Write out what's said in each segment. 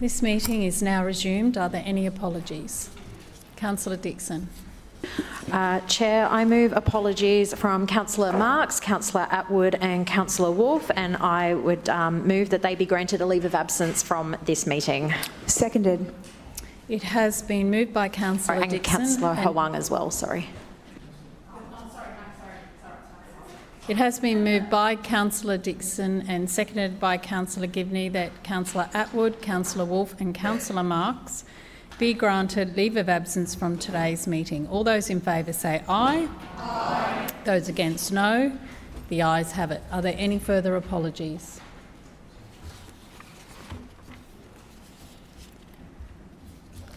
This meeting is now resumed. Are there any apologies? Councillor Dixon. Chair, I move apologies from Councillor Marx, Councillor Atwood and Councillor Wolfe, and I would move that they be granted a leave of absence from this meeting. Seconded. It has been moved by Councillor Dixon. And Councillor Hwang as well, sorry. It has been moved by Councillor Dixon and seconded by Councillor Givney that Councillor Atwood, Councillor Wolfe and Councillor Marx be granted leave of absence from today's meeting. All those in favour say aye. Aye. Those against no. The ayes have it. Are there any further apologies?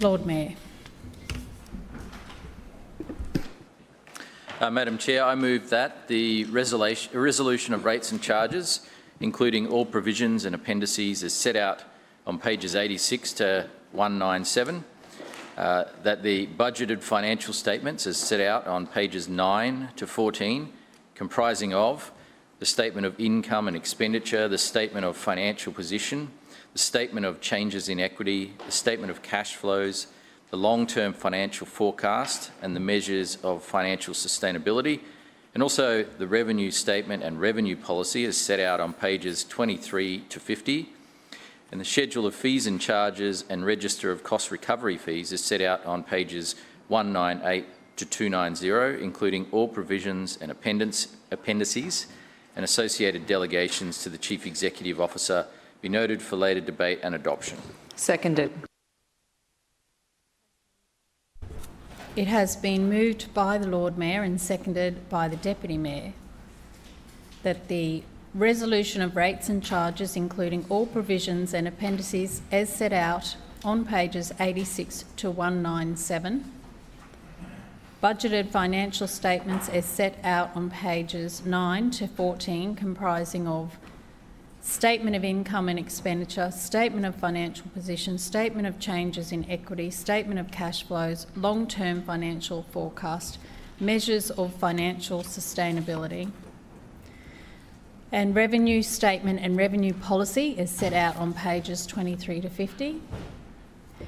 Lord Mayor. Madam Chair, I move that the resolution of rates and charges, including all provisions and appendices as set out on pages 86 to 197, that the budgeted financial statements as set out on pages 9 to 14, comprising of the statement of income and expenditure, the statement of financial position, the statement of changes in equity, the statement of cash flows, the long-term financial forecast and the measures of financial sustainability, and also the revenue statement and revenue policy as set out on pages 23 to 50, and the schedule of fees and charges and register of cost recovery fees is set out on pages 198 to 290, including all provisions and appendices and associated delegations to the Chief Executive Officer, be noted for later debate and adoption. Seconded. It has been moved by the Lord Mayor and seconded by the Deputy Mayor that the resolution of rates and charges, including all provisions and appendices as set out on pages 86 to 197, budgeted financial statements as set out on pages 9 to 14, comprising of statement of income and expenditure, statement of financial position, statement of changes in equity, statement of cash flows, long-term financial forecast, measures of financial sustainability, and revenue statement and revenue policy is set out on pages 23 to 50,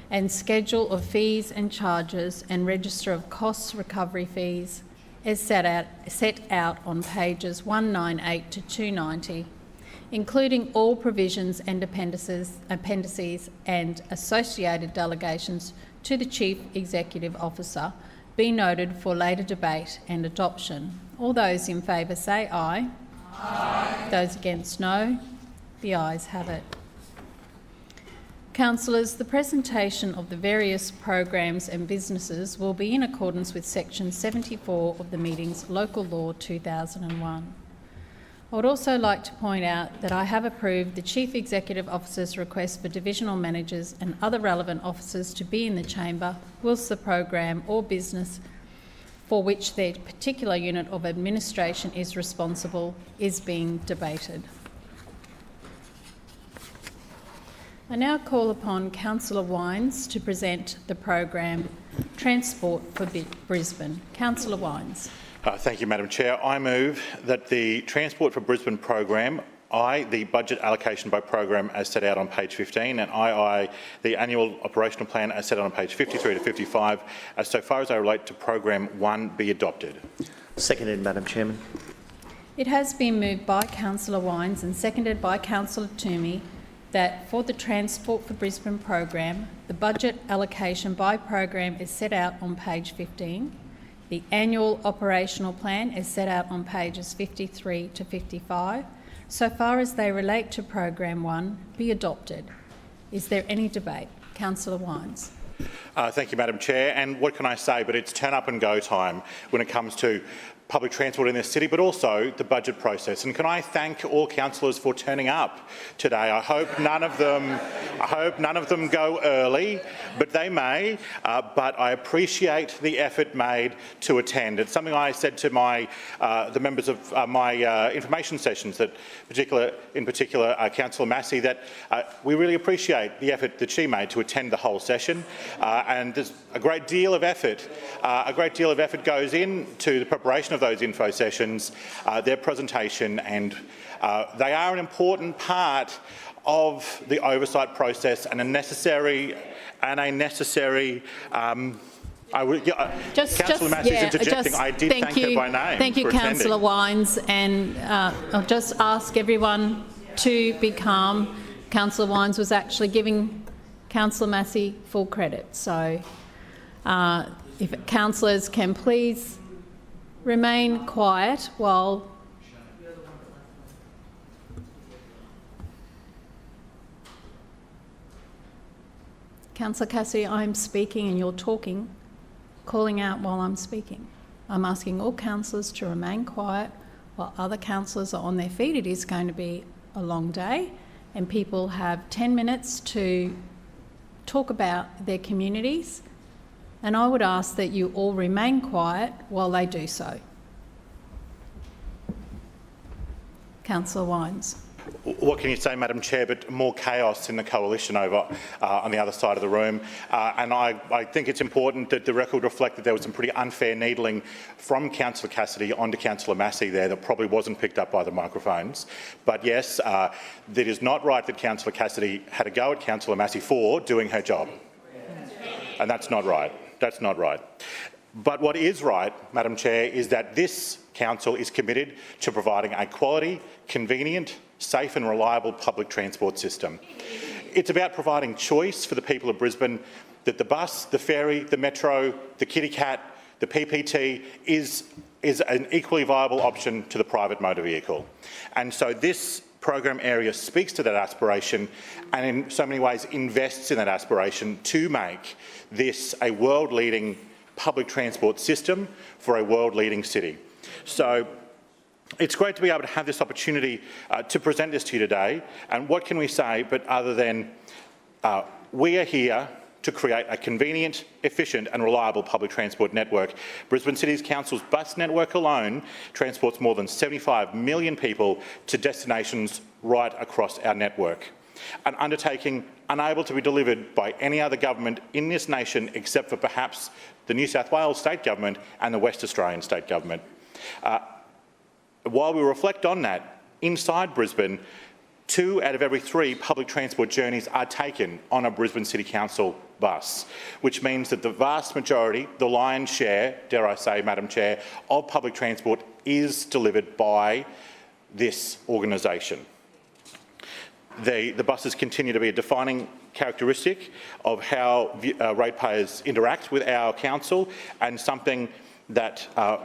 and schedule of fees and charges and register of costs recovery fees is set out on pages 198 to 290, including all provisions and appendices and associated delegations to the Chief Executive Officer, be noted for later debate and adoption. All those in favour say aye. Aye. Those against no. The ayes have it. Councillors, the presentation of the various programs and businesses will be in accordance with Section 74 of the Meetings Local Law 2001. I would also like to point out that I have approved the Chief Executive Officer's request for divisional managers and other relevant officers to be in the chamber whilst the program or business for which their particular unit of administration is responsible is being debated. I now call upon Councillor Wines to present the program Transport for Brisbane. Councillor Wines. Thank you, Madam Chair. I move that the Transport for Brisbane program, the budget allocation by program as set out on page 15, and the annual operational plan as set out on page 53 to 55, as so far as they relate to program 1, be adopted. Seconded, Madam Chairman. It has been moved by Councillor Wines and seconded by Councillor Toomey that for the Transport for Brisbane program, the budget allocation by program is set out on page 15. The annual operational plan is set out on pages 53 to 55, so far as they relate to program 1, be adopted. Is there any debate? Councillor Wines. Thank you, Madam Chair. And what can I say, but it's turn up and go time when it comes to public transport in this city, but also the budget process. And can I thank all councillors for turning up today? I hope none of them go early, but they may. But I appreciate the effort made to attend. It's something I said to the members of my information sessions, that in particular Councillor Massey, that we really appreciate the effort that she made to attend the whole session. And there's a great deal of effort. Goes into the preparation of those info sessions, their presentation, and they are an important part of the oversight process and a necessary. Councillor Massey's interjecting. I did thank her by name. Thank you, Councillor Wines, and I'll just ask everyone to be calm. Councillor Wines was actually giving Councillor Massey full credit. So if councillors can please remain quiet while... Councillor Cassidy, I'm speaking and you're talking, calling out while I'm speaking. I'm asking all councillors to remain quiet while other councillors are on their feet. It is going to be a long day and people have 10 minutes to talk about their communities, and I would ask that you all remain quiet while they do so. Councillor Wines. What can you say, Madam Chair, but more chaos in the coalition over on the other side of the room. And I think it's important that the record reflect that there was some pretty unfair needling from Councillor Cassidy onto Councillor Massey there that probably wasn't picked up by the microphones. But yes, it is not right that Councillor Cassidy had a go at Councillor Massey for doing her job. And that's not right. That's not right. But what is right, Madam Chair, is that this council is committed to providing a quality, convenient, safe and reliable public transport system. It's about providing choice for the people of Brisbane that the bus, the ferry, the metro, the kitty cat, the PPT is an equally viable option to the private motor vehicle. And so this program area speaks to that aspiration and in so many ways invests in that aspiration to make this a world-leading public transport system for a world-leading city. So it's great to be able to have this opportunity to present this to you today. And what can we say but other than we are here to create a convenient, efficient and reliable public transport network. Brisbane City Council's bus network alone transports more than 75 million people to destinations right across our network. An undertaking unable to be delivered by any other government in this nation except for perhaps the New South Wales State Government and the West Australian State Government. While we reflect on that, inside Brisbane, 2 out of every 3 public transport journeys are taken on a Brisbane City Council bus, which means that the vast majority, the lion's share, dare I say, Madam Chair, of public transport is delivered by this organisation. The buses continue to be a defining characteristic of how ratepayers interact with our council and something that our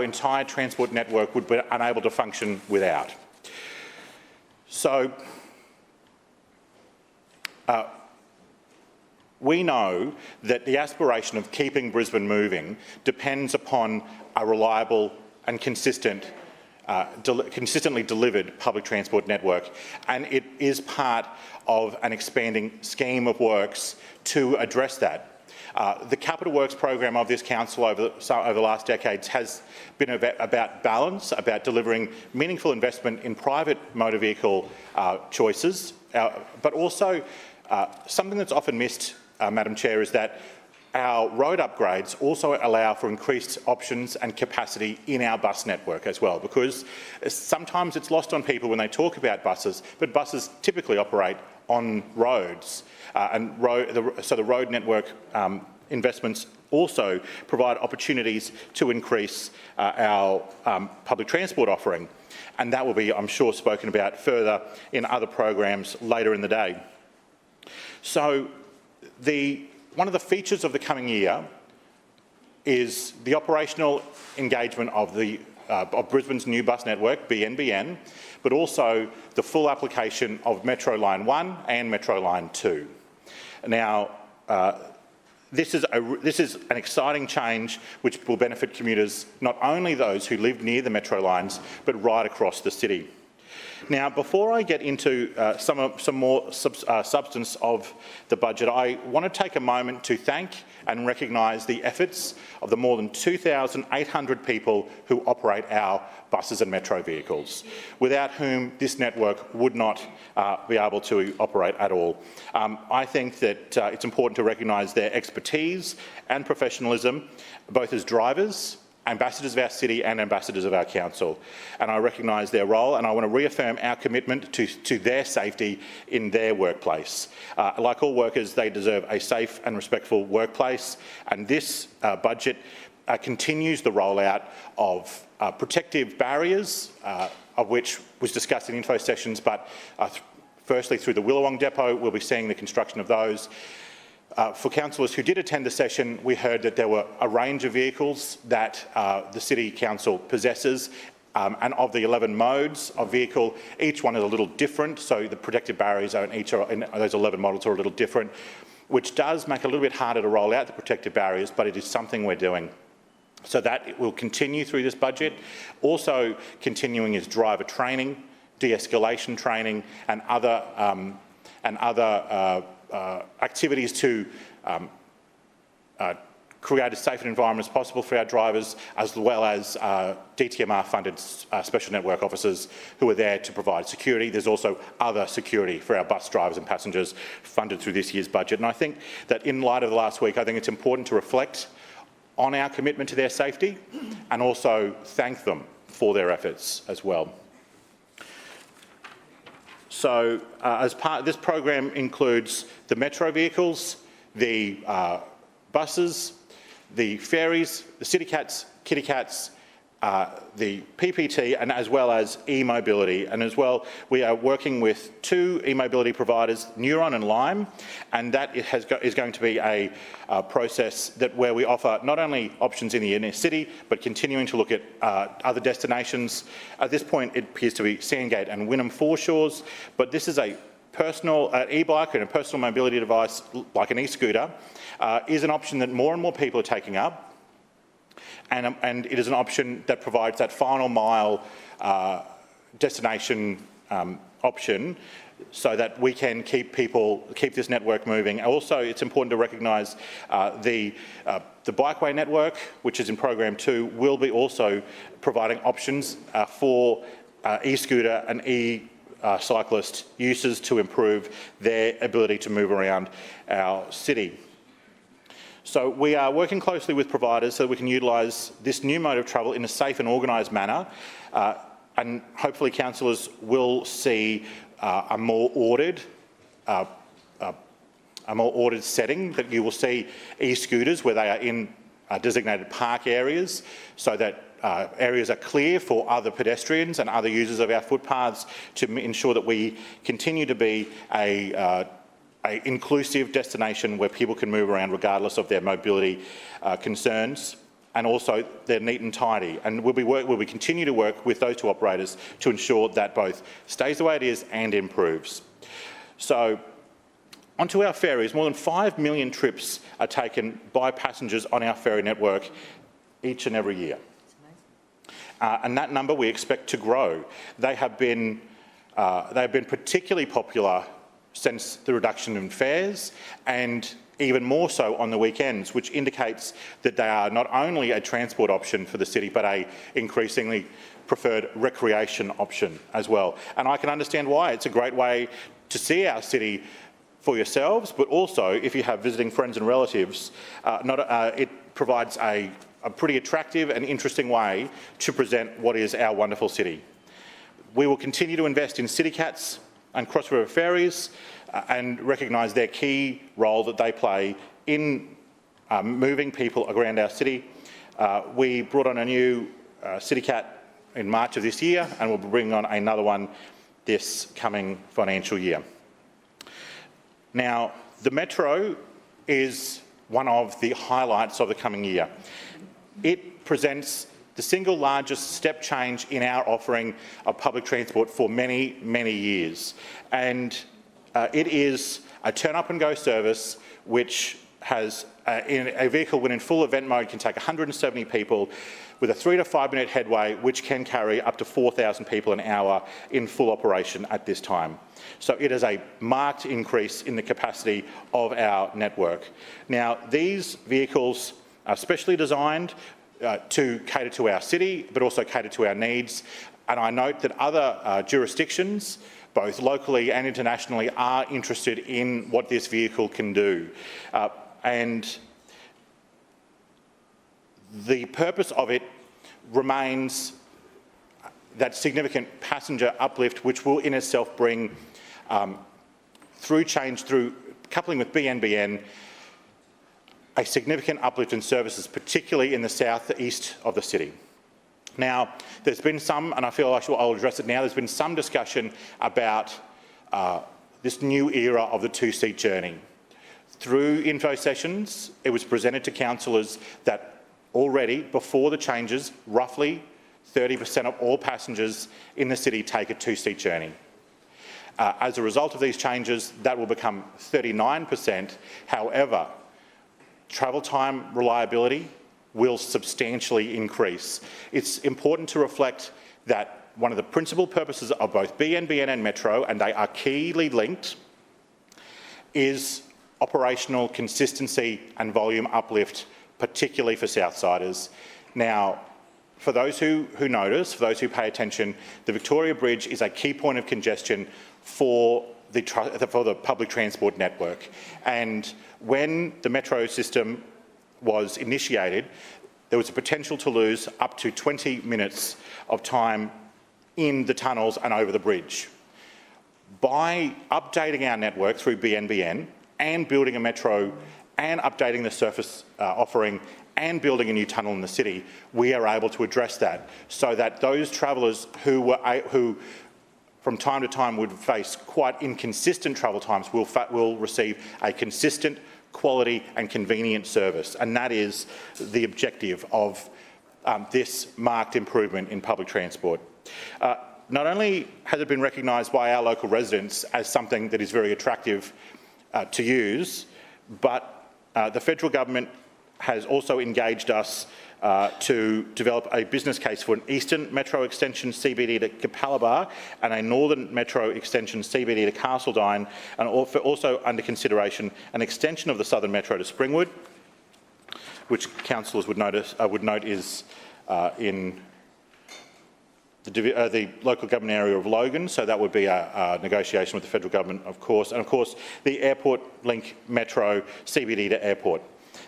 entire transport network would be unable to function without. So we know that the aspiration of keeping Brisbane moving depends upon a reliable and consistently delivered public transport network, and it is part of an expanding scheme of works to address that. The capital works program of this council over the last decades has been about balance, about delivering meaningful investment in private motor vehicle choices, but also something that's often missed, Madam Chair, is that our road upgrades also allow for increased options and capacity in our bus network as well, because sometimes it's lost on people when they talk about buses, but buses typically operate on roads. So the road network investments also provide opportunities to increase our public transport offering. And that will be, I'm sure, spoken about further in other programs later in the day. So one of the features of the coming year is the operational engagement of Brisbane's new bus network, BNBN, but also the full application of Metro Line 1 and Metro Line 2. Now, this is an exciting change which will benefit commuters, not only those who live near the metro lines, but right across the city. Now, before I get into some more substance of the budget, I want to take a moment to thank and recognise the efforts of the more than 2,800 people who operate our buses and metro vehicles, without whom this network would not be able to operate at all. I think that it's important to recognise their expertise and professionalism, both as drivers ambassadors of our city and ambassadors of our council. And I recognise their role, and I want to reaffirm our commitment to their safety in their workplace. Like all workers, they deserve a safe and respectful workplace, and this budget continues the rollout of protective barriers, of which was discussed in info sessions, but firstly through the Willawong depot, we'll be seeing the construction of those. For councillors who did attend the session, we heard that there were a range of vehicles that the City Council possesses, and of the 11 modes of vehicle, each one is a little different, so the protective barriers in each in those 11 models are a little different, which does make it a little bit harder to roll out the protective barriers, but it is something we're doing. So that will continue through this budget. Also continuing is driver training, de-escalation training, and other activities to create as safe an environment as possible for our drivers, as well as DTMR-funded special network officers who are there to provide security. There's also other security for our bus drivers and passengers funded through this year's budget. And I think that in light of the last week, I think it's important to reflect on our commitment to their safety and also thank them for their efforts as well. So as part of this program includes the metro vehicles, the buses, the ferries, the city cats, kitty cats, the PPT, and as well as e-mobility. And as well, we are working with 2 e-mobility providers, Neuron and Lime, and that is going to be a process where we offer not only options in the inner city, but continuing to look at other destinations. At this point, it appears to be Sandgate and Wynnum Foreshores, but this is a personal e-bike and a personal mobility device like an e-scooter is an option that more and more people are taking up. And it is an option that provides that final mile destination option so that we can keep this network moving. Also, it's important to recognise the bikeway network, which is in program 2, will be also providing options for e-scooter and cyclist users to improve their ability to move around our city. So we are working closely with providers so that we can utilise this new mode of travel in a safe and organised manner, and hopefully councillors will see a more ordered setting, that you will see e-scooters where they are in designated park areas, so that areas are clear for other pedestrians and other users of our footpaths, to ensure that we continue to be a inclusive destination where people can move around regardless of their mobility concerns, and also they're neat and tidy. And we'll continue to work with those 2 operators to ensure that both stays the way it is and improves. So onto our ferries. More than 5 million trips are taken by passengers on our ferry network each and every year. And that number we expect to grow. They have been particularly popular since the reduction in fares, and even more so on the weekends, which indicates that they are not only a transport option for the city, but a increasingly preferred recreation option as well. And I can understand why. It's a great way to see our city for yourselves, but also if you have visiting friends and relatives, it provides a pretty attractive and interesting way to present what is our wonderful city. We will continue to invest in city cats and cross river ferries and recognise their key role that they play in moving people around our city. We brought on a new city cat in March of this year, and we'll be bringing on another one this coming financial year. Now, the Metro is one of the highlights of the coming year. It presents the single largest step change in our offering of public transport for many, many years. And it is a turn-up-and-go service which has, in a vehicle when in full event mode, can take 170 people with a 3 to 5 minute headway, which can carry up to 4,000 people an hour in full operation at this time. So it is a marked increase in the capacity of our network. Now, these vehicles are specially designed to cater to our city, but also cater to our needs. And I note that other jurisdictions, both locally and internationally, are interested in what this vehicle can do. And the purpose of it remains that significant passenger uplift, which will in itself bring, through coupling with BNBN, a significant uplift in services, particularly in the south-east of the city. Now, there's been some, and I feel I'll address it now, there's been some discussion about this new era of the two-seat journey. Through info sessions, it was presented to councillors that already, before the changes, roughly 30% of all passengers in the city take a two-seat journey. As a result of these changes, that will become 39%. However, travel time reliability will substantially increase. It's important to reflect that one of the principal purposes of both BNBN and Metro, and they are keyly linked, is operational consistency and volume uplift, particularly for Southsiders. Now, for those who notice, for those who pay attention, the Victoria Bridge is a key point of congestion for the public transport network. And when the Metro system was initiated, there was a potential to lose up to 20 minutes of time in the tunnels and over the bridge. By updating our network through BNBN and building a Metro and updating the surface offering and building a new tunnel in the city, we are able to address that so that those travellers who from time to time would face quite inconsistent travel times will receive a consistent, quality and convenient service. And that is the objective of this marked improvement in public transport. Not only has it been recognised by our local residents as something that is very attractive to use, but the federal government has also engaged us to develop a business case for an Eastern Metro extension CBD to Capalaba and a Northern Metro extension CBD to Castledine, and also under consideration an extension of the Southern Metro to Springwood, which councillors would note is in the local government area of Logan, so that would be a negotiation with the federal government, of course, and of course the Airport Link Metro CBD to Airport.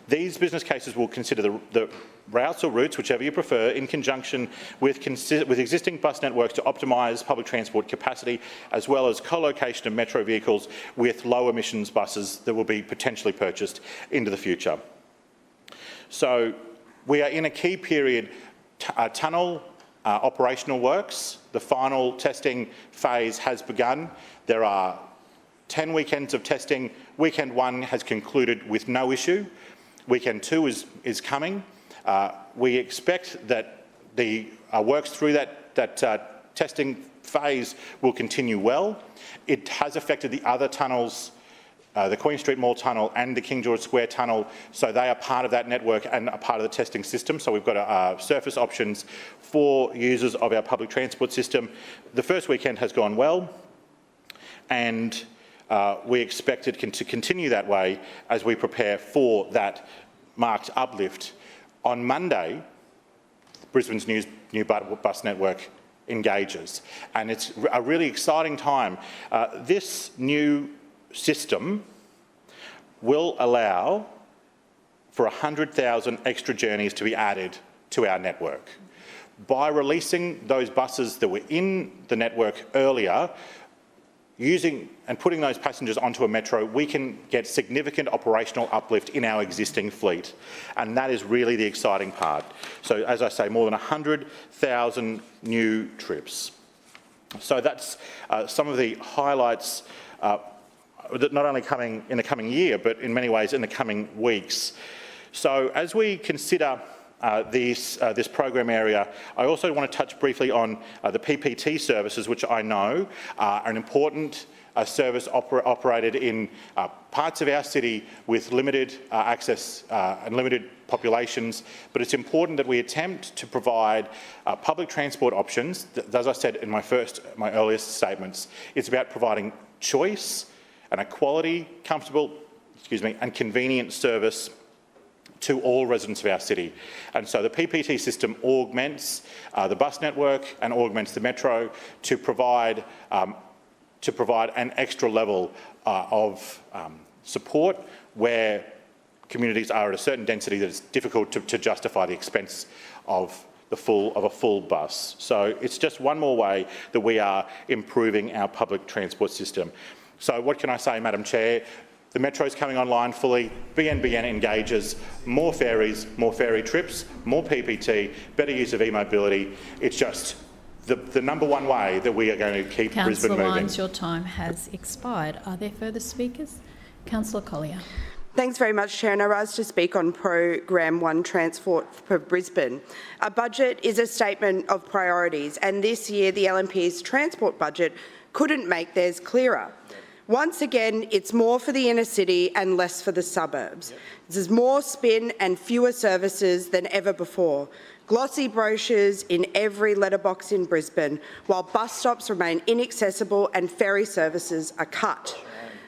These business cases will consider the routes or routes, whichever you prefer, in conjunction with existing bus networks to optimise public transport capacity, as well as co-location of Metro vehicles with low emissions buses that will be potentially purchased into the future. So we are in a key period. Tunnel operational works, the final testing phase has begun. There are 10 weekends of testing. Weekend 1 has concluded with no issue. Weekend 2 is coming. We expect that the works through that testing phase will continue well. It has affected the other tunnels, the Queen Street Mall Tunnel and the King George Square Tunnel, so they are part of that network and a part of the testing system. So we've got surface options for users of our public transport system. The first weekend has gone well, and we expect it to continue that way as we prepare for that marked uplift. On Monday, Brisbane's new bus network engages, and it's a really exciting time. This new system will allow for 100,000 extra journeys to be added to our network. By releasing those buses that were in the network earlier, using and putting those passengers onto a Metro, we can get significant operational uplift in our existing fleet, and that is really the exciting part. So, as I say, more than 100,000 new trips. So that's some of the highlights that not only coming in the coming year, but in many ways in the coming weeks. So as we consider this program area, I also want to touch briefly on the PPT services, which I know are an important service operated in parts of our city with limited access and limited populations, but it's important that we attempt to provide public transport options. As I said in my earliest statements, it's about providing choice and a quality, comfortable, and convenient service to all residents of our city. And so the PPT system augments the bus network and augments the Metro to provide an extra level of support where communities are at a certain density that it's difficult to justify the expense of a full bus. So it's just one more way that we are improving our public transport system. So what can I say, Madam Chair? The Metro's coming online fully, BNBN engages, more ferries, more ferry trips, more PPT, better use of e-mobility. It's just the number one way that we are going to keep Brisbane moving. Councillor Wines, your time has expired. Are there further speakers? Councillor Collier. Thanks very much, Chair, and I rise to speak on Programme 1 Transport for Brisbane. A budget is a statement of priorities, and this year the LNP's transport budget couldn't make theirs clearer. Once again, it's more for the inner city and less for the suburbs. There's more spin and fewer services than ever before. Glossy brochures in every letterbox in Brisbane, while bus stops remain inaccessible and ferry services are cut.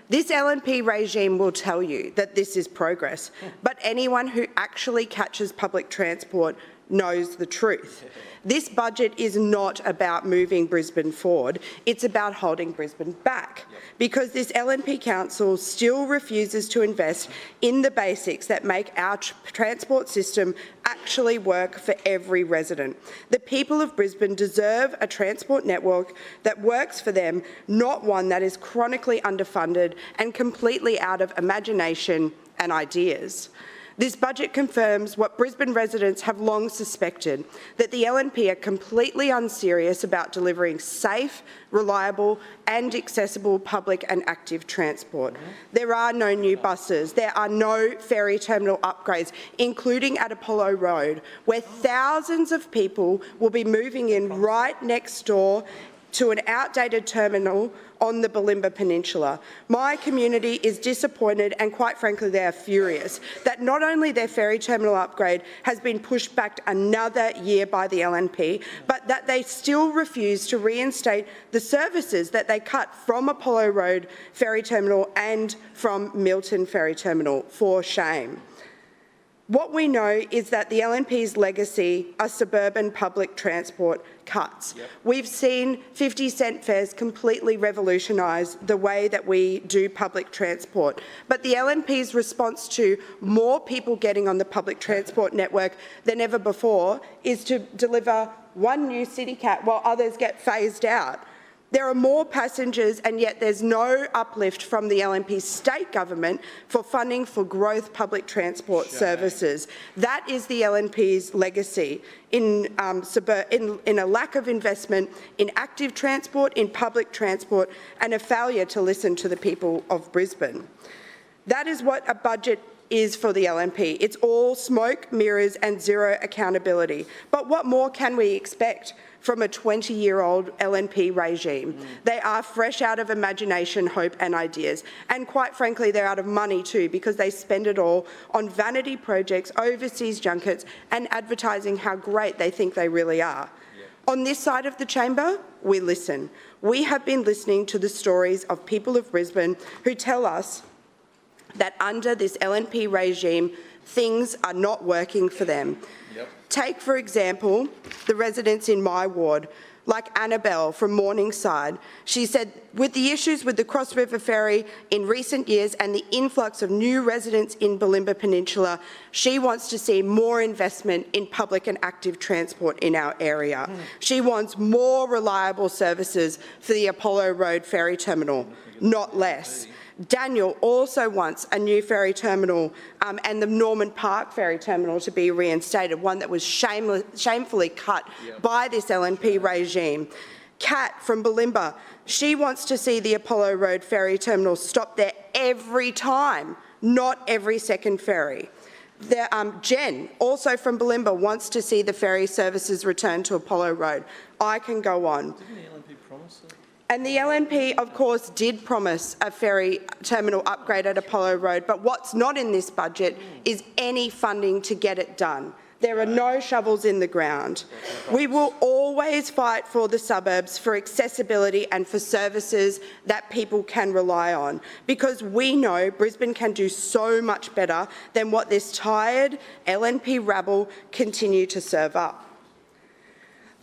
This LNP regime will tell you that this is progress, but anyone who actually catches public transport knows the truth. This budget is not about moving Brisbane forward, it's about holding Brisbane back, because this LNP Council still refuses to invest in the basics that make our transport system actually work for every resident. The people of Brisbane deserve a transport network that works for them, not one that is chronically underfunded and completely out of imagination and ideas. This budget confirms what Brisbane residents have long suspected, that the LNP are completely unserious about delivering safe, reliable and accessible public and active transport. There are no new buses, there are no ferry terminal upgrades, including at Apollo Road, where thousands of people will be moving in right next door to an outdated terminal on the Bulimba Peninsula. My community is disappointed and, quite frankly, they are furious that not only their ferry terminal upgrade has been pushed back another year by the LNP, but that they still refuse to reinstate the services that they cut from Apollo Road Ferry Terminal and from Milton Ferry Terminal. For shame. What we know is that the LNP's legacy are suburban public transport cuts. We've seen 50-cent fares completely revolutionise the way that we do public transport. But the LNP's response to more people getting on the public transport network than ever before is to deliver one new city cat while others get phased out. There are more passengers, and yet there's no uplift from the LNP state government for funding for growth public transport services. That is the LNP's legacy in a lack of investment in active transport, in public transport, and a failure to listen to the people of Brisbane. That is what a budget is for the LNP. It's all smoke, mirrors and zero accountability. But what more can we expect from a 20-year-old LNP regime? They are fresh out of imagination, hope and ideas. And quite frankly, they're out of money too, because they spend it all on vanity projects, overseas junkets and advertising how great they think they really are. On this side of the chamber, we listen. We have been listening to the stories of people of Brisbane who tell us that under this LNP regime, things are not working for them. Take, for example, the residents in my ward, like Annabelle from Morningside. She said, with the issues with the Cross River Ferry in recent years and the influx of new residents in Bulimba Peninsula, she wants to see more investment in public and active transport in our area. She wants more reliable services for the Apollo Road Ferry Terminal, not less. Daniel also wants a new ferry terminal and the Norman Park Ferry Terminal to be reinstated, one that was shamefully cut by this LNP regime. Kat from Bulimba, she wants to see the Apollo Road Ferry Terminal stop there every time, not every second ferry. Jen, also from Bulimba, wants to see the ferry services return to Apollo Road. I can go on. Didn't the LNP promise that? And the LNP, of course, did promise a ferry terminal upgrade at Apollo Road, but what's not in this budget is any funding to get it done. There are no shovels in the ground. We will always fight for the suburbs, for accessibility and for services that people can rely on, because we know Brisbane can do so much better than what this tired LNP rabble continue to serve up.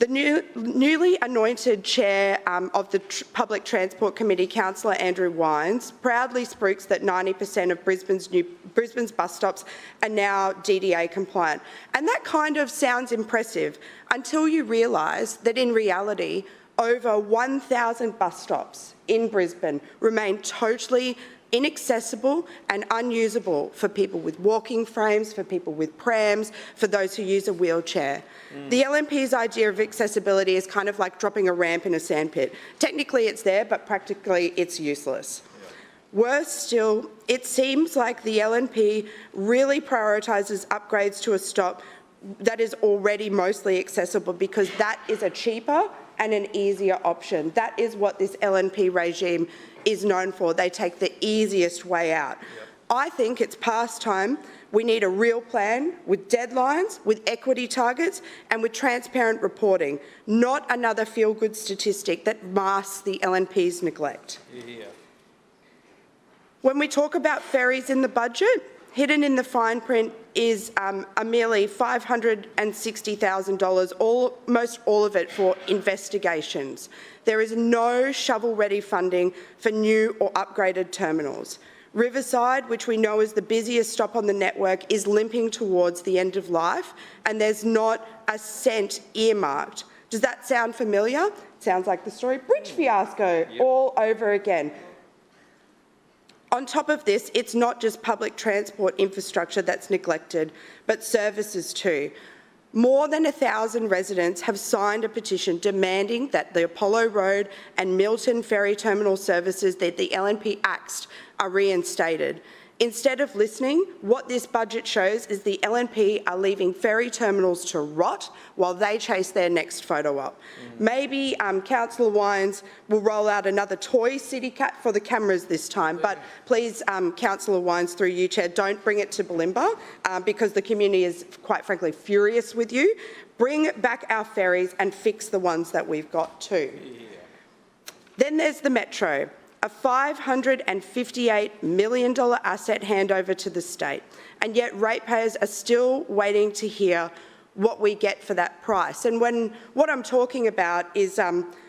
The newly anointed chair of the Public Transport Committee, Councillor Andrew Wines, proudly spruiks that 90% of Brisbane's bus stops are now DDA compliant. And that kind of sounds impressive until you realise that in reality, over 1,000 bus stops in Brisbane remain totally inaccessible and unusable for people with walking frames, for people with prams, for those who use a wheelchair. The LNP's idea of accessibility is kind of like dropping a ramp in a sandpit. Technically it's there, but practically it's useless. Worse still, it seems like the LNP really prioritises upgrades to a stop that is already mostly accessible because that is a cheaper and an easier option. That is what this LNP regime is known for. They take the easiest way out. I think it's past time. We need a real plan with deadlines, with equity targets and with transparent reporting, not another feel-good statistic that masks the LNP's neglect. When we talk about ferries in the budget, hidden in the fine print is a merely $560,000, almost all of it for investigations. There is no shovel-ready funding for new or upgraded terminals. Riverside, which we know is the busiest stop on the network, is limping towards the end of life, and there's not a cent earmarked. Does that sound familiar? It sounds like the Story Bridge fiasco all over again. On top of this, it's not just public transport infrastructure that's neglected, but services too. More than 1,000 residents have signed a petition demanding that the Apollo Road and Milton Ferry Terminal services that the LNP axed are reinstated. Instead of listening, what this budget shows is the LNP are leaving ferry terminals to rot while they chase their next photo op. Maybe Councillor Wines will roll out another toy city cat for the cameras this time, but please, Councillor Wines, through you, Chair, don't bring it to Bulimba because the community is, quite frankly, furious with you. Bring back our ferries and fix the ones that we've got too. Then there's the Metro. A $558 million asset handover to the state, and yet ratepayers are still waiting to hear what we get for that price. And what I'm talking about is,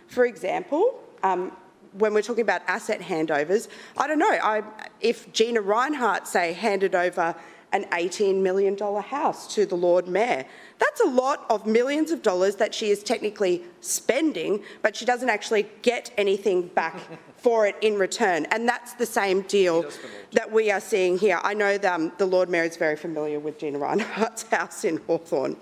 for example, when we're talking about asset handovers, I don't know, if Gina Reinhardt, say, handed over an $18 million house to the Lord Mayor. That's a lot of millions of dollars that she is technically spending, but she doesn't actually get anything back for it in return. And that's the same deal that we are seeing here. I know the Lord Mayor is very familiar with Gina Reinhardt's house in Hawthorn.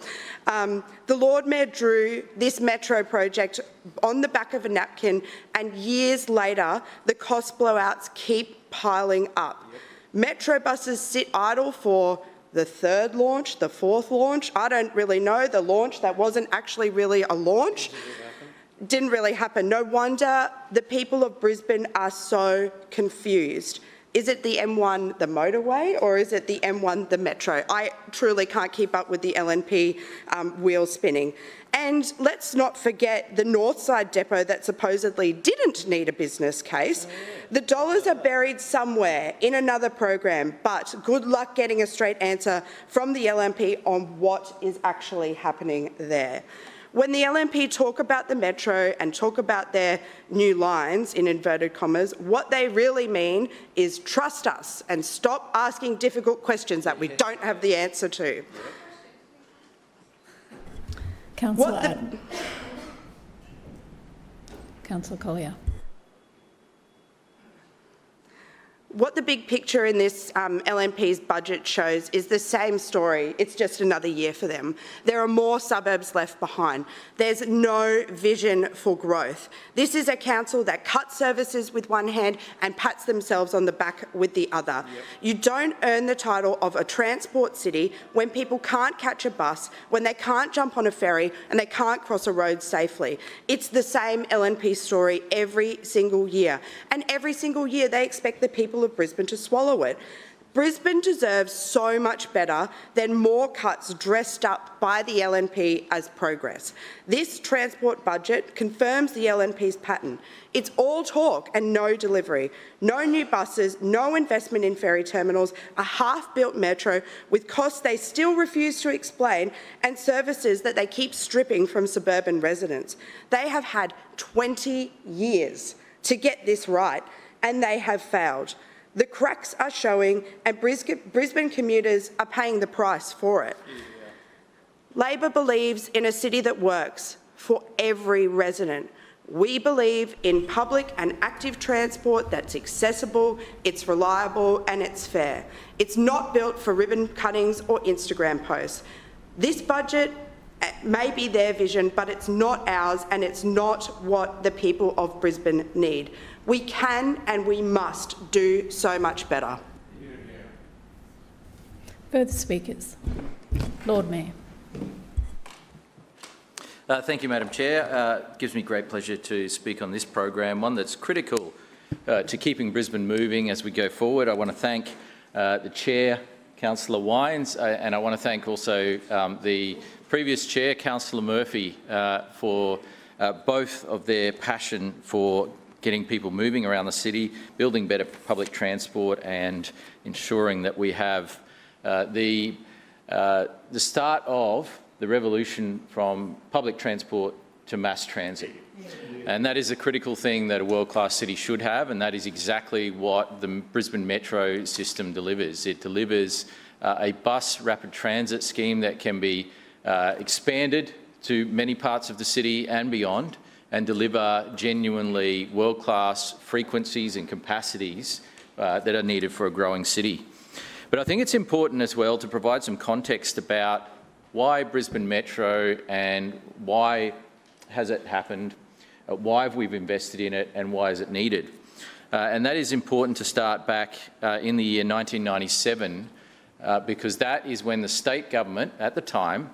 The Lord Mayor drew this Metro project on the back of a napkin, and years later, the cost blowouts keep piling up. Metro buses sit idle for the third launch, the fourth launch. I don't really know, the launch that wasn't actually really a launch. Didn't really happen. No wonder the people of Brisbane are so confused. Is it the M1 the motorway, or is it the M1 the Metro? I truly can't keep up with the LNP wheel spinning. And let's not forget the Northside depot that supposedly didn't need a business case. The dollars are buried somewhere in another program, but good luck getting a straight answer from the LNP on what is actually happening there. When the LNP talk about the Metro and talk about their new lines, in inverted commas, what they really mean is trust us and stop asking difficult questions that we don't have the answer to. Councillor Collier. What the big picture in this LNP's budget shows is the same story. It's just another year for them. There are more suburbs left behind. There's no vision for growth. This is a council that cuts services with one hand and pats themselves on the back with the other. You don't earn the title of a transport city when people can't catch a bus, when they can't jump on a ferry and they can't cross a road safely. It's the same LNP story every single year. And every single year they expect the people of Brisbane to swallow it. Brisbane deserves so much better than more cuts dressed up by the LNP as progress. This transport budget confirms the LNP's pattern. It's all talk and no delivery. No new buses, no investment in ferry terminals, a half-built metro with costs they still refuse to explain and services that they keep stripping from suburban residents. They have had 20 years to get this right, and they have failed. The cracks are showing and Brisbane commuters are paying the price for it. Labor believes in a city that works for every resident. We believe in public and active transport that's accessible, it's reliable and it's fair. It's not built for ribbon cuttings or Instagram posts. This budget may be their vision, but it's not ours and it's not what the people of Brisbane need. We can and we must do so much better. Further speakers? Lord Mayor. Thank you, Madam Chair. It gives me great pleasure to speak on this program, one that's critical to keeping Brisbane moving as we go forward. I want to thank the Chair, Councillor Wines, and I want to thank also the previous Chair, Councillor Murphy, for both of their passion for getting people moving around the city, building better public transport and ensuring that we have the start of the revolution from public transport to mass transit. And that is a critical thing that a world-class city should have, and that is exactly what the Brisbane Metro system delivers. It delivers a bus rapid transit scheme that can be expanded to many parts of the city and beyond, and deliver genuinely world-class frequencies and capacities that are needed for a growing city. But I think it's important as well to provide some context about why Brisbane Metro and why has it happened, why have we invested in it and why is it needed. And that is important to start back in the year 1997 because that is when the state government at the time,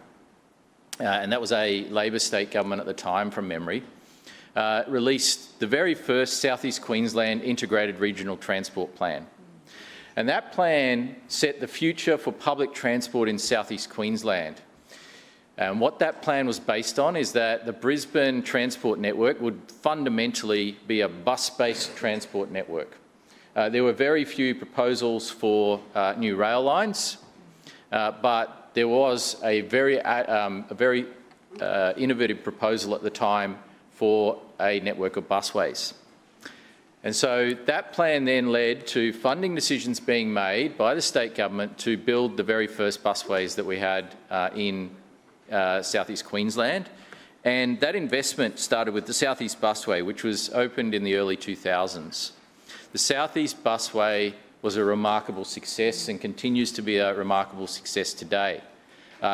and that was a Labor state government at the time from memory, released the very first South East Queensland Integrated Regional Transport Plan. And that plan set the future for public transport in South East Queensland. And what that plan was based on is that the Brisbane transport network would fundamentally be a bus-based transport network. There were very few proposals for new rail lines, but there was a very innovative proposal at the time for a network of busways. And so that plan then led to funding decisions being made by the state government to build the very first busways that we had in South East Queensland. And that investment started with the South East Busway, which was opened in the early 2000s. The South East Busway was a remarkable success and continues to be a remarkable success today.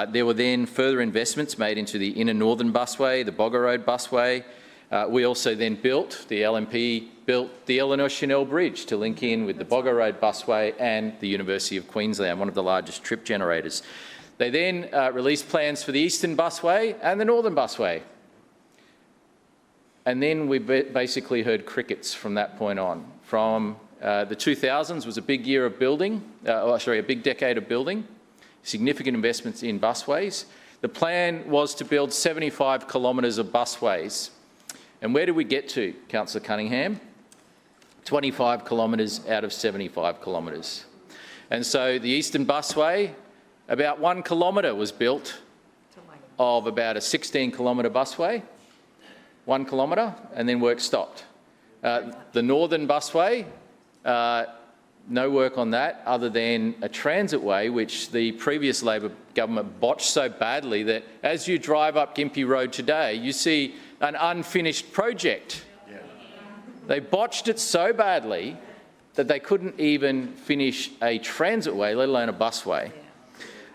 There were then further investments made into the Inner Northern Busway, the Bogger Road Busway. We also then built, the LNP built the Eleanor Chanel Bridge to link in with the Bogger Road Busway and the University of Queensland, one of the largest trip generators. They then released plans for the Eastern Busway and the Northern Busway. And then we basically heard crickets from that point on. From the 2000s was a big year of building, a big decade of building, significant investments in busways. The plan was to build 75 kilometres of busways. And where did we get to, Councillor Cunningham? 25 kilometres out of 75 kilometres. And so the Eastern Busway, about 1 kilometre was built of about a 16-kilometre busway, 1 kilometre, and then work stopped. The Northern Busway, no work on that other than a transitway, which the previous Labor government botched so badly that as you drive up Gympie Road today, you see an unfinished project. Yeah. They botched it so badly that they couldn't even finish a transitway, let alone a busway.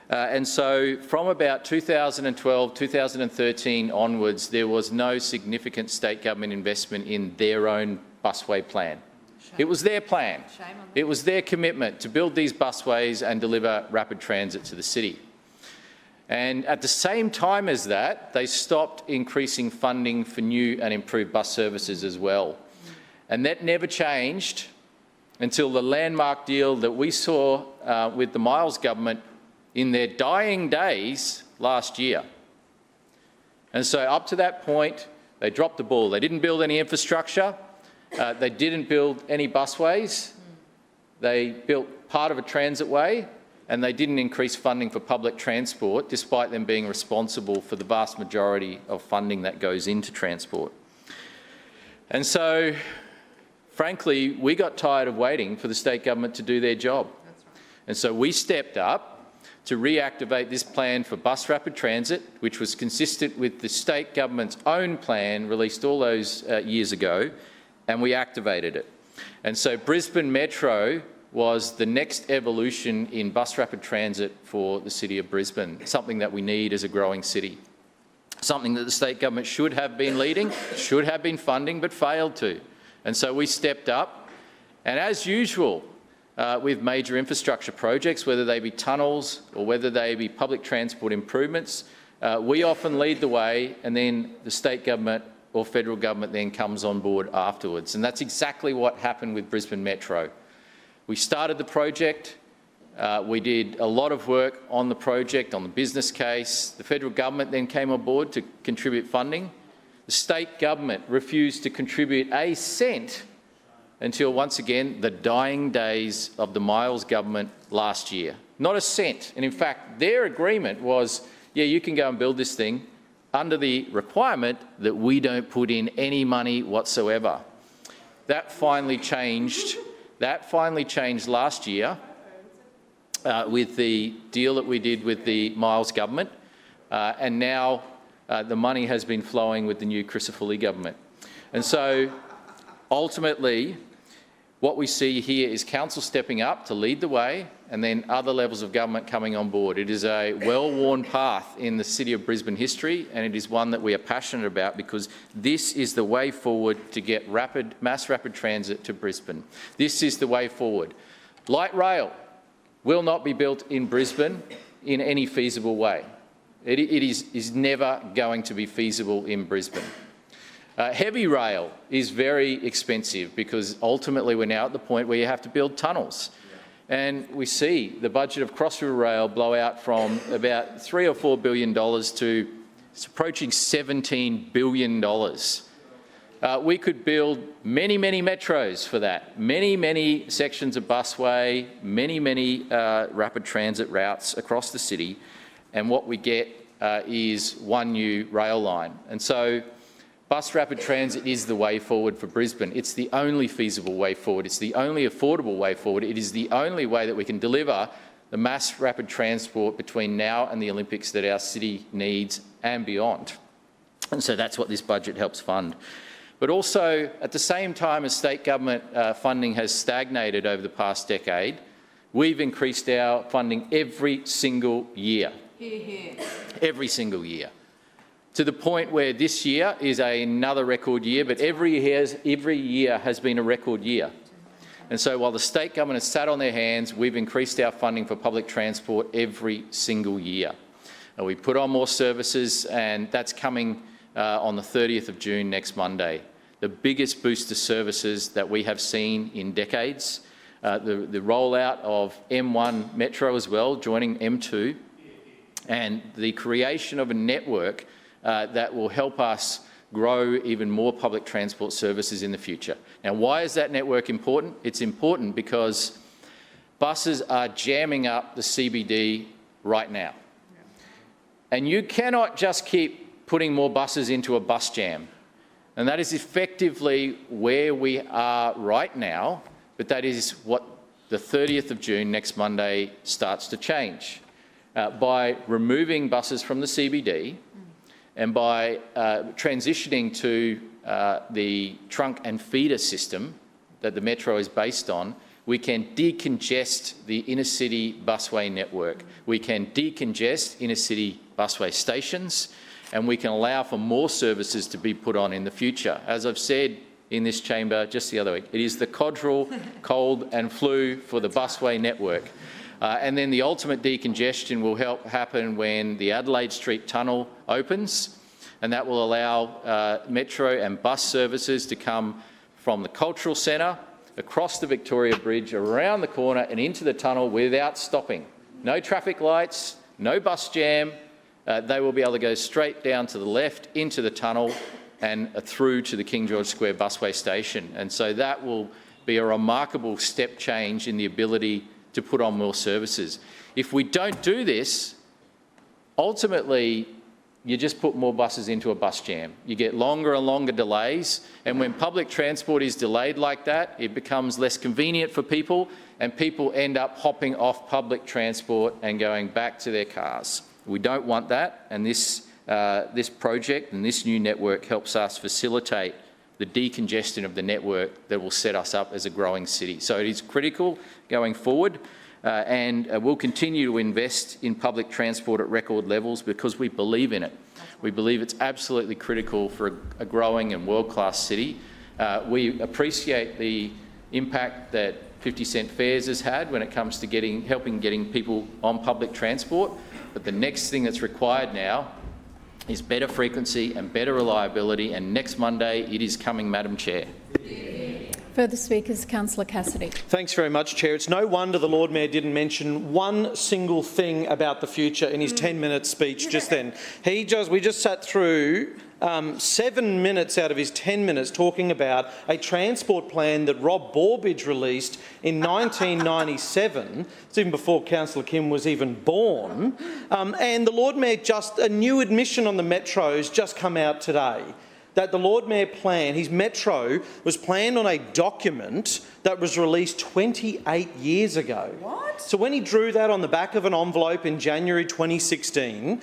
And so from about 2012, 2013 onwards, there was no significant state government investment in their own busway plan. It was their plan. It was their commitment to build these busways and deliver rapid transit to the city. And at the same time as that, they stopped increasing funding for new and improved bus services as well. And that never changed until the landmark deal that we saw with the Miles government in their dying days last year. And so up to that point, they dropped the ball. They didn't build any infrastructure. They didn't build any busways. They built part of a transitway, and they didn't increase funding for public transport, despite them being responsible for the vast majority of funding that goes into transport. And so, frankly, we got tired of waiting for the state government to do their job. And so we stepped up to reactivate this plan for bus rapid transit, which was consistent with the state government's own plan released all those years ago, and we activated it. And so Brisbane Metro was the next evolution in bus rapid transit for the City of Brisbane, something that we need as a growing city, something that the state government should have been leading, should have been funding, but failed to. And so we stepped up, and as usual, with major infrastructure projects, whether they be tunnels or whether they be public transport improvements, we often lead the way, and then the state government or federal government then comes on board afterwards. And that's exactly what happened with Brisbane Metro. We started the project, we did a lot of work on the project, on the business case. The federal government then came on board to contribute funding. The state government refused to contribute a cent until, once again, the dying days of the Miles government last year. Not a cent. And in fact, their agreement was, yeah, you can go and build this thing under the requirement that we don't put in any money whatsoever. That finally changed. That finally changed last year with the deal that we did with the Miles government. And now the money has been flowing with the new Crisafulli government. And so ultimately, what we see here is council stepping up to lead the way, and then other levels of government coming on board. It is a well-worn path in the City of Brisbane history, and it is one that we are passionate about because this is the way forward to get mass rapid transit to Brisbane. This is the way forward. Light rail will not be built in Brisbane in any feasible way. It is never going to be feasible in Brisbane. Heavy rail is very expensive because ultimately we're now at the point where you have to build tunnels. And we see the budget of Cross River Rail blow out from about $3 or $4 billion to it's approaching $17 billion. We could build many, many metros for that, many sections of busway, many rapid transit routes across the city. And what we get is one new rail line. And so bus rapid transit is the way forward for Brisbane. It's the only feasible way forward. It's the only affordable way forward. It is the only way that we can deliver the mass rapid transport between now and the Olympics that our city needs and beyond. And so that's what this budget helps fund. But also, at the same time as state government funding has stagnated over the past decade, we've increased our funding every single year. Every single year. To the point where this year is another record year, but every year has been a record year. And so while the state government has sat on their hands, we've increased our funding for public transport every single year. And we put on more services, and that's coming on the 30th of June next Monday. The biggest boost to services that we have seen in decades. The rollout of M1 Metro as well, joining M2, and the creation of a network that will help us grow even more public transport services in the future. Now, why is that network important? It's important because buses are jamming up the CBD right now. And you cannot just keep putting more buses into a bus jam. And that is effectively where we are right now, but that is what the 30th of June, next Monday, starts to change. By removing buses from the CBD, and by transitioning to the trunk and feeder system that the Metro is based on, we can decongest the inner city busway network. We can decongest inner city busway stations, and we can allow for more services to be put on in the future. As I've said in this chamber just the other week, it is the Codral, cold and flu for the busway network. And then the ultimate decongestion will help happen when the Adelaide Street Tunnel opens, and that will allow metro and bus services to come from the cultural centre across the Victoria Bridge, around the corner and into the tunnel without stopping. No traffic lights, no bus jam. They will be able to go straight down to the left into the tunnel and through to the King George Square busway station. And so that will be a remarkable step change in the ability to put on more services. If we don't do this, ultimately, you just put more buses into a bus jam. You get longer and longer delays, and when public transport is delayed like that, it becomes less convenient for people, and people end up hopping off public transport and going back to their cars. We don't want that, and this project and this new network helps us facilitate the decongestion of the network that will set us up as a growing city. So it is critical going forward. And we'll continue to invest in public transport at record levels because we believe in it. We believe it's absolutely critical for a growing and world-class city. We appreciate the impact that 50-cent fares has had when it comes to helping getting people on public transport. But the next thing that's required now is better frequency and better reliability. And next Monday, it is coming, Madam Chair. Further speakers, Councillor Cassidy. Thanks very much, Chair. It's no wonder the Lord Mayor didn't mention one single thing about the future in his 10-minute speech just then. We just sat through 7 minutes out of his 10 minutes talking about a transport plan that Rob Borbidge released in 1997. It's even before Councillor Kim was even born. And the Lord Mayor a new admission on the metros just come out today. That the Lord Mayor plan, his metro, was planned on a document that was released 28 years ago. What? So when he drew that on the back of an envelope in January 2016,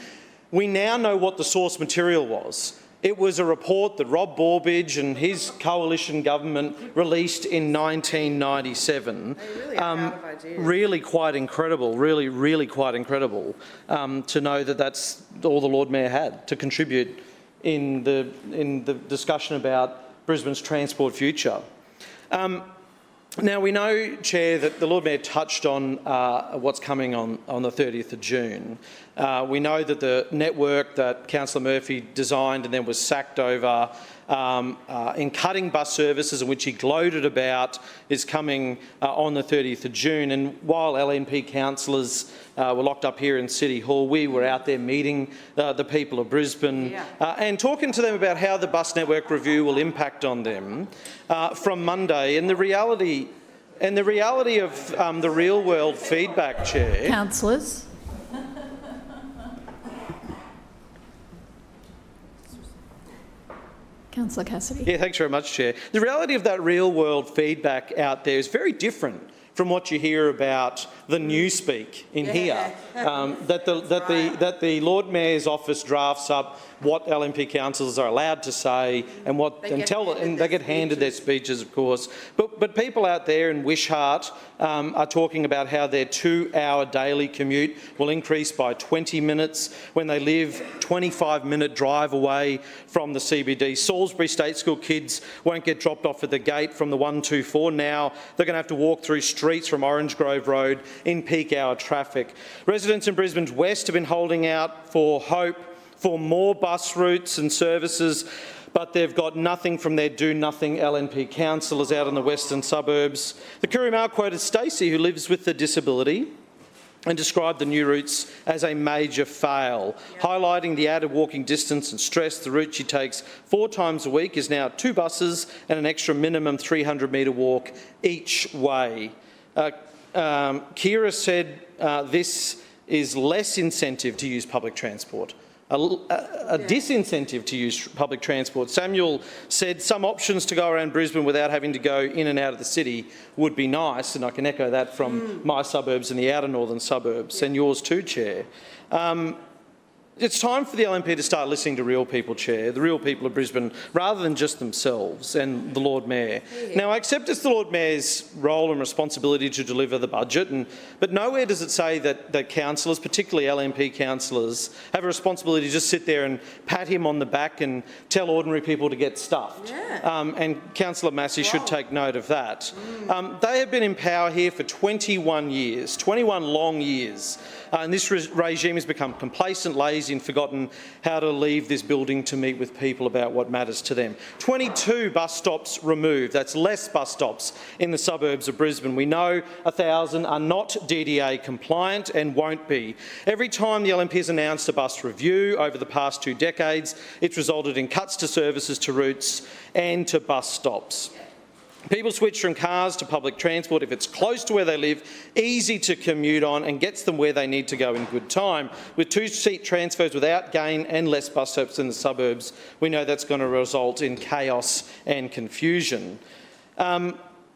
we now know what the source material was. It was a report that Rob Borbidge and his coalition government released in 1997. Really quite incredible, really quite incredible to know that that's all the Lord Mayor had to contribute in the discussion about Brisbane's transport future. Now, we know, Chair, that the Lord Mayor touched on what's coming on the 30th of June. We know that the network that Councillor Murphy designed and then was sacked over in cutting bus services, and which he gloated about, is coming on the 30th of June. And while LNP councillors were locked up here in City Hall, we were out there meeting the people of Brisbane and talking to them about how the bus network review will impact on them from Monday. And the reality of the real-world feedback, Chair. Councillors. Councillor Cassidy. Yeah, thanks very much, Chair. The reality of that real-world feedback out there is very different from what you hear about the newspeak in here. That the Lord Mayor's office drafts up what LNP councillors are allowed to say and they get handed their speeches, of course. But people out there in Wishart are talking about how their 2-hour daily commute will increase by 20 minutes when they live 25-minute drive away from the CBD. Salisbury State School kids won't get dropped off at the gate from the 124. Now they're going to have to walk through streets from Orange Grove Road in peak hour traffic. Residents in Brisbane's West have been holding out for hope for more bus routes and services, but they've got nothing from their do-nothing LNP councillors out in the western suburbs. The Courier Mail quoted Stacey, who lives with a disability, and described the new routes as a major fail, highlighting the added walking distance and stress. The route she takes 4 times a week is now 2 buses and an extra minimum 300-metre walk each way. Kira said this is less incentive to use public transport, a disincentive to use public transport. Samuel said some options to go around Brisbane without having to go in and out of the city would be nice, and I can echo that from my suburbs and the outer northern suburbs, and yours too, Chair. It's time for the LNP to start listening to real people, Chair, the real people of Brisbane, rather than just themselves and the Lord Mayor. Now, I accept it's the Lord Mayor's role and responsibility to deliver the budget, but nowhere does it say that councillors, particularly LNP councillors, have a responsibility to just sit there and pat him on the back and tell ordinary people to get stuffed. And Councillor Massey should take note of that. They have been in power here for 21 years, 21 long years, and this regime has become complacent, lazy, lazy and forgotten how to leave this building to meet with people about what matters to them. 22 bus stops removed. That's less bus stops in the suburbs of Brisbane. We know 1,000 are not DDA compliant and won't be. Every time the LNP has announced a bus review over the past 2 decades, it's resulted in cuts to services, to routes and to bus stops. People switch from cars to public transport if it's close to where they live, easy to commute on and gets them where they need to go in good time. With 2-seat transfers without gain and less bus stops in the suburbs, we know that's going to result in chaos and confusion.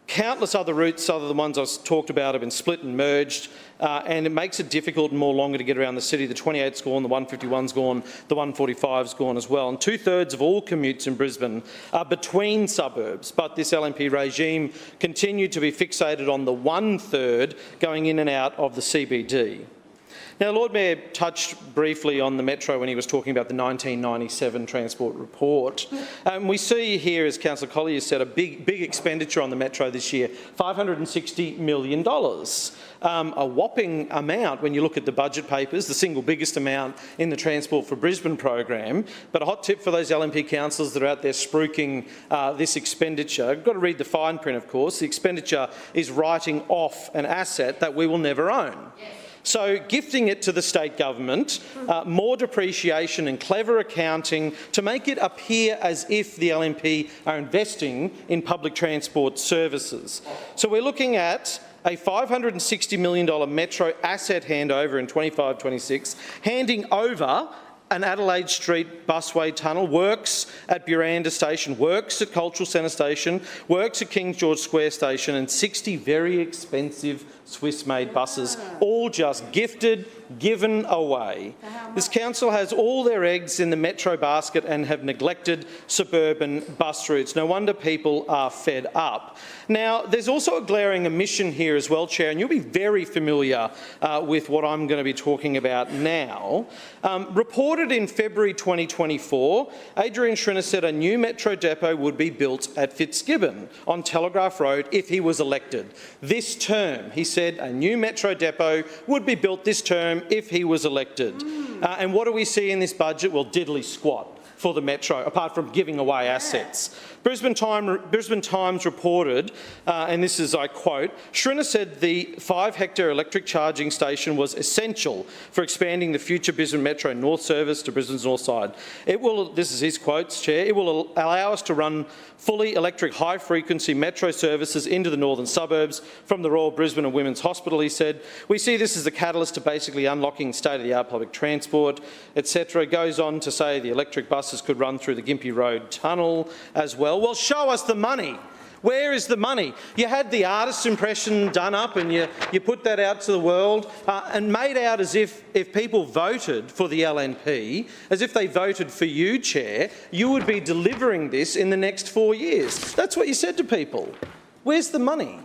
Countless other routes, other than the ones I've talked about, have been split and merged, and it makes it difficult and more longer to get around the city. The 28's gone, the 151's gone, the 145's gone as well. And 2/3 of all commutes in Brisbane are between suburbs, but this LNP regime continued to be fixated on the 1/3 going in and out of the CBD. Now, Lord Mayor touched briefly on the Metro when he was talking about the 1997 Transport Report. We see here, as Councillor Collier said, a big expenditure on the Metro this year, $560 million. A whopping amount when you look at the budget papers, the single biggest amount in the Transport for Brisbane program. But a hot tip for those LNP councillors that are out there spruiking this expenditure, you've got to read the fine print, of course. The expenditure is writing off an asset that we will never own. Yes. So gifting it to the state government, more depreciation and clever accounting to make it appear as if the LNP are investing in public transport services. So we're looking at a $560 million Metro asset handover in 25-26, handing over an Adelaide Street busway tunnel, works at Buranda Station, works at Cultural Centre Station, works at King George Square Station, and 60 very expensive Swiss-made buses, all just gifted, given away. This council has all their eggs in the Metro basket and have neglected suburban bus routes. No wonder people are fed up. Now, there's also a glaring omission here as well, Chair, and you'll be very familiar with what I'm going to be talking about now. Reported in February 2024, Adrian Schrinner said a new Metro depot would be built at Fitzgibbon on Telegraph Road if he was elected. This term, he said a new Metro depot would be built this term if he was elected. And what do we see in this budget? Well, diddly squat for the Metro, apart from giving away assets. Brisbane Times reported, and this is, I quote, Schrinner said the 5-hectare electric charging station was essential for expanding the future Brisbane Metro North service to Brisbane's north side. It will, this is his quotes, Chair, it will allow us to run fully electric high-frequency Metro services into the northern suburbs from the Royal Brisbane and Women's Hospital, he said. We see this as the catalyst to basically unlocking state-of-the-art public transport, etc. It goes on to say the electric buses could run through the Gympie Road tunnel as well. Well, show us the money. Where is the money? You had the artist's impression done up and you put that out to the world and made out as if people voted for the LNP, as if they voted for you, Chair, you would be delivering this in the next 4 years. That's what you said to people. Where's the money?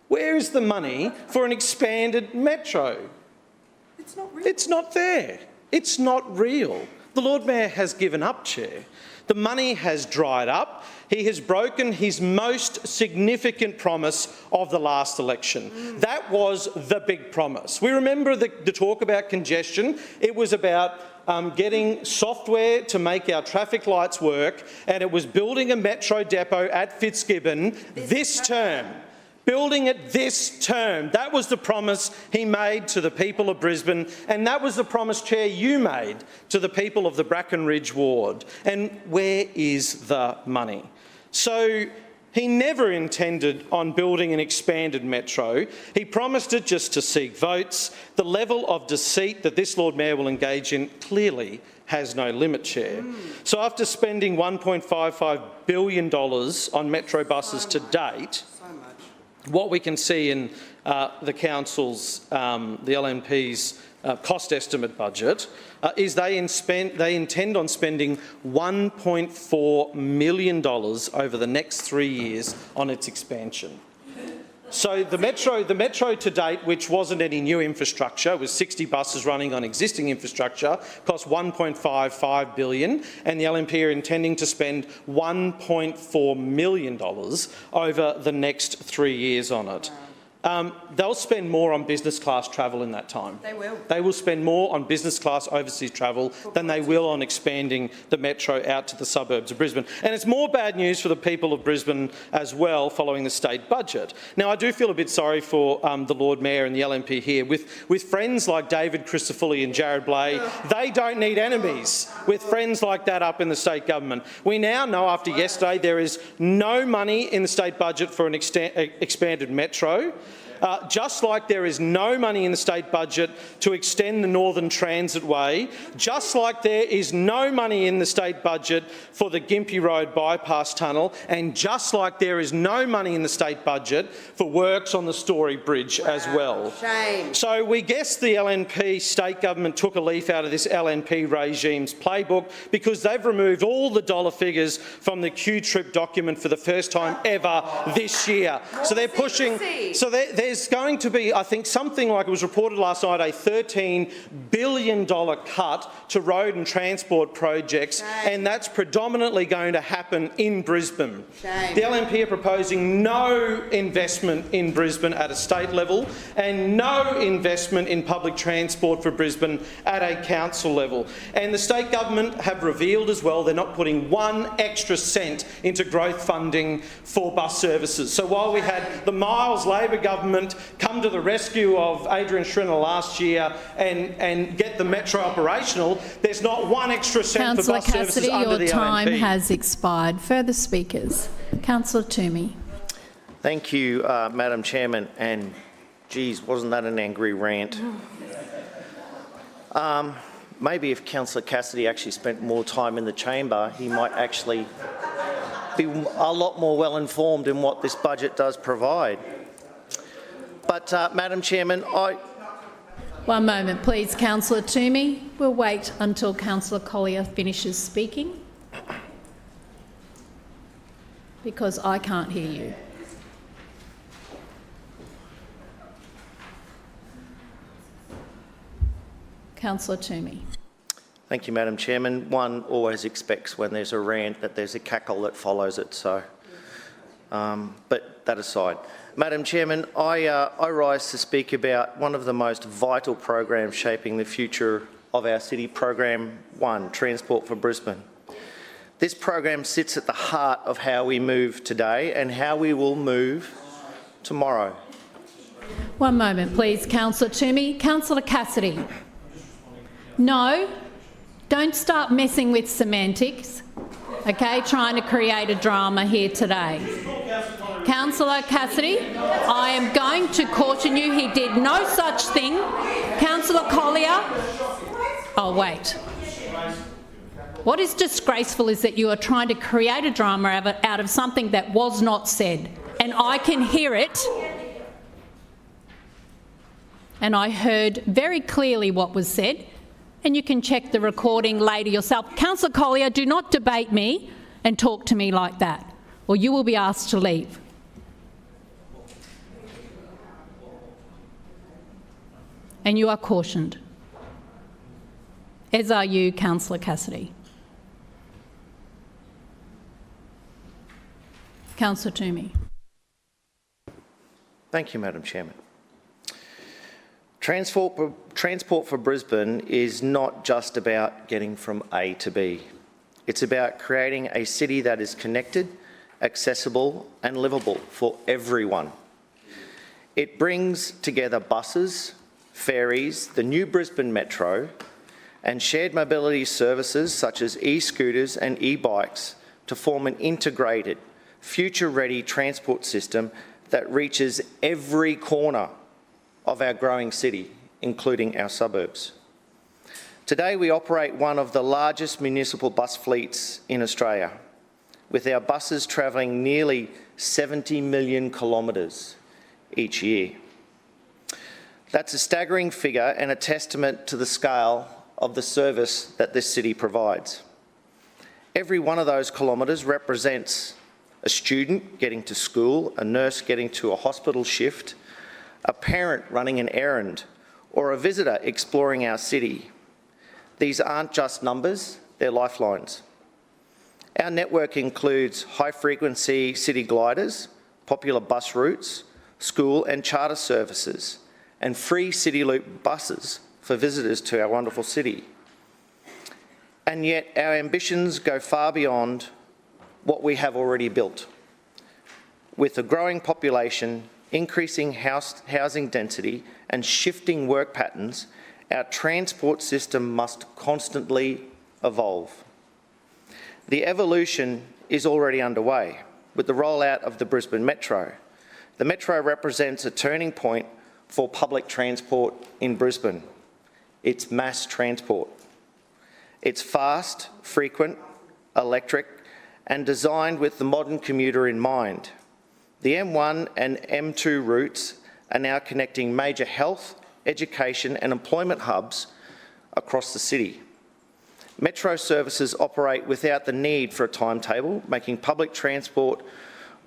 Where is the money for an expanded Metro? It's not real. It's not there. It's not real. The Lord Mayor has given up, Chair. The money has dried up. He has broken his most significant promise of the last election. That was the big promise. We remember the talk about congestion. It was about getting software to make our traffic lights work, and it was building a Metro depot at Fitzgibbon this term. Building it this term. That was the promise he made to the people of Brisbane, and that was the promise, Chair, you made to the people of the Bracken Ridge ward. And where is the money? So he never intended on building an expanded Metro. He promised it just to seek votes. The level of deceit that this Lord Mayor will engage in clearly has no limit, Chair. So after spending $1.55 billion on Metro buses to date, what we can see in the council's, the LNP's cost estimate budget is they intend on spending $1.4 million over the next 3 years on its expansion. So the Metro to date, which wasn't any new infrastructure, was 60 buses running on existing infrastructure, cost $1.55 billion, and the LNP are intending to spend $1.4 million over the next 3 years on it. they'll spend more on business class travel in that time. They will. They will spend more on business class overseas travel than they will on expanding the metro out to the suburbs of Brisbane. And it's more bad news for the people of Brisbane as well following the state budget. Now, I do feel a bit sorry for the Lord Mayor and the LNP here. With friends like David Christofouli and Jared Blay, they don't need enemies with friends like that up in the state government. We now know after yesterday there is no money in the state budget for an expanded metro. Just like there is no money in the state budget to extend the Northern Transitway, just like there is no money in the state budget for the Gympie Road bypass tunnel, and just like there is no money in the state budget for works on the Story Bridge as well. Shame. So we guess the LNP state government took a leaf out of this LNP regime's playbook because they've removed all the dollar figures from the Q-Trip document for the first time ever this year. So they're pushing. So there's going to be, I think, something like, it was reported last night, a $13 billion cut to road and transport projects, and that's predominantly going to happen in Brisbane. The LNP are proposing no investment in Brisbane at a state level and no investment in public transport for Brisbane at a council level. And the state government have revealed as well they're not putting one extra cent into growth funding for bus services. So while we had the Miles Labor government come to the rescue of Adrian Schrinner last year and get the metro operational, there's not one extra cent for bus services under the LNP. Councillor Cassidy, your time has expired. Further speakers. Councillor Toomey. Thank you, Madam Chairman. And, geez, wasn't that an angry rant? Maybe if Councillor Cassidy actually spent more time in the chamber, he might actually be a lot more well-informed in what this budget does provide. But, Madam Chairman, One moment, please, Councillor Toomey. We'll wait until Councillor Collier finishes speaking because I can't hear you. Councillor Toomey. Thank you, Madam Chairman. One always expects when there's a rant that there's a cackle that follows it, so, but that aside. Madam Chairman, I rise to speak about one of the most vital programs shaping the future of our city, Program 1, Transport for Brisbane. This program sits at the heart of how we move today and how we will move tomorrow. One moment, please, Councillor Toomey. Councillor Cassidy. No, don't start messing with semantics, okay, trying to create a drama here today. Councillor Cassidy, I am going to caution you, he did no such thing. Councillor Collier, oh wait. What is disgraceful is that you are trying to create a drama out of something that was not said, and I can hear it. And I heard very clearly what was said, and you can check the recording later yourself. Councillor Collier, do not debate me and talk to me like that, or you will be asked to leave. And you are cautioned, as are you, Councillor Cassidy. Councillor Toomey. Thank you, Madam Chairman. Transport for Brisbane is not just about getting from A to B. It's about creating a city that is connected, accessible and livable for everyone. It brings together buses, ferries, the new Brisbane Metro and shared mobility services such as e-scooters and e-bikes to form an integrated, future-ready transport system that reaches every corner of our growing city, including our suburbs. Today we operate one of the largest municipal bus fleets in Australia, with our buses travelling nearly 70 million kilometres each year. That's a staggering figure and a testament to the scale of the service that this city provides. Every one of those kilometres represents a student getting to school, a nurse getting to a hospital shift, a parent running an errand, or a visitor exploring our city. These aren't just numbers, they're lifelines. Our network includes high-frequency city gliders, popular bus routes, school and charter services, and free City Loop buses for visitors to our wonderful city. And yet our ambitions go far beyond what we have already built. With a growing population, increasing housing density and shifting work patterns, our transport system must constantly evolve. The evolution is already underway with the rollout of the Brisbane Metro. The Metro represents a turning point for public transport in Brisbane. It's mass transport. It's fast, frequent, electric, and designed with the modern commuter in mind. The M1 and M2 routes are now connecting major health, education and employment hubs across the city. Metro services operate without the need for a timetable, making public transport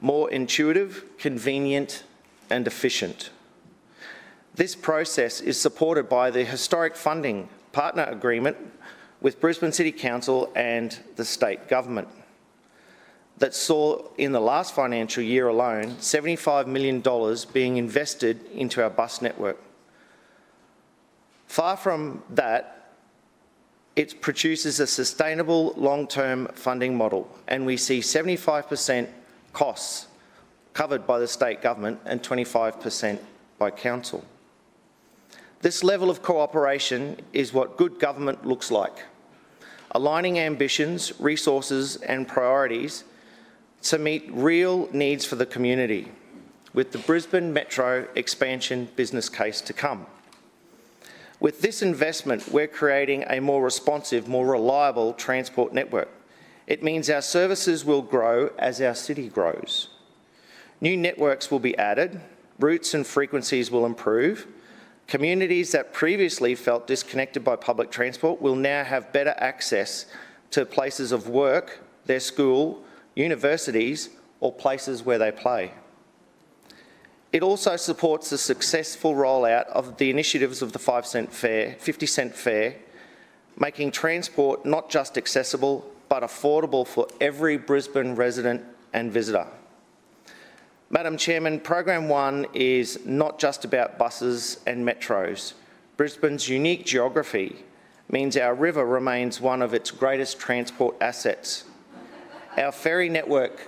more intuitive, convenient and efficient. This process is supported by the historic funding partner agreement with Brisbane City Council and the state government that saw in the last financial year alone $75 million being invested into our bus network. Far from that, it produces a sustainable long-term funding model, and we see 75% costs covered by the state government and 25% by council. This level of cooperation is what good government looks like, aligning ambitions, resources and priorities to meet real needs for the community, with the Brisbane Metro expansion business case to come. With this investment, we're creating a more responsive, more reliable transport network. It means our services will grow as our city grows. New networks will be added, routes and frequencies will improve. Communities that previously felt disconnected by public transport will now have better access to places of work, their school, universities, or places where they play. It also supports the successful rollout of the initiatives of the 50 cent fare, making transport not just accessible, but affordable for every Brisbane resident and visitor. Madam Chairman, Program 1 is not just about buses and metros. Brisbane's unique geography means our river remains one of its greatest transport assets. Our ferry network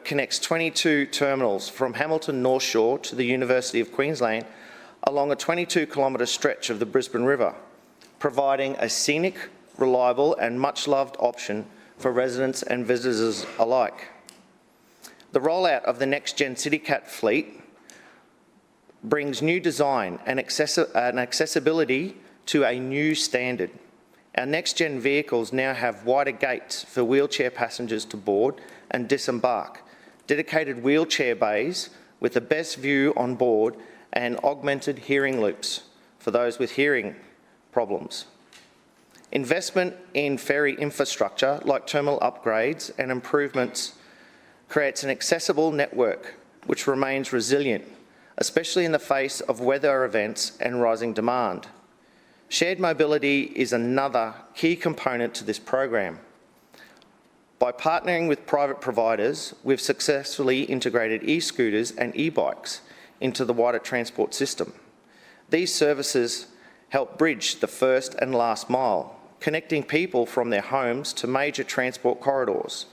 connects 22 terminals from Hamilton North Shore to the University of Queensland along a 22-kilometre stretch of the Brisbane River, providing a scenic, reliable and much-loved option for residents and visitors alike. The rollout of the next-gen CityCat fleet brings new design and accessibility to a new standard. Our next-gen vehicles now have wider gates for wheelchair passengers to board and disembark, dedicated wheelchair bays with the best view on board and augmented hearing loops for those with hearing problems. Investment in ferry infrastructure like terminal upgrades and improvements creates an accessible network which remains resilient, especially in the face of weather events and rising demand. Shared mobility is another key component to this program. By partnering with private providers, we've successfully integrated e-scooters and e-bikes into the wider transport system. These services help bridge the first and last mile, connecting people from their homes to major transport corridors.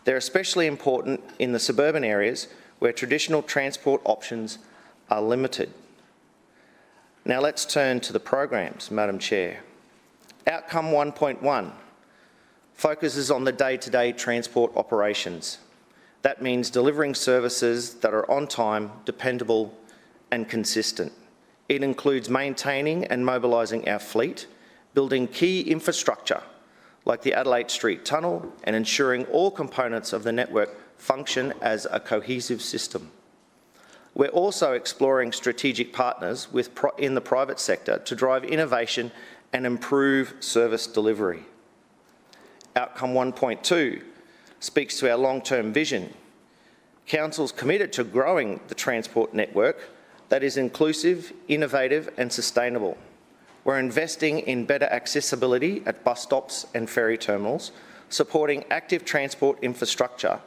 They're especially important in the suburban areas where traditional transport options are limited. Now let's turn to the programs, Madam Chair. Outcome 1.1 focuses on the day-to-day transport operations. That means delivering services that are on time, dependable and consistent. It includes maintaining and mobilising our fleet, building key infrastructure like the Adelaide Street Tunnel and ensuring all components of the network function as a cohesive system. We're also exploring strategic partners in the private sector to drive innovation and improve service delivery. Outcome 1.2 speaks to our long-term vision. Council's committed to growing the transport network that is inclusive, innovative and sustainable. We're investing in better accessibility at bus stops and ferry terminals, supporting active transport infrastructure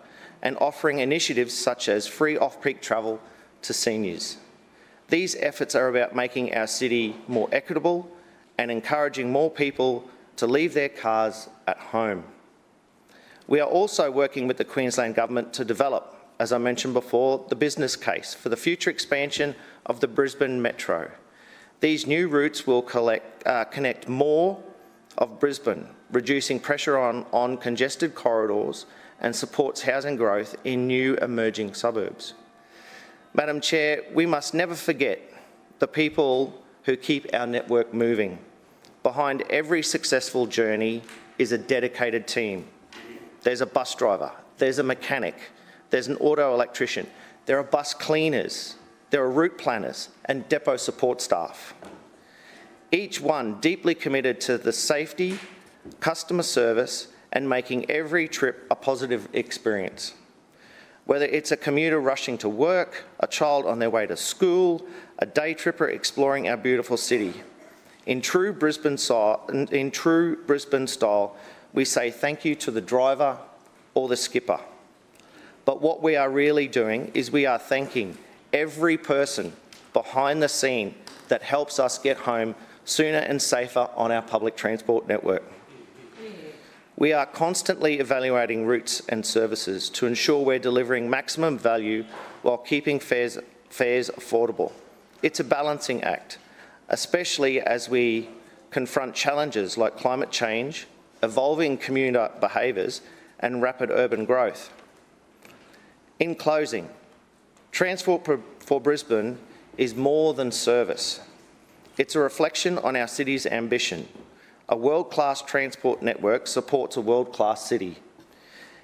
and offering initiatives such as free off-peak travel to seniors. These efforts are about making our city more equitable and encouraging more people to leave their cars at home. We are also working with the Queensland Government to develop, as I mentioned before, the business case for the future expansion of the Brisbane Metro. These new routes will connect more of Brisbane, reducing pressure on congested corridors and supports housing growth in new emerging suburbs. Madam Chair, we must never forget the people who keep our network moving. Behind every successful journey is a dedicated team. There's a bus driver, there's a mechanic, there's an auto electrician, there are bus cleaners, there are route planners and depot support staff. Each one deeply committed to the safety, customer service and making every trip a positive experience. Whether it's a commuter rushing to work, a child on their way to school, a day tripper exploring our beautiful city. In true Brisbane style, we say thank you to the driver or the skipper. But what we are really doing is we are thanking every person behind the scene that helps us get home sooner and safer on our public transport network. We are constantly evaluating routes and services to ensure we're delivering maximum value while keeping fares affordable. It's a balancing act, especially as we confront challenges like climate change, evolving commuter behaviours and rapid urban growth. In closing, Transport for Brisbane is more than service. It's a reflection on our city's ambition. A world-class transport network supports a world-class city.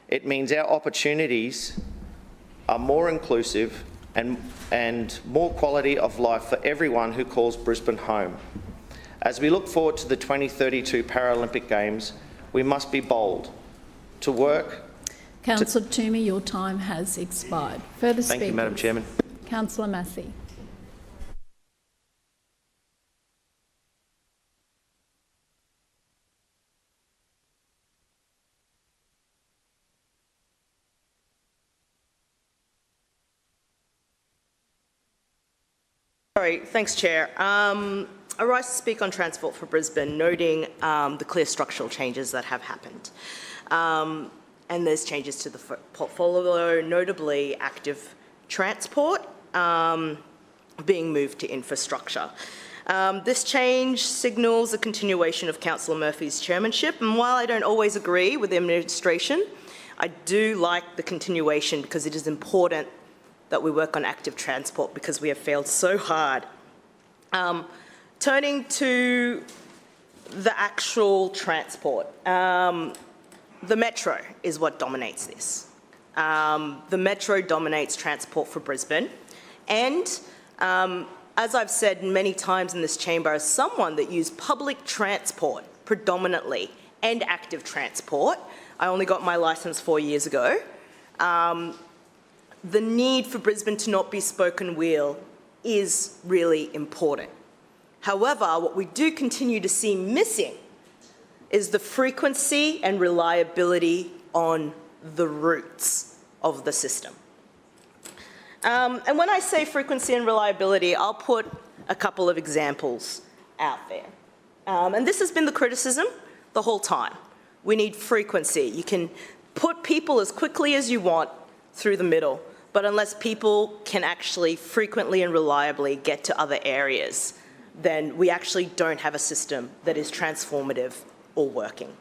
It means our opportunities are more inclusive and more quality of life for everyone who calls Brisbane home. As we look forward to the 2032 Paralympic Games, we must be bold to work. Councillor Toomey, your time has expired. Further speakers? Thank you, Madam Chairman. Councillor Massey. Sorry, thanks, Chair. I rise to speak on Transport for Brisbane, noting the clear structural changes that have happened. And there's changes to the portfolio, notably active transport being moved to infrastructure. This change signals a continuation of Councillor Murphy's chairmanship, and while I don't always agree with the administration, I do like the continuation because it is important that we work on active transport because we have failed so hard. Turning to the actual transport, the Metro is what dominates this. The Metro dominates transport for Brisbane. And as I've said many times in this chamber, as someone that used public transport predominantly and active transport, I only got my licence 4 years ago, the need for Brisbane to not be spoken wheel is really important. However, what we do continue to see missing is the frequency and reliability on the routes of the system. And when I say frequency and reliability, I'll put a couple of examples out there. And this has been the criticism the whole time. We need frequency. You can put people as quickly as you want through the middle, but unless people can actually frequently and reliably get to other areas, then we actually don't have a system that is transformative or working.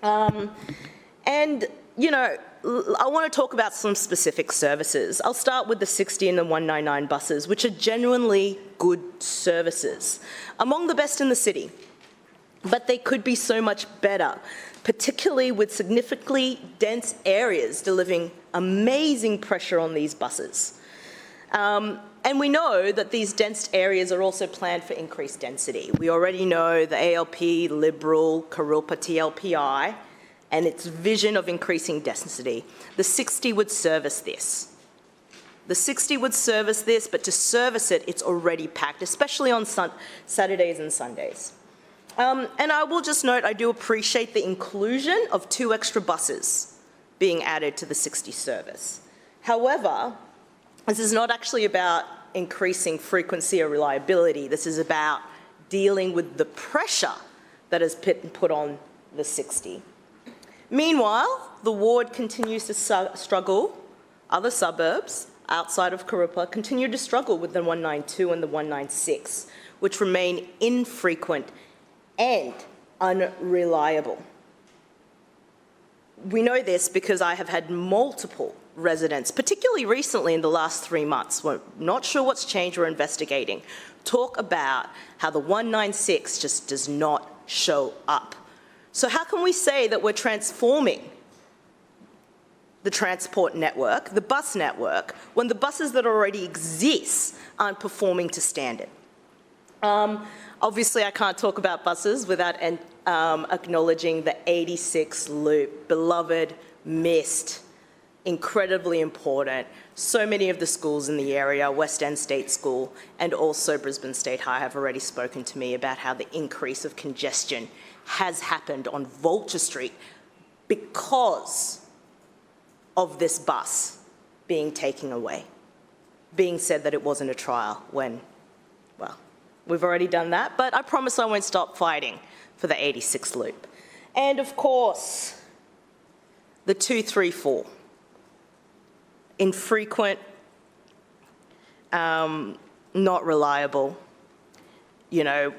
And, you know, I want to talk about some specific services. I'll start with the 60 and the 199 buses, which are genuinely good services, among the best in the city. But they could be so much better, particularly with significantly dense areas delivering amazing pressure on these buses. And we know that these dense areas are also planned for increased density. We already know the ALP, Liberal, Karilpa TLPI, and its vision of increasing density. The 60 would service this. The 60 would service this, but to service it, it's already packed, especially on Saturdays and Sundays. And I will just note, I do appreciate the inclusion of 2 extra buses being added to the 60 service. However, this is not actually about increasing frequency or reliability. This is about dealing with the pressure that has been put on the 60. Meanwhile, the ward continues to struggle. Other suburbs outside of Kurupa continue to struggle with the 192 and the 196, which remain infrequent and unreliable. We know this because I have had multiple residents, particularly recently in the last 3 months, we're not sure what's changed, we're investigating, talk about how the 196 just does not show up. So how can we say that we're transforming the transport network, the bus network, when the buses that already exist aren't performing to standard? Obviously, I can't talk about buses without acknowledging the 86 loop, beloved, missed, incredibly important. So many of the schools in the area, West End State School and also Brisbane State High, have already spoken to me about how the increase of congestion has happened on Vulture Street because of this bus being taken away, being said that it wasn't a trial when, well, we've already done that, but I promise I won't stop fighting for the 86 loop. And of course, the 234. Infrequent, not reliable. You know,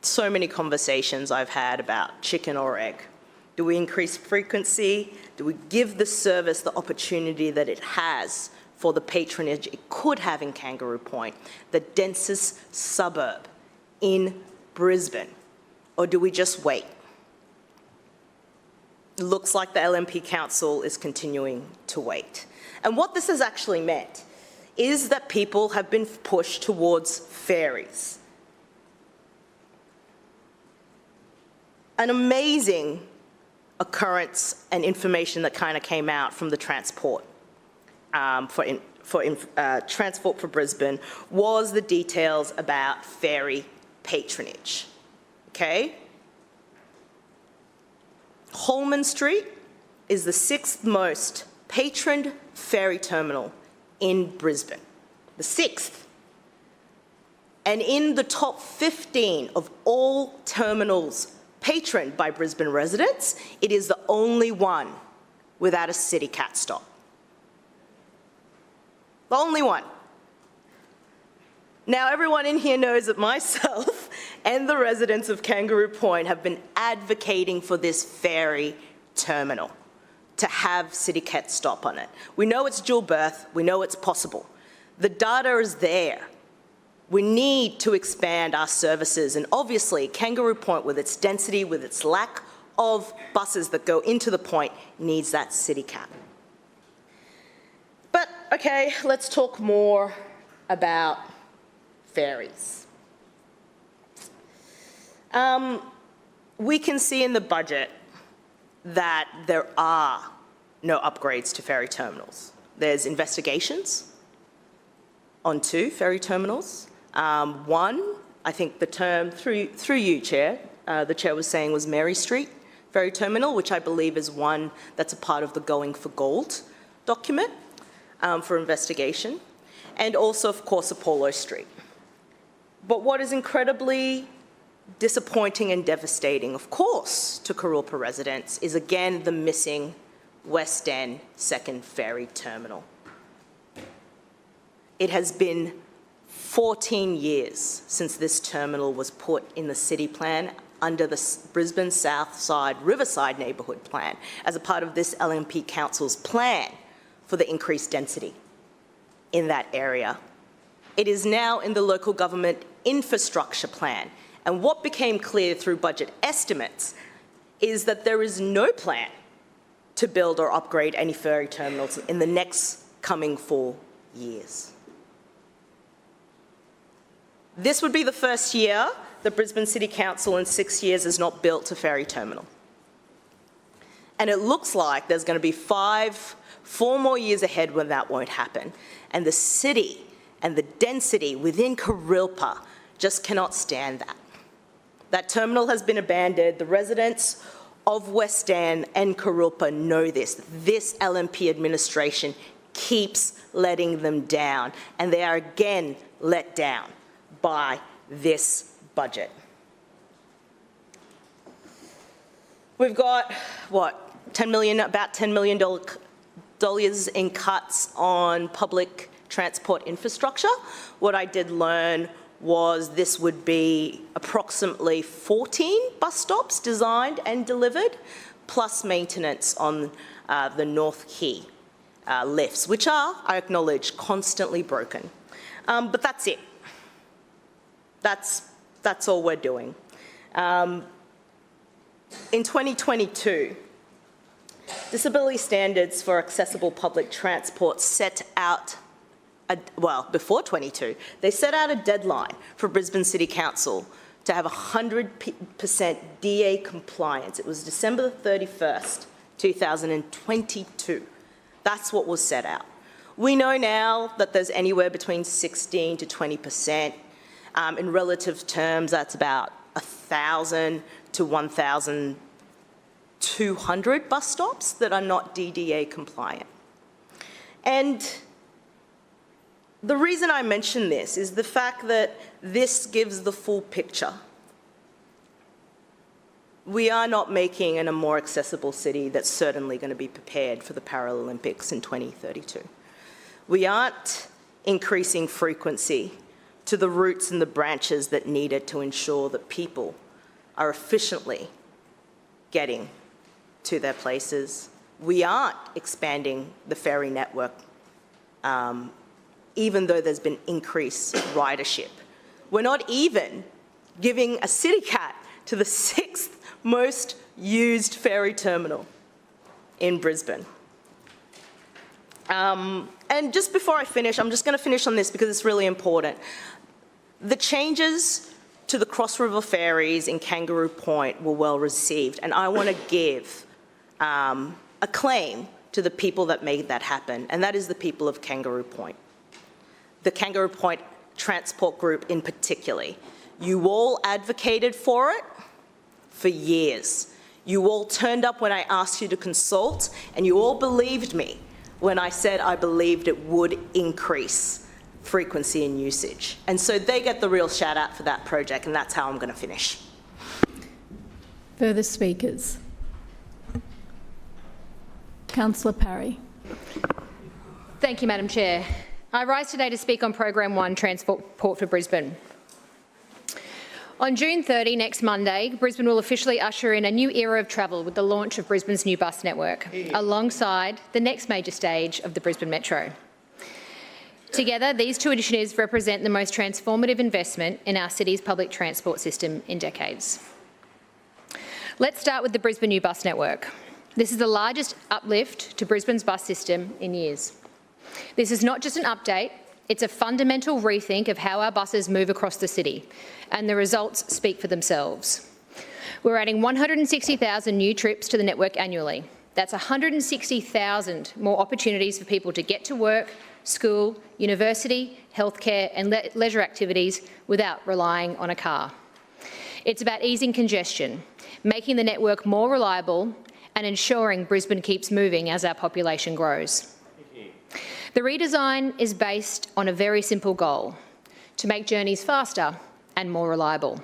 so many conversations I've had about chicken or egg. Do we increase frequency? Do we give the service the opportunity that it has for the patronage it could have in Kangaroo Point, the densest suburb in Brisbane? Or do we just wait? It looks like the LNP Council is continuing to wait. And what this has actually meant is that people have been pushed towards ferries. An amazing occurrence and information that kind of came out from the Transport Transport for Brisbane was the details about ferry patronage, okay? Holman Street is the 6th most patroned ferry terminal in Brisbane, the 6th. And in the top 15 of all terminals patroned by Brisbane residents, it is the only one without a city cat stop. The only one. Now, everyone in here knows that myself and the residents of Kangaroo Point have been advocating for this ferry terminal to have city cat stop on it. We know it's dual berth, we know it's possible. The data is there. We need to expand our services, and obviously Kangaroo Point, with its density, with its lack of buses that go into the point, needs that city cat. But okay, let's talk more about ferries. We can see in the budget that there are no upgrades to ferry terminals. There's investigations on 2 ferry terminals. One, I think the term, through you, Chair, the Chair was saying was Mary Street Ferry Terminal, which I believe is one that's a part of the Going for Gold document for investigation. And also, of course, Apollo Street. But what is incredibly disappointing and devastating, of course, to Kurupa residents is again the missing West End 2nd Ferry Terminal. It has been 14 years since this terminal was put in the city plan under the Brisbane South Side Riverside Neighbourhood Plan as a part of this LNP Council's plan for the increased density in that area. It is now in the local government infrastructure plan. And what became clear through budget estimates is that there is no plan to build or upgrade any ferry terminals in the next coming 4 years. This would be the first year that Brisbane City Council in 6 years has not built a ferry terminal. And it looks like there's going to be 4 more years ahead when that won't happen. And the city and the density within Kurupa just cannot stand that. That terminal has been abandoned. The residents of West End and Kurilpa know this. This LNP administration keeps letting them down, and they are again let down by this budget. We've got, what, about $10 million in cuts on public transport infrastructure. What I did learn was this would be approximately 14 bus stops designed and delivered, plus maintenance on the North Quay lifts, which are, I acknowledge, constantly broken. But that's it. That's all we're doing. In 2022, disability standards for accessible public transport set out, before 22, they set out a deadline for Brisbane City Council to have 100% DA compliance. It was December 31st, 2022. That's what was set out. We know now that there's anywhere between 16 to 20%. In relative terms, that's about 1,000 to 1,200 bus stops that are not DDA compliant. And the reason I mention this is the fact that this gives the full picture. We are not making a more accessible city that's certainly going to be prepared for the Paralympics in 2032. We aren't increasing frequency to the roots and the branches that need it to ensure that people are efficiently getting to their places. We aren't expanding the ferry network, even though there's been increased ridership. We're not even giving a city cat to the 6th most used ferry terminal in Brisbane. And just before I finish, I'm just going to finish on this because it's really important. The changes to the Cross River ferries in Kangaroo Point were well received, and I want to give acclaim to the people that made that happen, and that is the people of Kangaroo Point. The Kangaroo Point Transport Group in particular. You all advocated for it for years. You all turned up when I asked you to consult, and you all believed me when I said I believed it would increase frequency and usage. And so they get the real shout out for that project, and that's how I'm going to finish. Further speakers? Councillor Parry. Thank you, Madam Chair. I rise today to speak on Program 1, Transport for Brisbane. On June 30, next Monday, Brisbane will officially usher in a new era of travel with the launch of Brisbane's new bus network, alongside the next major stage of the Brisbane Metro. Together, these two initiatives represent the most transformative investment in our city's public transport system in decades. Let's start with the Brisbane new bus network. This is the largest uplift to Brisbane's bus system in years. This is not just an update, it's a fundamental rethink of how our buses move across the city, and the results speak for themselves. We're adding 160,000 new trips to the network annually. That's 160,000 more opportunities for people to get to work, school, university, healthcare and leisure activities without relying on a car. It's about easing congestion, making the network more reliable and ensuring Brisbane keeps moving as our population grows. The redesign is based on a very simple goal: to make journeys faster and more reliable.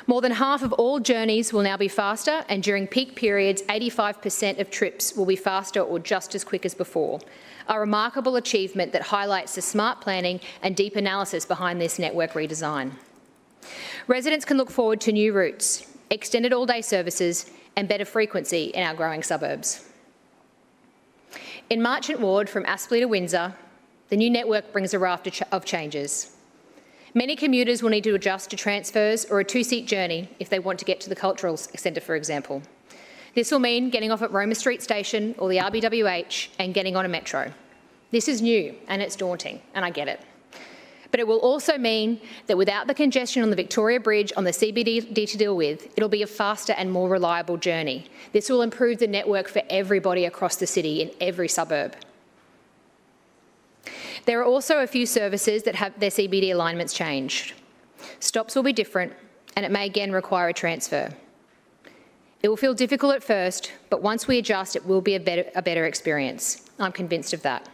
More than half of all journeys will now be faster, and during peak periods, 85% of trips will be faster or just as quick as before. A remarkable achievement that highlights the smart planning and deep analysis behind this network redesign. Residents can look forward to new routes, extended all-day services and better frequency in our growing suburbs. In Marchant Ward, from Aspley to Windsor, the new network brings a raft of changes. Many commuters will need to adjust to transfers or a two-seat journey if they want to get to the cultural centre, for example. This will mean getting off at Roma Street Station or the RBWH and getting on a metro. This is new and it's daunting, and I get it. But it will also mean that without the congestion on the Victoria Bridge on the CBD to deal with, it'll be a faster and more reliable journey. This will improve the network for everybody across the city in every suburb. There are also a few services that have their CBD alignments changed. Stops will be different and it may again require a transfer. It will feel difficult at first, but once we adjust, it will be a better experience. I'm convinced of that.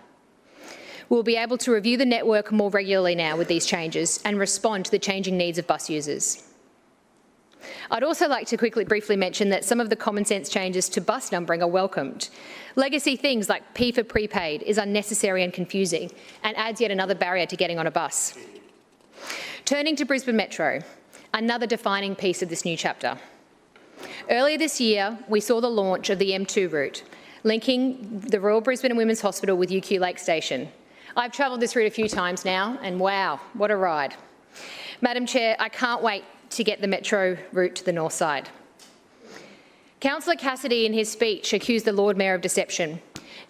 We'll be able to review the network more regularly now with these changes and respond to the changing needs of bus users. I'd also like to briefly mention that some of the common sense changes to bus numbering are welcomed. Legacy things like P for prepaid is unnecessary and confusing and adds yet another barrier to getting on a bus. Turning to Brisbane Metro, another defining piece of this new chapter. Earlier this year, we saw the launch of the M2 route, linking the Royal Brisbane and Women's Hospital with UQ Lake Station. I've travelled this route a few times now, and wow, what a ride. Madam Chair, I can't wait to get the Metro route to the north side. Councillor Cassidy, in his speech, accused the Lord Mayor of deception.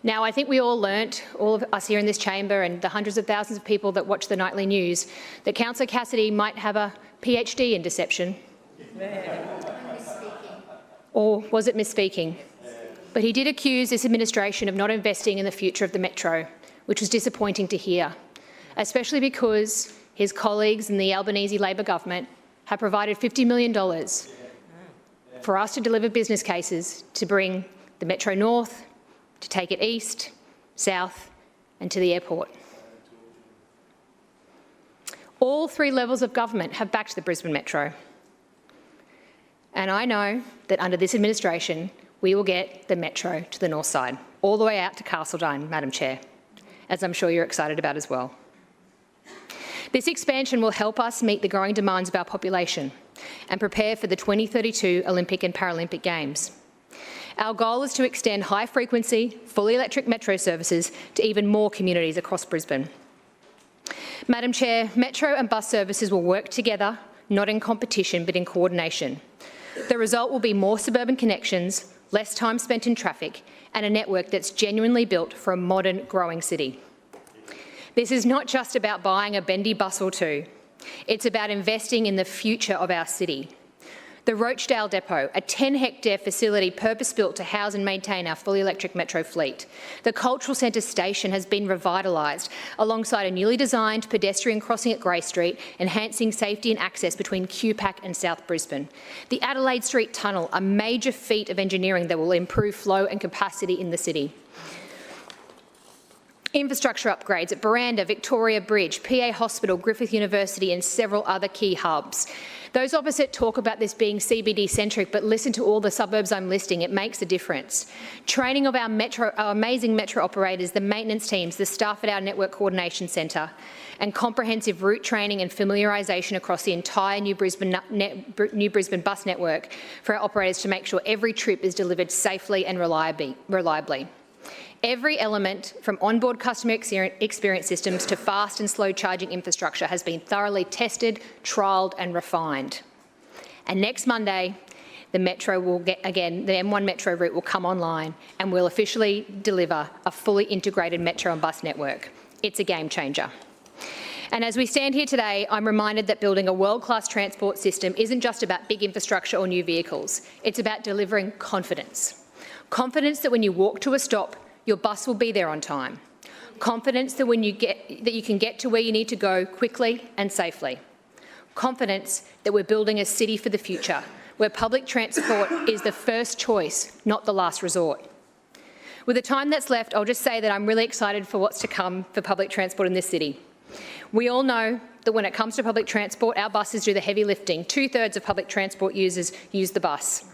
Now, I think we all learnt, all of us here in this chamber and the hundreds of thousands of people that watch the nightly news, that Councillor Cassidy might have a PhD in deception. Or was it misspeaking? But he did accuse this administration of not investing in the future of the Metro, which was disappointing to hear, especially because his colleagues in the Albanese Labor government have provided $50 million for us to deliver business cases to bring the Metro north, to take it east, south and to the airport. All three levels of government have backed the Brisbane Metro. And I know that under this administration, we will get the Metro to the north side, all the way out to Castledine, Madam Chair, as I'm sure you're excited about as well. This expansion will help us meet the growing demands of our population and prepare for the 2032 Olympic and Paralympic Games. Our goal is to extend high-frequency, fully electric metro services to even more communities across Brisbane. Madam Chair, metro and bus services will work together, not in competition but in coordination. The result will be more suburban connections, less time spent in traffic and a network that's genuinely built for a modern, growing city. This is not just about buying a bendy bus or two. It's about investing in the future of our city. The Rochdale Depot, a 10-hectare facility purpose-built to house and maintain our fully electric metro fleet. The Cultural Centre station has been revitalised alongside a newly designed pedestrian crossing at Grey Street, enhancing safety and access between QPAC and South Brisbane. The Adelaide Street Tunnel, a major feat of engineering that will improve flow and capacity in the city. Infrastructure upgrades at Buranda, Victoria Bridge, PA Hospital, Griffith University and several other key hubs. Those opposite talk about this being CBD-centric, but listen to all the suburbs I'm listing, it makes a difference. Training of our amazing metro operators, the maintenance teams, the staff at our Network Coordination Centre, and comprehensive route training and familiarisation across the entire New Brisbane bus network for our operators to make sure every trip is delivered safely and reliably. Every element, from onboard customer experience systems to fast and slow charging infrastructure, has been thoroughly tested, trialled and refined. And next Monday, the Metro will the M1 Metro route will come online and we'll officially deliver a fully integrated metro and bus network. It's a game changer. And as we stand here today, I'm reminded that building a world-class transport system isn't just about big infrastructure or new vehicles. It's about delivering confidence. Confidence that when you walk to a stop, your bus will be there on time. Confidence that you can get to where you need to go quickly and safely. Confidence that we're building a city for the future, where public transport is the first choice, not the last resort. With the time that's left, I'll just say that I'm really excited for what's to come for public transport in this city. We all know that when it comes to public transport, our buses do the heavy lifting. 2/3 of public transport users use the bus.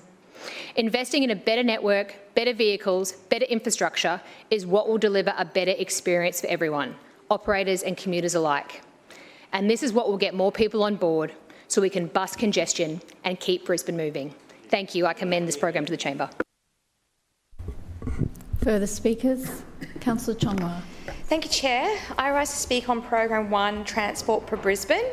Investing in a better network, better vehicles, better infrastructure is what will deliver a better experience for everyone, operators and commuters alike. And this is what will get more people on board so we can bust congestion and keep Brisbane moving. Thank you. I commend this program to the chamber. Further speakers? Councillor Chongwa. Thank you, Chair. I rise to speak on Program 1, Transport for Brisbane.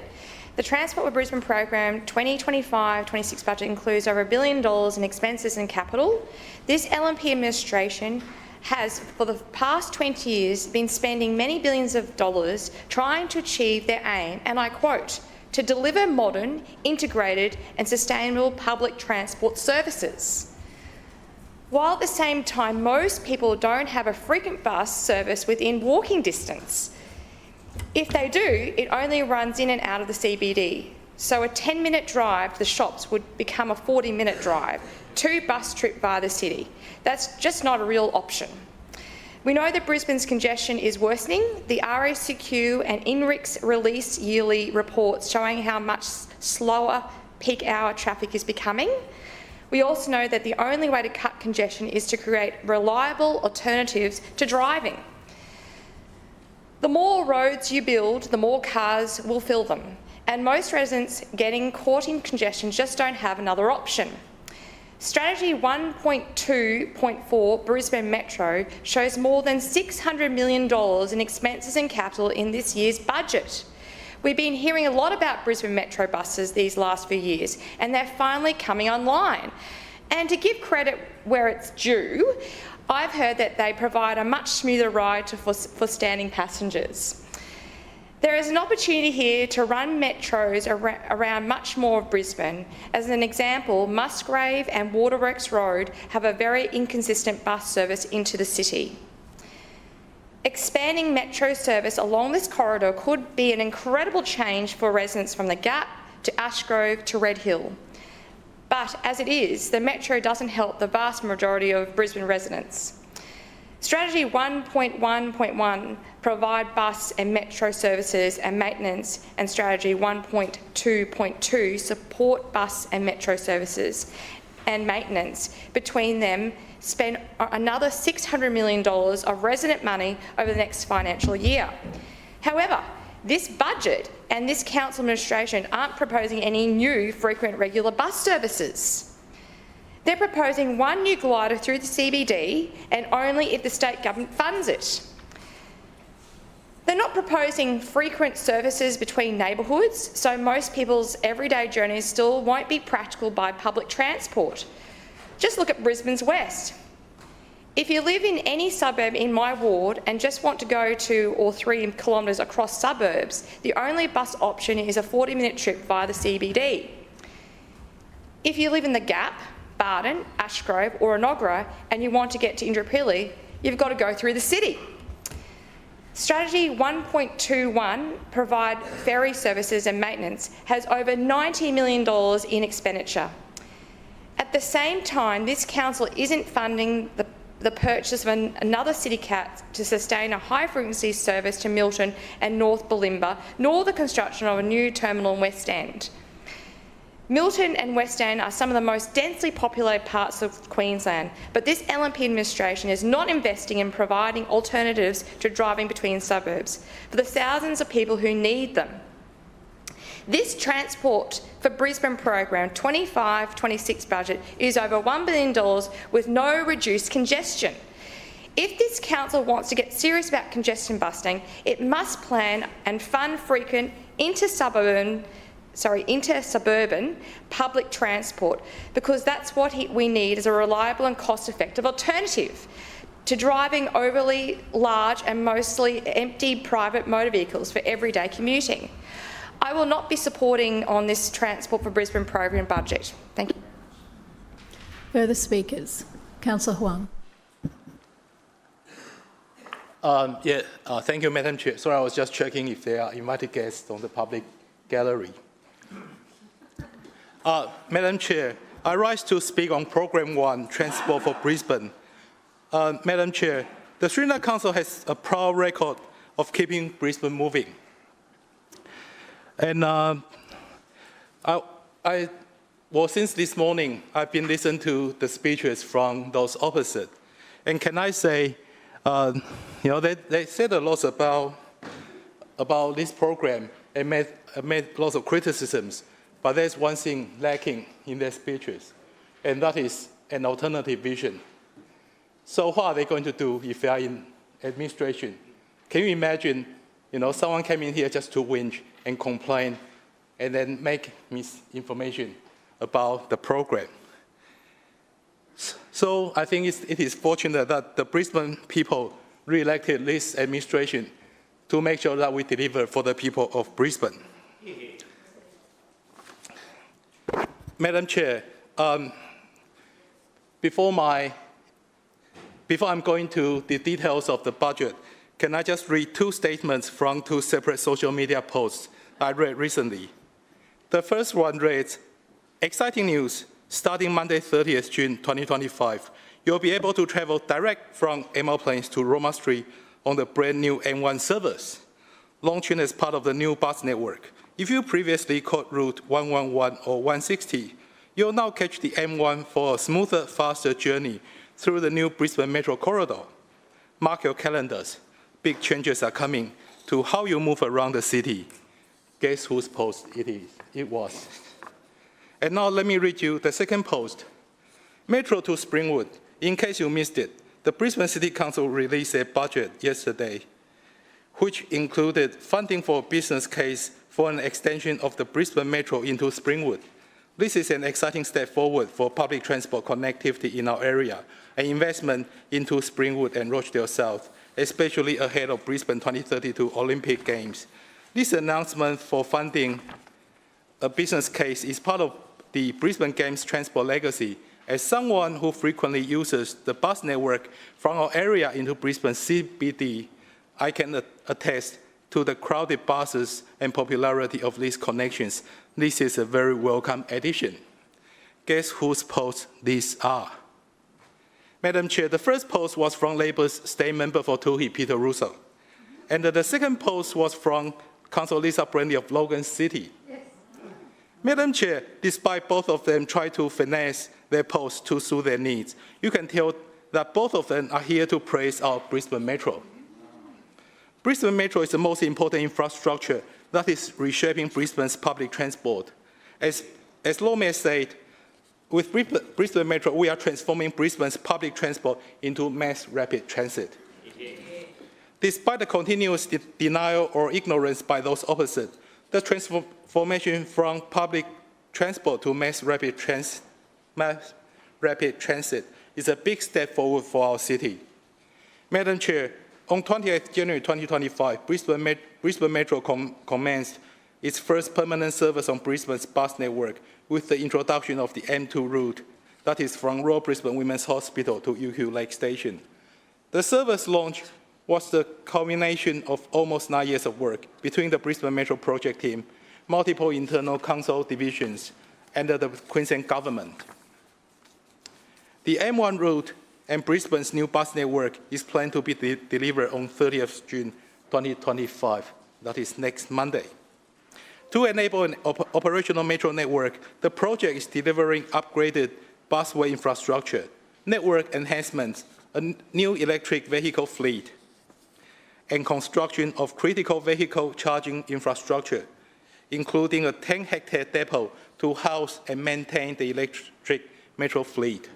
The Transport for Brisbane program 2025-26 budget includes over $1 billion in expenses and capital. This LNP administration has, for the past 20 years, been spending many billions of dollars trying to achieve their aim, and I quote, to deliver modern, integrated and sustainable public transport services. While at the same time, most people don't have a frequent bus service within walking distance. If they do, it only runs in and out of the CBD. So a 10-minute drive to the shops would become a 40-minute drive, 2 bus trips via the city. That's just not a real option. We know that Brisbane's congestion is worsening. The RACQ and INRIX release yearly reports showing how much slower peak hour traffic is becoming. We also know that the only way to cut congestion is to create reliable alternatives to driving. The more roads you build, the more cars will fill them, and most residents getting caught in congestion just don't have another option. Strategy 1.2.4 Brisbane Metro shows more than $600 million in expenses and capital in this year's budget. We've been hearing a lot about Brisbane Metro buses these last few years, and they're finally coming online. And to give credit where it's due, I've heard that they provide a much smoother ride for standing passengers. There is an opportunity here to run metros around much more of Brisbane. As an example, Musgrave and Waterworks Road have a very inconsistent bus service into the city. Expanding metro service along this corridor could be an incredible change for residents from the Gap to Ashgrove to Red Hill. But as it is, the metro doesn't help the vast majority of Brisbane residents. Strategy 1.1.1 provide bus and metro services and maintenance, and Strategy 1.2.2 support bus and metro services and maintenance. Between them, spend another $600 million of resident money over the next financial year. However, this budget and this council administration aren't proposing any new frequent regular bus services. They're proposing 1 new glider through the CBD, and only if the state government funds it. They're not proposing frequent services between neighbourhoods, so most people's everyday journeys still won't be practical by public transport. Just look at Brisbane's West. If you live in any suburb in my ward and just want to go 2 or 3 kilometres across suburbs, the only bus option is a 40-minute trip via the CBD. If you live in the Gap, Barton, Ashgrove or Enoggera and you want to get to Indooroopilly, you've got to go through the city. Strategy 1.21, provide ferry services and maintenance, has over $90 million in expenditure. At the same time, this council isn't funding the purchase of another city cat to sustain a high-frequency service to Milton and North Bulimba, nor the construction of a new terminal in West End. Milton and West End are some of the most densely populated parts of Queensland, but this LNP administration is not investing in providing alternatives to driving between suburbs for the thousands of people who need them. This Transport for Brisbane program 25-26 budget is over $1 billion with no reduced congestion. If this council wants to get serious about congestion busting, it must plan and fund frequent inter-suburban public transport, because that's what we need as a reliable and cost-effective alternative to driving overly large and mostly empty private motor vehicles for everyday commuting. I will not be supporting on this Transport for Brisbane program budget. Thank you. Further speakers? Councillor Huang. Thank you, Madam Chair. Sorry, I was just checking if there are invited guests on the public gallery. Madam Chair, I rise to speak on Programme 1, Transport for Brisbane. Madam Chair, the Sri Lanka Council has a proud record of keeping Brisbane moving. And since this morning, I've been listening to the speeches from those opposite. And can I say, they said a lot about this program and made lots of criticisms. But there's one thing lacking in their speeches, and that is an alternative vision. So what are they going to do if they are in administration? Can you imagine, someone came in here just to whinge and complain and then make misinformation about the program? So I think it is fortunate that the Brisbane people re-elected this administration to make sure that we deliver for the people of Brisbane. Madam Chair, before I'm going to the details of the budget, can I just read 2 statements from 2 separate social media posts I read recently? The first one reads, exciting news, starting Monday 30th June 2025, you'll be able to travel direct from ML Plains to Roma Street on the brand new M1 service, launching as part of the new bus network. If you previously caught route 111 or 160, you'll now catch the M1 for a smoother, faster journey through the new Brisbane Metro corridor. Mark your calendars. Big changes are coming to how you move around the city. Guess whose post it is? It was. And now let me read you the second post. Metro to Springwood. In case you missed it, the Brisbane City Council released a budget yesterday, which included funding for a business case for an extension of the Brisbane Metro into Springwood. This is an exciting step forward for public transport connectivity in our area, an investment into Springwood and Rochdale South, especially ahead of Brisbane 2032 Olympic Games. This announcement for funding a business case is part of the Brisbane Games transport legacy. As someone who frequently uses the bus network from our area into Brisbane CBD, I can attest to the crowded buses and popularity of these connections. This is a very welcome addition. Guess whose posts these are? Madam Chair, the first post was from Labour's State Member for Toohey, Peter Russo. And the second post was from Councillor Lisa Brandy of Logan City. Yes. Madam Chair, despite both of them try to finesse their posts to suit their needs, you can tell that both of them are here to praise our Brisbane Metro. Brisbane Metro is the most important infrastructure that is reshaping Brisbane's public transport. As Lord Mayor said, with Brisbane Metro, we are transforming Brisbane's public transport into mass rapid transit. Despite the continuous denial or ignorance by those opposite, the transformation from public transport to mass rapid transit is a big step forward for our city. Madam Chair, on 28 January 2025, Brisbane Metro commenced its first permanent service on Brisbane's bus network with the introduction of the M2 route, that is from Royal Brisbane Women's Hospital to UQ Lake Station. The service launch was the culmination of almost 9 years of work between the Brisbane Metro project team, multiple internal council divisions, and the Queensland government. The M1 route and Brisbane's new bus network is planned to be delivered on 30th June 2025, that is next Monday. To enable an operational metro network, the project is delivering upgraded busway infrastructure, network enhancements, a new electric vehicle fleet, and construction of critical vehicle charging infrastructure, including a 10-hectare depot to house and maintain the electric metro fleet.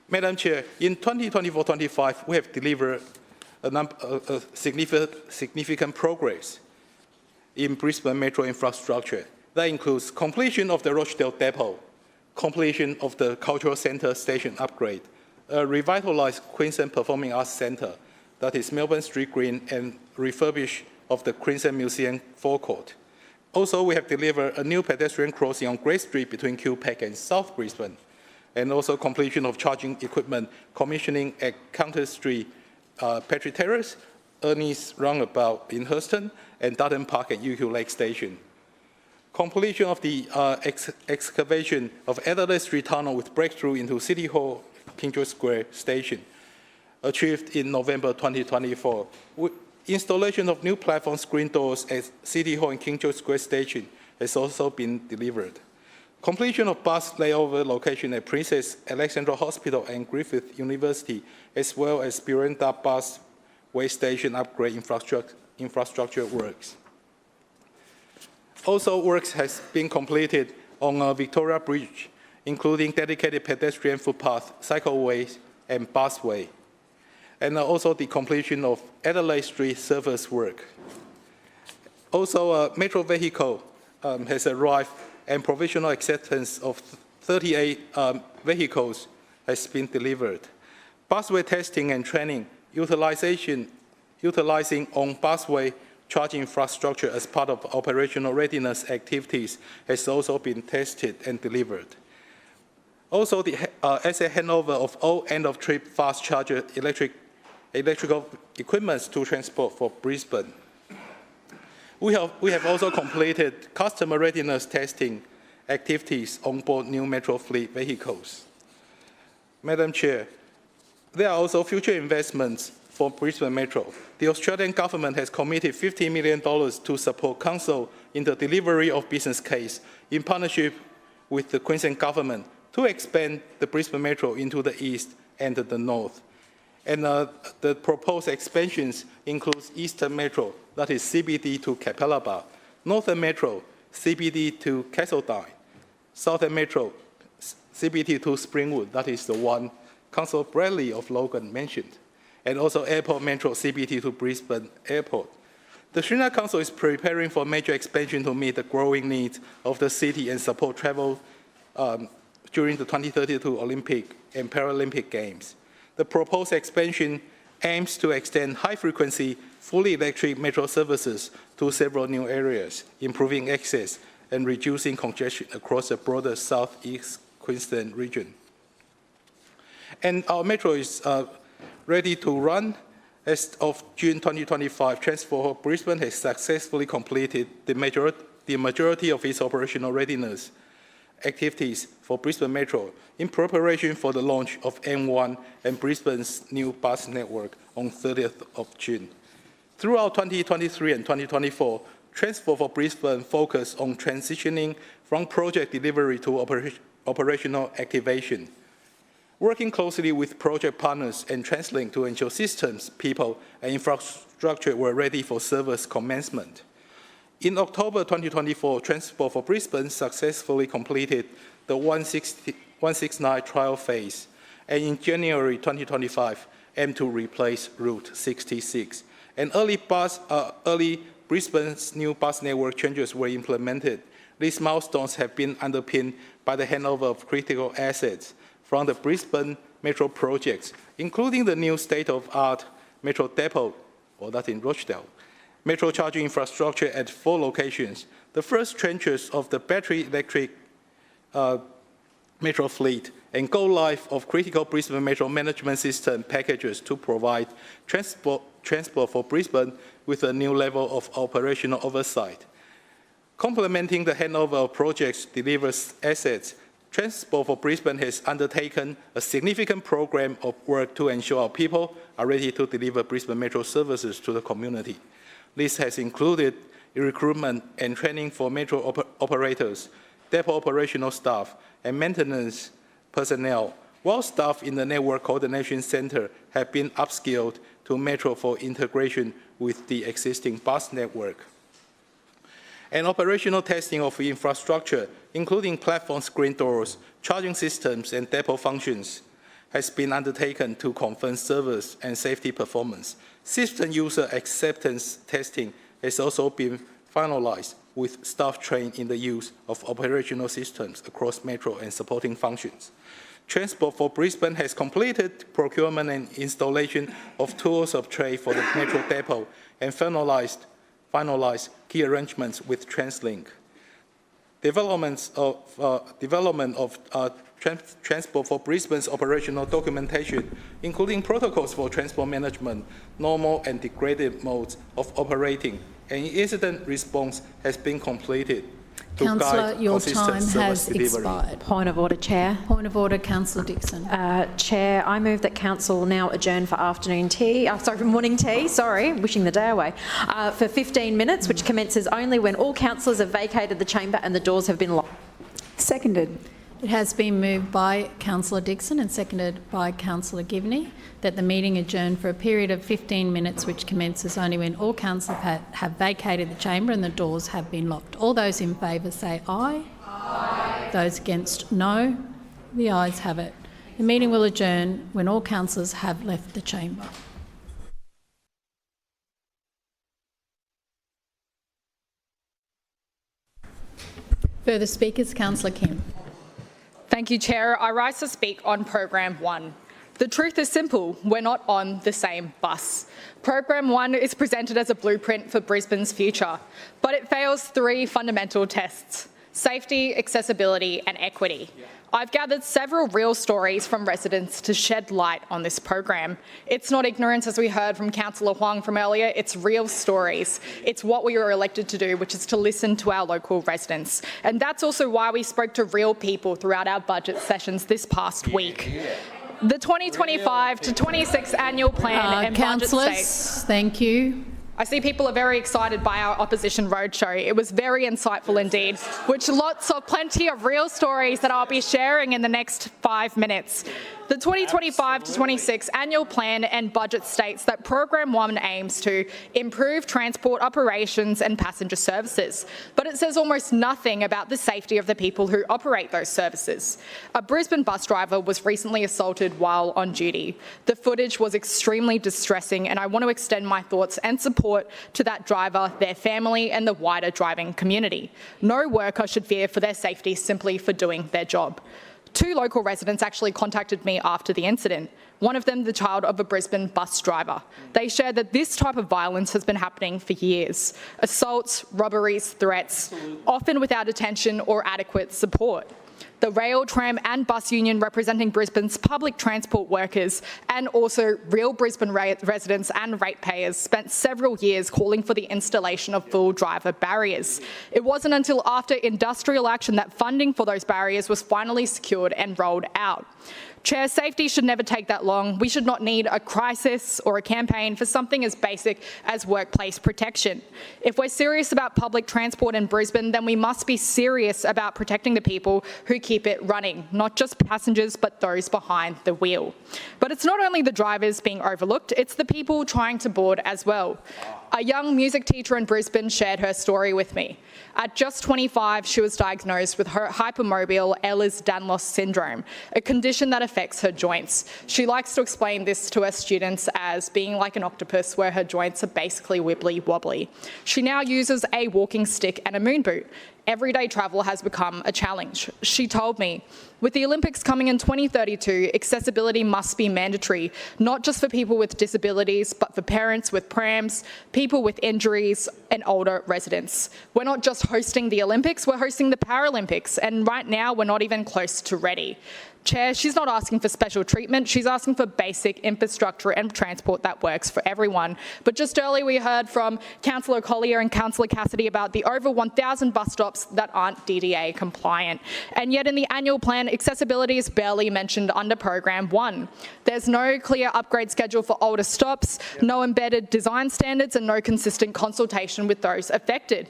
Madam Chair, in 2024-25, we have delivered a significant progress in Brisbane Metro infrastructure. That includes completion of the Rochdale Depot, completion of the Cultural Centre station upgrade, a revitalised Queensland Performing Arts Centre, that is Melbourne Street Green, and refurbish of the Queensland Museum forecourt. Also, we have delivered a new pedestrian crossing on Grey Street between QPEC and South Brisbane, and also completion of charging equipment commissioning at Counter Street, Patrick Terrace, Ernie's Roundabout in Hurston, and Dutton Park at UQ Lake Station. Completion of the excavation of Adelaide Street Tunnel with breakthrough into City Hall, King George Square Station, achieved in November 2024. Installation of new platform screen doors at City Hall and King George Square Station has also been delivered. Completion of bus layover location at Princess Alexandra Hospital and Griffith University, as well as Burenda Bus Way Station upgrade infrastructure works. Also, works has been completed on Victoria Bridge, including dedicated pedestrian footpath, cycleways, and busway, and also the completion of Adelaide Street surface work. Also, a metro vehicle has arrived, and provisional acceptance of 38 vehicles has been delivered. Busway testing and training, utilizing on busway charging infrastructure as part of operational readiness activities has also been tested and delivered. Also, the asset handover of all end-of-trip fast charger electrical equipment to transport for Brisbane. We have also completed customer readiness testing activities on board new Metro fleet vehicles. Madam Chair, there are also future investments for Brisbane Metro. The Australian government has committed $50 million to support Council in the delivery of business case in partnership with the Queensland government to expand the Brisbane Metro into the east and the north. And the proposed expansions includes Eastern Metro, that is CBD to Capalaba, Northern Metro, CBD to Castledine, Southern Metro, CBD to Springwood, that is the one Councillor Bradley of Logan mentioned, and also Airport Metro, CBD to Brisbane Airport. The Sri Council is preparing for major expansion to meet the growing needs of the city and support travel during the 2032 Olympic and Paralympic Games. The proposed expansion aims to extend high-frequency, fully electric metro services to several new areas, improving access and reducing congestion across the broader southeast Queensland region. And our metro is ready to run. As of June 2025, Transport for Brisbane has successfully completed the majority of its operational readiness activities for Brisbane Metro in preparation for the launch of M1 and Brisbane's new bus network on 30th of June. Throughout 2023 and 2024, Transport for Brisbane focused on transitioning from project delivery to operational activation, working closely with project partners and TransLink to ensure systems, people, and infrastructure were ready for service commencement. In October 2024, Transport for Brisbane successfully completed the 169 trial phase, and in January 2025, aimed to replace Route 66. And early Brisbane's new bus network changes were implemented. These milestones have been underpinned by the handover of critical assets from the Brisbane Metro projects, including the new state-of-art Metro depot, or that in Rochdale, Metro charging infrastructure at 4 locations, the first trenches of the battery electric Metro fleet, and go live of critical Brisbane Metro management system packages to provide transport for Brisbane with a new level of operational oversight. Complementing the handover of projects delivers assets, Transport for Brisbane has undertaken a significant program of work to ensure our people are ready to deliver Brisbane Metro services to the community. This has included recruitment and training for Metro operators, depot operational staff, and maintenance personnel, while staff in the Network Coordination Centre have been upskilled to Metro for integration with the existing bus network. And operational testing of infrastructure, including platform screen doors, charging systems, and depot functions, has been undertaken to confirm service and safety performance. System user acceptance testing has also been finalized, with staff trained in the use of operational systems across Metro and supporting functions. Transport for Brisbane has completed procurement and installation of tools of trade for the Metro depot and finalized key arrangements with TransLink. Development of Transport for Brisbane's operational documentation, including protocols for transport management, normal and degraded modes of operating, and incident response has been completed to Councillor, guide your consistent time service has delivery. expired. Point of order, Chair. Point of order, Councillor Dixon. Chair, I move that Council now adjourn for afternoon tea, for morning tea, wishing the day away, for 15 minutes, which commences only when all councillors have vacated the chamber and the doors have been locked. Seconded. It has been moved by Councillor Dixon and seconded by Councillor Givney that the meeting adjourn for a period of 15 minutes, which commences only when all councillors have vacated the chamber and the doors have been locked. All those in favour say aye. Aye. Those against, no. The ayes have it. The meeting will adjourn when all councillors have left the chamber. Further speakers, Councillor Kim. Thank you, Chair. I rise to speak on Program 1. The truth is simple, we're not on the same bus. Program 1 is presented as a blueprint for Brisbane's future, but it fails 3 fundamental tests: safety, accessibility and equity. I've gathered several real stories from residents to shed light on this program. It's not ignorance, as we heard from Councillor Huang from earlier, it's real stories. It's what we were elected to do, which is to listen to our local residents. And that's also why we spoke to real people throughout our budget sessions this past week. The 2025 to 26 annual plan and budget states. Thank you. I see people are very excited by our opposition roadshow. It was very insightful indeed, plenty of real stories that I'll be sharing in the next 5 minutes. The 2025 to 26 annual plan and budget states that Program 1 aims to improve transport operations and passenger services, but it says almost nothing about the safety of the people who operate those services. A Brisbane bus driver was recently assaulted while on duty. The footage was extremely distressing, and I want to extend my thoughts and support to that driver, their family, and the wider driving community. No worker should fear for their safety simply for doing their job. 2 local residents actually contacted me after the incident, one of them the child of a Brisbane bus driver. They shared that this type of violence has been happening for years. Assaults, robberies, threats, often without attention or adequate support. The rail, tram and bus union representing Brisbane's public transport workers and also real Brisbane residents and ratepayers spent several years calling for the installation of full driver barriers. It wasn't until after industrial action that funding for those barriers was finally secured and rolled out. Chair, safety should never take that long. We should not need a crisis or a campaign for something as basic as workplace protection. If we're serious about public transport in Brisbane, then we must be serious about protecting the people who keep it running, not just passengers, but those behind the wheel. But it's not only the drivers being overlooked, it's the people trying to board as well. A young music teacher in Brisbane shared her story with me. At just 25, she was diagnosed with her hypermobile Ehlers-Danlos syndrome, a condition that affects her joints. She likes to explain this to her students as being like an octopus where her joints are basically wibbly-wobbly. She now uses a walking stick and a moon boot. Everyday travel has become a challenge. She told me, with the Olympics coming in 2032, accessibility must be mandatory, not just for people with disabilities, but for parents with prams, people with injuries, and older residents. We're not just hosting the Olympics, we're hosting the Paralympics, and right now we're not even close to ready. Chair, she's not asking for special treatment, she's asking for basic infrastructure and transport that works for everyone. But just earlier we heard from Councillor Collier and Councillor Cassidy about the over 1,000 bus stops that aren't DDA compliant. And yet in the annual plan, accessibility is barely mentioned under Program 1. There's no clear upgrade schedule for older stops, no embedded design standards and no consistent consultation with those affected.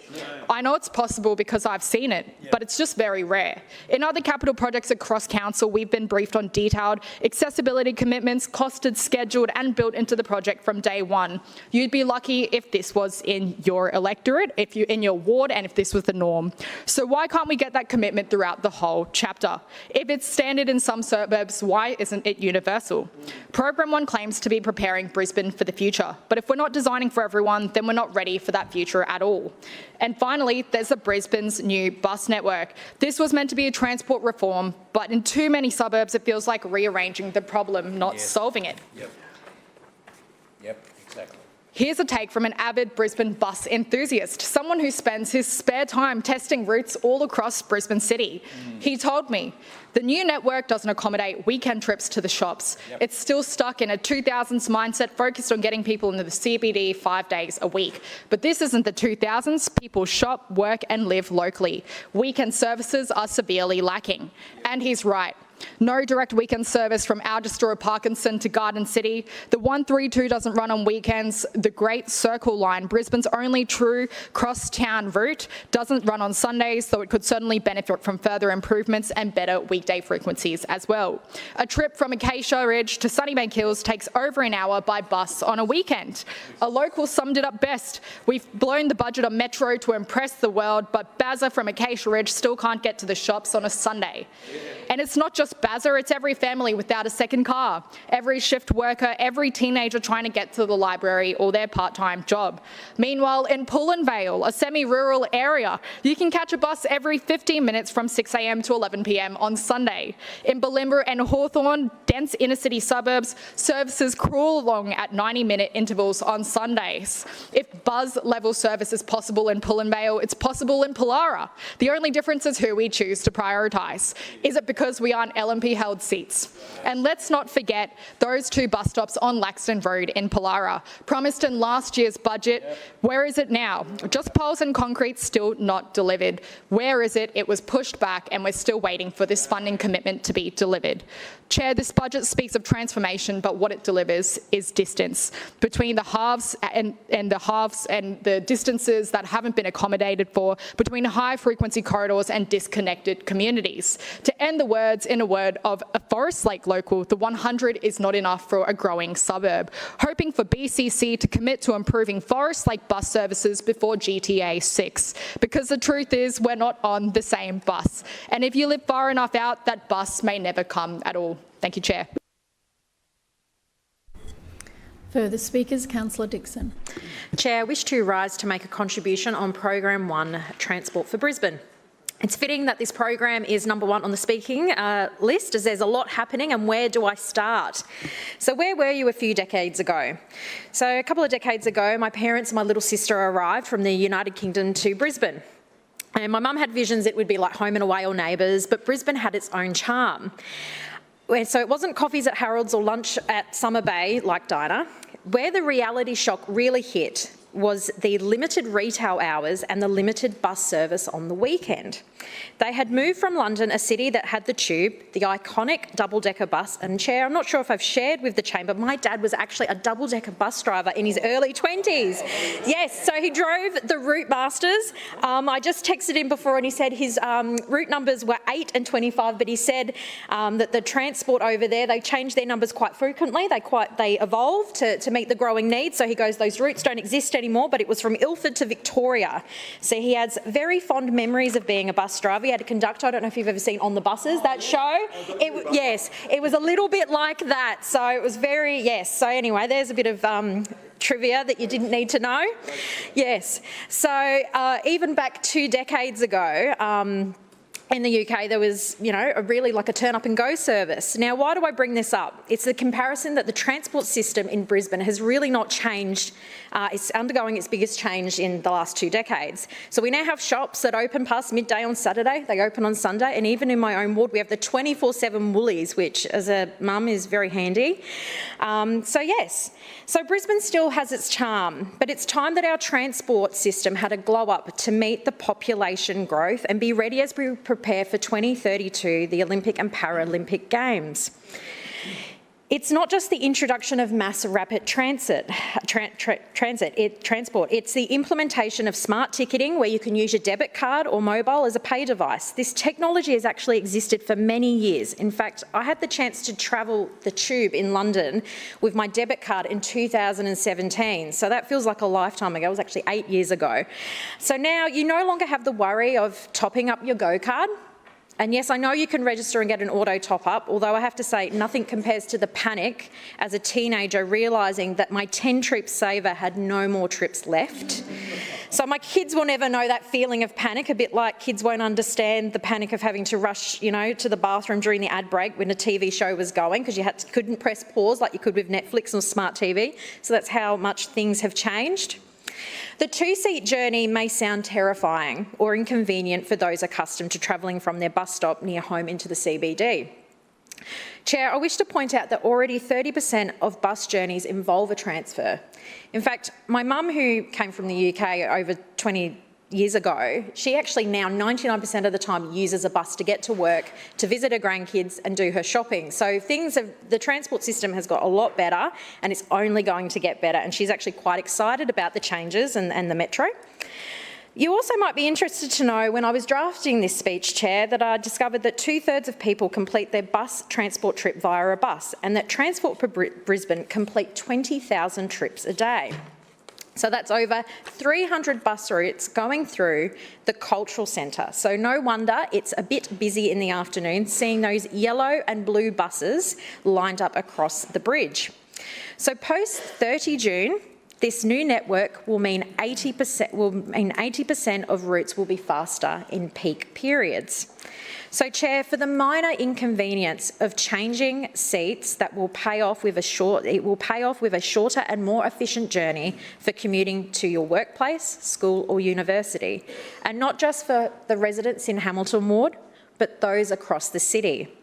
I know it's possible because I've seen it, but it's just very rare. In other capital projects across council, we've been briefed on detailed accessibility commitments, costed, scheduled and built into the project from day one. You'd be lucky if this was in your electorate, if you're in your ward, and if this was the norm. So why can't we get that commitment throughout the whole chapter? If it's standard in some suburbs, why isn't it universal? Program 1 claims to be preparing Brisbane for the future, but if we're not designing for everyone, then we're not ready for that future at all. And finally, there's the Brisbane's new bus network. This was meant to be a transport reform, but in too many suburbs, it feels like rearranging the problem, not solving it. Yep, exactly. Here's a take from an avid Brisbane bus enthusiast, someone who spends his spare time testing routes all across Brisbane City. He told me, the new network doesn't accommodate weekend trips to the shops. It's still stuck in a 2000s mindset focused on getting people into the CBD 5 days a week. But this isn't the 2000s. People shop, work and live locally. Weekend services are severely lacking. And he's right. No direct weekend service from Algestor or Parkinson to Garden City. The 132 doesn't run on weekends. The Great Circle Line, Brisbane's only true cross-town route, doesn't run on Sundays, so it could certainly benefit from further improvements and better weekday frequencies as well. A trip from Acacia Ridge to Sunnybank Hills takes over an hour by bus on a weekend. A local summed it up best. We've blown the budget on Metro to impress the world, but Bazza from Acacia Ridge still can't get to the shops on a Sunday. And it's not just just Bazza, it's every family without a second car, every shift worker, every teenager trying to get to the library or their part-time job. Meanwhile, in Pullen Vale, a semi-rural area, you can catch a bus every 15 minutes from 6 a.m. to 11 p.m. on Sunday. In Bulimba and Hawthorn, dense inner-city suburbs, services crawl along at 90-minute intervals on Sundays. If buzz-level service is possible in Pullen Vale, it's possible in Pollara. The only difference is who we choose to prioritise. Is it because we aren't LNP-held seats? And let's not forget those 2 bus stops on Laxton Road in Pollara, promised in last year's budget. Where is it now? Just poles and concrete, still not delivered. Where is it? It was pushed back and we're still waiting for this funding commitment to be delivered. Chair, this budget speaks of transformation, but what it delivers is distance between the halves and the distances that haven't been accommodated for, between high-frequency corridors and disconnected communities. To end the words in a word of a Forest Lake local, the 100 is not enough for a growing suburb. Hoping for BCC to commit to improving Forest Lake bus services before GTA 6, because the truth is we're not on the same bus. And if you live far enough out, that bus may never come at all. Thank you, Chair. Further speakers, Councillor Dixon. Chair, I wish to rise to make a contribution on Program 1, Transport for Brisbane. It's fitting that this program is number 1 on the speaking list, as there's a lot happening, and where do I start? So where were you a few decades ago? So a couple of decades ago, my parents and my little sister arrived from the United Kingdom to Brisbane. And my mum had visions it would be like Home and Away or Neighbours, but Brisbane had its own charm. So it wasn't coffees at Harold's or lunch at Summer Bay like Dinah. Where the reality shock really hit was the limited retail hours and the limited bus service on the weekend. They had moved from London, a city that had the Tube, the iconic double-decker bus, and Chair, I'm not sure if I've shared with the Chamber, my dad was actually a double-decker bus driver in his early 20s. Yes, so he drove the Route Masters. I just texted him before and he said his route numbers were 8 and 25, but he said that the transport over there, they changed their numbers quite frequently. They evolved to meet the growing needs. So he goes, those routes don't exist anymore, but it was from Ilford to Victoria. So he has very fond memories of being a bus driver. He had a conductor, I don't know if you've ever seen On the Buses, that show. Yes, it was a little bit like that. So it was very, yes. So anyway, there's a bit of trivia that you didn't need to know. Yes. So even back 2 decades ago, in the UK, there was, really like a turn up and go service. Now, why do I bring this up? It's the comparison that the transport system in Brisbane has really not changed. It's undergoing its biggest change in the last 2 decades. So we now have shops that open past midday on Saturday, they open on Sunday, and even in my own ward, we have the 24/7 Woolies, which as a mum is very handy. So Brisbane still has its charm, but it's time that our transport system had a glow up to meet the population growth and be ready as we prepare for 2032, the Olympic and Paralympic Games. It's not just the introduction of mass rapid transport. It's the implementation of smart ticketing where you can use your debit card or mobile as a pay device. This technology has actually existed for many years. In fact, I had the chance to travel the Tube in London with my debit card in 2017. So that feels like a lifetime ago. It was actually 8 years ago. So now you no longer have the worry of topping up your Go card. And yes, I know you can register and get an auto top-up, although I have to say nothing compares to the panic as a teenager realising that my 10-trip saver had no more trips left. So my kids will never know that feeling of panic, a bit like kids won't understand the panic of having to rush, to the bathroom during the ad break when a TV show was going because you couldn't press pause like you could with Netflix or smart TV. So that's how much things have changed. The 2-seat journey may sound terrifying or inconvenient for those accustomed to travelling from their bus stop near home into the CBD. Chair, I wish to point out that already 30% of bus journeys involve a transfer. In fact, my mum, who came from the UK over 20 years ago, she actually now 99% of the time uses a bus to get to work, to visit her grandkids and do her shopping. So the transport system has got a lot better and it's only going to get better, and she's actually quite excited about the changes and the metro. You also might be interested to know, when I was drafting this speech, Chair, that I discovered that 2/3 of people complete their bus transport trip via a bus, and that Transport for Brisbane complete 20,000 trips a day. So that's over 300 bus routes going through the cultural centre. So no wonder it's a bit busy in the afternoon seeing those yellow and blue buses lined up across the bridge. So post 30 June, this new network will mean 80% of routes will be faster in peak periods. So, Chair, for the minor inconvenience of changing seats, that will pay off with a shorter and more efficient journey for commuting to your workplace, school or university, and not just for the residents in Hamilton Ward, but those across the city.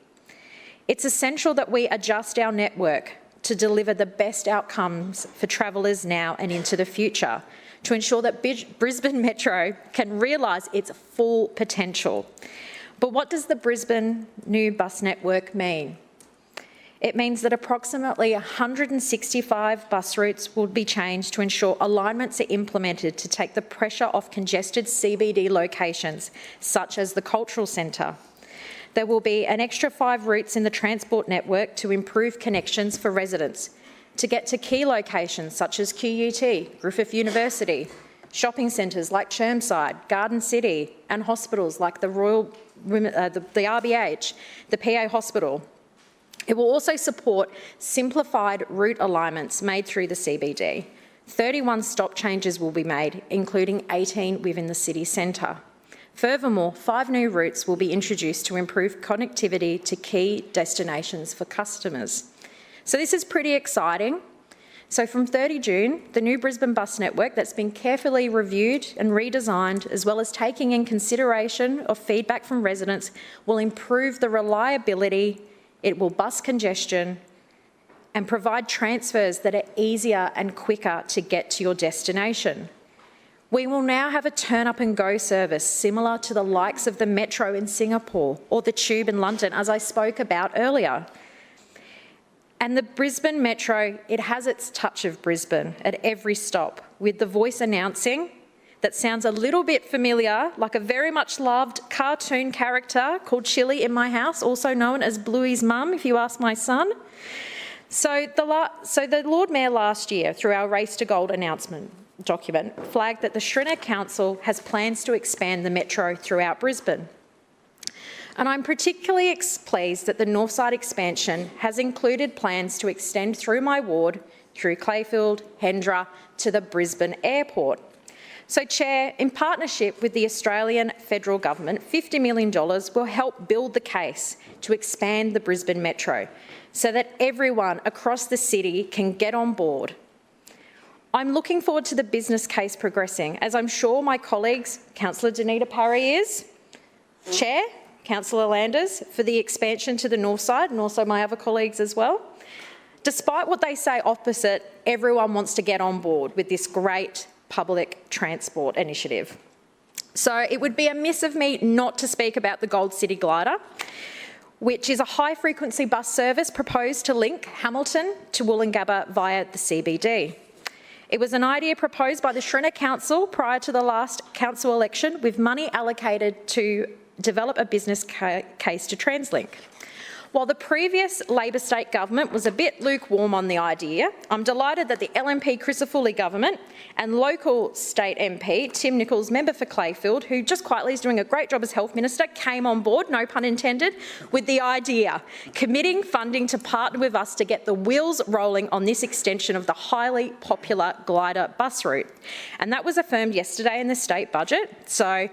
It's essential that we adjust our network to deliver the best outcomes for travellers now and into the future, to ensure that Brisbane Metro can realise its full potential. But what does the Brisbane new bus network mean? It means that approximately 165 bus routes will be changed to ensure alignments are implemented to take the pressure off congested CBD locations, such as the Cultural Centre. There will be an extra 5 routes in the transport network to improve connections for residents, to get to key locations such as QUT, Griffith University, shopping centres like Chermside, Garden City, and hospitals like the RBH, the PA Hospital. It will also support simplified route alignments made through the CBD. 31 stop changes will be made, including 18 within the city centre. Furthermore, 5 new routes will be introduced to improve connectivity to key destinations for customers. So this is pretty exciting. So from 30 June, the new Brisbane bus network that's been carefully reviewed and redesigned, as well as taking in consideration of feedback from residents, will improve the reliability, it will bus congestion, and provide transfers that are easier and quicker to get to your destination. We will now have a turn up and go service similar to the likes of the Metro in Singapore or the Tube in London, as I spoke about earlier. And the Brisbane Metro, it has its touch of Brisbane at every stop, with the voice announcing that sounds a little bit familiar, like a very much loved cartoon character called Chili in my house, also known as Bluey's mum, if you ask my son. So the Lord Mayor last year, through our Race to Gold announcement document, flagged that the Brisbane Council has plans to expand the Metro throughout Brisbane. And I'm particularly pleased that the Northside expansion has included plans to extend through my ward, through Clayfield, Hendra, to the Brisbane Airport. So, Chair, in partnership with the Australian Federal Government, $50 million will help build the case to expand the Brisbane Metro so that everyone across the city can get on board. I'm looking forward to the business case progressing, as I'm sure my colleagues, Councillor Danita Parry is, Chair, Councillor Landers, for the expansion to the north side, and also my other colleagues as well. Despite what they say opposite, everyone wants to get on board with this great public transport initiative. So it would be amiss of me not to speak about the Gold City Glider, which is a high-frequency bus service proposed to link Hamilton to Woolloongabba via the CBD. It was an idea proposed by the Brisbane Council prior to the last council election, with money allocated to develop a business case to TransLink. While the previous Labor state government was a bit lukewarm on the idea, I'm delighted that the LNP Crisafulli government and local state MP, Tim Nichols, member for Clayfield, who just quietly is doing a great job as Health Minister, came on board, no pun intended, with the idea, committing funding to partner with us to get the wheels rolling on this extension of the highly popular glider bus route. And that was affirmed yesterday in the state budget. So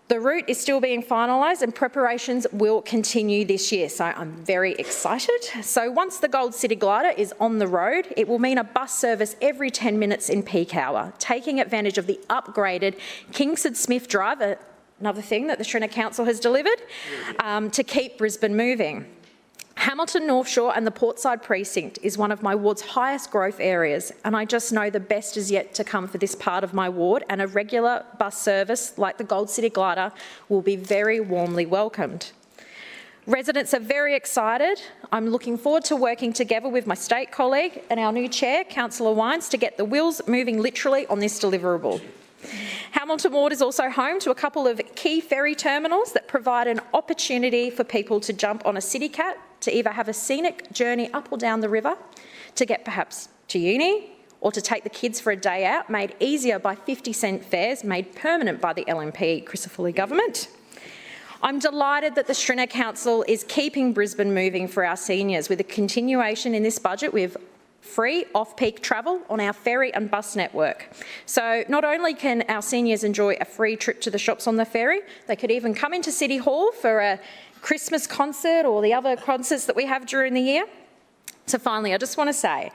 the route is still being finalised and preparations will continue this year, so I'm very excited. So once the Gold City Glider is on the road, it will mean a bus service every 10 minutes in peak hour, taking advantage of the upgraded Kingsford Smith Drive, another thing that the Brisbane Council has delivered, to keep Brisbane moving. Hamilton North Shore and the Portside Precinct is one of my ward's highest growth areas, and I just know the best is yet to come for this part of my ward, and a regular bus service like the Gold City Glider will be very warmly welcomed. Residents are very excited. I'm looking forward to working together with my state colleague and our new chair, Councillor Wines, to get the wheels moving literally on this deliverable. Hamilton Ward is also home to a couple of key ferry terminals that provide an opportunity for people to jump on a city cat to either have a scenic journey up or down the river to get perhaps to uni or to take the kids for a day out, made easier by 50-cent fares, made permanent by the LNP Crisafulli government. I'm delighted that the Stringer Council is keeping Brisbane moving for our seniors with a continuation in this budget with free off-peak travel on our ferry and bus network. So not only can our seniors enjoy a free trip to the shops on the ferry, they could even come into City Hall for a Christmas concert or the other concerts that we have during the year. So finally, I just want to say,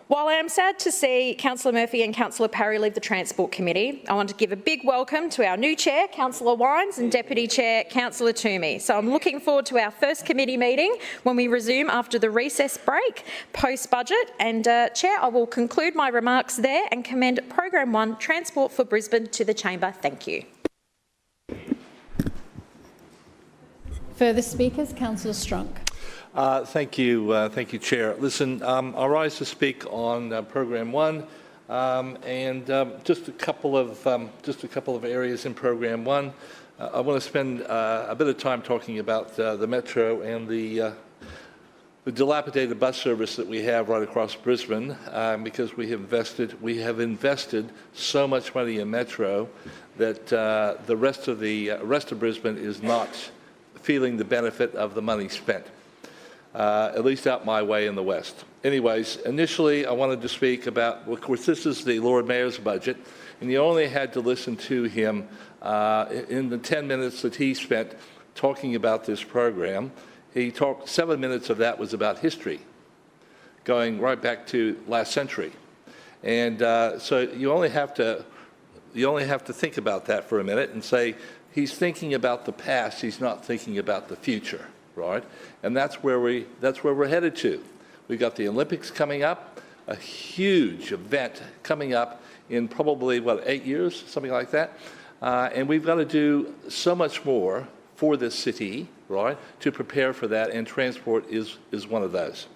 while I am sad to see Councillor Murphy and Councillor Parry leave the Transport Committee, I want to give a big welcome to our new Chair, Councillor Wines, and Deputy Chair, Councillor Toomey. So I'm looking forward to our first committee meeting when we resume after the recess break, post-budget. And Chair, I will conclude my remarks there and commend Program 1, Transport for Brisbane, to the Chamber. Thank you. Further speakers, Councillor Strunk. Thank you, Chair. Listen, I rise to speak on Program 1, and just a couple of areas in Program 1. I want to spend a bit of time talking about the Metro and the dilapidated bus service that we have right across Brisbane, because we have invested so much money in Metro that the rest of Brisbane is not feeling the benefit of the money spent. At least out my way in the West. Anyways, initially I wanted to speak about, of course, this is the Lord Mayor's budget, and you only had to listen to him in the 10 minutes that he spent talking about this program. He talked, 7 minutes of that was about history, going right back to last century. And so you only have to think about that for a minute and say, he's thinking about the past, he's not thinking about the future. Right, and that's where we're headed to. We've got the Olympics coming up, a huge event coming up in probably 8 years, something like that, and we've got to do so much more for this city, right, to prepare for that. And transport is one of those.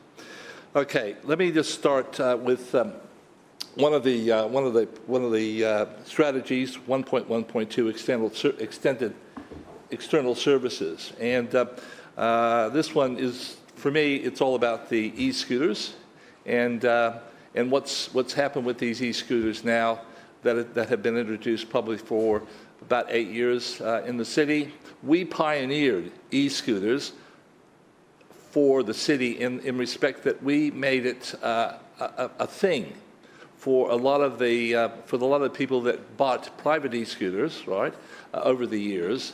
Okay, let me just start with one of the strategies, 1.1.2 extended external services, and this one is, for me, it's all about the e-scooters and what's happened with these e-scooters now that have been introduced probably for about 8 years in the city. We pioneered e-scooters for the city in respect that we made it a thing for a lot of the people that bought private e-scooters, right, over the years,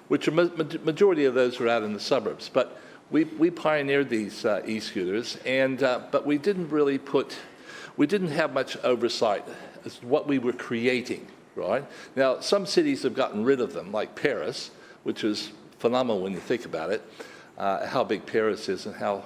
which majority of those are out in the suburbs. But we pioneered these e-scooters, and but we didn't have much oversight as to what we were creating, right? Now, some cities have gotten rid of them, like Paris, which is phenomenal when you think about it, how big Paris is and how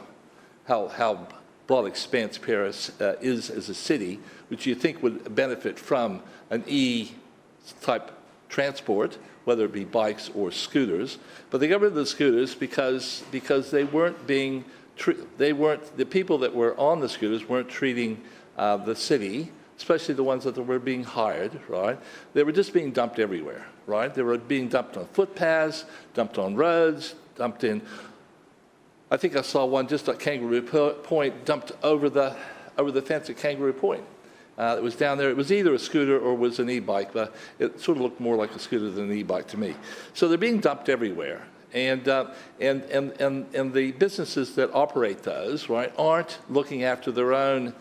broad expanse Paris is as a city, which you think would benefit from an E-type transport, whether it be bikes or scooters. But they got rid of the scooters because they weren't being, the people that were on the scooters weren't treating the city, especially the ones that were being hired, right? They were just being dumped everywhere, right? They were being dumped on footpaths, dumped on roads, dumped in. I think I saw one just at Kangaroo Point, dumped over the fence at Kangaroo Point. It was down there. It was either a scooter or was an e-bike, but it sort of looked more like a scooter than an e-bike to me. So they're being dumped everywhere, and the businesses that operate those, right, aren't looking after their own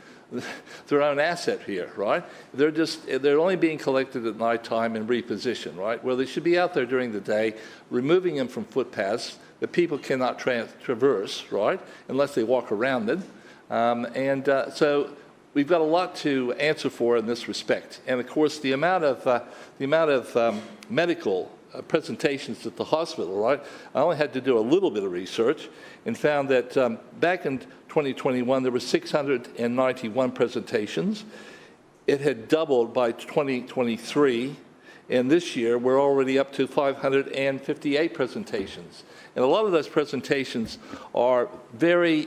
asset here, right? They're only being collected at night time and repositioned, right? Where they should be out there during the day, removing them from footpaths that people cannot traverse, right, unless they walk around them. So we've got a lot to answer for in this respect. And of course, the amount of medical presentations at the hospital, right? I only had to do a little bit of research and found that back in 2021, there were 691 presentations. It had doubled by 2023. And this year, we're already up to 558 presentations. And a lot of those presentations are very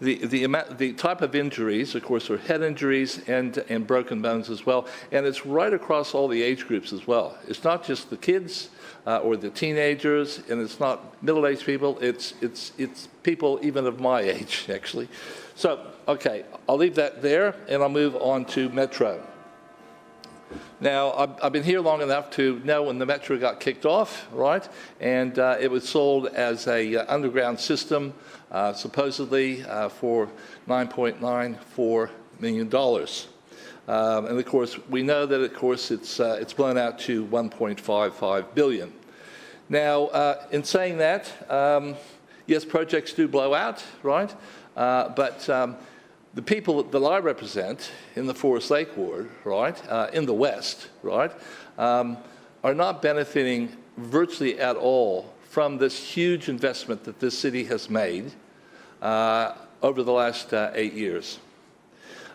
the type of injuries, of course, are head injuries and broken bones as well, and it's right across all the age groups as well. It's not just the kids or the teenagers, and it's not middle-aged people. It's people even of my age, actually. So, okay, I'll leave that there, and I'll move on to Metro. Now, I've been here long enough to know when the Metro got kicked off, right? And it was sold as a underground system, supposedly for $9.94 million. And of course, we know that, of course, it's blown out to $1.55 billion. Now, in saying that, yes, projects do blow out, right? But the people that I represent in the Forest Lake ward, right, in the West, right, are not benefiting virtually at all from this huge investment that this city has made over the last 8 years.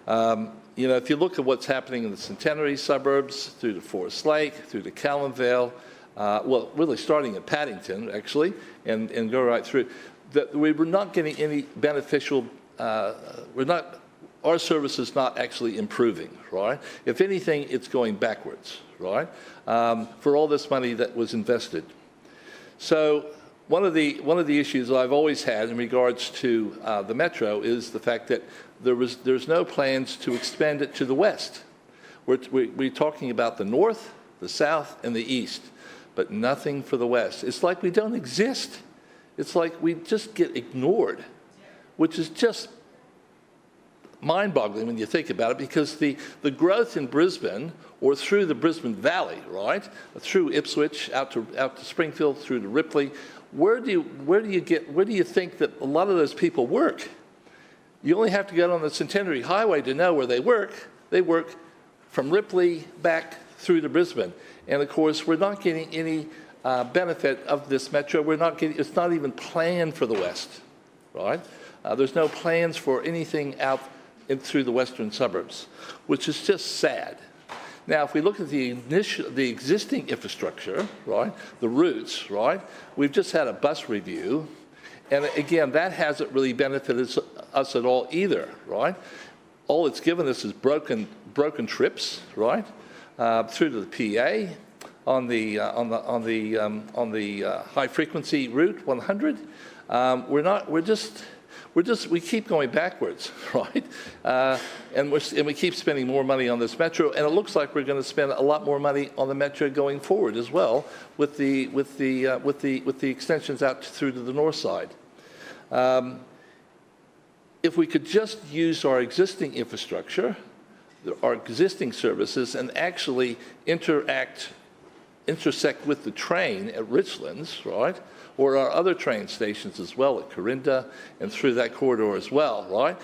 You know, if you look at what's happening in the Centenary suburbs, through the Forest Lake, through the Callanvale, well, really starting at Paddington, actually, and go right through, that we were not getting any beneficial. Our service is not actually improving, right? If anything, it's going backwards, right? For all this money that was invested. So one of the issues I've always had in regards to the Metro is the fact that there's no plans to expand it to the west. We're talking about the north, the south, and the east, but nothing for the west. It's like we don't exist. It's like we just get ignored, which is just mind-boggling when you think about it, because the growth in Brisbane, or through the Brisbane Valley, right, through Ipswich, out to Springfield, through to Ripley, where do you think that a lot of those people work? You only have to get on the Centenary Highway to know where they work. They work from Ripley back through to Brisbane, and of course we're not getting any benefit of this Metro. We're not getting. It's not even planned for the West, right? There's no plans for anything out through the western suburbs, which is just sad. Now, if we look at the existing infrastructure, right, the routes, right, we've just had a bus review, and again, that hasn't really benefited us at all either, right? All it's given us is broken trips, right, through to the PA on the high frequency route 100. We keep going backwards, right? And we keep spending more money on this Metro, and it looks like we're going to spend a lot more money on the Metro going forward as well, with the extensions out through to the north side. If we could just use our existing infrastructure, our existing services, and actually intersect with the train at Richlands, right? Or our other train stations as well at Corinda and through that corridor as well, right?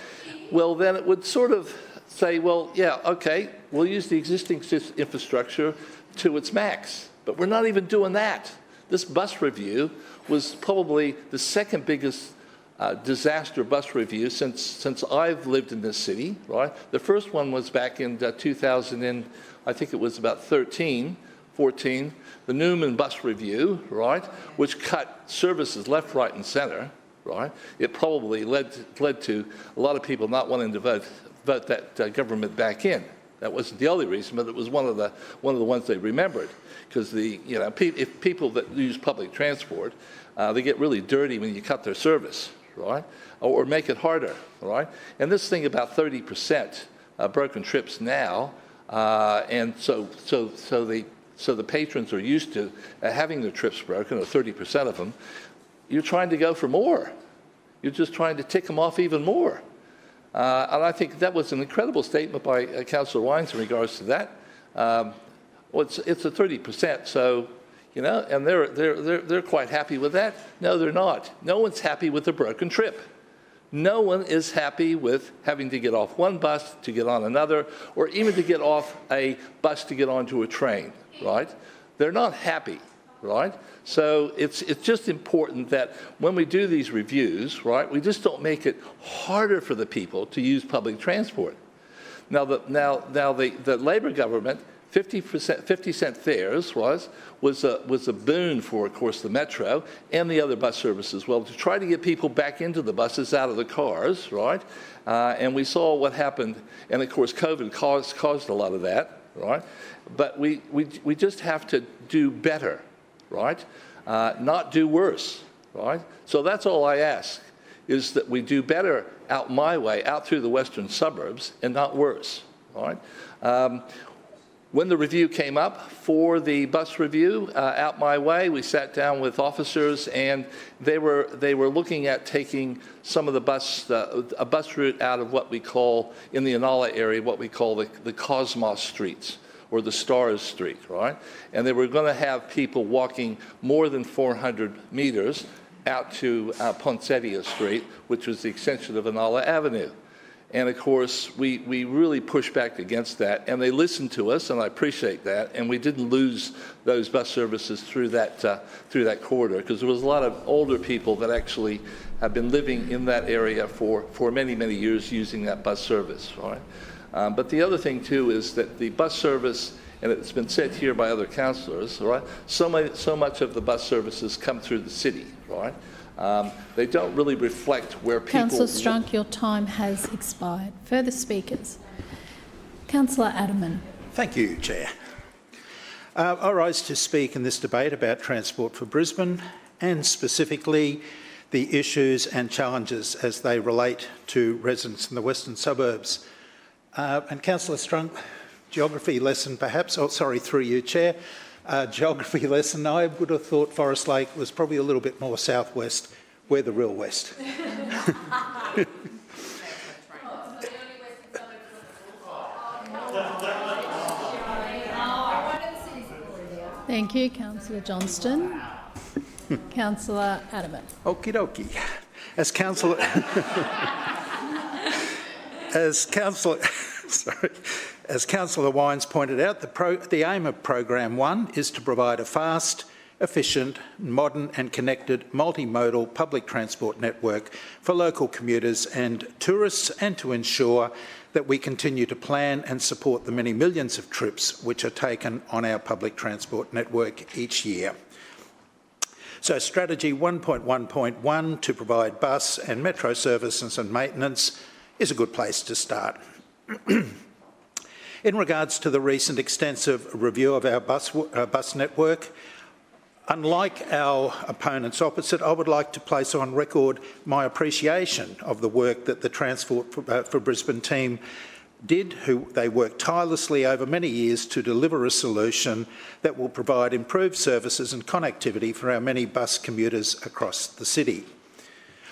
Well, then it would sort of say, well, yeah, okay, we'll use the existing infrastructure to its max, but we're not even doing that. This bus review was probably the second biggest disaster bus review since I've lived in this city, right? The first one was back in 2000, and I think it was about 14, the Newman bus review, right, which cut services left, right, and center, right? It probably led to a lot of people not wanting to vote that government back in. That wasn't the only reason, but it was one of the ones they remembered, because if people that use public transport, they get really dirty when you cut their service, right, or make it harder, right? And this thing about 30% broken trips now, and so the patrons are used to having their trips broken, or 30% of them. You're trying to go for more. You're just trying to tick them off even more. And I think that was an incredible statement by Councillor Wines in regards to that. Well, it's a 30%, so, you know, and they're quite happy with that. No, they're not. No one's happy with a broken trip. No one is happy with having to get off one bus to get on another, or even to get off a bus to get onto a train, right? They're not happy, right? So it's just important that when we do these reviews, right, we just don't make it harder for the people to use public transport. Now the Labor government 50 cent fares was a boon for, of course, the Metro and the other bus services as well, to try to get people back into the buses out of the cars, right? And we saw what happened, and of course COVID caused a lot of that, right? But we just have to do better, right? Not do worse, right? So that's all I ask, is that we do better out my way, out through the western suburbs, and not worse, right? When the review came up for the bus review out my way, we sat down with officers, and they were looking at taking some of a bus route out of what we call, in the Inala area, what we call the Cosmos streets, or the Stars Street, right? And they were going to have people walking more than 400 meters out to Poinsettia Street, which was the extension of Inala Avenue. And of course, we really pushed back against that, and they listened to us, and I appreciate that. And we didn't lose those bus services through that corridor, because there was a lot of older people that actually have been living in that area for many, many years using that bus service, right? But the other thing too is that the bus service, and it's been said here by other councillors, right? So much of the bus services come through the city, right? They don't really reflect where people... Councillor Strunk, your time has expired. Further speakers. Councillor Adderman. Thank you, Chair. I rise to speak in this debate about Transport for Brisbane, and specifically the issues and challenges as they relate to residents in the western suburbs. And Councillor Strunk, geography lesson perhaps, oh sorry, through you, Chair. Geography lesson, I would have thought Forest Lake was probably a little bit more southwest. We're the real west. Thank you, Councillor Johnston. Councillor Adderman. Okie dokie. As Councillor... As Councillor Wines pointed out, the aim of Program 1 is to provide a fast, efficient, modern and connected multimodal public transport network for local commuters and tourists, and to ensure that we continue to plan and support the many millions of trips which are taken on our public transport network each year. So Strategy 1.1.1 to provide bus and metro services and maintenance is a good place to start. In regards to the recent extensive review of our bus network, unlike our opponents opposite, I would like to place on record my appreciation of the work that the Transport for Brisbane team did. They worked tirelessly over many years to deliver a solution that will provide improved services and connectivity for our many bus commuters across the city.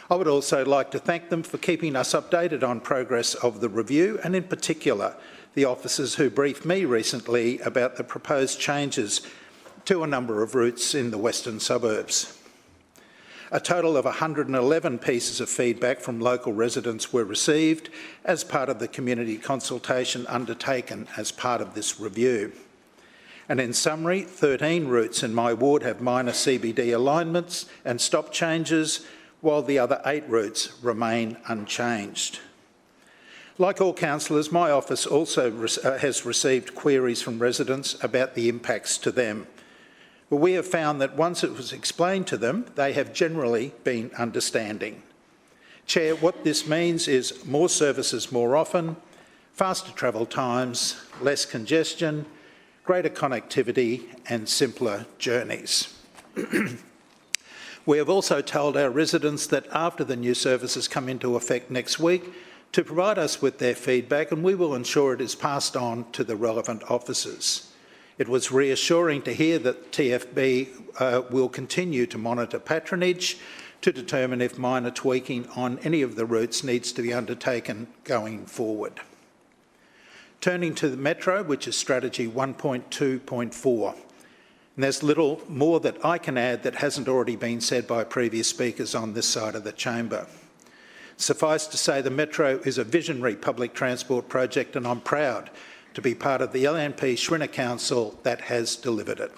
I would also like to thank them for keeping us updated on progress of the review, and in particular the officers who briefed me recently about the proposed changes to a number of routes in the western suburbs. A total of 111 pieces of feedback from local residents were received as part of the community consultation undertaken as part of this review. And in summary, 13 routes in my ward have minor CBD alignments and stop changes, while the other 8 routes remain unchanged. Like all councillors, my office also has received queries from residents about the impacts to them. But we have found that once it was explained to them, they have generally been understanding. Chair, what this means is more services more often, faster travel times, less congestion, greater connectivity and simpler journeys. We have also told our residents that after the new services come into effect next week, to provide us with their feedback, and we will ensure it is passed on to the relevant officers. It was reassuring to hear that TFB will continue to monitor patronage to determine if minor tweaking on any of the routes needs to be undertaken going forward. Turning to the Metro, which is Strategy 1.2.4. And there's little more that I can add that hasn't already been said by previous speakers on this side of the chamber. Suffice to say, the Metro is a visionary public transport project, and I'm proud to be part of the LNP Schrinner Council that has delivered it.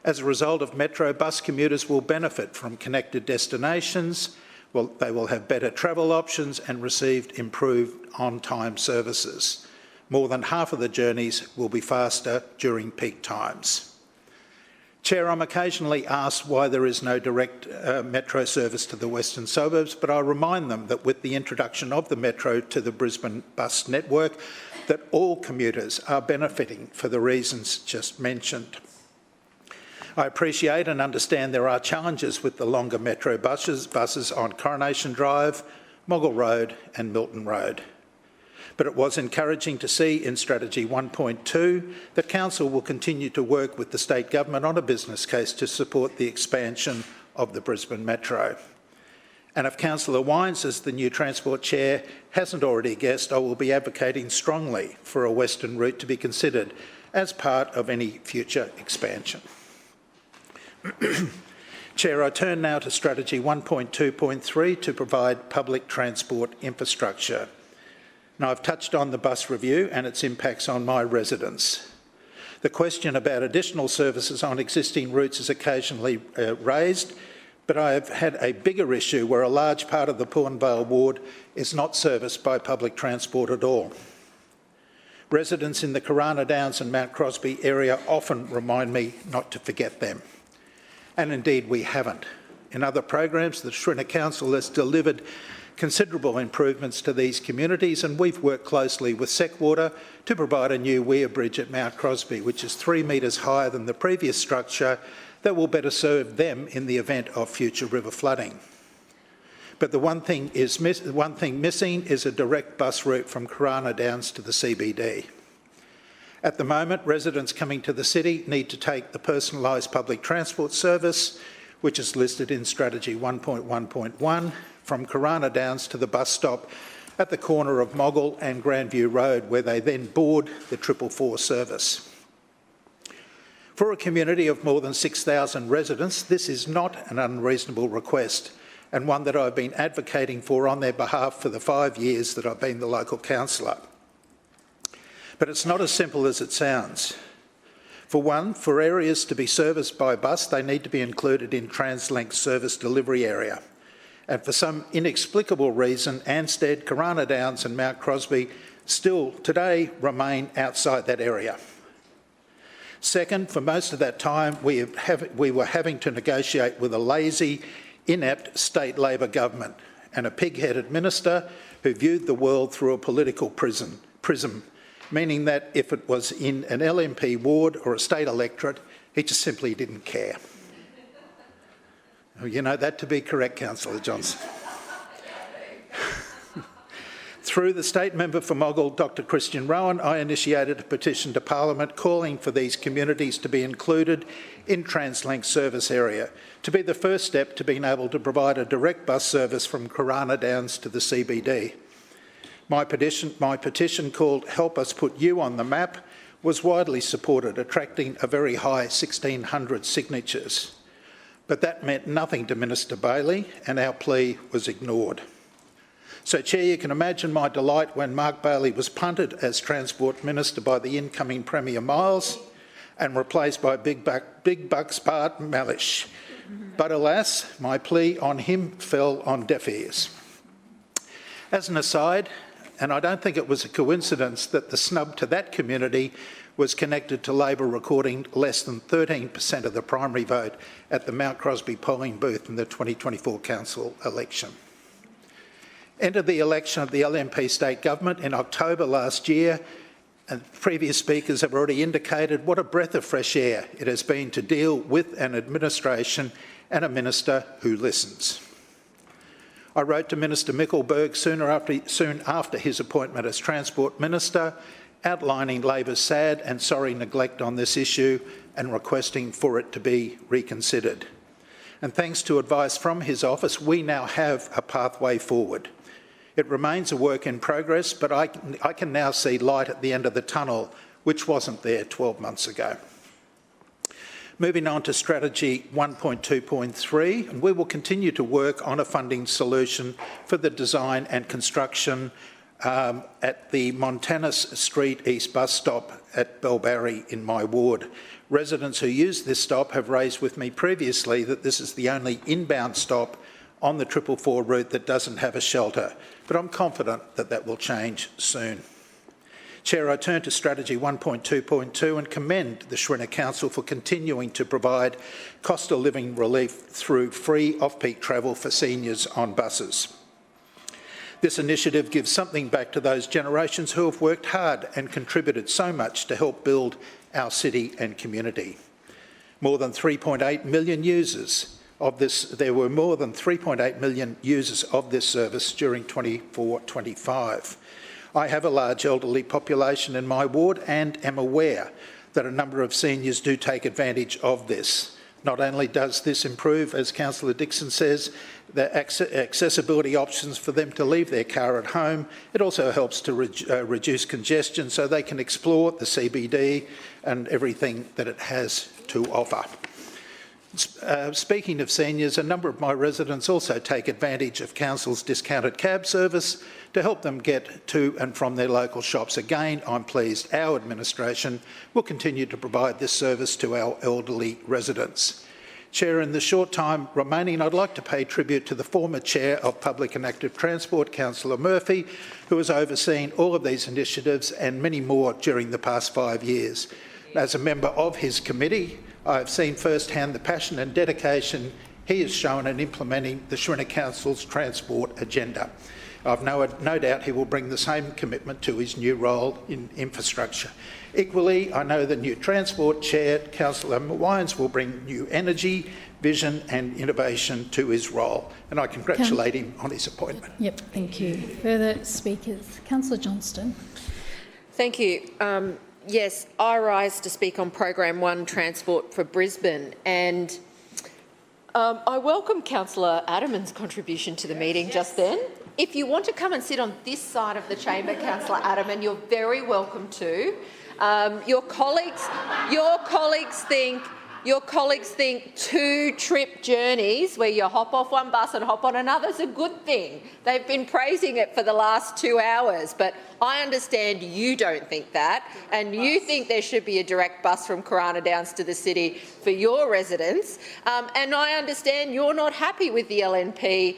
As a result of Metro, bus commuters will benefit from connected destinations. They will have better travel options and receive improved on-time services. More than half of the journeys will be faster during peak times. Chair, I'm occasionally asked why there is no direct metro service to the western suburbs, but I remind them that with the introduction of the metro to the Brisbane bus network, that all commuters are benefiting for the reasons just mentioned. I appreciate and understand there are challenges with the longer metro buses on Coronation Drive, Moggill Road and Milton Road. But it was encouraging to see in Strategy 1.2 that Council will continue to work with the State Government on a business case to support the expansion of the Brisbane Metro. And if Councillor Wines, as the new Transport Chair, hasn't already guessed, I will be advocating strongly for a western route to be considered as part of any future expansion. Chair, I turn now to Strategy 1.2.3 to provide public transport infrastructure. Now, I've touched on the bus review and its impacts on my residents. The question about additional services on existing routes is occasionally raised, but I have had a bigger issue where a large part of the Port Vale ward is not serviced by public transport at all. Residents in the Corona Downs and Mount Crosby area often remind me not to forget them. And indeed we haven't. In other programs, the Brisbane Council has delivered considerable improvements to these communities, and we've worked closely with Seckwater to provide a new weir bridge at Mount Crosby, which is 3 metres higher than the previous structure, that will better serve them in the event of future river flooding. But the one thing missing is a direct bus route from Corona Downs to the CBD. At the moment, residents coming to the city need to take the personalised public transport service, which is listed in Strategy 1.1.1, from Corona Downs to the bus stop at the corner of Moggill and Grandview Road, where they then board the 444 service. For a community of more than 6,000 residents, this is not an unreasonable request, and one that I've been advocating for on their behalf for the 5 years that I've been the local councillor. But it's not as simple as it sounds. For one, for areas to be serviced by bus, they need to be included in TransLink's service delivery area. And for some inexplicable reason, Anstead, Corona Downs and Mount Crosby still today remain outside that area. Second, for most of that time, we were having to negotiate with a lazy, inept state Labor government and a pig-headed minister who viewed the world through a political prism, meaning that if it was in an LNP ward or a state electorate, he just simply didn't care. You know that to be correct, Councillor Johnson. Through the State Member for Moggill, Dr Christian Rowan, I initiated a petition to Parliament calling for these communities to be included in TransLink's service area, to be the first step to being able to provide a direct bus service from Corona Downs to the CBD. My petition called Help Us Put You on the Map was widely supported, attracting a very high 1,600 signatures. But that meant nothing to Minister Bailey, and our plea was ignored. So, Chair, you can imagine my delight when Mark Bailey was punted as Transport Minister by the incoming Premier Miles and replaced by Big Bucks Bart Malish. But alas, my plea on him fell on deaf ears. As an aside, and I don't think it was a coincidence that the snub to that community was connected to Labor recording less than 13% of the primary vote at the Mount Crosby polling booth in the 2024 council election. Entered the election of the LNP state government in October last year, and previous speakers have already indicated what a breath of fresh air it has been to deal with an administration and a minister who listens. I wrote to Minister Mickelberg soon after his appointment as Transport Minister, outlining Labor's sad and sorry neglect on this issue and requesting for it to be reconsidered. And thanks to advice from his office, we now have a pathway forward. It remains a work in progress, but I can now see light at the end of the tunnel, which wasn't there 12 months ago. Moving on to Strategy 1.2.3, and we will continue to work on a funding solution for the design and construction at the Montanus Street East bus stop at Bellbarry in my ward. Residents who use this stop have raised with me previously that this is the only inbound stop on the 444 route that doesn't have a shelter, but I'm confident that that will change soon. Chair, I turn to Strategy 1.2.2 and commend the Schrinner Council for continuing to provide cost of living relief through free off-peak travel for seniors on buses. This initiative gives something back to those generations who have worked hard and contributed so much to help build our city and community. More than 3.8 million users of this, there were more than 3.8 million users of this service during 24-25. I have a large elderly population in my ward and am aware that a number of seniors do take advantage of this. Not only does this improve, as Councillor Dixon says, the accessibility options for them to leave their car at home, it also helps to reduce congestion so they can explore the CBD and everything that it has to offer. Speaking of seniors, a number of my residents also take advantage of Council's discounted cab service to help them get to and from their local shops. Again, I'm pleased our administration will continue to provide this service to our elderly residents. Chair, in the short time remaining, I'd like to pay tribute to the former Chair of Public and Active Transport, Councillor Murphy, who has overseen all of these initiatives and many more during the past 5 years. As a member of his committee, I have seen firsthand the passion and dedication he has shown in implementing the Schrinner Council's transport agenda. I've no doubt he will bring the same commitment to his new role in infrastructure. Equally, I know the new Transport Chair, Councillor Wines, will bring new energy, vision and innovation to his role, and I congratulate him on his appointment. Yep, thank you. Further speakers? Councillor Johnston. Thank you. Yes, I rise to speak on Program 1 Transport for Brisbane, and I welcome Councillor Adam's contribution to the meeting just then. If you want to come and sit on this side of the chamber, Councillor Adam, you're very welcome to. Your colleagues think 2-trip journeys where you hop off one bus and hop on another is a good thing. They've been praising it for the last 2 hours, but I understand you don't think that, and you think there should be a direct bus from Corona Downs to the city for your residents, and I understand you're not happy with the LNP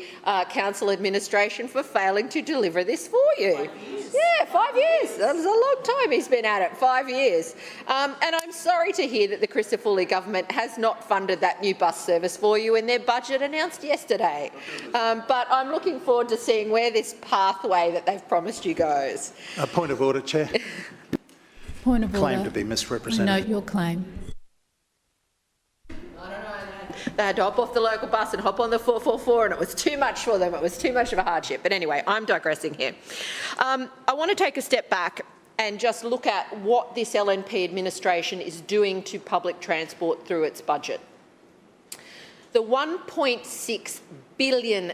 council administration for failing to deliver this for you. 5 years. Yeah, 5 years. That was a long time he's been at it, 5 years. And I'm sorry to hear that the Christopher government has not funded that new bus service for you in their budget announced yesterday. But I'm looking forward to seeing where this pathway that they've promised you goes. A point of order, Chair. Point of order. Claim to be misrepresented. Note your claim. They had to hop off the local bus and hop on the 444, and it was too much for them. It was too much of a hardship. But anyway, I'm digressing here. I want to take a step back and just look at what this LNP administration is doing to public transport through its budget. The $1.6 billion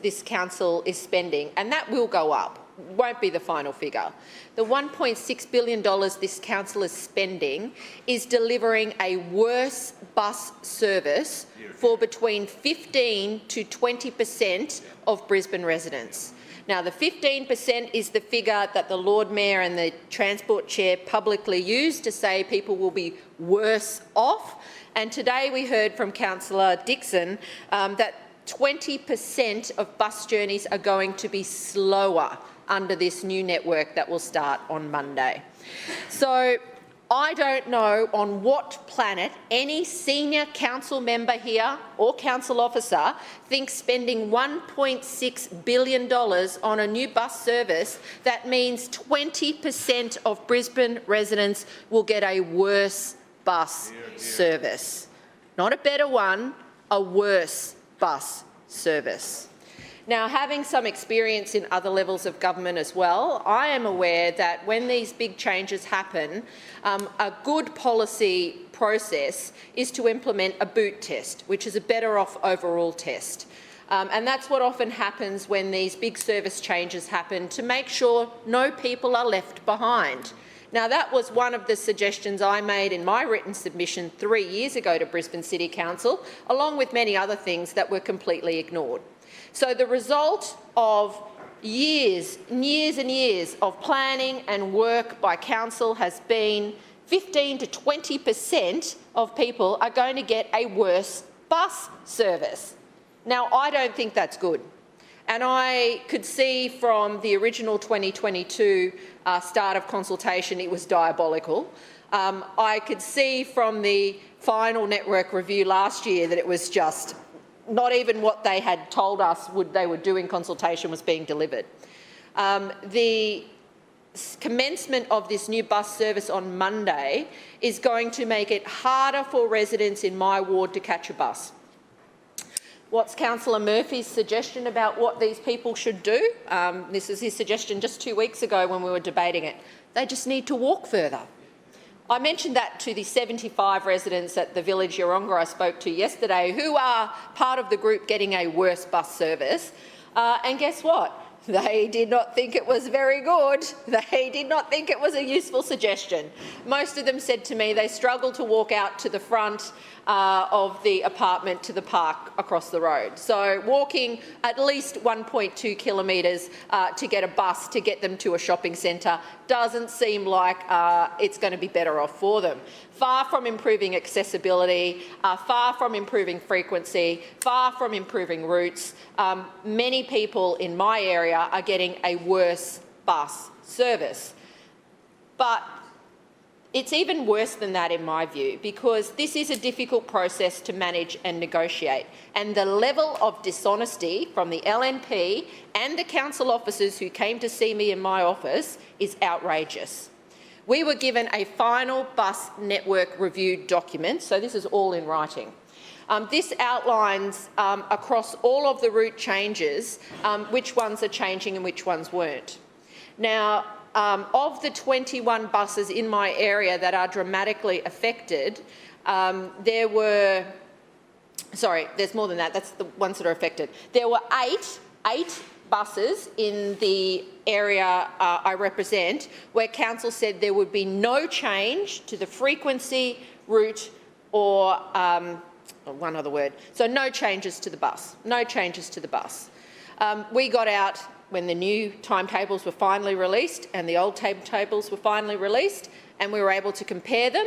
this council is spending, and that will go up, won't be the final figure. The $1.6 billion this council is spending is delivering a worse bus service for between 15 to 20% of Brisbane residents. Now, the 15% is the figure that the Lord Mayor and the Transport Chair publicly used to say people will be worse off. And today we heard from Councillor Dixon that 20% of bus journeys are going to be slower under this new network that will start on Monday. So I don't know on what planet any senior council member here or council officer thinks spending $1.6 billion on a new bus service that means 20% of Brisbane residents will get a worse bus service. Not a better one, a worse bus service. Now, having some experience in other levels of government as well, I am aware that when these big changes happen, a good policy process is to implement a boot test, which is a better off overall test. And that's what often happens when these big service changes happen, to make sure no people are left behind. Now, that was one of the suggestions I made in my written submission 3 years ago to Brisbane City Council, along with many other things that were completely ignored. So the result of years and years of planning and work by council has been 15 to 20% of people are going to get a worse bus service. Now, I don't think that's good. And I could see from the original 2022 start of consultation it was diabolical. I could see from the final network review last year that it was just not even what they had told us they would do in consultation was being delivered. The commencement of this new bus service on Monday is going to make it harder for residents in my ward to catch a bus. What's Councillor Murphy's suggestion about what these people should do? This is his suggestion just 2 weeks ago when we were debating it. They just need to walk further. I mentioned that to the 75 residents at the village Yeronga I spoke to yesterday, who are part of the group getting a worse bus service. And guess what? They did not think it was very good. They did not think it was a useful suggestion. Most of them said to me they struggle to walk out to the front of the apartment to the park across the road. So walking at least 1.2 kilometres to get a bus to get them to a shopping centre doesn't seem like it's going to be better off for them. Far from improving accessibility, far from improving frequency, far from improving routes, many people in my area are getting a worse bus service. But it's even worse than that in my view, because this is a difficult process to manage and negotiate, and the level of dishonesty from the LNP and the council officers who came to see me in my office is outrageous. We were given a final bus network review document, so this is all in writing. This outlines across all of the route changes which ones are changing and which ones weren't. Now, of the 21 buses in my area that are dramatically affected, there were, sorry, there's more than that, that's the ones that are affected. There were eight buses in the area I represent where council said there would be no change to the frequency, route or one other word. So no changes to the bus, no changes to the bus. We got out when the new timetables were finally released and the old timetables were finally released, and we were able to compare them.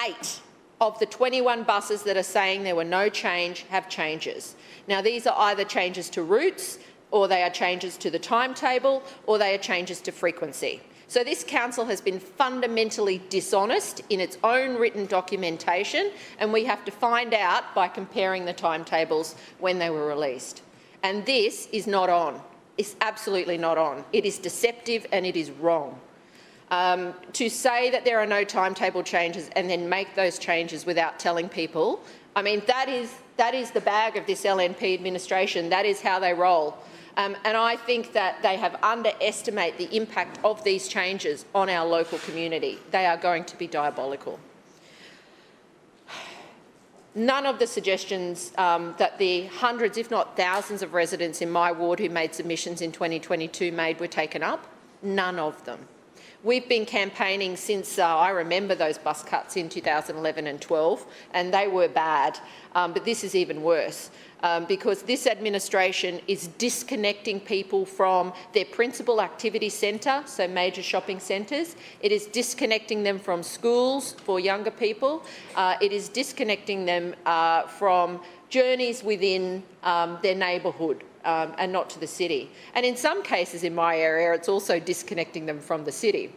8 of the 21 buses that are saying there were no change have changes. Now, these are either changes to routes, or they are changes to the timetable, or they are changes to frequency. So this council has been fundamentally dishonest in its own written documentation, and we have to find out by comparing the timetables when they were released. And this is not on. It's absolutely not on. It is deceptive and it is wrong. To say that there are no timetable changes and then make those changes without telling people, I mean, that is the bag of this LNP administration. That is how they roll. And I think that they have underestimated the impact of these changes on our local community. They are going to be diabolical. None of the suggestions that the hundreds, if not thousands of residents in my ward who made submissions in 2022 made were taken up. None of them. We've been campaigning since I remember those bus cuts in 2011 and 12, and they were bad. But this is even worse because this administration is disconnecting people from their principal activity centre, so major shopping centres. It is disconnecting them from schools for younger people. It is disconnecting them from journeys within their neighbourhood. And not to the city. And in some cases in my area, it's also disconnecting them from the city,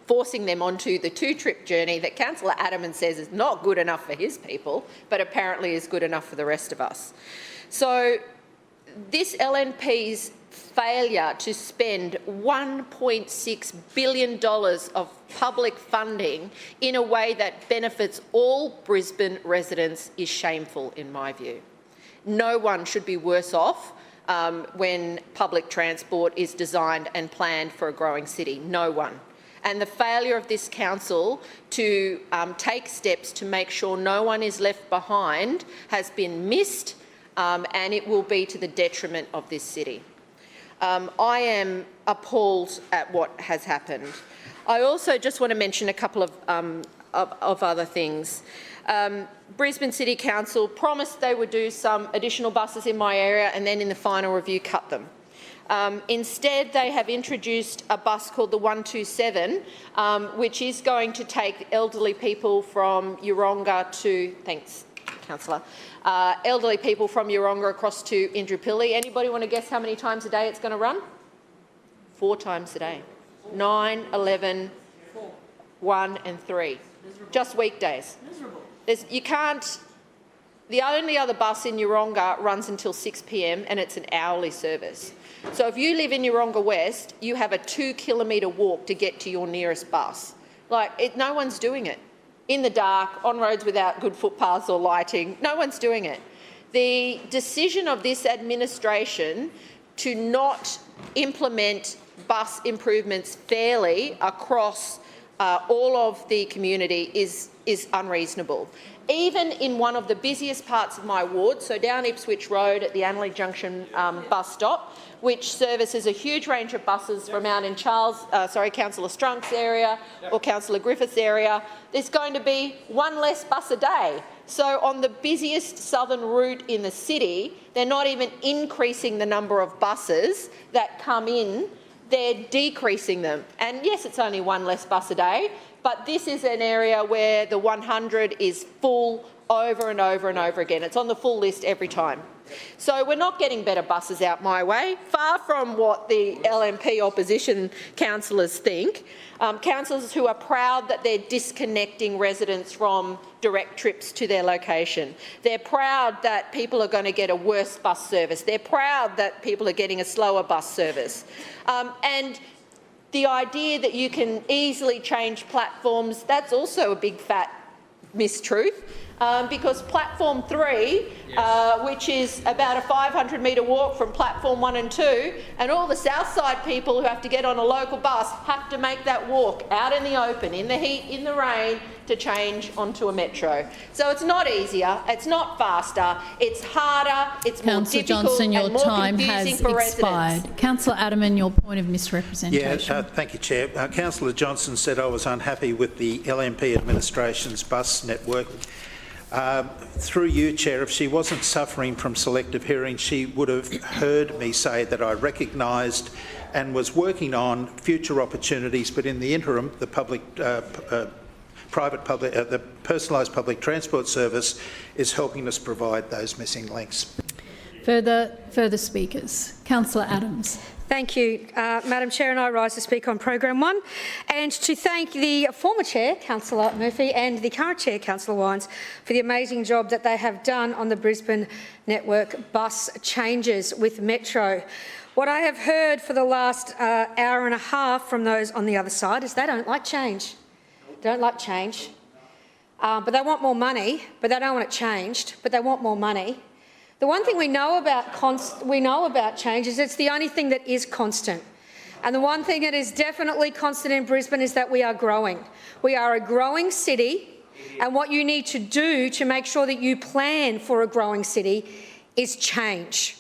forcing them onto the 2-trip journey that Councillor Adamant says is not good enough for his people, but apparently is good enough for the rest of us. So this LNP's failure to spend $1.6 billion of public funding in a way that benefits all Brisbane residents is shameful in my view. No one should be worse off when public transport is designed and planned for a growing city. No one. And the failure of this council to take steps to make sure no one is left behind has been missed, and it will be to the detriment of this city. I am appalled at what has happened. I also just want to mention a couple of other things. Brisbane City Council promised they would do some additional buses in my area and then in the final review cut them. Instead, they have introduced a bus called the 127, which is going to take elderly people from Yeronga to, Councillor. Elderly people from Yeronga across to Indooroopilly. Anybody want to guess how many times a day it's going to run? 4 times a day. 9, 11, 1 and 3. Just weekdays. You can't... The only other bus in Yeronga runs until 6 p.m. and it's an hourly service. So if you live in Yeronga West, you have a 2-kilometre walk to get to your nearest bus. No one's doing it. In the dark, on roads without good footpaths or lighting, no one's doing it. The decision of this administration to not implement bus improvements fairly across all of the community is unreasonable. Even in one of the busiest parts of my ward, so down Ipswich Road at the Annerley Junction bus stop, which services a huge range of buses from out in Councillor Strunk's area or Councillor Griffith's area, there's going to be 1 less bus a day. So on the busiest southern route in the city, they're not even increasing the number of buses that come in, they're decreasing them. And yes, it's only 1 less bus a day, but this is an area where the 100 is full over and over and over again. It's on the full list every time. So we're not getting better buses out my way, far from what the LNP opposition councillors think. Councillors who are proud that they're disconnecting residents from direct trips to their location. They're proud that people are going to get a worse bus service. They're proud that people are getting a slower bus service. And the idea that you can easily change platforms, that's also a big fat mistruth. Because platform 3, which is about a 500-metre walk from platform 1 and 2, and all the south side people who have to get on a local bus have to make that walk out in the open, in the heat, in the rain, to change onto a metro. So it's not easier, it's not faster, it's harder, it's more difficult Johnson, your and more time confusing has for expired. residents. Councillor Adderman, your point of misrepresentation. Yeah, thank you, Chair. Councillor Johnson said I was unhappy with the LNP administration's bus network. Through you, Chair, if she wasn't suffering from selective hearing, she would have heard me say that I recognised and was working on future opportunities, but in the interim, the the personalised public transport service is helping us provide those missing links. Further speakers. Councillor Adams. Thank you, Madam Chair, and I rise to speak on Program 1 and to thank the former Chair, Councillor Murphy, and the current Chair, Councillor Wines, for the amazing job that they have done on the Brisbane Network bus changes with Metro. What I have heard for the last hour and a half from those on the other side is they don't like change. Don't like change. But they want more money, but they don't want it changed, but they want more money. The one thing we know about change is it's the only thing that is constant. And the one thing that is definitely constant in Brisbane is that we are growing. We are a growing city, and what you need to do to make sure that you plan for a growing city is change.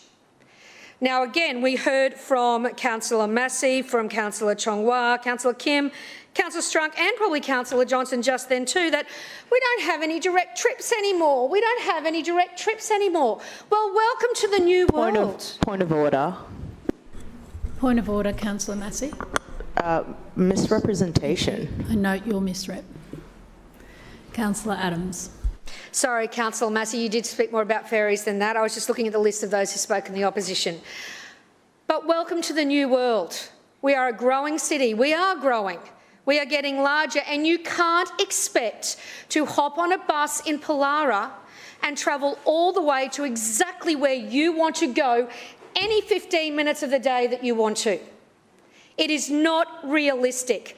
Now, again, we heard from Councillor Massey, from Councillor Chong-Wah, Councillor Kim, Councillor Strunk and probably Councillor Johnson just then too, that we don't have any direct trips anymore. We don't have any direct trips anymore. Well, welcome to the new world. Point of order. Point of order, Councillor Massey. Misrepresentation. I note your misrep. Councillor Adams. Sorry, Councillor Massey, you did speak more about ferries than that. I was just looking at the list of those who spoke in the opposition. But welcome to the new world. We are a growing city. We are growing. We are getting larger, and you can't expect to hop on a bus in Pollara and travel all the way to exactly where you want to go any 15 minutes of the day that you want to. It is not realistic.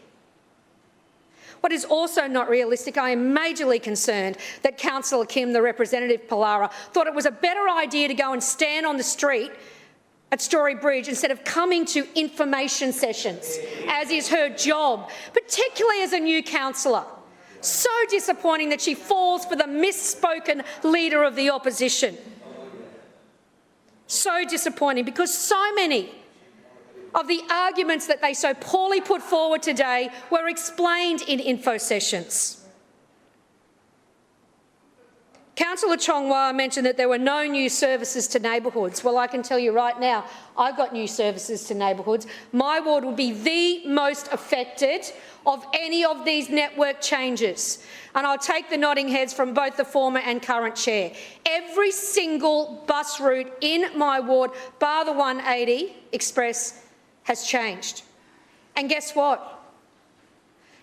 What is also not realistic, I am majorly concerned that Councillor Kim, the representative Pollara, thought it was a better idea to go and stand on the street at Story Bridge instead of coming to information sessions, as is her job, particularly as a new councillor. So disappointing that she falls for the misspoken leader of the opposition. So disappointing, because so many of the arguments that they so poorly put forward today were explained in info sessions. Councillor Chongwa mentioned that there were no new services to neighbourhoods. Well, I can tell you right now, I've got new services to neighbourhoods. My ward will be the most affected of any of these network changes. And I'll take the nodding heads from both the former and current chair. Every single bus route in my ward, bar the 180 Express, has changed. And guess what?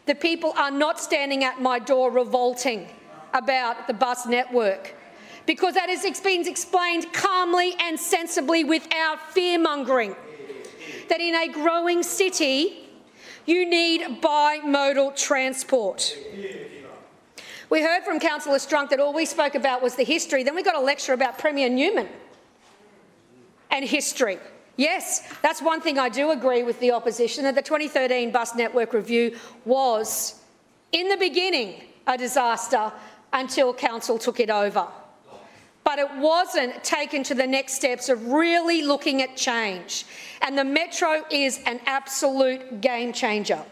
The people are not standing at my door revolting about the bus network, because that has been explained calmly and sensibly without fear-mongering, that in a growing city you need bimodal transport. We heard from Councillor Strunk that all we spoke about was the history. Then we got a lecture about Premier Newman and history. Yes, that's one thing I do agree with the opposition, that the 2013 bus network review was, in the beginning, a disaster until Council took it over. But it wasn't taken to the next steps of really looking at change. And the Metro is an absolute game changer.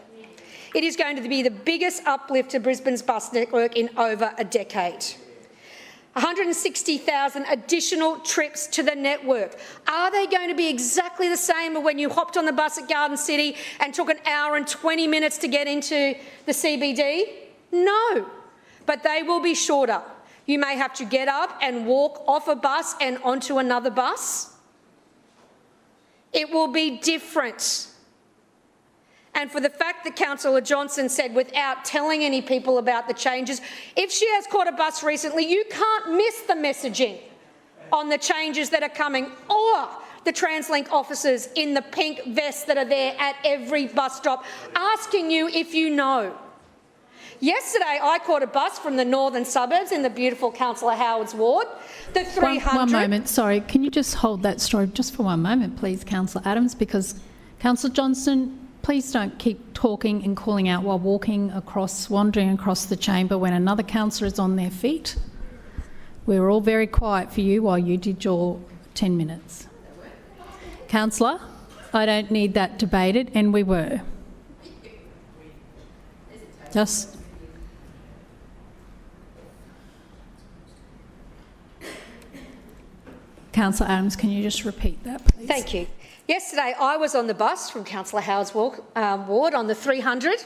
It is going to be the biggest uplift to Brisbane's bus network in over a decade. 160,000 additional trips to the network. Are they going to be exactly the same as when you hopped on the bus at Garden City and took an hour and 20 minutes to get into the CBD? No, but they will be shorter. You may have to get up and walk off a bus and onto another bus. It will be different. And for the fact that Councillor Johnson said without telling any people about the changes, if she has caught a bus recently, you can't miss the messaging on the changes that are coming, or the TransLink officers in the pink vests that are there at every bus stop asking you if you know. Yesterday, I caught a bus from the northern suburbs in the beautiful Councillor Howard's ward. The 300. One moment, sorry. Can you just hold that story just for one moment, please, Councillor Adams? Because Councillor Johnson, please don't keep talking and calling out while wandering across the chamber when another councillor is on their feet. We were all very quiet for you while you did your 10 minutes. Councillor, I don't need that debated, and we were. Just. Councillor Adams, can you just repeat that, please? Thank you. Yesterday, I was on the bus from Councillor Howard's ward on the 300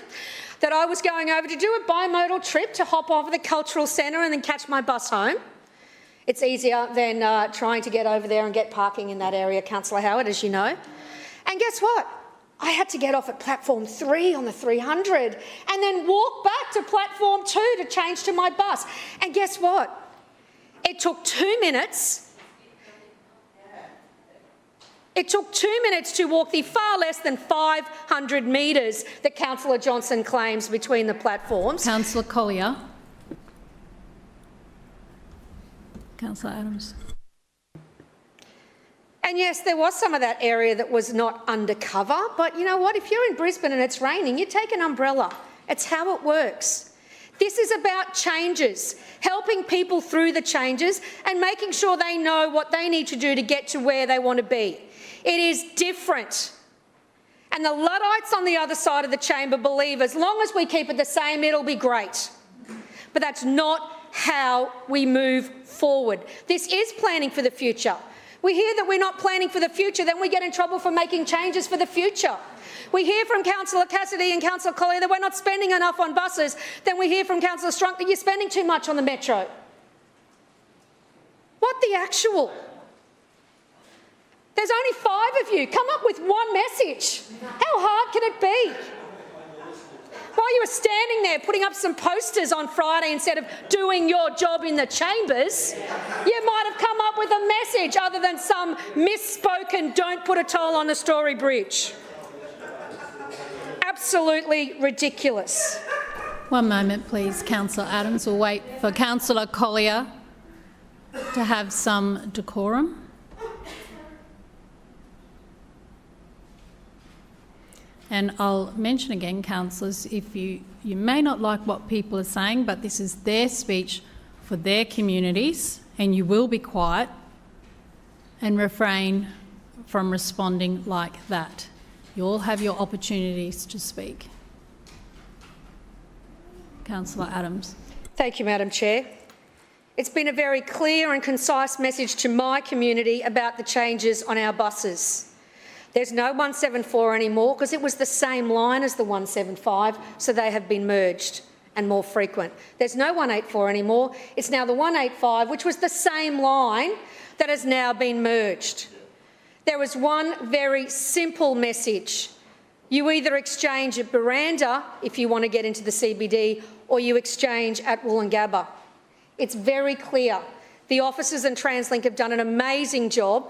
that I was going over to do a bimodal trip to hop over the cultural centre and then catch my bus home. It's easier than trying to get over there and get parking in that area, Councillor Howard, as you know. And guess what? I had to get off at platform 3 on the 300 and then walk back to platform 2 to change to my bus. And guess what? It took 2 minutes. It took 2 minutes to walk the far less than 500 metres that Councillor Johnson claims between the platforms. Councillor Collier. Councillor Adams. And yes, there was some of that area that was not undercover, but you know what? If you're in Brisbane and it's raining, you take an umbrella. It's how it works. This is about changes, helping people through the changes and making sure they know what they need to do to get to where they want to be. It is different. And the Luddites on the other side of the chamber believe as long as we keep it the same, it'll be great. But that's not how we move forward. This is planning for the future. We hear that we're not planning for the future, then we get in trouble for making changes for the future. We hear from Councillor Cassidy and Councillor Collier that we're not spending enough on buses, then we hear from Councillor Strunk that you're spending too much on the Metro. What the actual? There's only 5 of you. Come up with one message. How hard can it be? While you were standing there putting up some posters on Friday instead of doing your job in the chambers, you might have come up with a message other than some misspoken "don't put a toll on the Story Bridge." Absolutely ridiculous. One moment, please, Councillor Adams. We'll wait for Councillor Collier to have some decorum. And I'll mention again, councillors, if you may not like what people are saying, but this is their speech for their communities, and you will be quiet and refrain from responding like that. You all have your opportunities to speak. Councillor Adams. Thank you, Madam Chair. It's been a very clear and concise message to my community about the changes on our buses. There's no 174 anymore because it was the same line as the 175, so they have been merged and more frequent. There's no 184 anymore. It's now the 185, which was the same line that has now been merged. There was one very simple message. You either exchange at Buranda if you want to get into the CBD, or you exchange at Woolloongabba. It's very clear. The officers and TransLink have done an amazing job.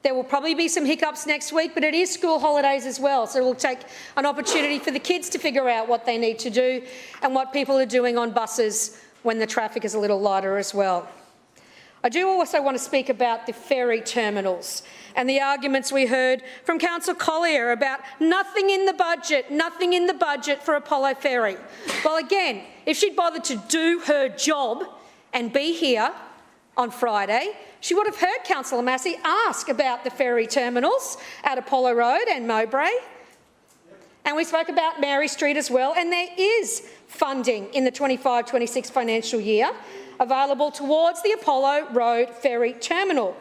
There will probably be some hiccups next week, but it is school holidays as well, so we'll take an opportunity for the kids to figure out what they need to do and what people are doing on buses when the traffic is a little lighter as well. I do also want to speak about the ferry terminals and the arguments we heard from Councillor Collier about nothing in the budget for Apollo Ferry. Well, again, if she'd bothered to do her job and be here on Friday, she would have heard Councillor Massey ask about the ferry terminals at Apollo Road and Mowbray. And we spoke about Mary Street as well, and there is funding in the 25-26 financial year available towards the Apollo Road ferry terminal.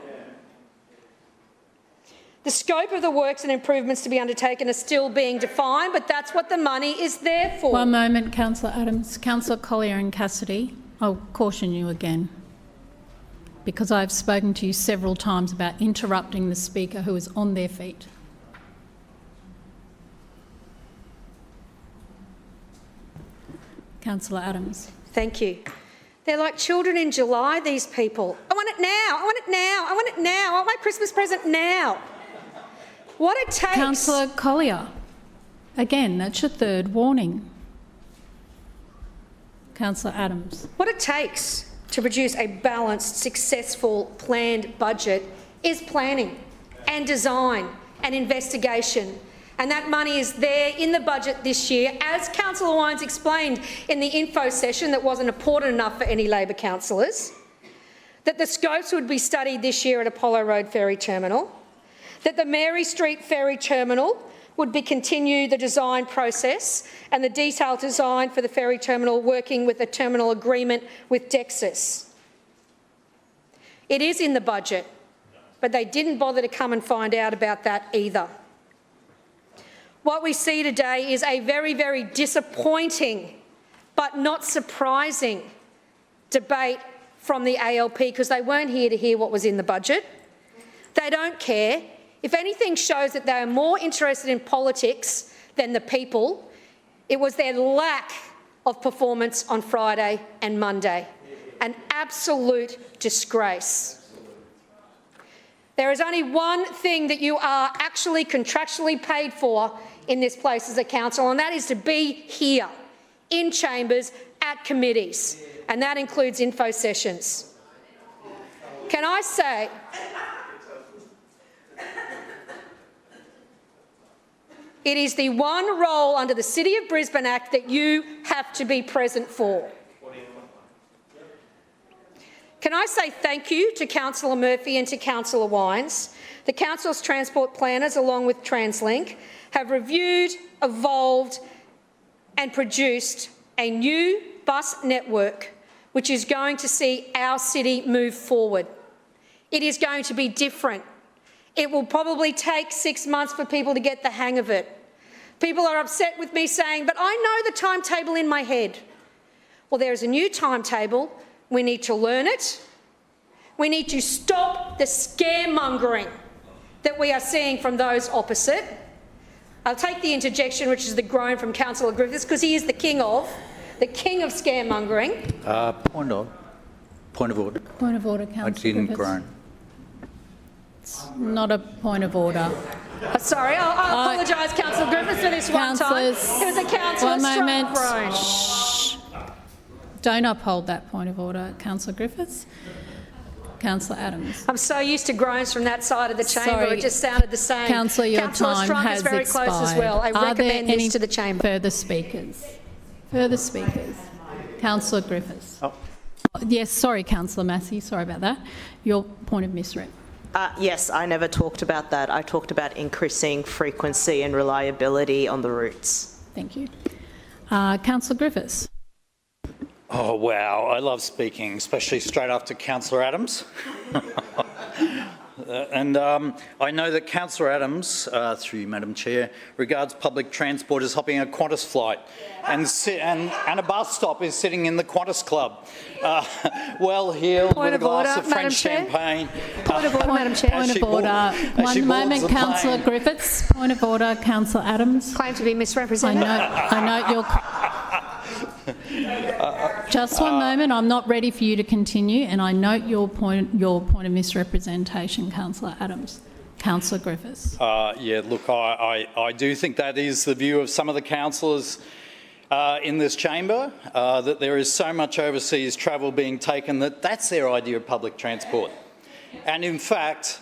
The scope of the works and improvements to be undertaken are still being defined, but that's what the money is there for. One moment, Councillor Adams. Councillor Collier and Cassidy, I'll caution you again, because I've spoken to you several times about interrupting the speaker who is on their feet. Councillor Adams. Thank you. They're like children in July, these people. I want it now, I want it now, I want it now, I want my Christmas present now. What it takes... Councillor Collier, again, that's your third warning. Councillor Adams. What it takes to produce a balanced, successful, planned budget is planning and design and investigation. And that money is there in the budget this year, as Councillor Wines explained in the info session that wasn't important enough for any Labor councillors, that the scopes would be studied this year at Apollo Road Ferry Terminal, that the Mary Street Ferry Terminal would be continue the design process and the detailed design for the ferry terminal, working with a terminal agreement with Dexus. It is in the budget, but they didn't bother to come and find out about that either. What we see today is a very, very disappointing but not surprising debate from the ALP, because they weren't here to hear what was in the budget. They don't care. If anything shows that they are more interested in politics than the people, it was their lack of performance on Friday and Monday. An absolute disgrace. There is only one thing that you are actually contractually paid for in this place as a council, and that is to be here, in chambers, at committees, and that includes info sessions. Can I say... It is the one role under the City of Brisbane Act that you have to be present for. Can I say thank you to Councillor Murphy and to Councillor Wines? The Council's transport planners, along with TransLink, have reviewed, evolved and produced a new bus network which is going to see our city move forward. It is going to be different. It will probably take 6 months for people to get the hang of it. People are upset with me saying, but I know the timetable in my head. Well, there is a new timetable. We need to learn it. We need to stop the scaremongering that we are seeing from those opposite. I'll take the interjection, which is the groan from Councillor Griffiths, because he is the king of scaremongering. Point of order. Point of order, Councillor I didn't Griffiths. groan. It's not a point of order. Sorry, I apologise, Councillor Griffiths, for this one time. It was a councillor One moment. groan. Shh. Don't uphold that point of order, Councillor Griffiths. Councillor Adams. I'm so used to groans from that side of the chamber, Sorry. it just sounded the same. Councillor, your Councillor time Strunk has is very expired. close as well. I Are there recommend any this to the chamber. further speakers? Further speakers? Councillor Griffiths. Yes, sorry, Councillor Massey, sorry about that. Your point of misrep. Yes, I never talked about that. I talked about increasing frequency and reliability on the routes. Thank you. Councillor Griffiths. Oh, wow. I love speaking, especially straight after Councillor Adams. I know that Councillor Adams, through you, Madam Chair, regards public transport as hopping a Qantas flight, and a bus stop is sitting in the Qantas Club, well-heeled with a glass of French champagne. Point of order, Madam Chair. Point of order. One moment, Councillor Griffiths. Point of order, Councillor Adams. Claim to be misrepresented. I note your... Just one moment. I'm not ready for you to continue, and I note your point of misrepresentation, Councillor Adams. Councillor Griffiths. Yeah, look, I do think that is the view of some of the councillors in this chamber, that there is so much overseas travel being taken that that's their idea of public transport. And in fact,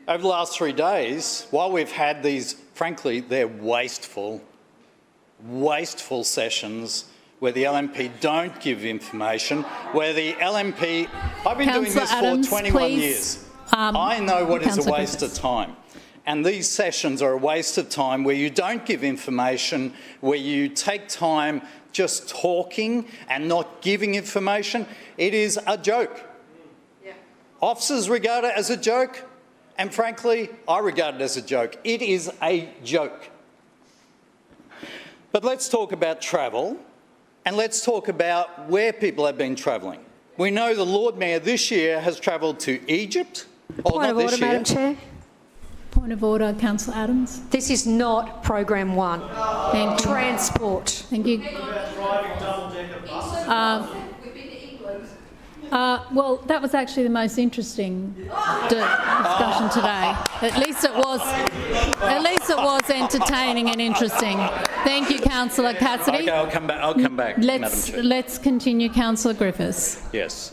over the last 3 days, while we've had these, frankly, they're wasteful sessions where the LNP don't give information, where the LNP... I've been doing this for 21 years. I know what is a waste of time. And these sessions are a waste of time where you don't give information, where you take time just talking and not giving information. It is a joke. Yeah. Officers regard it as a joke, and frankly, I regard it as a joke. It is a joke. But let's talk about travel. And let's talk about where people have been travelling. We know the Lord Mayor this year has travelled to Egypt. Point of order, Madam Chair. Point of order, Councillor Adams. This is not Program 1. Thank you. Transport. Thank you. Well, that was actually the most interesting discussion today. At least it was entertaining and interesting. Thank you, Councillor Cassidy. Okay, I'll come back. Madam Chair. Let's continue, Councillor Griffiths. Yes.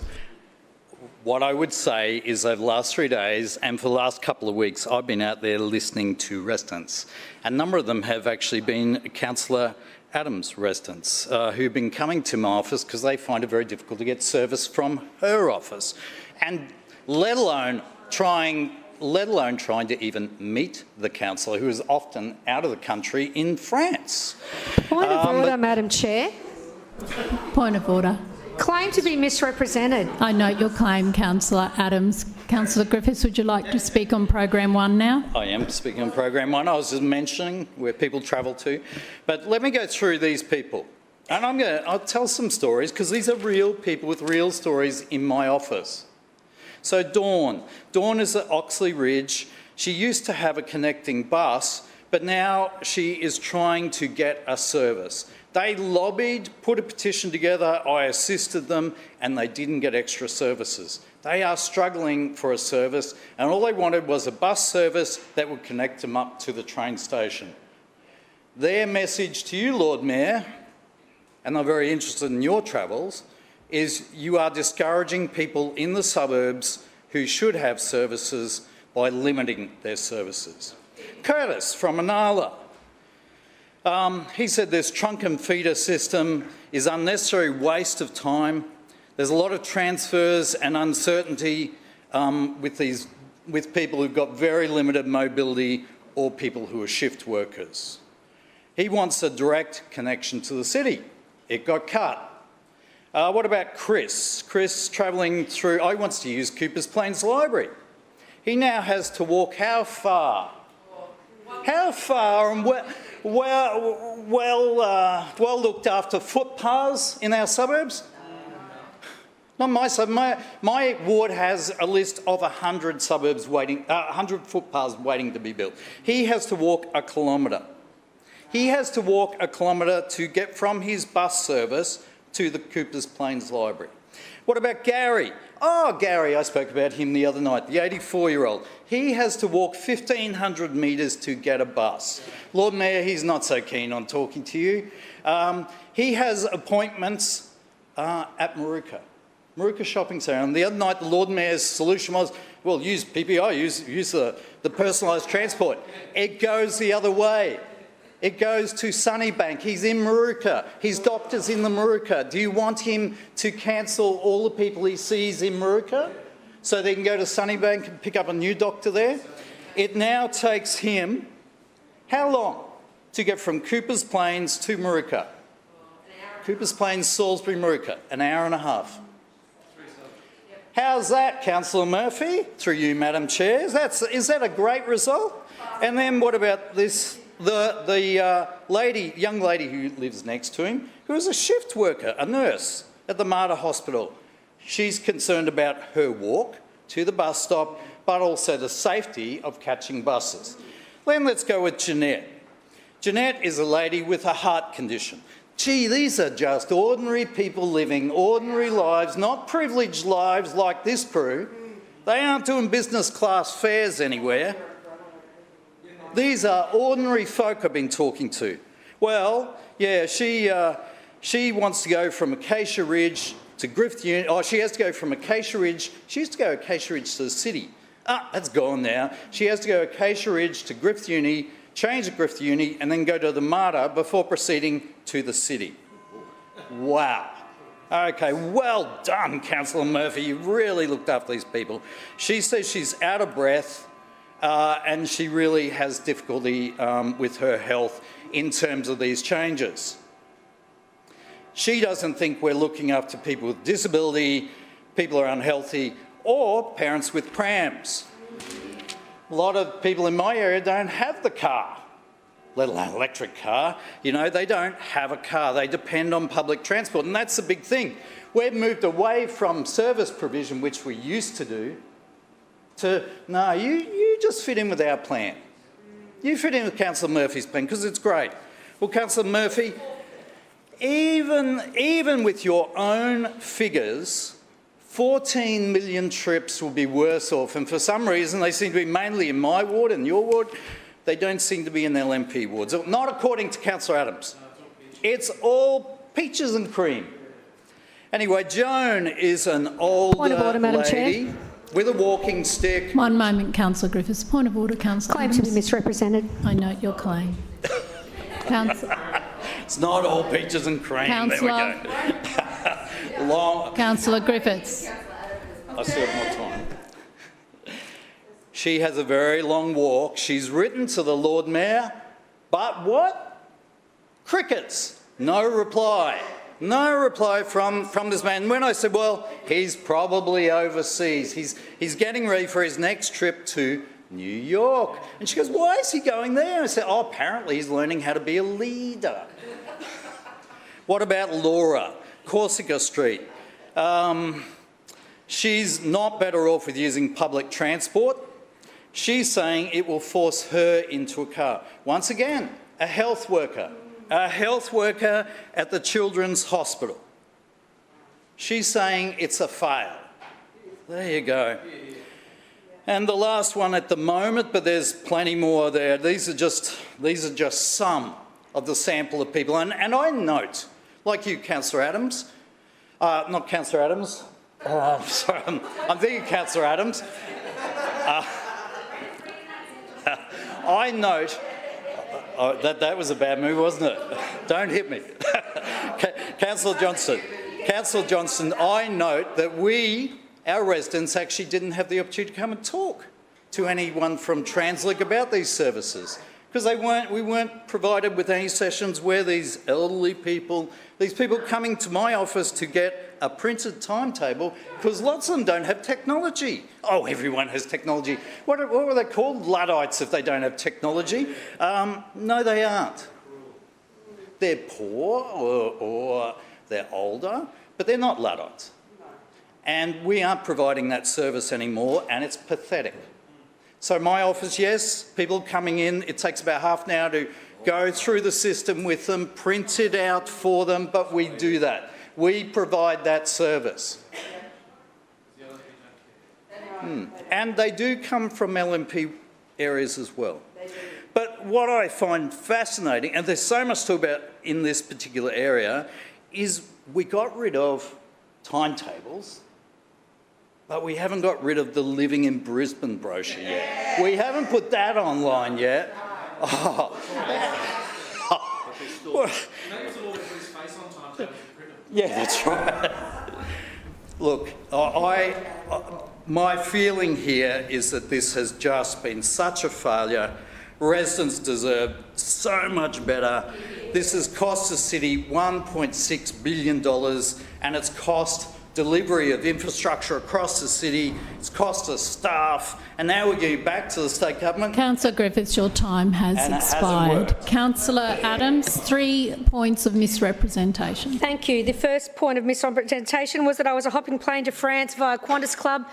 What I would say is over the last 3 days and for the last couple of weeks, I've been out there listening to residents. A number of them have actually been Councillor Adams residents who've been coming to my office because they find it very difficult to get service from her office, and let alone trying to even meet the councillor who is often out of the country in France. Point of order, Madam Chair. Point of order. Claim to be misrepresented. I note your claim, Councillor Adams. Councillor Griffiths, would you like to speak on Program 1 now? I am speaking on Program 1. I was just mentioning where people travel to. But let me go through these people. And I'll tell some stories because these are real people with real stories in my office. So Dawn is at Oxley Ridge. She used to have a connecting bus, but now she is trying to get a service. They lobbied, put a petition together, I assisted them, and they didn't get extra services. They are struggling for a service, and all they wanted was a bus service that would connect them up to the train station. Their message to you, Lord Mayor, and I'm very interested in your travels, is you are discouraging people in the suburbs who should have services by limiting their services. Curtis from Anala. He said this trunk and feeder system is unnecessary waste of time. There's a lot of transfers and uncertainty with people who've got very limited mobility or people who are shift workers. He wants a direct connection to the city. It got cut. What about Chris? Chris travelling through, he wants to use Coopers Plains Library. He now has to walk how far? How far and well looked after footpaths in our suburbs? Not my suburb. My ward has a list of 100 suburbs waiting, 100 footpaths waiting to be built. He has to walk a kilometre. He has to walk a kilometre to get from his bus service to the Coopers Plains Library. What about Gary? Oh, Gary, I spoke about him the other night, the 84-year-old. He has to walk 1,500 metres to get a bus. Lord Mayor, he's not so keen on talking to you. He has appointments at Maruka Shopping Centre. And the other night, the Lord Mayor's solution was, well, use PPI, use the personalised transport. It goes the other way. It goes to Sunnybank. He's in Maruka. His doctor's in the Maruka. Do you want him to cancel all the people he sees in Maruka so they can go to Sunnybank and pick up a new doctor there? It now takes him how long to get from Coopers Plains to Maruka? Coopers Plains, Salisbury, Moorooka, an hour and a half. How's that, Councillor Murphy? Through you, Madam Chair. Is that a great result? And then what about this? The young lady who lives next to him, who is a shift worker, a nurse at the Mater Hospital. She's concerned about her walk to the bus stop, but also the safety of catching buses. Then let's go with Jeanette. Jeanette is a lady with a heart condition. Gee, these are just ordinary people living ordinary lives, not privileged lives like this crew. They aren't doing business class fares anywhere. These are ordinary folk I've been talking to. Well, yeah, she wants to go from Acacia Ridge to Griffith Uni. Oh, she has to go from Acacia Ridge. She used to go Acacia Ridge to the city. That's gone now. She has to go Acacia Ridge to Griffith Uni, change at Griffith Uni, and then go to the Mater before proceeding to the city. Wow. Okay, well done, Councillor Murphy. You really looked after these people. She says she's out of breath and she really has difficulty with her health in terms of these changes. She doesn't think we're looking after people with disability, people who are unhealthy, or parents with prams. A lot of people in my area don't have the car, let alone an electric car. You know, they don't have a car. They depend on public transport, and that's the big thing. We've moved away from service provision, which we used to do, to, no, you just fit in with our plan. You fit in with Councillor Murphy's plan, because it's great. Well, Councillor Murphy, even with your own figures, 14 million trips will be worse off, and for some reason they seem to be mainly in my ward and your ward. They don't seem to be in LNP wards, not according to Councillor Adams. It's all peaches and cream. Anyway, Joan is an older lady with a walking stick. One moment, Councillor Griffiths. Point of order, Councillor Claim to be misrepresented. I note your claim. It's not all peaches and cream. Councillor. There we go. Councillor Griffiths. I still have more time. She has a very long walk. She's written to the Lord Mayor, but what? Crickets. No reply. No reply from this man. When I said, well, he's probably overseas. He's getting ready for his next trip to New York. And she goes, why is he going there? I said, oh, apparently he's learning how to be a leader. What about Laura, Corsica Street? She's not better off with using public transport. She's saying it will force her into a car. Once again, a health worker at the Children's Hospital. She's saying it's a fail. There you go. And the last one at the moment, but there's plenty more there. These are just some of the sample of people. And I note, like you, Councillor Adams, not Councillor Adams, sorry, I'm thinking Councillor Adams. I note, that was a bad move, wasn't it? Don't hit me. Councillor Johnston, I note that our residents actually didn't have the opportunity to come and talk to anyone from Translink about these services, because we weren't provided with any sessions where these elderly people, these people coming to my office to get a printed timetable, because lots of them don't have technology. Oh, everyone has technology. What were they called? Luddites if they don't have technology. No, they aren't. They're poor or they're older, but they're not Luddites. And we aren't providing that service anymore, and it's pathetic. So my office, yes, people coming in, it takes about half an hour to go through the system with them, print it out for them, but we do that. We provide that service. And they do come from LNP areas as well. But what I find fascinating, and there's so much to talk about in this particular area, is we got rid of timetables, but we haven't got rid of the Living in Brisbane brochure yet. We haven't put that online yet. Yeah, that's right. Look, my feeling here is that this has just been such a failure. Residents deserve so much better. This has cost the city $1.6 billion, and it's cost delivery of infrastructure across the city, it's cost us staff, and now we're getting back to the state government. Councillor Griffiths, your time has expired. Councillor Adams, 3 points of misrepresentation. Thank you. The first point of misrepresentation was that I was a hopping plane to France via Qantas Club.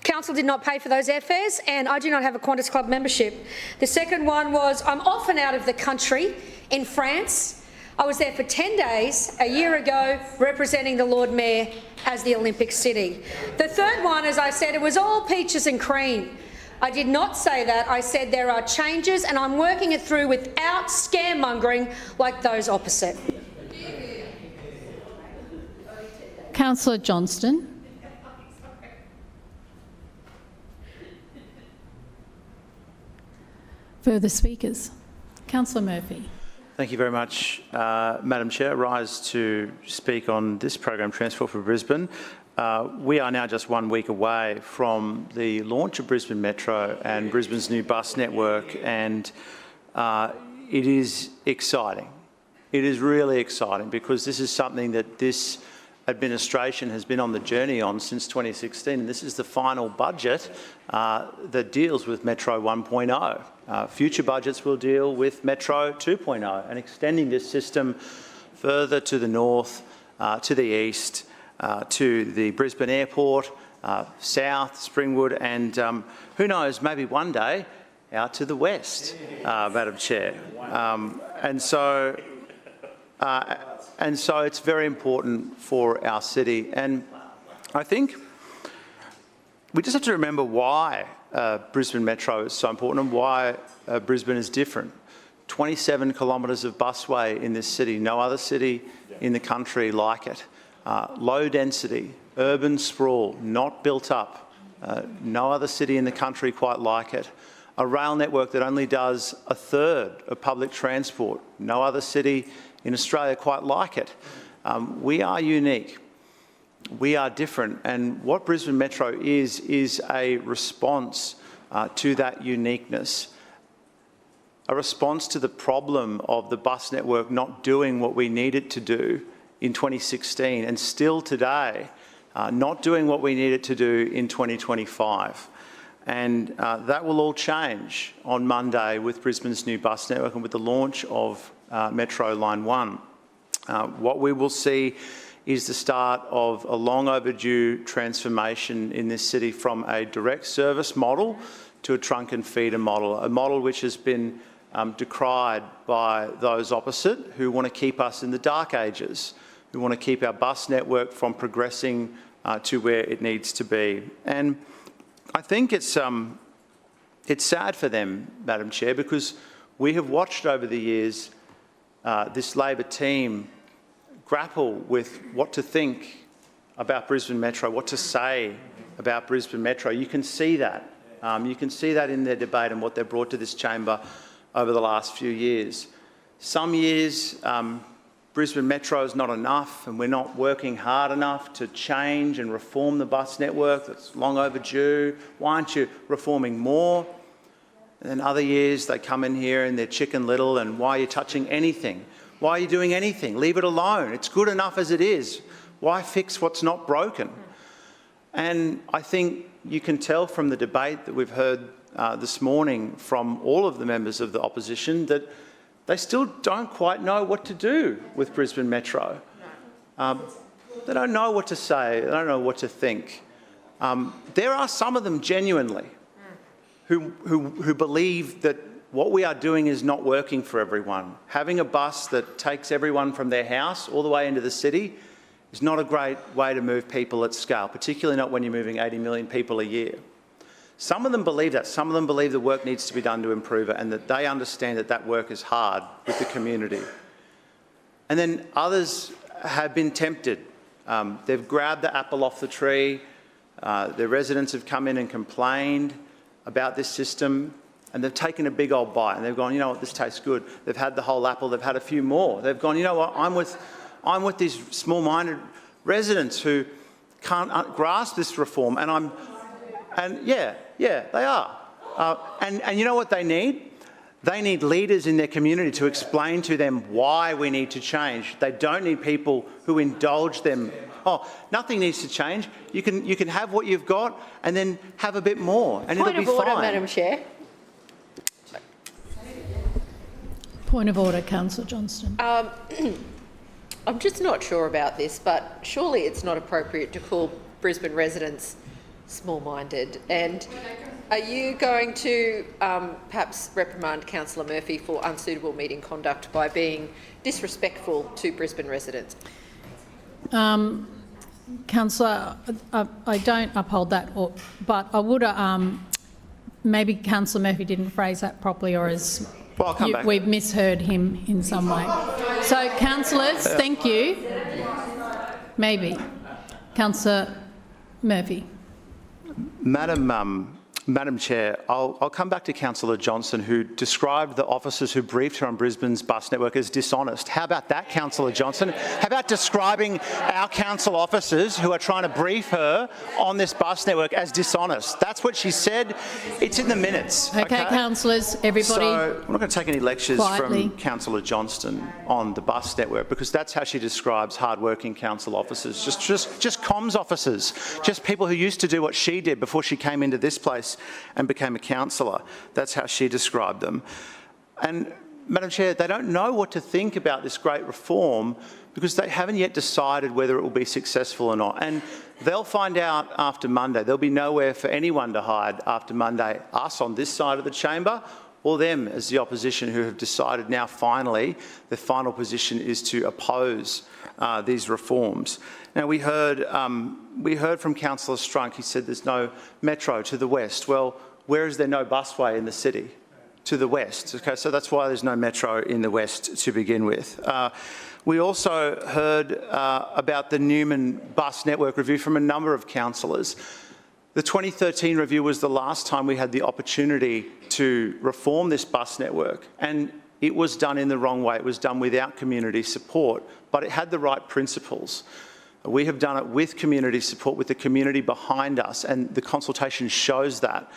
Council did not pay for those airfares, and I do not have a Qantas Club membership. The second one was I'm often out of the country in France. I was there for 10 days a year ago representing the Lord Mayor as the Olympic City. The third one, as I said, it was all peaches and cream. I did not say that. I said there are changes and I'm working it through without scaremongering like those opposite. Councillor Johnston. Further speakers. Councillor Murphy. Thank you very much, Madam Chair. I rise to speak on this program, Transport for Brisbane. We are now just 1 week away from the launch of Brisbane Metro and Brisbane's new bus network, and it is exciting. It is really exciting because this is something that this administration has been on the journey on since 2016, and this is the final budget that deals with Metro 1.0. Future budgets will deal with Metro 2.0 and extending this system further to the north, to the east, to the Brisbane Airport, south, Springwood, and who knows, maybe one day out to the west, Madam Chair. And so it's very important for our city. And I think we just have to remember why Brisbane Metro is so important and why Brisbane is different. 27 kilometres of busway in this city, no other city in the country like it. Low density, urban sprawl, not built up. No other city in the country quite like it. A rail network that only does a third of public transport. No other city in Australia quite like it. We are unique. We are different. And what Brisbane Metro is a response to that uniqueness. A response to the problem of the bus network not doing what we need it to do in 2016 and still today not doing what we need it to do in 2025. And that will all change on Monday with Brisbane's new bus network and with the launch of Metro Line 1. What we will see is the start of a long overdue transformation in this city from a direct service model to a trunk and feeder model, a model which has been decried by those opposite who want to keep us in the dark ages, who want to keep our bus network from progressing to where it needs to be. And I think it's sad for them, Madam Chair, because we have watched over the years this Labor team grapple with what to think about Brisbane Metro, what to say about Brisbane Metro. You can see that. You can see that in their debate and what they've brought to this chamber over the last few years. Some years, Brisbane Metro is not enough and we're not working hard enough to change and reform the bus network. That's long overdue. Why aren't you reforming more? And then other years they come in here and they're Chicken Little and why are you touching anything? Why are you doing anything? Leave it alone. It's good enough as it is. Why fix what's not broken? And I think you can tell from the debate that we've heard this morning from all of the members of the opposition that they still don't quite know what to do with Brisbane Metro. They don't know what to say. They don't know what to think. There are some of them genuinely who believe that what we are doing is not working for everyone. Having a bus that takes everyone from their house all the way into the city is not a great way to move people at scale, particularly not when you're moving 80 million people a year. Some of them believe that. Some of them believe the work needs to be done to improve it and that they understand that that work is hard with the community. And then others have been tempted. They've grabbed the apple off the tree. Their residents have come in and complained about this system and they've taken a big old bite and they've gone, you know what, this tastes good. They've had the whole apple, they've had a few more. They've gone, you know what, I'm with these small-minded residents who can't grasp this reform and yeah, they are. And you know what they need? They need leaders in their community to explain to them why we need to change. They don't need people who indulge them. Oh, nothing needs to change. You can have what you've got and then have a bit more, and it'll be fine. Point of order, Madam Chair. Point of order, Councillor Johnston. I'm just not sure about this, but surely it's not appropriate to call Brisbane residents small-minded. And are you going to perhaps reprimand Councillor Murphy for unsuitable meeting conduct by being disrespectful to Brisbane residents? Councillor, I don't uphold that, but I would. Maybe Councillor Murphy didn't phrase that properly, or as we've misheard him in some way. So, councillors, thank you. Maybe, Councillor Murphy. Madam Chair, I'll come back to Councillor Johnson, who described the officers who briefed her on Brisbane's bus network as dishonest. How about that, Councillor Johnson? How about describing our council officers who are trying to brief her on this bus network as dishonest? That's what she said. It's in the minutes. Okay, councillors, everybody. So I'm not going to take any lectures quietly from Councillor Johnston on the bus network, because that's how she describes hard-working council officers, just comms officers, just people who used to do what she did before she came into this place and became a councillor. That's how she described them. And, Madam Chair, they don't know what to think about this great reform because they haven't yet decided whether it will be successful or not. And they'll find out after Monday. There'll be nowhere for anyone to hide after Monday, us on this side of the chamber or them as the opposition, who have decided now finally their final position is to oppose these reforms. Now, we heard from Councillor Strunk. He said there's no metro to the west. Well, where is there no busway in the city? To the west. Okay, so that's why there's no metro in the west to begin with. We also heard about the Newman bus network review from a number of councillors. The 2013 review was the last time we had the opportunity to reform this bus network, and it was done in the wrong way. It was done without community support, but it had the right principles. We have done it with community support, with the community behind us, and the consultation shows that.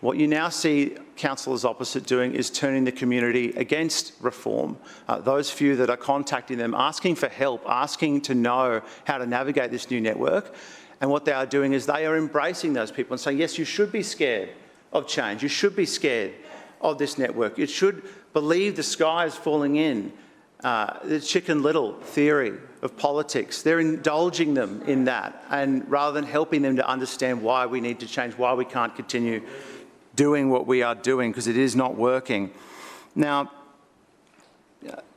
What you now see councillors opposite doing is turning the community against reform. Those few that are contacting them, asking for help, asking to know how to navigate this new network. And what they are doing is they are embracing those people and saying, yes, you should be scared of change. You should be scared of this network. You should believe the sky is falling in. The Chicken Little theory of politics. They're indulging them in that, and rather than helping them to understand why we need to change, why we can't continue doing what we are doing, because it is not working. Now,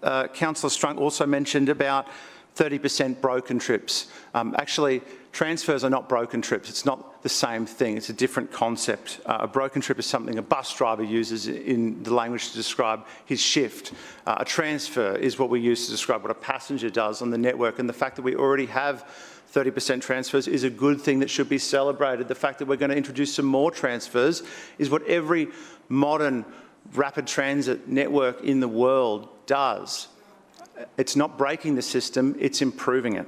Councillor Strunk also mentioned about 30% broken trips. Actually, transfers are not broken trips. It's not the same thing. It's a different concept. A broken trip is something a bus driver uses in the language to describe his shift. A transfer is what we use to describe what a passenger does on the network, and the fact that we already have 30% transfers is a good thing that should be celebrated. The fact that we're going to introduce some more transfers is what every modern rapid transit network in the world does. It's not breaking the system, it's improving it.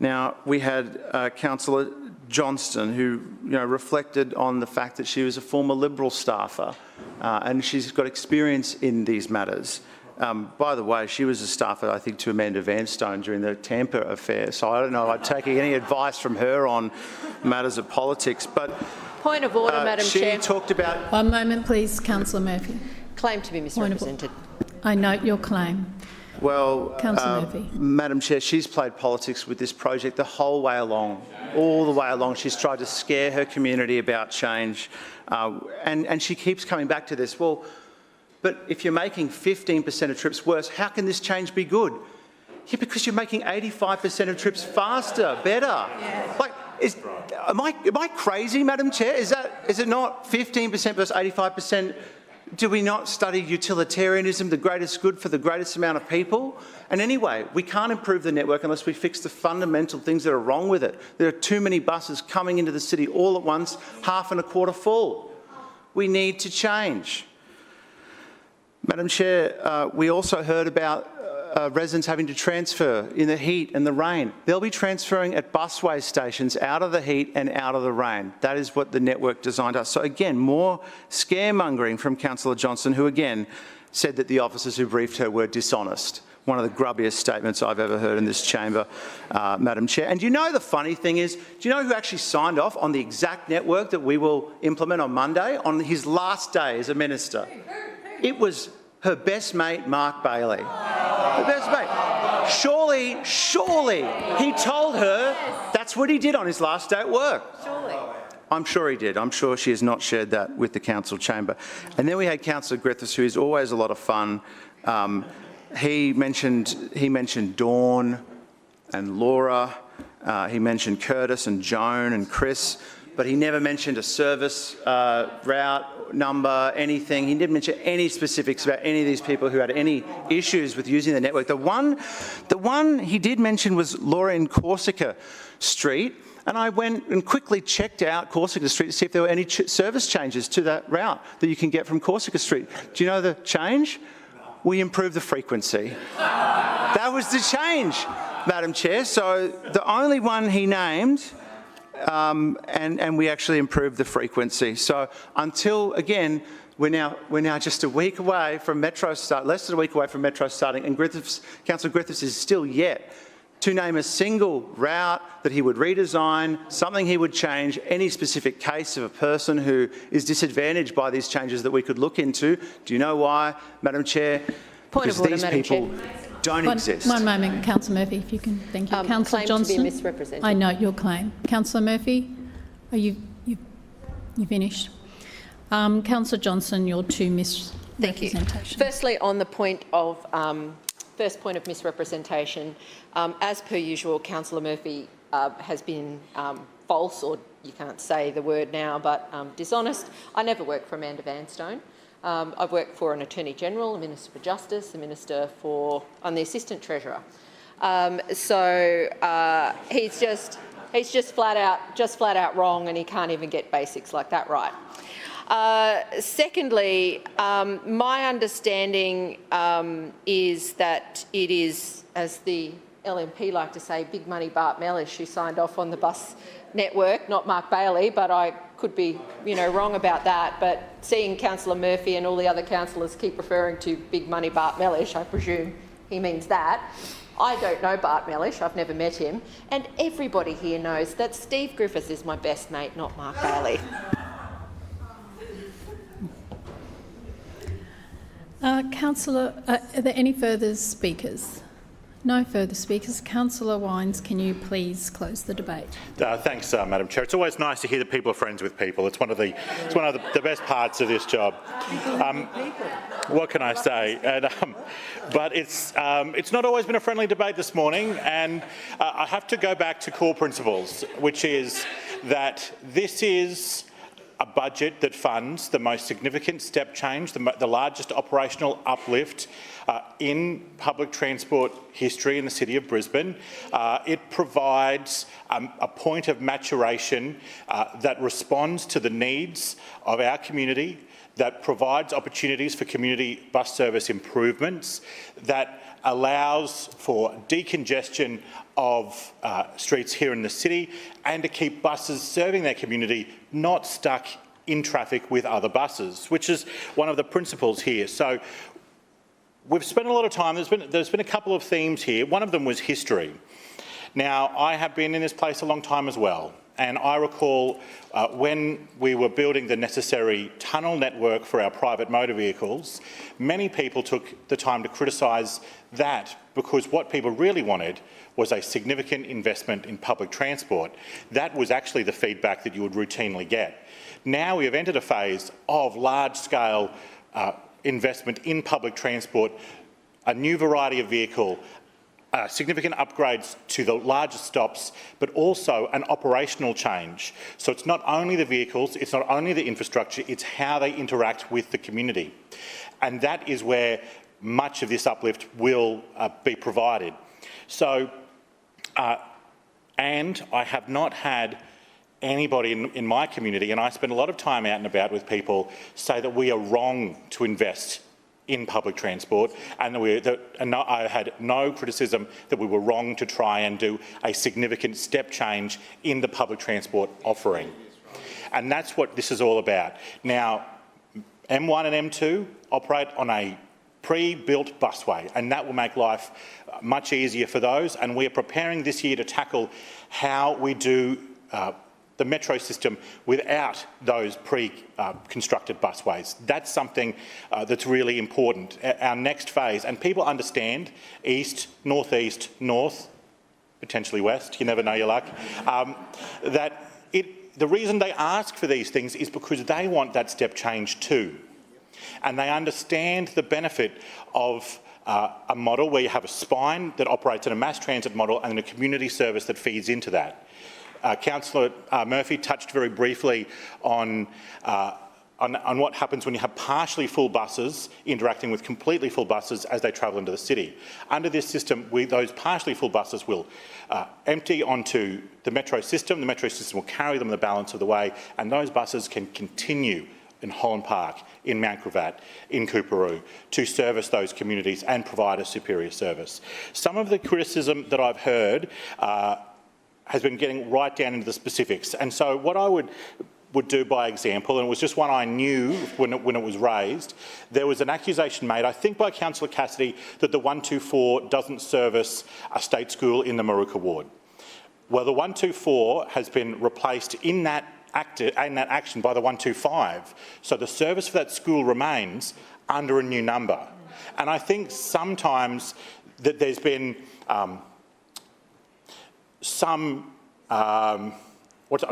Now, we had Councillor Johnston, who reflected on the fact that she was a former Liberal staffer and she's got experience in these matters. By the way, she was a staffer, I think, to Amanda Vanstone during the Tampa affair, so I don't know if I'd take any advice from her on matters of politics. But point of order, Madam Chair. She talked about... One moment, please, Councillor Murphy. Claim to be misrepresented. I note your claim. Well, Councillor Murphy. Madam Chair, she's played politics with this project the whole way along. All the way along, she's tried to scare her community about change. And she keeps coming back to this. Well, but if you're making 15% of trips worse, how can this change be good? Yeah, because you're making 85% of trips faster, better. Yeah. Like, am I crazy, Madam Chair? Is it not 15% versus 85%? Do we not study utilitarianism, the greatest good for the greatest amount of people? And anyway, we can't improve the network unless we fix the fundamental things that are wrong with it. There are too many buses coming into the city all at once, half and a quarter full. We need to change. Madam Chair, we also heard about residents having to transfer in the heat and the rain. They'll be transferring at busway stations out of the heat and out of the rain. That is what the network design does. So again, more scaremongering from Councillor Johnson, who again said that the officers who briefed her were dishonest. One of the grubbiest statements I've ever heard in this chamber, Madam Chair. And do you know the funny thing is, do you know who actually signed off on the exact network that we will implement on Monday, on his last day as a minister? It was her best mate, Mark Bailey. Her best mate. Surely he told her that's what he did on his last day at work. Surely. I'm sure he did. I'm sure she has not shared that with the council chamber. And then we had Councillor Griffiths, who is always a lot of fun. He mentioned Dawn and Laura. He mentioned Curtis and Joan and Chris, but he never mentioned a service route number, anything. He didn't mention any specifics about any of these people who had any issues with using the network. The one he did mention was Laura in Corsica Street, and I went and quickly checked out Corsica Street to see if there were any service changes to that route that you can get from Corsica Street. Do you know the change? We improved the frequency. That was the change, Madam Chair. So the only one he named, and we actually improved the frequency. So until, again, we're now just a week away from Metro start, less than a week away from Metro starting, and Councillor Griffiths is still yet to name a single route that he would redesign, something he would change, any specific case of a person who is disadvantaged by these changes that we could look into. Do you know why, Madam Chair? Point of order, Madam Chair. People don't exist. One moment, Councillor Murphy, if you can. Thank you. Councillor Johnson. To be misrepresented. I note your claim. Councillor Murphy, are you finished? Councillor Johnson, your two misrepresentations. Thank you. Firstly, on the point of first point of misrepresentation, as per usual, Councillor Murphy has been false, or you can't say the word now, but dishonest. I never worked for Amanda Vanstone. I've worked for an Attorney General, a Minister for Justice, a Minister for, I'm the Assistant Treasurer. He's just flat out wrong, and he can't even get basics like that right. Secondly, my understanding is that it is, as the LNP like to say, big money Bart Mellish who signed off on the bus network, not Mark Bailey, but I could be, wrong about that. But seeing Councillor Murphy and all the other councillors keep referring to big money Bart Mellish, I presume he means that. I don't know Bart Mellish, I've never met him, and everybody here knows that Steve Griffiths is my best mate, not Mark Bailey. Councillor, are there any further speakers? No further speakers. Councillor Wines, can you please close the debate? Thanks, Madam Chair. It's always nice to hear that people are friends with people. It's one of the best parts of this job. What can I say? But it's not always been a friendly debate this morning, and I have to go back to core principles, which is that this is a budget that funds the most significant step change, the largest operational uplift in public transport history in the City of Brisbane. It provides a point of maturation that responds to the needs of our community, that provides opportunities for community bus service improvements, that allows for decongestion of streets here in the city, and to keep buses serving their community not stuck in traffic with other buses, which is one of the principles here. So we've spent a lot of time, there's been a couple of themes here. One of them was history. Now, I have been in this place a long time as well, and I recall when we were building the necessary tunnel network for our private motor vehicles, many people took the time to criticise that, because what people really wanted was a significant investment in public transport. That was actually the feedback that you would routinely get. Now we have entered a phase of large-scale investment in public transport, a new variety of vehicle, significant upgrades to the larger stops, but also an operational change. So it's not only the vehicles, it's not only the infrastructure, it's how they interact with the community. And that is where much of this uplift will be provided. So, and I have not had anybody in my community, and I spend a lot of time out and about with people, say that we are wrong to invest in public transport, and I had no criticism that we were wrong to try and do a significant step change in the public transport offering. And that's what this is all about. Now, M1 and M2 operate on a pre-built busway, and that will make life much easier for those, and we are preparing this year to tackle how we do the metro system without those pre-constructed busways. That's something that's really important. Our next phase, and people understand east, northeast, north, potentially west, you never know your luck, the reason they ask for these things is because they want that step change too. And they understand the benefit of a model where you have a spine that operates in a mass transit model and then a community service that feeds into that. Councillor Murphy touched very briefly on what happens when you have partially full buses interacting with completely full buses as they travel into the city. Under this system, those partially full buses will empty onto the metro system. The metro system will carry them the balance of the way, and those buses can continue in Holland Park, in Mount Gravatt, in Coorparoo, to service those communities and provide a superior service. Some of the criticism that I've heard has been getting right down into the specifics. And so what I would do by example, and it was just one I knew when it was raised, there was an accusation made, I think by Councillor Cassidy, that the 124 doesn't service a state school in the Maruka ward. Well, the 124 has been replaced in that action by the 125, so the service for that school remains under a new number. And I think sometimes that there's been I'm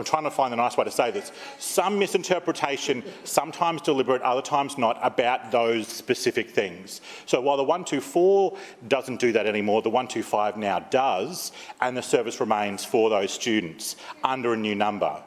trying to find the nice way to say this, some misinterpretation, sometimes deliberate, other times not, about those specific things. So while the 124 doesn't do that anymore, the 125 now does, and the service remains for those students under a new number.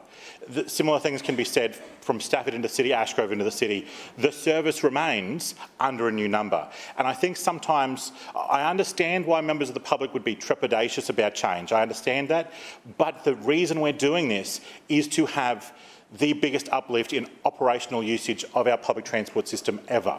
Similar things can be said from Stafford into the city, Ashgrove into the city. The service remains under a new number. And I think sometimes, I understand why members of the public would be trepidatious about change. I understand that. But the reason we're doing this is to have the biggest uplift in operational usage of our public transport system ever.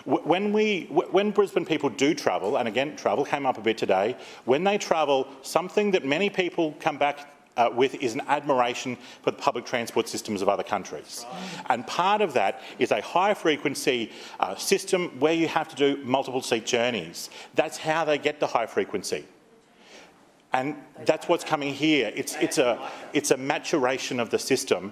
When Brisbane people do travel, and again, travel came up a bit today, when they travel, something that many people come back with is an admiration for the public transport systems of other countries. And part of that is a high-frequency system where you have to do multiple-seat journeys. That's how they get the high frequency. And that's what's coming here. It's a maturation of the system.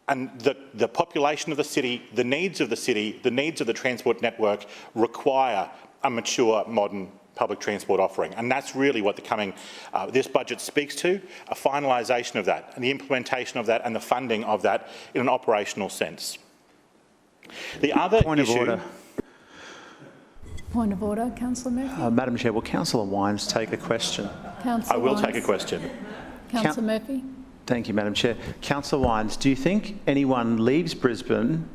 And the population of the city, the needs of the city, the needs of the transport network require a mature, modern public transport offering, and that's really what this budget speaks to, a finalisation of that, and the implementation of that, and the funding of that in an operational sense. The other Point of order. Point of order, Councillor Murphy. Madam Chair, will Councillor Wines take a question? Councillor I will Wines. take a question. Councillor Murphy. Thank you, Madam Chair. Councillor Wines, do you think anyone leaves Brisbane,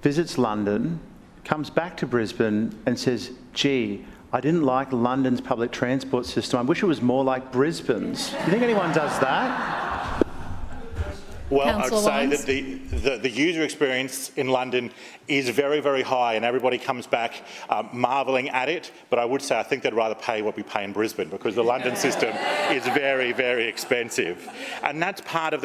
visits London, comes back to Brisbane and says, gee, I didn't like London's public transport system. I wish it was more like Brisbane's. Do you think anyone does that? Well, I would say that the user experience in London is very, very high, and everybody comes back marvelling at it. But I would say I think they'd rather pay what we pay in Brisbane, because the London system is very, very expensive. And that's part of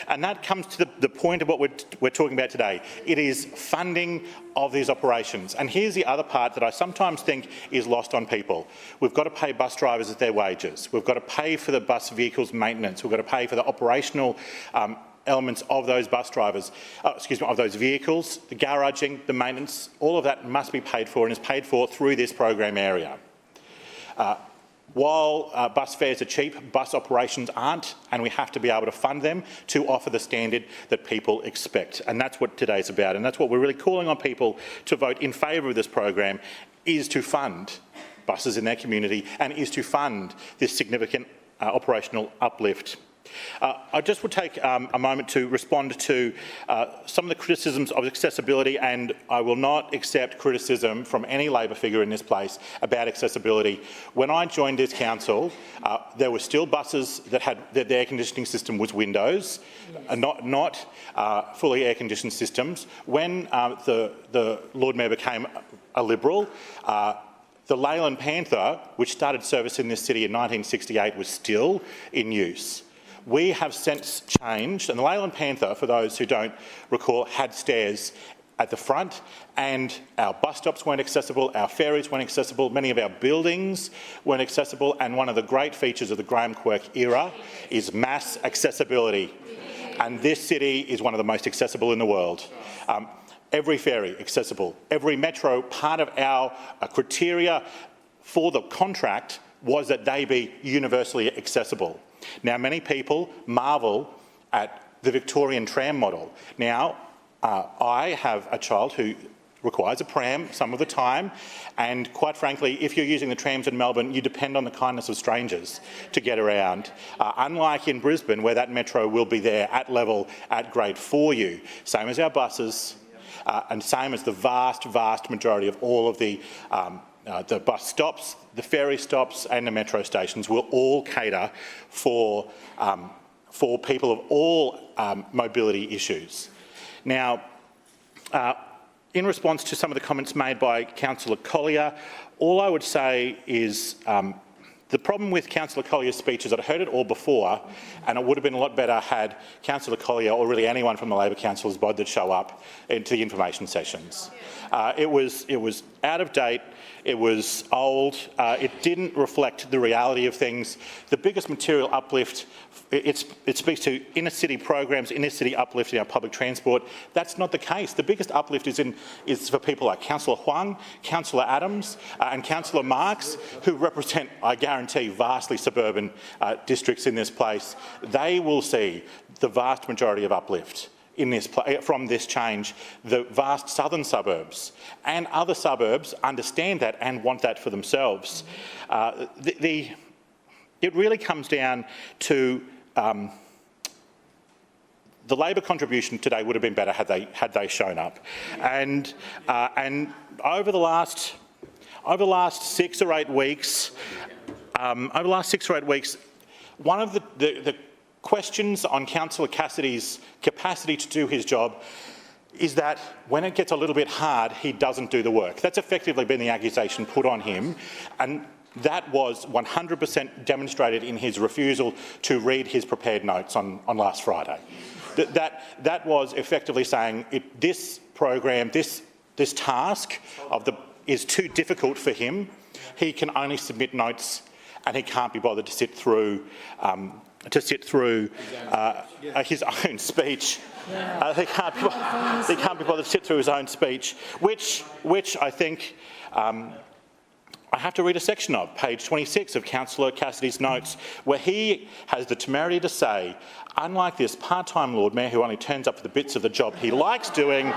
and that comes to the point of what we're talking about today. It is funding of these operations. And here's the other part that I sometimes think is lost on people. We've got to pay bus drivers their wages. We've got to pay for the bus vehicles' maintenance. We've got to pay for the operational elements of those bus drivers, of those vehicles, the garaging, the maintenance, all of that must be paid for and is paid for through this program area. While bus fares are cheap, bus operations aren't, and we have to be able to fund them to offer the standard that people expect. And that's what today's about, and that's what we're really calling on people to vote in favour of this program, is to fund buses in their community and is to fund this significant operational uplift I just would take a moment to respond to some of the criticisms of accessibility, and I will not accept criticism from any Labor figure in this place about accessibility. When I joined this council, there were still buses that had the air conditioning system was windows, not fully air-conditioned systems. When the Lord Mayor became a Liberal, the Leyland Panther, which started service in this city in 1968, was still in use. We have since changed, and the Leyland Panther, for those who don't recall, had stairs at the front, and our bus stops weren't accessible, our ferries weren't accessible, many of our buildings weren't accessible, and one of the great features of the Graham Quirk era is mass accessibility. And this city is one of the most accessible in the world. Every ferry accessible, every metro, part of our criteria for the contract was that they be universally accessible. Now, many people marvel at the Victorian tram model. Now, I have a child who requires a pram some of the time, and quite frankly, if you're using the trams in Melbourne, you depend on the kindness of strangers to get around. Unlike in Brisbane, where that metro will be there at level, at grade for you. Same as our buses, and same as the vast, vast majority of all of the bus stops, the ferry stops and the metro stations will all cater for people of all mobility issues. Now, in response to some of the comments made by Councillor Collier, all I would say is the problem with Councillor Collier's speech is that I heard it all before, and it would have been a lot better had Councillor Collier, or really anyone from the Labor councillors, bothered to show up into the information sessions. It was out of date. It was old. It didn't reflect the reality of things. The biggest material uplift, it speaks to inner-city programs, inner-city uplift in our public transport. That's not the case. The biggest uplift is for people like Councillor Huang, Councillor Adams and Councillor Marx, who represent, I guarantee, vastly suburban districts in this place. They will see the vast majority of uplift from this change. The vast southern suburbs and other suburbs understand that and want that for themselves. It really comes down to the Labor contribution today would have been better had they shown up, and over the last 6 or 8 weeks, one of the questions on Councillor Cassidy's capacity to do his job is that when it gets a little bit hard, he doesn't do the work. That's effectively been the accusation put on him, and that was 100% demonstrated in his refusal to read his prepared notes on last Friday. That was effectively saying this program, this task is too difficult for him. He can only submit notes, and he can't be bothered to sit through his own speech. He can't be bothered to sit through his own speech, which I think I have to read a section of, page 26 of Councillor Cassidy's notes, where he has the temerity to say, unlike this part-time Lord Mayor who only turns up for the bits of the job he likes doing,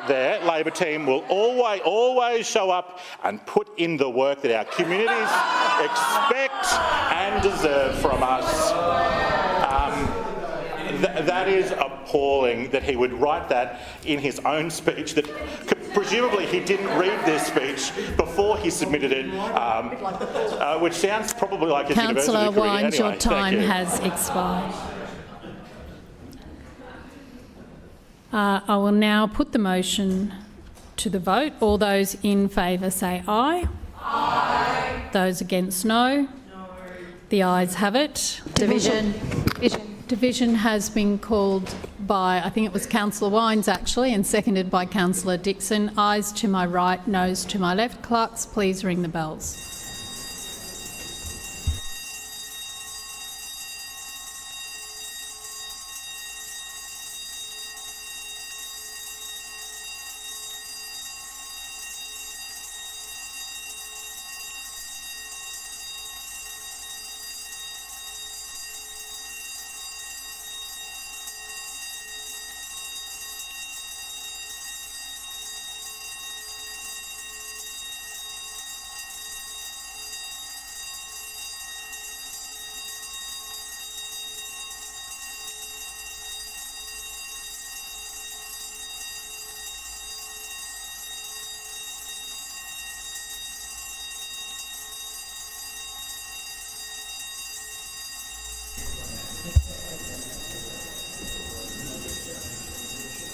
their Labor team will always show up and put in the work that our communities expect and deserve from us. That is appalling that he would write that in his own speech, that presumably he didn't read this speech before he submitted it, which sounds probably like his university career. Councillor Wines, anyway, your time has expired. I will now put the motion to the vote. All those in favour say aye. Aye. Those against no. No. The ayes have it. Division has been called by, I think it was Councillor Wines actually, and seconded by Councillor Dixon. Ayes to my right, noes to my left. Clerks, please ring the bells.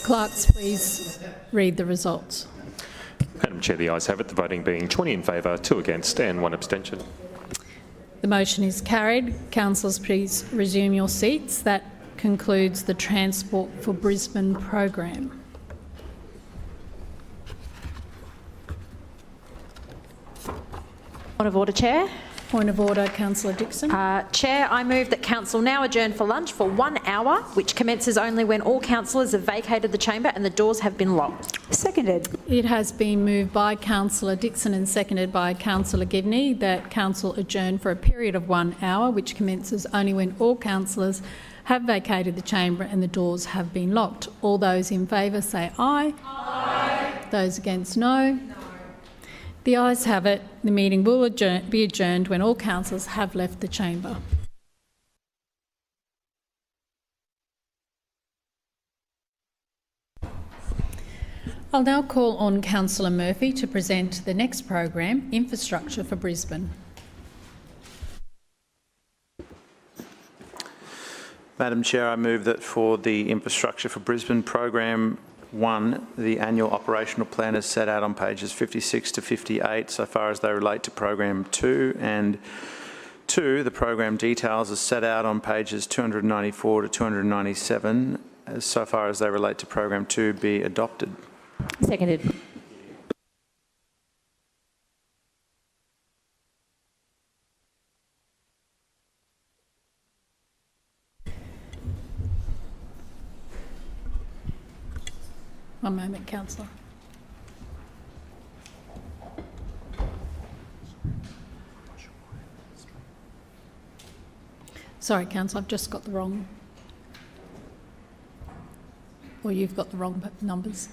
Clerks, please read the results. Madam Chair, the ayes have it, the voting being 20 in favour, 2 against and 1 abstention. The motion is carried. Councillors, please resume your seats. That concludes the Transport for Brisbane program. Point of order, Chair. Point of order, Councillor Dixon. Chair, I move that council now adjourn for lunch for 1 hour, which commences only when all councillors have vacated the chamber and the doors have been locked. Seconded. It has been moved by Councillor Dixon and seconded by Councillor Givney that council adjourn for a period of 1 hour, which commences only when all councillors have vacated the chamber and the doors have been locked. All those in favour say aye. Aye. Those against, no. The ayes have it. The meeting will be adjourned when all councillors have left the chamber. I'll now call on Councillor Murphy to present the next program, Infrastructure for Brisbane. Madam Chair, I move that for the Infrastructure for Brisbane program 1, the annual operational plan is set out on pages 56 to 58 so far as they relate to program 2, and 2, the program details are set out on pages 294 to 297 so far as they relate to program 2 be adopted. Seconded. One moment, Councillor. Sorry, Councillor, I've just got the wrong, or you've got the wrong numbers.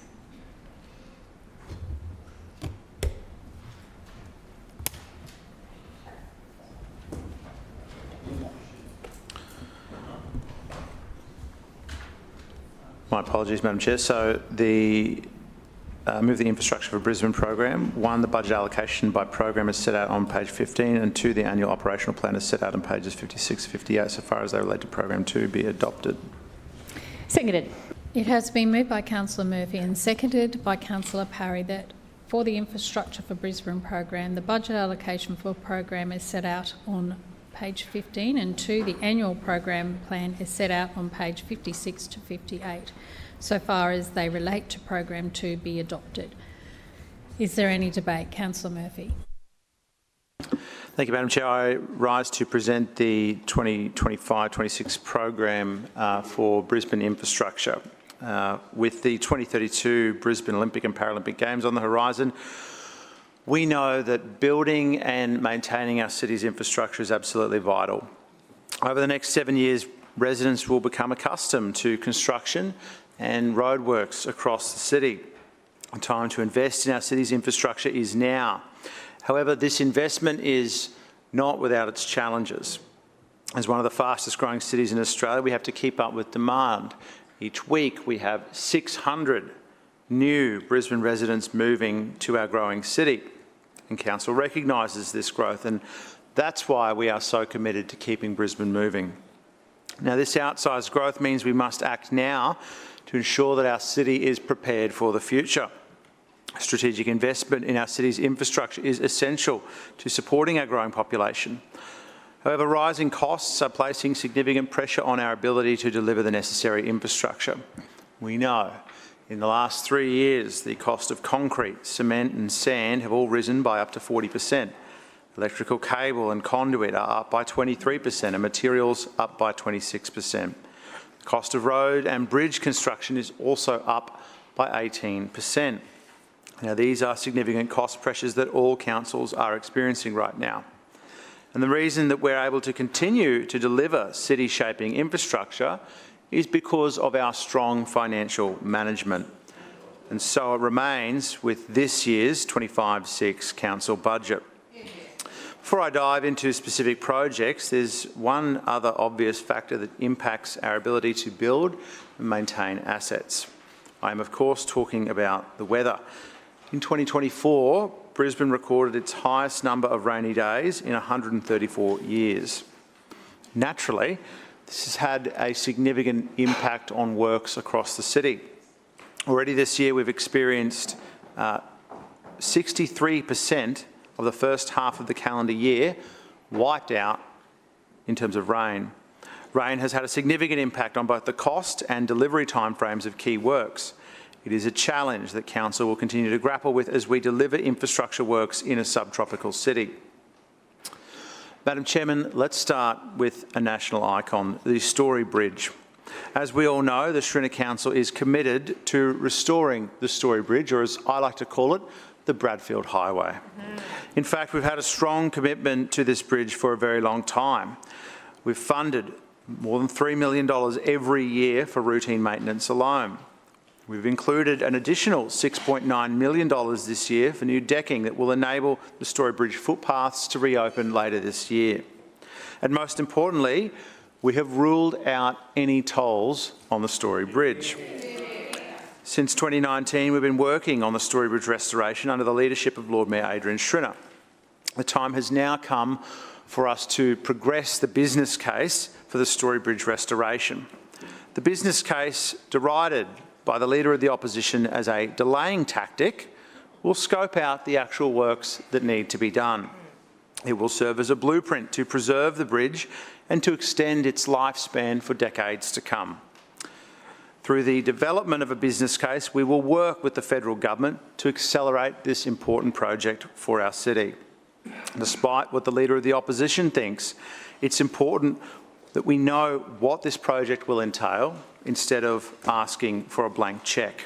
My apologies, Madam Chair. So the move the Infrastructure for Brisbane program. 1, the budget allocation by program is set out on page 15, and 2, the annual operational plan is set out on pages 56 to 58 so far as they relate to program 2 be adopted. Seconded. It has been moved by Councillor Murphy and seconded by Councillor Parry that for the Infrastructure for Brisbane program, the budget allocation for program is set out on page 15, and 2, the annual program plan is set out on page 56 to 58, so far as they relate to program 2 be adopted. Is there any debate? Councillor Murphy. Thank you, Madam Chair. I rise to present the 2025-26 program for Brisbane infrastructure. With the 2032 Brisbane Olympic and Paralympic Games on the horizon, we know that building and maintaining our city's infrastructure is absolutely vital. Over the next 7 years, residents will become accustomed to construction and roadworks across the city. The time to invest in our city's infrastructure is now. However, this investment is not without its challenges. As one of the fastest growing cities in Australia, we have to keep up with demand. Each week, we have 600 new Brisbane residents moving to our growing city. And Council recognises this growth, and that's why we are so committed to keeping Brisbane moving. Now, this outsized growth means we must act now to ensure that our city is prepared for the future. Strategic investment in our city's infrastructure is essential to supporting our growing population. However, rising costs are placing significant pressure on our ability to deliver the necessary infrastructure. We know in the last 3 years, the cost of concrete, cement and sand have all risen by up to 40%. Electrical cable and conduit are up by 23% and materials up by 26%. The cost of road and bridge construction is also up by 18%. Now, these are significant cost pressures that all councils are experiencing right now. And the reason that we're able to continue to deliver city-shaping infrastructure is because of our strong financial management. And so it remains with this year's 25-6 council budget. Before I dive into specific projects, there's one other obvious factor that impacts our ability to build and maintain assets. I am, of course, talking about the weather. In 2024, Brisbane recorded its highest number of rainy days in 134 years. Naturally, this has had a significant impact on works across the city. Already this year we've experienced 63% of the first half of the calendar year wiped out in terms of rain. Rain has had a significant impact on both the cost and delivery timeframes of key works. It is a challenge that Council will continue to grapple with as we deliver infrastructure works in a subtropical city. Madam Chairman, let's start with a national icon, the Story Bridge. As we all know, the Shrinner Council is committed to restoring the Story Bridge, or as I like to call it, the Bradfield Highway. In fact, we've had a strong commitment to this bridge for a very long time. We've funded more than $3 million every year for routine maintenance alone. We've included an additional $6.9 million this year for new decking that will enable the Story Bridge footpaths to reopen later this year. And most importantly, we have ruled out any tolls on the Story Bridge. Since 2019, we've been working on the Story Bridge restoration under the leadership of Lord Mayor Adrian Schrinner. The time has now come for us to progress the business case for the Story Bridge restoration. The business case, derided by the Leader of the Opposition as a delaying tactic, will scope out the actual works that need to be done. It will serve as a blueprint to preserve the bridge and to extend its lifespan for decades to come. Through the development of a business case, we will work with the federal government to accelerate this important project for our city. Despite what the Leader of the Opposition thinks, it's important that we know what this project will entail instead of asking for a blank cheque.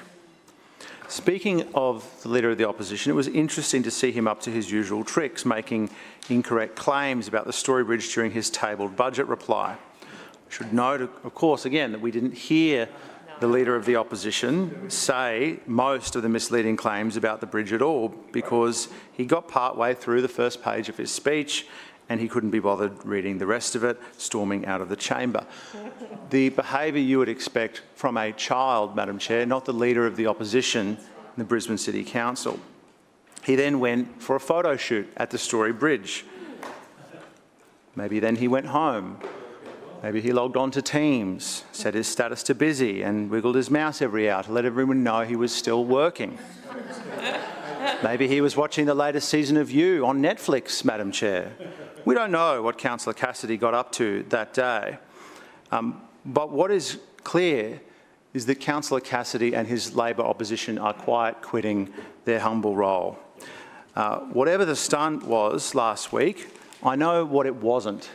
Speaking of the Leader of the Opposition, it was interesting to see him up to his usual tricks, making incorrect claims about the Story Bridge during his tabled budget reply. I should note, of course, again, that we didn't hear the Leader of the Opposition say most of the misleading claims about the bridge at all, because he got part way through the first page of his speech and he couldn't be bothered reading the rest of it, storming out of the chamber. The behaviour you would expect from a child, Madam Chair, not the Leader of the Opposition in the Brisbane City Council. He then went for a photo shoot at the Story Bridge. Maybe then he went home. Maybe he logged on to Teams, set his status to busy and wiggled his mouse every hour to let everyone know he was still working. Maybe he was watching the latest season of You on Netflix, Madam Chair. We don't know what Councillor Cassidy got up to that day. But what is clear is that Councillor Cassidy and his Labor opposition are quiet quitting their humble role. Whatever the stunt was last week, I know what it wasn't.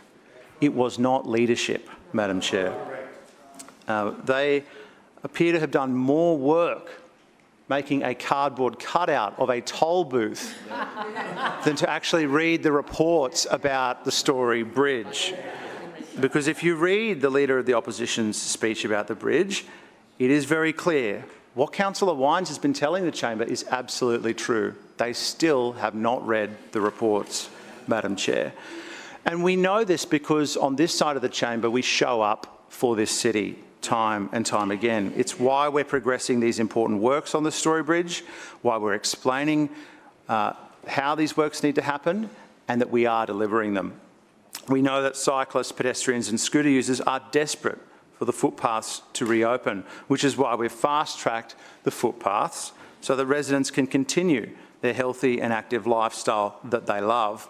It was not leadership, Madam Chair. They appear to have done more work making a cardboard cutout of a toll booth than to actually read the reports about the Story Bridge. Because if you read the Leader of the Opposition's speech about the bridge, it is very clear. What Councillor Wines has been telling the chamber is absolutely true. They still have not read the reports, Madam Chair. And we know this because on this side of the chamber, we show up for this city time and time again. It's why we're progressing these important works on the Story Bridge, why we're explaining how these works need to happen, and that we are delivering them. We know that cyclists, pedestrians and scooter users are desperate for the footpaths to reopen, which is why we've fast-tracked the footpaths so that residents can continue their healthy and active lifestyle that they love.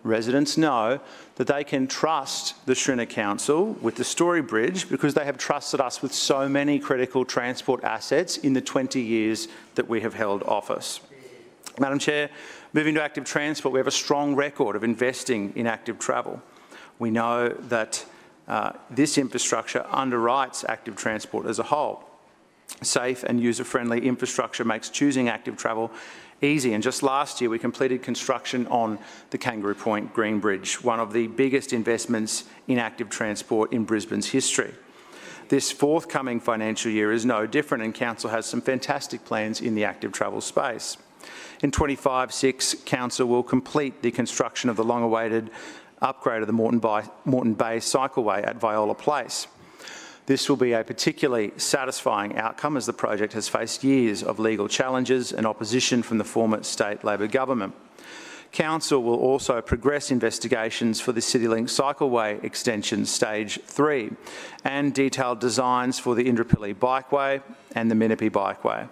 Residents know that they can trust the Shrinner Council with the Story Bridge because they have trusted us with so many critical transport assets in the 20 years that we have held office. Madam Chair, moving to active transport, we have a strong record of investing in active travel. We know that this infrastructure underwrites active transport as a whole. Safe and user-friendly infrastructure makes choosing active travel easy, and just last year we completed construction on the Kangaroo Point Green Bridge, one of the biggest investments in active transport in Brisbane's history. This forthcoming financial year is no different, and Council has some fantastic plans in the active travel space. In 25-6, Council will complete the construction of the long-awaited upgrade of the Moreton Bay Cycleway at Viola Place. This will be a particularly satisfying outcome as the project has faced years of legal challenges and opposition from the former state Labor government. Council will also progress investigations for the CityLink Cycleway Extension Stage 3 and detailed designs for the Indooroopilly Bikeway and the Minipee Bikeway.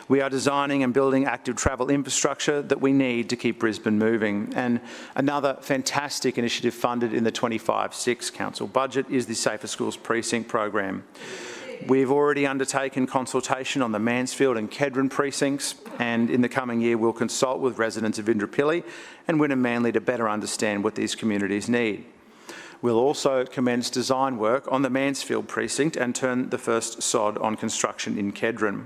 We are designing and building active travel infrastructure that we need to keep Brisbane moving. And another fantastic initiative funded in the 25-6 council budget is the Safer Schools Precinct program. We've already undertaken consultation on the Mansfield and Kedron precincts, and in the coming year we'll consult with residents of Indooroopilly and Wynnum Manly to better understand what these communities need. We'll also commence design work on the Mansfield precinct and turn the first sod on construction in Kedron.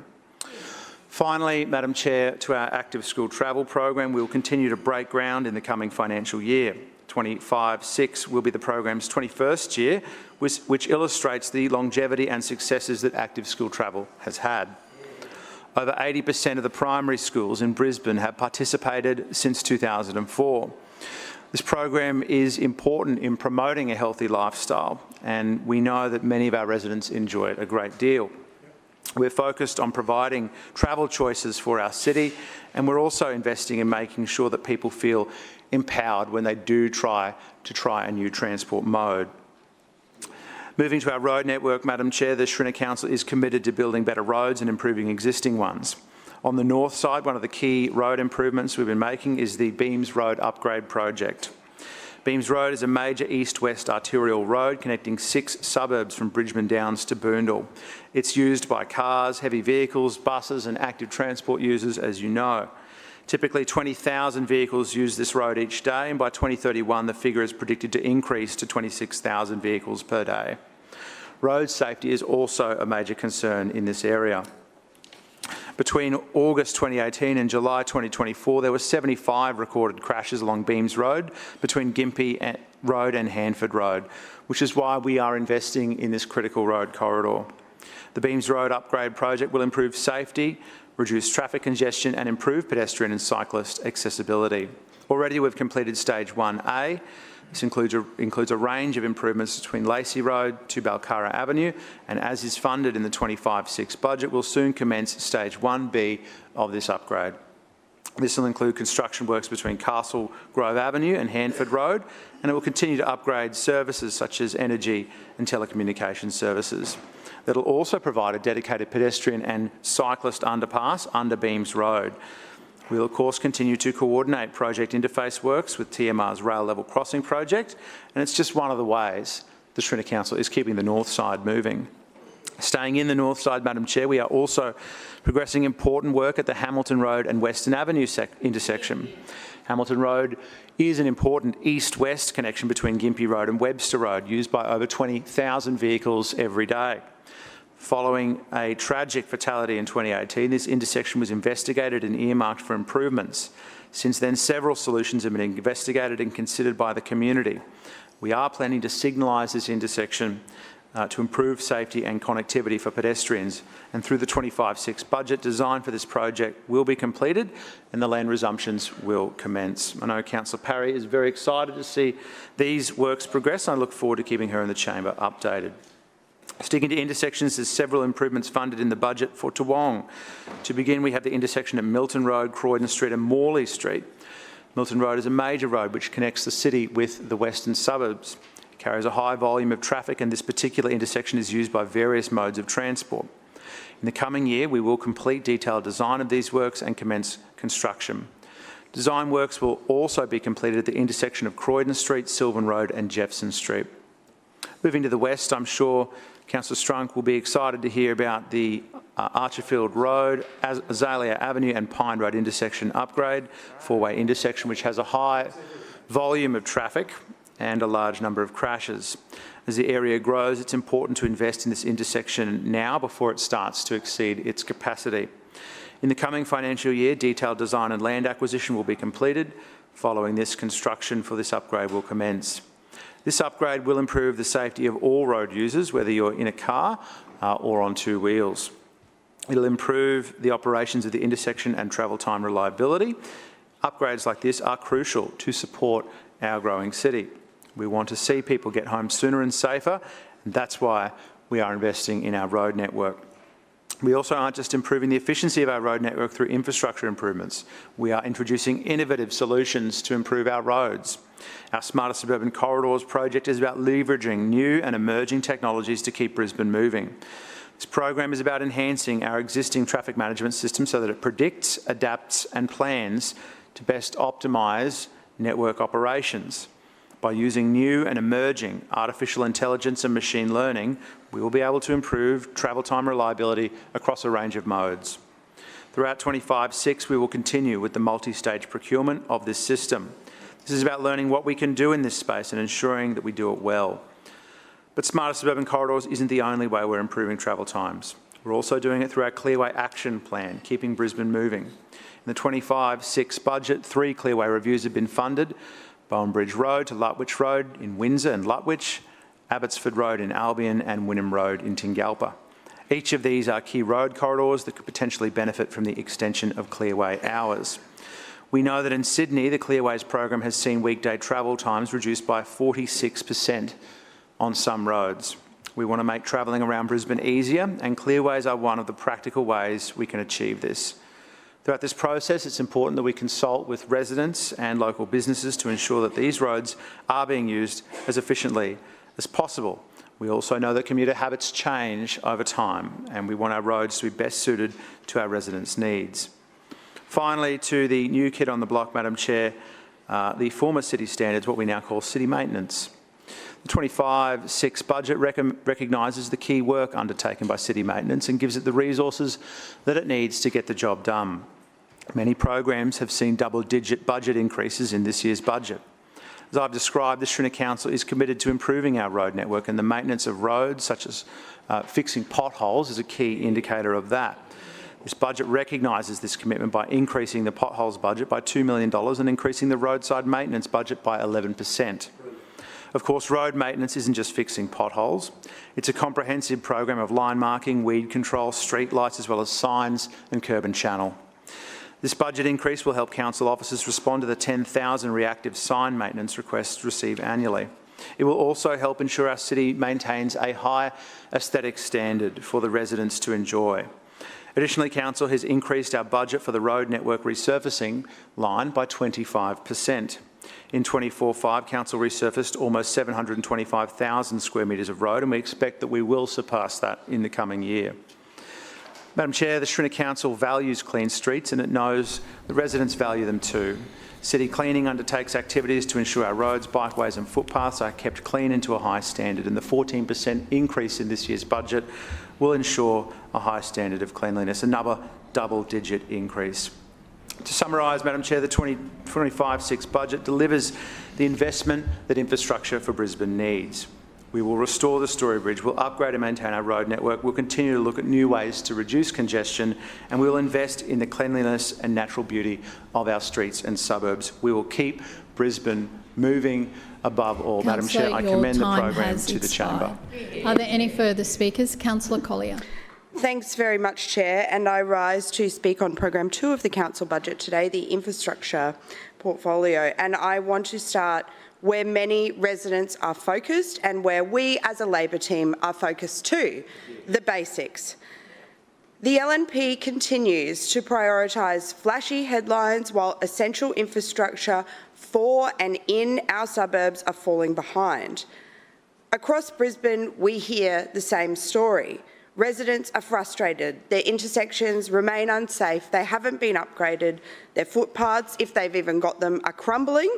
Finally, Madam Chair, to our active school travel program, we will continue to break ground in the coming financial year. 25-6 will be the program's 21st year, which illustrates the longevity and successes that active school travel has had. Over 80% of the primary schools in Brisbane have participated since 2004. This program is important in promoting a healthy lifestyle, and we know that many of our residents enjoy it a great deal. We're focused on providing travel choices for our city, and we're also investing in making sure that people feel empowered when they do try a new transport mode. Moving to our road network, Madam Chair, the Schrinner Council is committed to building better roads and improving existing ones. On the north side, one of the key road improvements we've been making is the Beams Road Upgrade Project. Beams Road is a major east-west arterial road connecting 6 suburbs from Bridgeman Downs to Boondall. It's used by cars, heavy vehicles, buses and active transport users, as you know. Typically 20,000 vehicles use this road each day, and by 2031 the figure is predicted to increase to 26,000 vehicles per day. Road safety is also a major concern in this area. Between August 2018 and July 2024, there were 75 recorded crashes along Beams Road between Gympie Road and Hanford Road, which is why we are investing in this critical road corridor. The Beams Road Upgrade Project will improve safety, reduce traffic congestion and improve pedestrian and cyclist accessibility. Already we've completed Stage 1A. This includes a range of improvements between Lacey Road to Balcarra Avenue, and as is funded in the 25-6 budget, we'll soon commence Stage 1B of this upgrade. This will include construction works between Castle Grove Avenue and Hanford Road, and it will continue to upgrade services such as energy and telecommunications services. That'll also provide a dedicated pedestrian and cyclist underpass under Beams Road. We'll of course continue to coordinate project interface works with TMR's rail level crossing project, and it's just one of the ways the Schrinner Council is keeping the north side moving. Staying in the north side, Madam Chair, we are also progressing important work at the Hamilton Road and Western Avenue intersection. Hamilton Road is an important east-west connection between Gympie Road and Webster Road, used by over 20,000 vehicles every day. Following a tragic fatality in 2018, this intersection was investigated and earmarked for improvements. Since then, several solutions have been investigated and considered by the community. We are planning to signalise this intersection to improve safety and connectivity for pedestrians, and through the 25-6 budget, design for this project will be completed and the land resumptions will commence. I know Councillor Parry is very excited to see these works progress, and I look forward to keeping her in the chamber updated. Sticking to intersections, there's several improvements funded in the budget for Toowong. To begin, we have the intersection at Milton Road, Croydon Street and Morley Street. Milton Road is a major road which connects the city with the western suburbs. It carries a high volume of traffic, and this particular intersection is used by various modes of transport. In the coming year, we will complete detailed design of these works and commence construction. Design works will also be completed at the intersection of Croydon Street, Sylvan Road and Jefferson Street. Moving to the west, I'm sure Councillor Strunk will be excited to hear about the Archerfield Road, Azalea Avenue and Pine Road intersection upgrade, four-way intersection which has a high volume of traffic and a large number of crashes. As the area grows, it's important to invest in this intersection now before it starts to exceed its capacity. In the coming financial year, detailed design and land acquisition will be completed. Following this, construction for this upgrade will commence. This upgrade will improve the safety of all road users, whether you're in a car or on two wheels. It'll improve the operations of the intersection and travel time reliability. Upgrades like this are crucial to support our growing city. We want to see people get home sooner and safer, and that's why we are investing in our road network. We also aren't just improving the efficiency of our road network through infrastructure improvements. We are introducing innovative solutions to improve our roads. Our Smarter Suburban Corridors project is about leveraging new and emerging technologies to keep Brisbane moving. This program is about enhancing our existing traffic management system so that it predicts, adapts and plans to best optimise network operations. By using new and emerging artificial intelligence and machine learning, we will be able to improve travel time reliability across a range of modes. Throughout 25-6, we will continue with the multi-stage procurement of this system. This is about learning what we can do in this space and ensuring that we do it well. But Smarter Suburban Corridors isn't the only way we're improving travel times. We're also doing it through our Clearway Action Plan, Keeping Brisbane Moving. In the 25-6 budget, 3 Clearway reviews have been funded: Bowen Bridge Road to Lutwyche Road in Windsor and Lutwyche, Abbotsford Road in Albion and Wynnum Road in Tingalpa. Each of these are key road corridors that could potentially benefit from the extension of Clearway hours. We know that in Sydney, the Clearways program has seen weekday travel times reduced by 46% on some roads. We want to make travelling around Brisbane easier, and Clearways are one of the practical ways we can achieve this. Throughout this process, it's important that we consult with residents and local businesses to ensure that these roads are being used as efficiently as possible. We also know that commuter habits change over time, and we want our roads to be best suited to our residents' needs. Finally, to the new kid on the block, Madam Chair, the former city standards, what we now call city maintenance. The 25-6 budget recognises the key work undertaken by city maintenance and gives it the resources that it needs to get the job done. Many programs have seen double-digit budget increases in this year's budget. As I've described, the Schrinner Council is committed to improving our road network, and the maintenance of roads, such as fixing potholes, is a key indicator of that. This budget recognises this commitment by increasing the potholes budget by $2 million and increasing the roadside maintenance budget by 11%. Of course, road maintenance isn't just fixing potholes. It's a comprehensive program of line marking, weed control, street lights, as well as signs and curb and channel. This budget increase will help council officers respond to the 10,000 reactive sign maintenance requests received annually. It will also help ensure our city maintains a high aesthetic standard for the residents to enjoy. Additionally, Council has increased our budget for the road network resurfacing line by 25%. In 24-5, Council resurfaced almost 725,000 square metres of road, and we expect that we will surpass that in the coming year. Madam Chair, the Schrinner Council values clean streets, and it knows the residents value them too. City Cleaning undertakes activities to ensure our roads, bikeways and footpaths are kept clean and to a high standard, and the 14% increase in this year's budget will ensure a high standard of cleanliness, another double-digit increase. To summarise, Madam Chair, the 2025-6 budget delivers the investment that infrastructure for Brisbane needs. We will restore the Story Bridge, we'll upgrade and maintain our road network, we'll continue to look at new ways to reduce congestion, and we will invest in the cleanliness and natural beauty of our streets and suburbs. We will keep Brisbane moving above all. Madam Chair, I commend the program to the chamber. Are there any further speakers? Councillor Collier. Thanks very much, Chair, and I rise to speak on Program 2 of the Council budget today, the infrastructure portfolio. And I want to start where many residents are focused and where we as a Labor team are focused too, the basics. The LNP continues to prioritise flashy headlines while essential infrastructure for and in our suburbs are falling behind. Across Brisbane, we hear the same story. Residents are frustrated. Their intersections remain unsafe. They haven't been upgraded. Their footpaths, if they've even got them, are crumbling,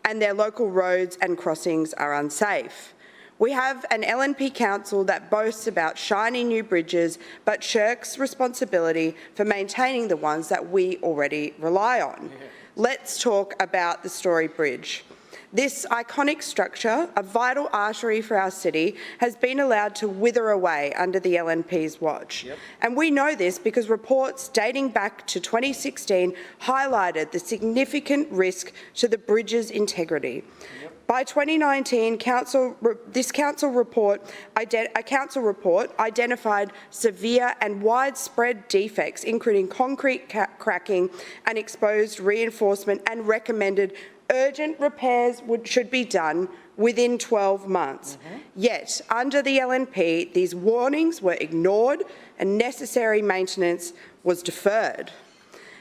and their local roads and crossings are unsafe. We have an LNP council that boasts about shiny new bridges but shirks responsibility for maintaining the ones that we already rely on. Let's talk about the Story Bridge. This iconic structure, a vital artery for our city, has been allowed to wither away under the LNP's watch. And we know this because reports dating back to 2016 highlighted the significant risk to the bridge's integrity. By 2019, a council report identified severe and widespread defects, including concrete cracking and exposed reinforcement, and recommended urgent repairs should be done within 12 months. Yet, under the LNP, these warnings were ignored and necessary maintenance was deferred.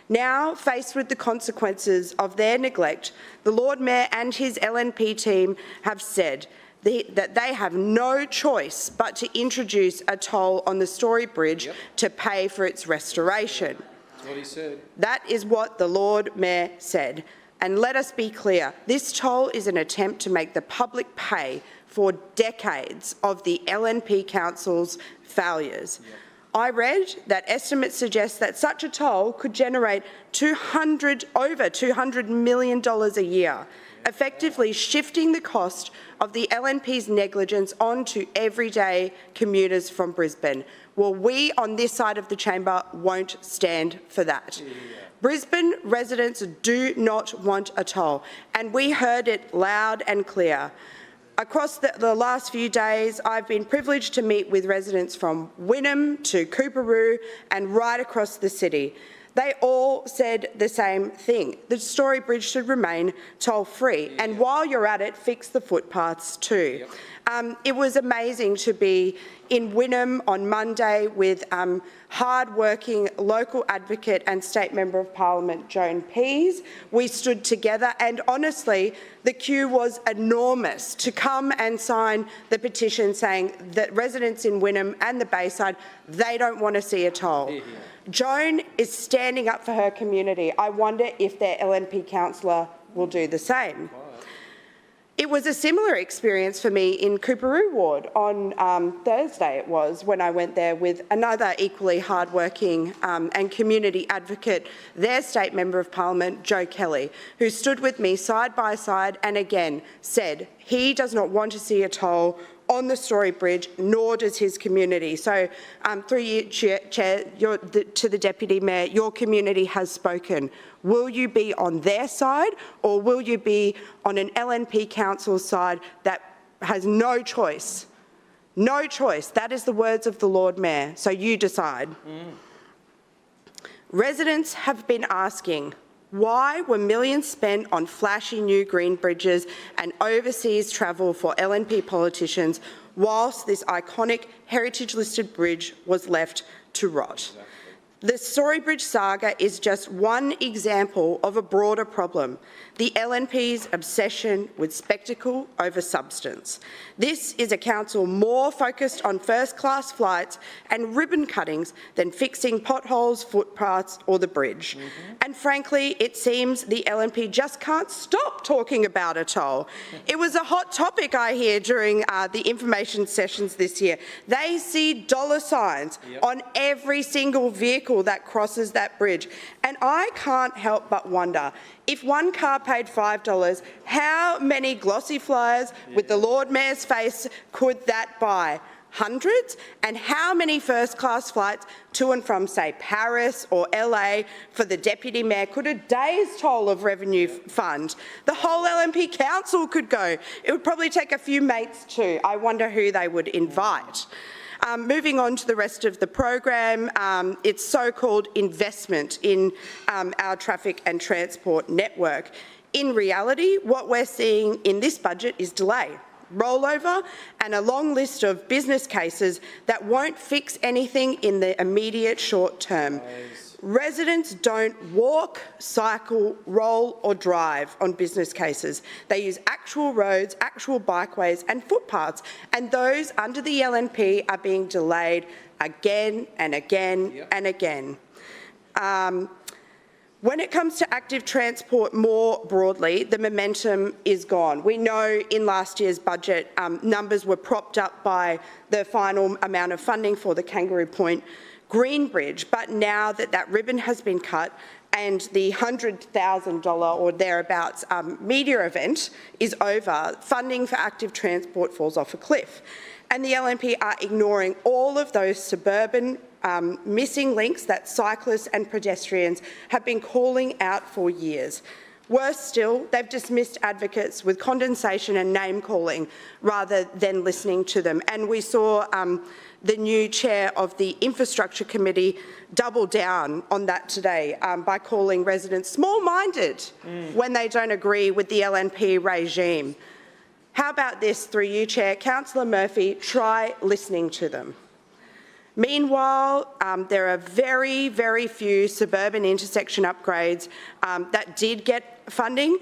Now, faced with the consequences of their neglect, the Lord Mayor and his LNP team have said that they have no choice but to introduce a toll on the Story Bridge to pay for its restoration. That's what he said. That is what the Lord Mayor said. And let us be clear, this toll is an attempt to make the public pay for decades of the LNP Council's failures. I read that estimates suggest that such a toll could generate over $200 million a year, effectively shifting the cost of the LNP's negligence onto everyday commuters from Brisbane. Well, we on this side of the chamber won't stand for that. Brisbane residents do not want a toll, and we heard it loud and clear. Across the last few days, I've been privileged to meet with residents from Wynnum to Coorparoo and right across the city. They all said the same thing. The Story Bridge should remain toll-free, and while you're at it, fix the footpaths too. It was amazing to be in Wynnum on Monday with hard-working local advocate and State Member of Parliament Joan Pease. We stood together, and honestly, the queue was enormous to come and sign the petition saying that residents in Wynnum and the Bayside, they don't want to see a toll. Joan is standing up for her community. I wonder if their LNP councillor will do the same. It was a similar experience for me in Coorparoo Ward on Thursday it was, when I went there with another equally hardworking and community advocate, their State Member of Parliament, Joe Kelly, who stood with me side by side and again said he does not want to see a toll on the Story Bridge, nor does his community. So, through you, Chair, to the Deputy Mayor, your community has spoken. Will you be on their side, or will you be on an LNP council side that has no choice? No choice. That is the words of the Lord Mayor. So you decide. Residents have been asking, why were millions spent on flashy new green bridges and overseas travel for LNP politicians whilst this iconic heritage-listed bridge was left to rot? The Story Bridge saga is just one example of a broader problem, the LNP's obsession with spectacle over substance. This is a council more focused on first-class flights and ribbon cuttings than fixing potholes, footpaths or the bridge. And frankly, it seems the LNP just can't stop talking about a toll. It was a hot topic, I hear, during the information sessions this year. They see dollar signs on every single vehicle that crosses that bridge. And I can't help but wonder, if one car paid $5, how many glossy flyers with the Lord Mayor's face could that buy? Hundreds? And how many first-class flights to and from, say, Paris or LA for the Deputy Mayor could a day's toll of revenue fund? The whole LNP council could go. It would probably take a few mates too. I wonder who they would invite. Moving on to the rest of the program, it's so-called investment in our traffic and transport network. In reality, what we're seeing in this budget is delay, rollover and a long list of business cases that won't fix anything in the immediate short term. Residents don't walk, cycle, roll or drive on business cases. They use actual roads, actual bikeways and footpaths, and those under the LNP are being delayed again and again and again. When it comes to active transport more broadly, the momentum is gone. We know in last year's budget, numbers were propped up by the final amount of funding for the Kangaroo Point Green Bridge, but now that that ribbon has been cut and the $100,000 or thereabouts media event is over, funding for active transport falls off a cliff. And the LNP are ignoring all of those suburban missing links that cyclists and pedestrians have been calling out for years. Worse still, they've dismissed advocates with condensation and name-calling rather than listening to them. And we saw the new chair of the Infrastructure Committee double down on that today by calling residents small-minded when they don't agree with the LNP regime. How about this, through you, Chair? Councillor Murphy, try listening to them. Meanwhile, there are very, very few suburban intersection upgrades that did get funding,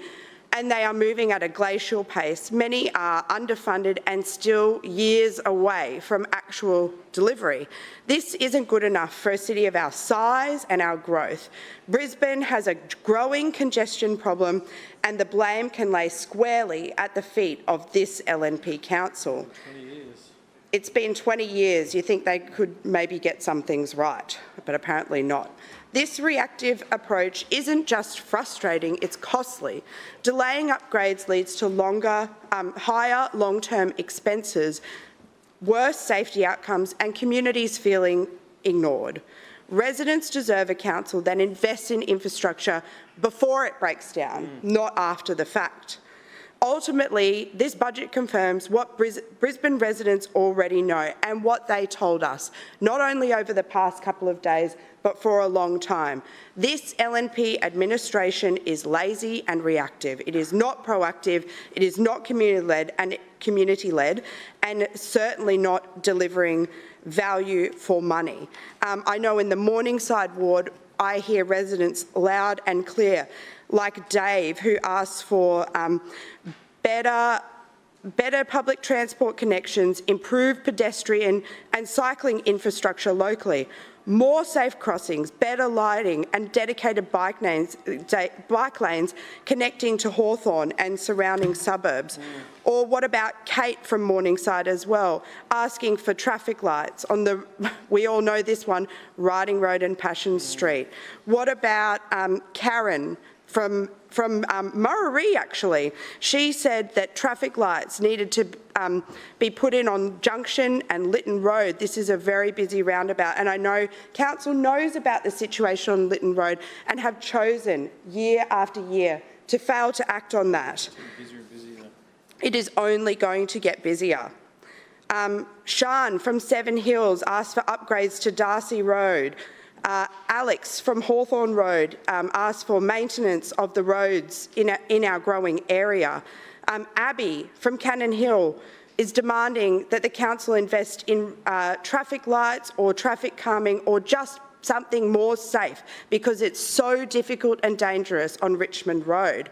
and they are moving at a glacial pace. Many are underfunded and still years away from actual delivery. This isn't good enough for a city of our size and our growth. Brisbane has a growing congestion problem, and the blame can lay squarely at the feet of this LNP council. 20 years. It's been 20 years. You think they could maybe get some things right, but apparently not. This reactive approach isn't just frustrating, it's costly. Delaying upgrades leads to higher long-term expenses, worse safety outcomes, and communities feeling ignored. Residents deserve a council that invests in infrastructure before it breaks down, not after the fact. Ultimately, this budget confirms what Brisbane residents already know and what they told us, not only over the past couple of days, but for a long time. This LNP administration is lazy and reactive. It is not proactive, it is not community-led, and certainly not delivering value for money. I know in the Morningside ward, I hear residents loud and clear, like Dave, who asks for better public transport connections, improved pedestrian and cycling infrastructure locally, more safe crossings, better lighting and dedicated bike lanes connecting to Hawthorn and surrounding suburbs. Or what about Kate from Morningside as well, asking for traffic lights on the, we all know this one, Riding Road and Passion Street. What about Karen from Murray, actually? She said that traffic lights needed to be put in on Junction and Lytton Road. This is a very busy roundabout, and I know Council knows about the situation on Lytton Road and have chosen year after year to fail to act on that. It is only going to get busier. Sean from Seven Hills asked for upgrades to Darcy Road. Alex from Hawthorn Road asked for maintenance of the roads in our growing area. Abby from Cannon Hill is demanding that the council invest in traffic lights or traffic calming or just something more safe because it's so difficult and dangerous on Richmond Road.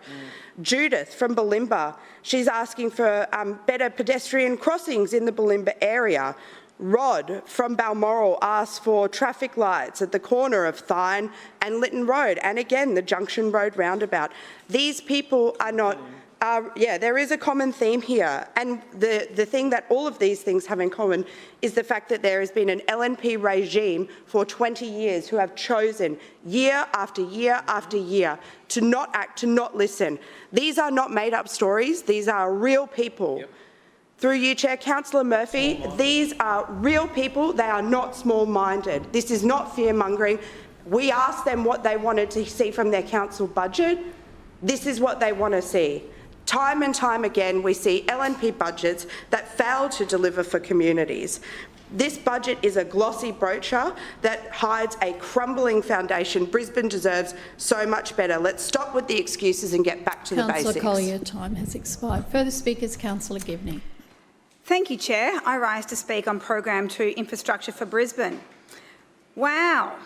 Judith from Bulimba, she's asking for better pedestrian crossings in the Bulimba area. Rod from Balmoral asked for traffic lights at the corner of Thine and Lytton Road, and again the Junction Road roundabout. These people are not, there is a common theme here, and the thing that all of these things have in common is the fact that there has been an LNP regime for 20 years who have chosen year after year after year to not act, to not listen. These are not made-up stories, these are real people. Yep. Through you, Chair, Councillor Murphy, these are real people, they are not small-minded. This is not fear-mongering. We asked them what they wanted to see from their council budget. This is what they want to see. Time and time again, we see LNP budgets that fail to deliver for communities. This budget is a glossy brochure that hides a crumbling foundation. Brisbane deserves so much better. Let's stop with the excuses and get back to the basics. Councillor Collier, time has expired. Further speakers, Councillor Givney. Thank you, Chair. I rise to speak on Program 2, Infrastructure for Brisbane. Wow.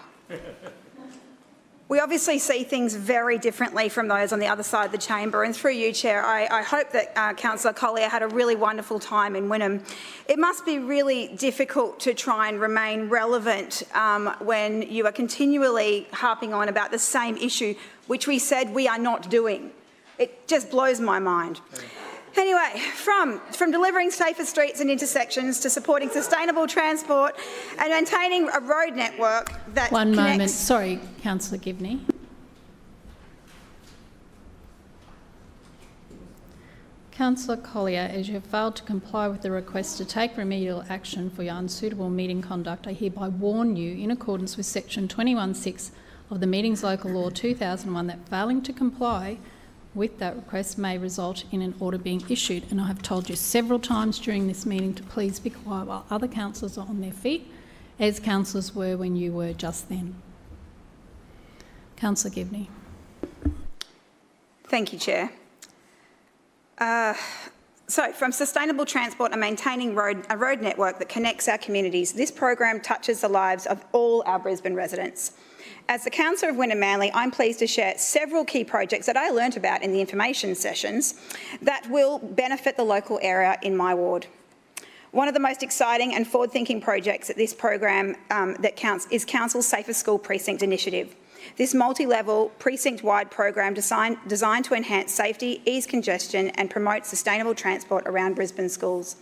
We obviously see things very differently from those on the other side of the chamber, and through you, Chair, I hope that Councillor Collier had a really wonderful time in Wynnum. It must be really difficult to try and remain relevant when you are continually harping on about the same issue, which we said we are not doing. It just blows my mind. Anyway, from delivering safer streets and intersections to supporting sustainable transport and maintaining a road network that One moment. Sorry, Councillor Givney. Councillor Collier, as you have failed to comply with the request to take remedial action for your unsuitable meeting conduct, I hereby warn you, in accordance with section 21(6) of the Meetings Local Law 2001, that failing to comply with that request may result in an order being issued. And I have told you several times during this meeting to please be quiet while other councillors are on their feet, as councillors were when you were just then. Councillor Givney. Thank you, Chair. So, from sustainable transport and maintaining a road network that connects our communities, this program touches the lives of all our Brisbane residents. As the Councillor of Wynnum Manly, I'm pleased to share several key projects that I learnt about in the information sessions that will benefit the local area in my ward. One of the most exciting and forward-thinking projects at this program is Council's Safer School Precinct Initiative. This multi-level, precinct-wide program designed to enhance safety, ease congestion and promote sustainable transport around Brisbane schools.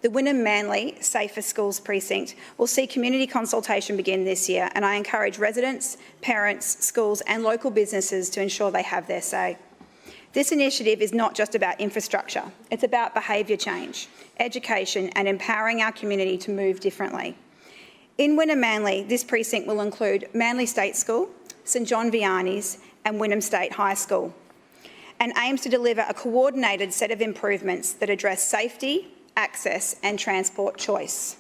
The Wynnum Manly Safer Schools Precinct will see community consultation begin this year, and I encourage residents, parents, schools and local businesses to ensure they have their say. This initiative is not just about infrastructure, it's about behaviour change, education and empowering our community to move differently. In Wynnum Manly, this precinct will include Manly State School, St John Vianney's and Wynnum State High School, and aims to deliver a coordinated set of improvements that address safety, access and transport choice.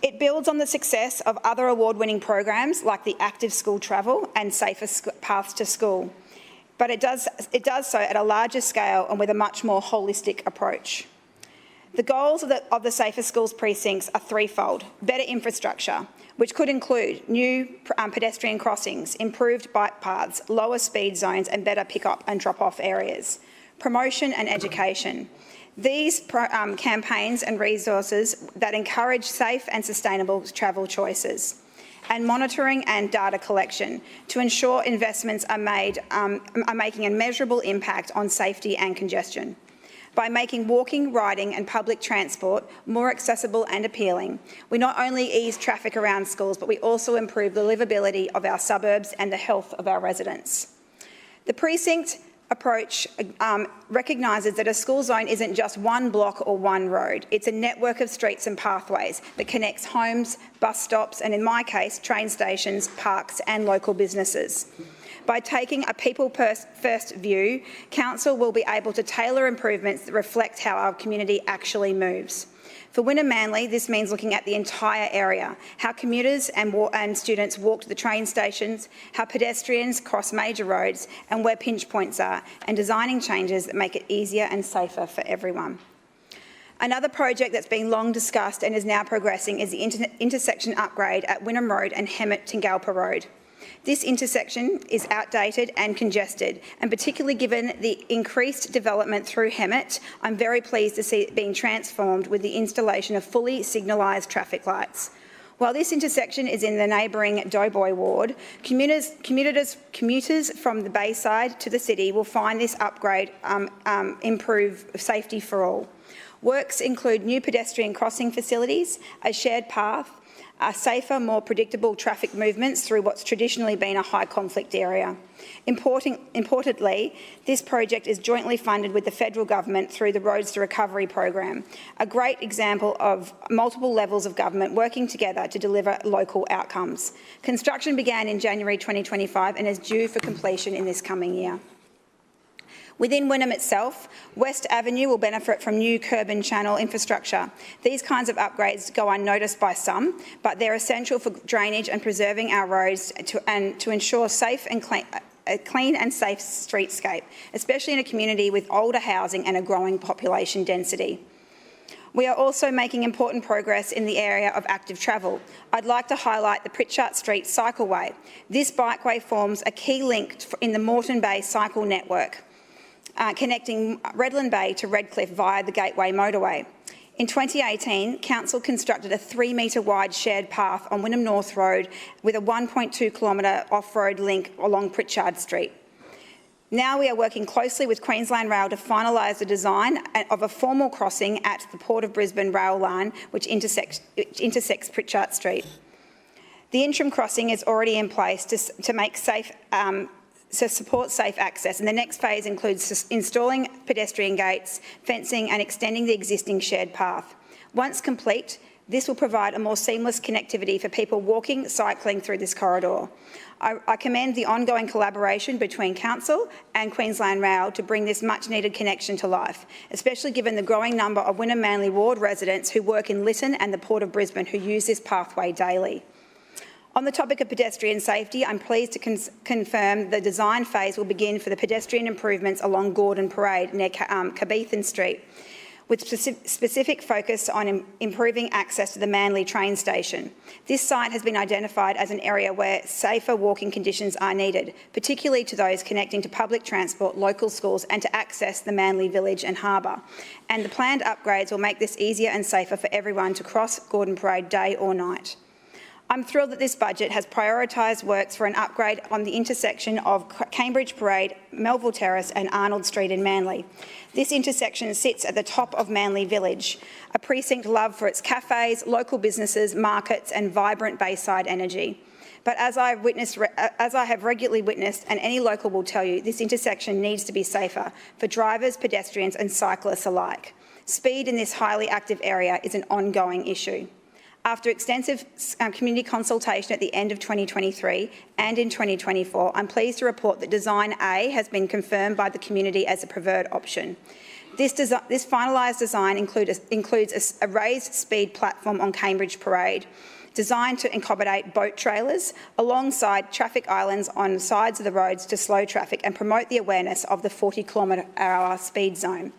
It builds on the success of other award-winning programs like the Active School Travel and Safer Paths to School, but it does so at a larger scale and with a much more holistic approach. The goals of the Safer Schools precincts are threefold: better infrastructure, which could include new pedestrian crossings, improved bike paths, lower speed zones and better pick-up and drop-off areas; promotion and education. These campaigns and resources that encourage safe and sustainable travel choices; and monitoring and data collection to ensure investments are making a measurable impact on safety and congestion. By making walking, riding and public transport more accessible and appealing, we not only ease traffic around schools, but we also improve the livability of our suburbs and the health of our residents. The precinct approach recognises that a school zone isn't just one block or one road. It's a network of streets and pathways that connects homes, bus stops and, in my case, train stations, parks and local businesses. By taking a people-first view, Council will be able to tailor improvements that reflect how our community actually moves. For Wynnum Manly, this means looking at the entire area, how commuters and students walk to the train stations, how pedestrians cross major roads and where pinch points are, and designing changes that make it easier and safer for everyone. Another project that's been long discussed and is now progressing is the intersection upgrade at Wynnum Road and Hemet-Tingalpa Road. This intersection is outdated and congested, and particularly given the increased development through Hemet, I'm very pleased to see it being transformed with the installation of fully signalised traffic lights. While this intersection is in the neighbouring Doughboy ward, commuters from the Bayside to the city will find this upgrade improve safety for all. Works include new pedestrian crossing facilities, a shared path, safer, more predictable traffic movements through what's traditionally been a high conflict area. Importantly, this project is jointly funded with the federal government through the Roads to Recovery program, a great example of multiple levels of government working together to deliver local outcomes. Construction began in January 2025 and is due for completion in this coming year. Within Wynnum itself, West Avenue will benefit from new curb and channel infrastructure. These kinds of upgrades go unnoticed by some, but they're essential for drainage and preserving our roads to ensure safe and clean and safe streetscape, especially in a community with older housing and a growing population density. We are also making important progress in the area of active travel. I'd like to highlight the Pritchard Street Cycleway. This bikeway forms a key link in the Moreton Bay cycle network, connecting Redland Bay to Redcliffe via the Gateway motorway. In 2018, Council constructed a 3-metre wide shared path on Wynnum North Road with a 1.2 kilometre off-road link along Pritchard Street. Now we are working closely with Queensland Rail to finalise the design of a formal crossing at the Port of Brisbane rail line which intersects Pritchard Street. The interim crossing is already in place to make safe to support safe access, and the next phase includes installing pedestrian gates, fencing and extending the existing shared path. Once complete, this will provide a more seamless connectivity for people walking, cycling through this corridor. I commend the ongoing collaboration between Council and Queensland Rail to bring this much-needed connection to life, especially given the growing number of Wynnum Manly Ward residents who work in Lytton and the Port of Brisbane who use this pathway daily. On the topic of pedestrian safety, I'm pleased to confirm the design phase will begin for the pedestrian improvements along Gordon Parade near Cabethan Street. with specific focus on improving access to the Manly train station. This site has been identified as an area where safer walking conditions are needed, particularly to those connecting to public transport, local schools and to access the Manly village and harbour. And the planned upgrades will make this easier and safer for everyone to cross Gordon Parade day or night. I'm thrilled that this budget has prioritised works for an upgrade on the intersection of Cambridge Parade, Melville Terrace and Arnold Street in Manly. This intersection sits at the top of Manly Village, a precinct loved for its cafes, local businesses, markets and vibrant bayside energy. But as I have regularly witnessed, and any local will tell you, this intersection needs to be safer for drivers, pedestrians and cyclists alike. Speed in this highly active area is an ongoing issue. After extensive community consultation at the end of 2023 and in 2024, I'm pleased to report that Design A has been confirmed by the community as a preferred option. This finalised design includes a raised speed platform on Cambridge Parade, designed to accommodate boat trailers alongside traffic islands on sides of the roads to slow traffic and promote the awareness of the 40-kilometre-per-hour speed zone.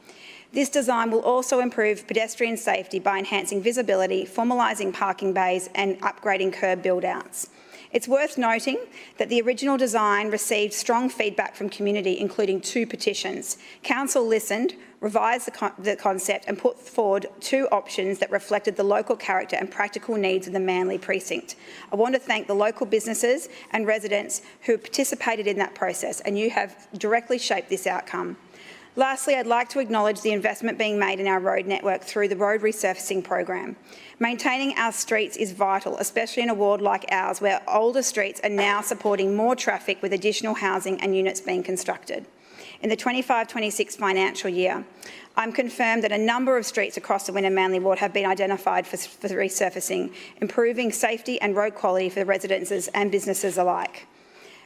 This design will also improve pedestrian safety by enhancing visibility, formalising parking bays and upgrading curb build-outs. It's worth noting that the original design received strong feedback from community, including 2 petitions. Council listened, revised the concept and put forward 2 options that reflected the local character and practical needs of the Manly precinct. I want to thank the local businesses and residents who participated in that process, and you have directly shaped this outcome. Lastly, I'd like to acknowledge the investment being made in our road network through the road resurfacing program. Maintaining our streets is vital, especially in a ward like ours, where older streets are now supporting more traffic with additional housing and units being constructed. In the 25-26 financial year, I'm confirmed that a number of streets across the Wynnum Manly ward have been identified for resurfacing, improving safety and road quality for the residences and businesses alike.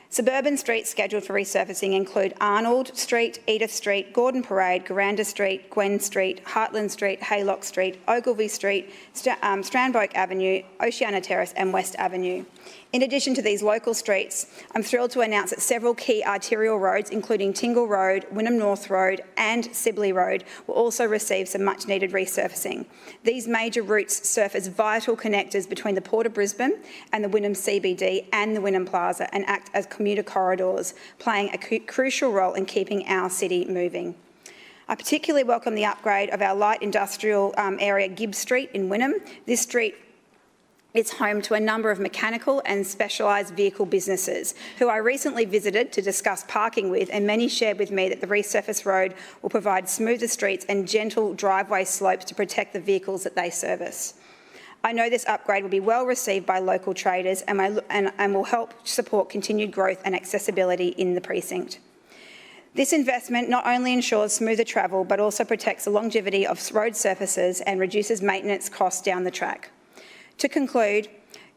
Suburban streets scheduled for resurfacing include Arnold Street, Edith Street, Gordon Parade, Garanda Street, Gwen Street, Heartland Street, Haylock Street, Ogilvie Street, Strandboke Avenue, Oceana Terrace and West Avenue. In addition to these local streets, I'm thrilled to announce that several key arterial roads, including Tingle Road, Wynnum North Road and Sibley Road, will also receive some much-needed resurfacing. These major routes serve as vital connectors between the Port of Brisbane and the Wynnum CBD and the Wynnum Plaza and act as commuter corridors, playing a crucial role in keeping our city moving. I particularly welcome the upgrade of our light industrial area, Gibbs Street in Wynnum. This street is home to a number of mechanical and specialised vehicle businesses who I recently visited to discuss parking with, and many shared with me that the resurfaced road will provide smoother streets and gentle driveway slopes to protect the vehicles that they service. I know this upgrade will be well received by local traders and will help support continued growth and accessibility in the precinct. This investment not only ensures smoother travel but also protects the longevity of road surfaces and reduces maintenance costs down the track. To conclude,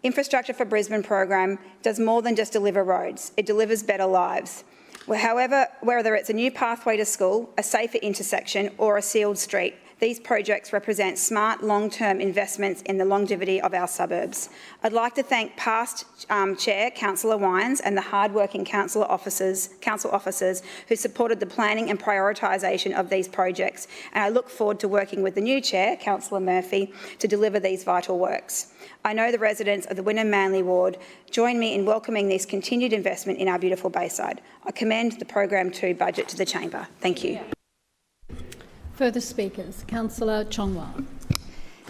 Infrastructure for Brisbane program does more than just deliver roads, it delivers better lives. However, whether it's a new pathway to school, a safer intersection or a sealed street, these projects represent smart, long-term investments in the longevity of our suburbs. I'd like to thank past Chair, Councillor Wines, and the hard-working council officers who supported the planning and prioritisation of these projects, and I look forward to working with the new Chair, Councillor Murphy, to deliver these vital works. I know the residents of the Wynnum Manly ward join me in welcoming this continued investment in our beautiful Bayside. I commend the Program 2 budget to the Chamber. Thank you. Further speakers. Councillor Chongwal.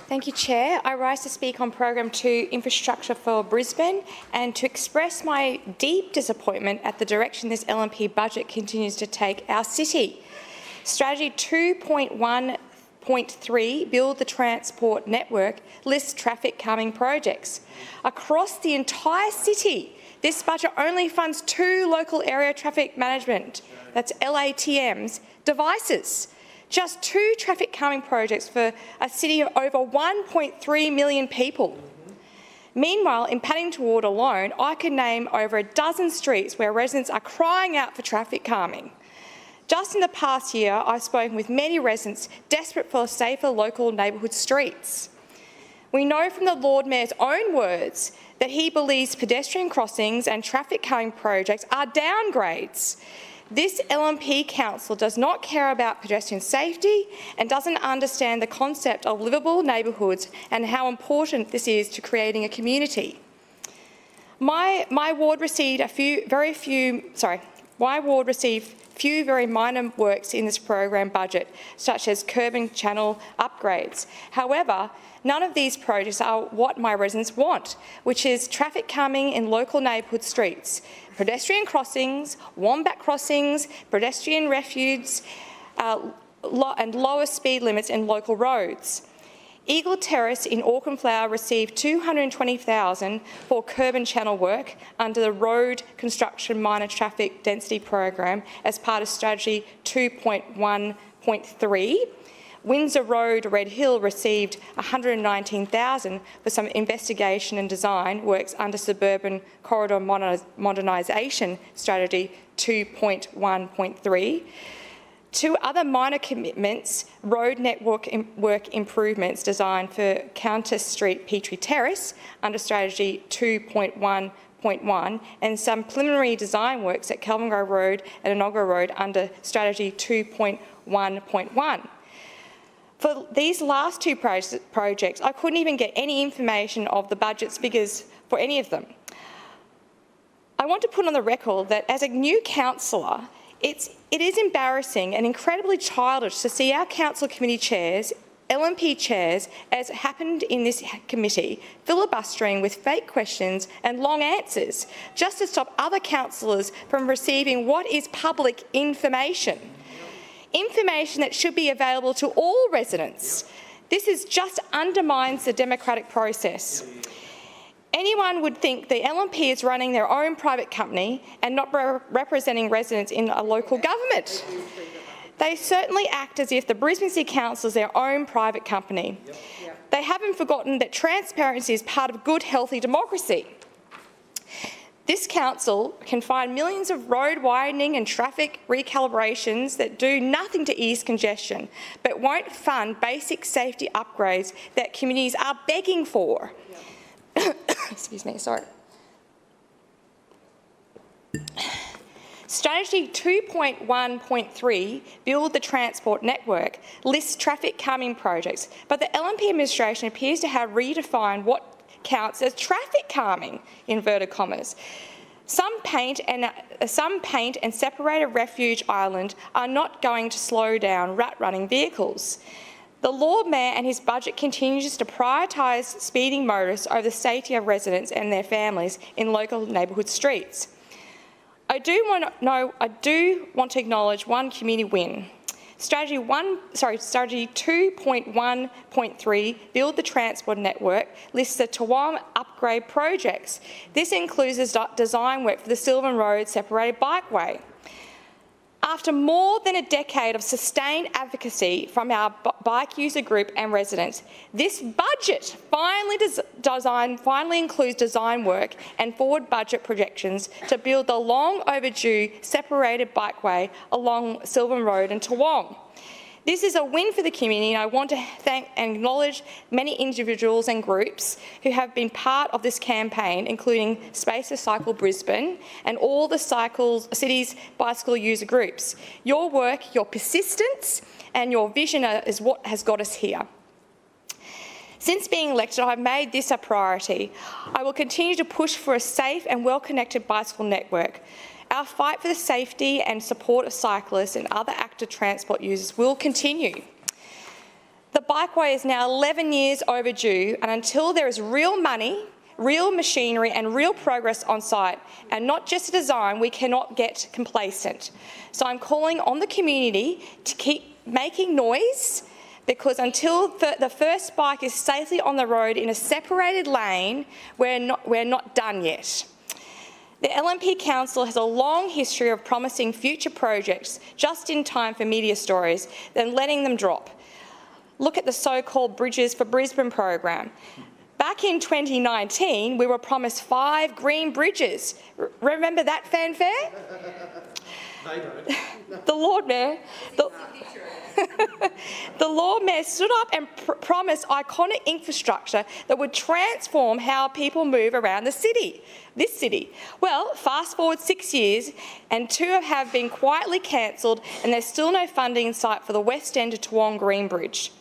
Thank you, Chair. I rise to speak on Program 2, Infrastructure for Brisbane, and to express my deep disappointment at the direction this LNP budget continues to take our city. Strategy 2.1.3, Build the Transport Network, lists traffic calming projects. Across the entire city, this budget only funds 2 local area traffic management, that's LATMs, devices. Just 2 traffic calming projects for a city of over 1.3 million people. Meanwhile, in Paddington Ward alone, I could name over a dozen streets where residents are crying out for traffic calming. Just in the past year, I've spoken with many residents desperate for safer local neighbourhood streets. We know from the Lord Mayor's own words that he believes pedestrian crossings and traffic calming projects are downgrades. This LNP council does not care about pedestrian safety and doesn't understand the concept of livable neighbourhoods and how important this is to creating a community. My ward received few very minor works in this program budget, such as curb and channel upgrades. However, none of these projects are what my residents want, which is traffic calming in local neighbourhood streets, pedestrian crossings, wombat crossings, pedestrian refuges, and lower speed limits in local roads. Eagle Terrace in Auchenflower received $220,000 for curb and channel work under the Road Construction Minor Traffic Density Program as part of Strategy 2.1.3. Windsor Road, Red Hill received $119,000 for some investigation and design works under Suburban Corridor Modernisation Strategy 2.1.3. Two other minor commitments, road network work improvements designed for Countess Street Petrie Terrace under Strategy 2.1.1 and some preliminary design works at Kelvin Grove Road and Enoggera Road under Strategy 2.1.1. For these last two projects, I couldn't even get any information of the budget's figures for any of them. I want to put on the record that as a new councillor, it is embarrassing and incredibly childish to see our council committee chairs, LNP chairs, as happened in this committee, filibustering with fake questions and long answers just to stop other councillors from receiving what is public information. Information that should be available to all residents. This just undermines the democratic process. Anyone would think the LNP is running their own private company and not representing residents in a local government. They certainly act as if the Brisbane City Council is their own private company. They haven't forgotten that transparency is part of good, healthy democracy. This council can fund millions of road widening and traffic recalibrations that do nothing to ease congestion, but won't fund basic safety upgrades that communities are begging for. Excuse me, sorry. Strategy 2.1.3, Build the Transport Network, lists traffic calming projects, but the LNP administration appears to have redefined what counts as traffic calming, inverted commas. Some paint and separated refuge island are not going to slow down rat-running vehicles. The Lord Mayor and his budget continues to prioritise speeding motorists over the safety of residents and their families in local neighbourhood streets. I do want to acknowledge one community win. Strategy 2.1.3, Build the Transport Network, lists the Tawam upgrade projects. This includes design work for the Sylvan Road separated bikeway. After more than a decade of sustained advocacy from our bike user group and residents, this budget finally includes design work and forward budget projections to build the long overdue separated bikeway along Sylvan Road and Toowong. This is a win for the community, and I want to thank and acknowledge many individuals and groups who have been part of this campaign, including Space to Cycle Brisbane and all the city's bicycle user groups. Your work, your persistence and your vision is what has got us here. Since being elected, I've made this a priority. I will continue to push for a safe and well-connected bicycle network. Our fight for the safety and support of cyclists and other active transport users will continue. The bikeway is now 11 years overdue, and until there is real money, real machinery and real progress on site, and not just a design, we cannot get complacent. So I'm calling on the community to keep making noise, because until the first bike is safely on the road in a separated lane, we're not done yet. The LNP Council has a long history of promising future projects just in time for media stories, then letting them drop. Look at the so-called Bridges for Brisbane program. Back in 2019, we were promised 5 green bridges. Remember that fanfare? The Lord Mayor, the Lord Mayor stood up and promised iconic infrastructure that would transform how people move around this city. Well, fast forward 6 years and 2 have been quietly cancelled, and there's still no funding in sight for the West End to Toowong Green Bridge.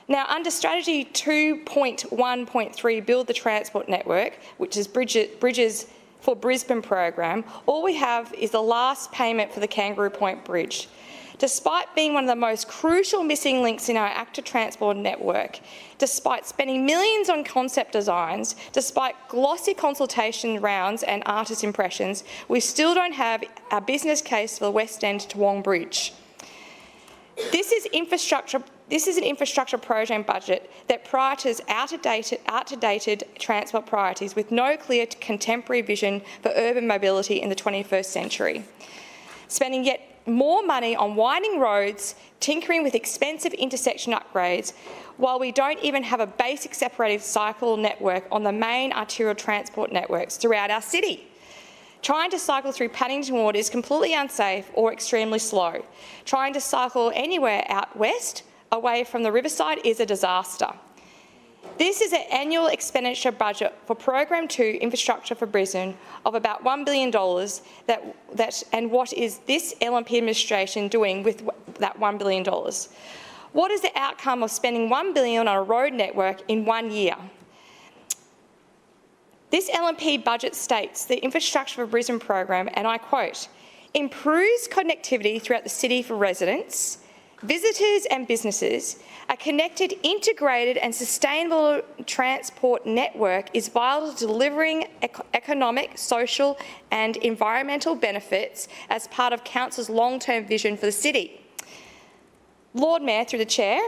Now, under Strategy 2.1.3, Build the Transport Network, which is Bridges for Brisbane program, all we have is the last payment for the Kangaroo Point Bridge. Despite being one of the most crucial missing links in our active transport network, despite spending millions on concept designs, despite glossy consultation rounds and artist impressions, we still don't have a business case for the West End to Toowong Bridge. This is an infrastructure program budget that priorises outdated transport priorities with no clear contemporary vision for urban mobility in the 21st century. Spending yet more money on winding roads, tinkering with expensive intersection upgrades, while we don't even have a basic separated cycle network on the main arterial transport networks throughout our city. Trying to cycle through Paddington Ward is completely unsafe or extremely slow. Trying to cycle anywhere out west, away from the riverside, is a disaster. This is an annual expenditure budget for Program 2 Infrastructure for Brisbane of about $1 billion and what is this LNP administration doing with that $1 billion? What is the outcome of spending $1 billion on a road network in 1 year? This LNP budget states the Infrastructure for Brisbane program, and I quote, improves connectivity throughout the city for residents, visitors and businesses. A connected, integrated and sustainable transport network is vital to delivering economic, social and environmental benefits as part of Council's long-term vision for the city. Lord Mayor, through the Chair,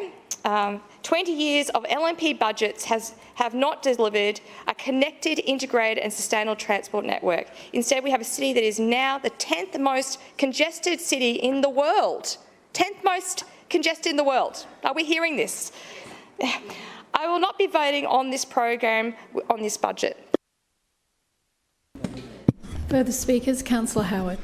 20 years of LNP budgets have not delivered a connected, integrated and sustainable transport network. Instead, we have a city that is now the 10th most congested city in the world. 10th most congested in the world. Are we hearing this? I will not be voting on this program, on this budget. Further speakers, Councillor Howard.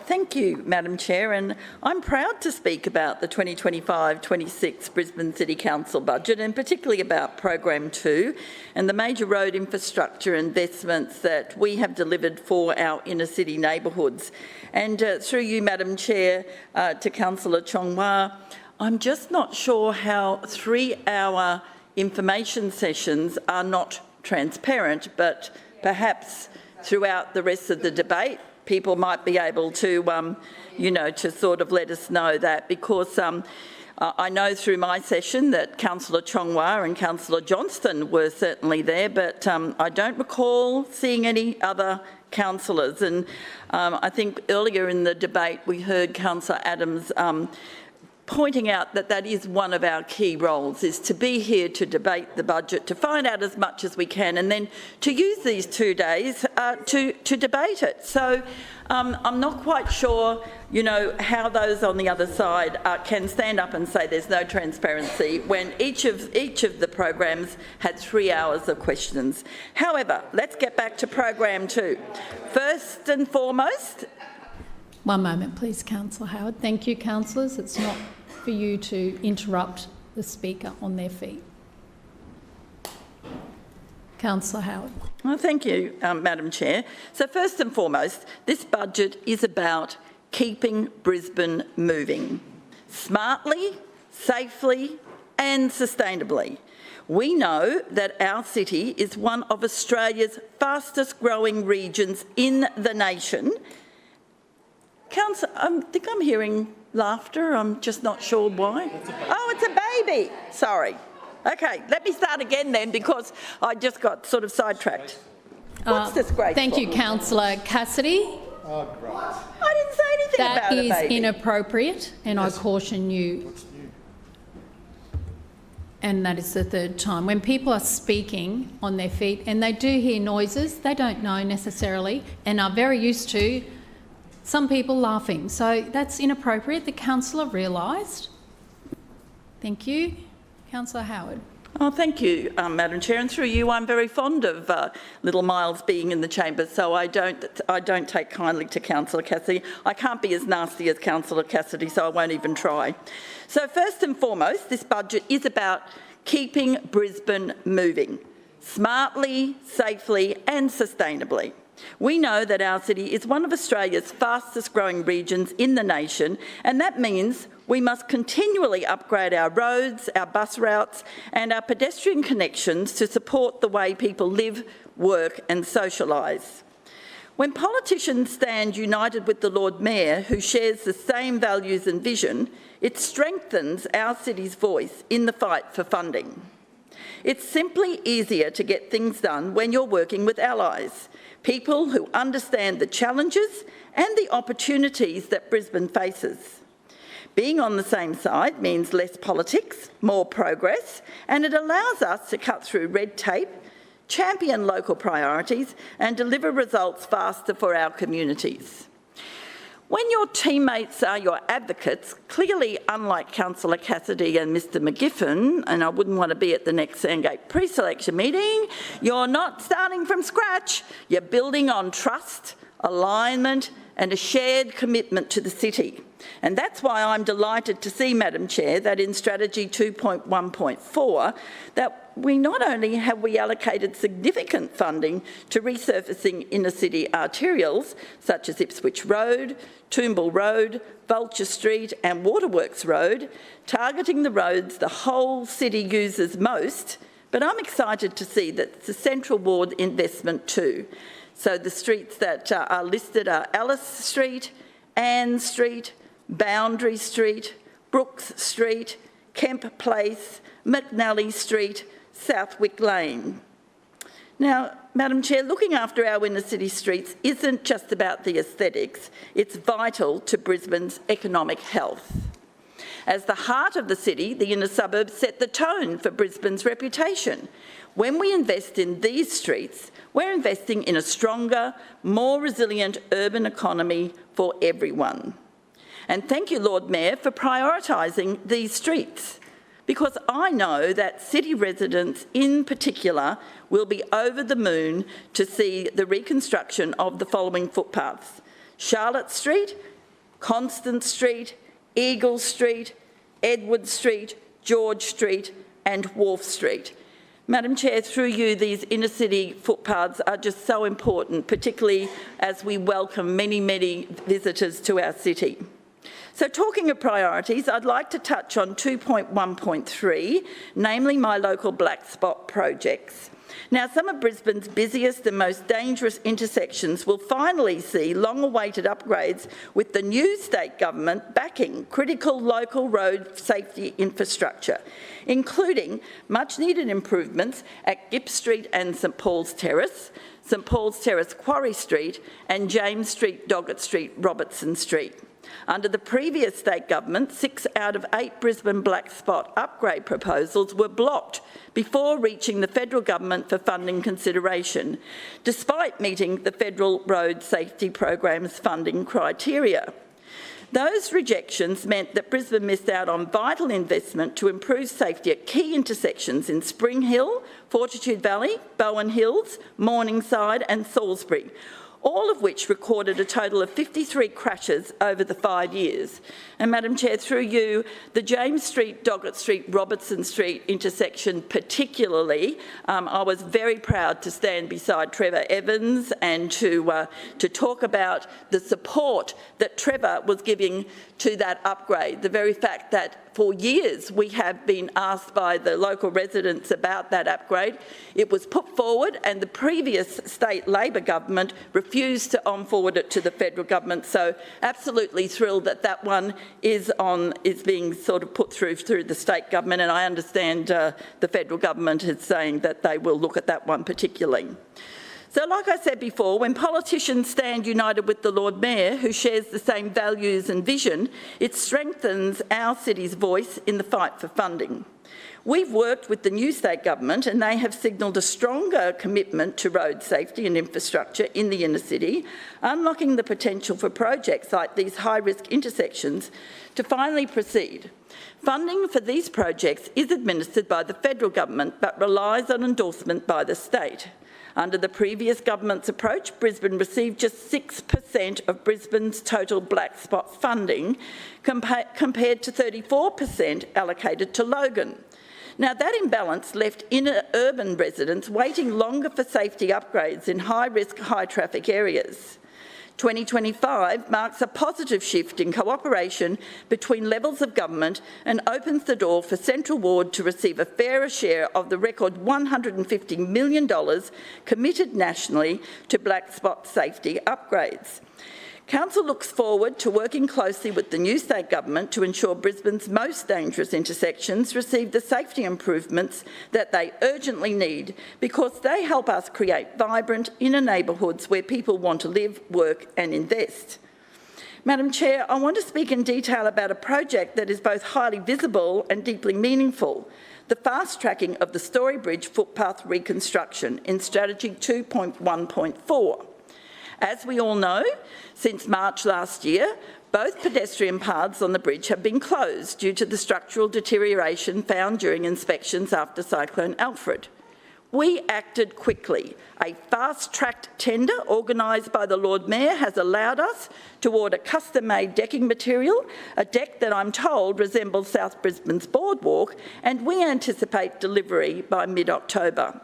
Thank you, Madam Chair, and I'm proud to speak about the 2025-26 Brisbane City Council budget, and particularly about Program 2 and the major road infrastructure investments that we have delivered for our inner city neighbourhoods. And through you, Madam Chair, to Councillor Chong-Wah, I'm just not sure how 3-hour information sessions are not transparent, but perhaps throughout the rest of the debate, people might be able to, to sort of let us know that, because I know through my session that Councillor Chong-Wah and Councillor Johnston were certainly there, but I don't recall seeing any other councillors. And I think earlier in the debate we heard Councillor Adams pointing out that that is one of our key roles, is to be here to debate the budget, to find out as much as we can, and then to use these 2 days to debate it. So I'm not quite sure, how those on the other side can stand up and say there's no transparency when each of the programs had 3 hours of questions. However, let's get back to Program 2. First and foremost... One moment, please, Councillor Howard. Thank you, councillors. It's not for you to interrupt the speaker on their feet. Councillor Howard. Well, thank you, Madam Chair. So first and foremost, this budget is about keeping Brisbane moving smartly, safely and sustainably. We know that our city is one of Australia's fastest growing regions in the nation. Councillor, I think I'm hearing laughter. I'm just not sure why. Oh, it's a baby. Sorry. Okay, let me start again then, because I just got sort of sidetracked. What's disgraceful? Thank you, Councillor Cassidy. Oh, great. I didn't say anything about a baby. That is inappropriate, and I caution you. And that is the third time. When people are speaking on their feet and they do hear noises, they don't know necessarily and are very used to some people laughing. So that's inappropriate. The councillor realised. Thank you. Councillor Howard. Oh, thank you, Madam Chair. And through you, I'm very fond of little Miles being in the chamber, so I don't take kindly to Councillor Cassidy. I can't be as nasty as Councillor Cassidy, so I won't even try. So first and foremost, this budget is about keeping Brisbane moving smartly, safely and sustainably. We know that our city is one of Australia's fastest growing regions in the nation, and that means we must continually upgrade our roads, our bus routes and our pedestrian connections to support the way people live, work and socialise. When politicians stand united with the Lord Mayor, who shares the same values and vision, it strengthens our city's voice in the fight for funding. It's simply easier to get things done when you're working with allies, people who understand the challenges and the opportunities that Brisbane faces. Being on the same side means less politics, more progress, and it allows us to cut through red tape, champion local priorities and deliver results faster for our communities. When your teammates are your advocates, clearly unlike Councillor Cassidy and Mr McGiffin, and I wouldn't want to be at the next Sandgate pre-selection meeting, you're not starting from scratch. You're building on trust, alignment and a shared commitment to the city. And that's why I'm delighted to see, Madam Chair, that in Strategy 2.1.4, that we not only have we allocated significant funding to resurfacing inner city arterials, such as Ipswich Road, Toombul Road, Vulture Street and Waterworks Road, targeting the roads the whole city uses most, but I'm excited to see that it's a Central Ward investment too. So the streets that are listed are Alice Street, Ann Street, Boundary Street, Brooks Street, Kemp Place, McNally Street, Southwick Lane. Now, Madam Chair, looking after our inner city streets isn't just about the aesthetics, it's vital to Brisbane's economic health. As the heart of the city, the inner suburbs set the tone for Brisbane's reputation. When we invest in these streets, we're investing in a stronger, more resilient urban economy for everyone. And thank you, Lord Mayor, for prioritising these streets, because I know that city residents in particular will be over the moon to see the reconstruction of the following footpaths: Charlotte Street, Constance Street, Eagle Street, Edward Street, George Street and Wharf Street. Madam Chair, through you, these inner city footpaths are just so important, particularly as we welcome many, many visitors to our city. So talking of priorities, I'd like to touch on 2.1.3, namely my local black spot projects. Now, some of Brisbane's busiest and most dangerous intersections will finally see long-awaited upgrades with the new state government backing critical local road safety infrastructure, including much-needed improvements at Gipp Street and St Paul's Terrace, Quarry Street and James Street, Doggett Street, Robertson Street. Under the previous state government, 6 out of 8 Brisbane black spot upgrade proposals were blocked before reaching the federal government for funding consideration, despite meeting the federal road safety program's funding criteria. Those rejections meant that Brisbane missed out on vital investment to improve safety at key intersections in Spring Hill, Fortitude Valley, Bowen Hills, Morningside and Salisbury, all of which recorded a total of 53 crashes over the 5 years. And Madam Chair, through you, the James Street, Doggett Street, Robertson Street intersection particularly, I was very proud to stand beside Trevor Evans and to talk about the support that Trevor was giving to that upgrade. The very fact that for years we have been asked by the local residents about that upgrade. It was put forward and the previous state Labor government refused to on-forward it to the federal government. So absolutely thrilled that that one is being sort of put through the state government, and I understand the federal government is saying that they will look at that one particularly. So like I said before, when politicians stand united with the Lord Mayor, who shares the same values and vision, it strengthens our city's voice in the fight for funding. We've worked with the new state government and they have signalled a stronger commitment to road safety and infrastructure in the inner city, unlocking the potential for projects like these high-risk intersections to finally proceed. Funding for these projects is administered by the federal government but relies on endorsement by the state. Under the previous government's approach, Brisbane received just 6% of Brisbane's total black spot funding compared to 34% allocated to Logan. Now, that imbalance left inner urban residents waiting longer for safety upgrades in high-risk, high-traffic areas. 2025 marks a positive shift in cooperation between levels of government and opens the door for Central Ward to receive a fairer share of the record $150 million committed nationally to black spot safety upgrades. Council looks forward to working closely with the new state government to ensure Brisbane's most dangerous intersections receive the safety improvements that they urgently need, because they help us create vibrant inner neighbourhoods where people want to live, work and invest. Madam Chair, I want to speak in detail about a project that is both highly visible and deeply meaningful: the fast-tracking of the Story Bridge footpath reconstruction in Strategy 2.1.4. As we all know, since March last year, both pedestrian paths on the bridge have been closed due to the structural deterioration found during inspections after Cyclone Alfred. We acted quickly. A fast-tracked tender organised by the Lord Mayor has allowed us to order custom-made decking material, a deck that I'm told resembles South Brisbane's boardwalk, and we anticipate delivery by mid-October.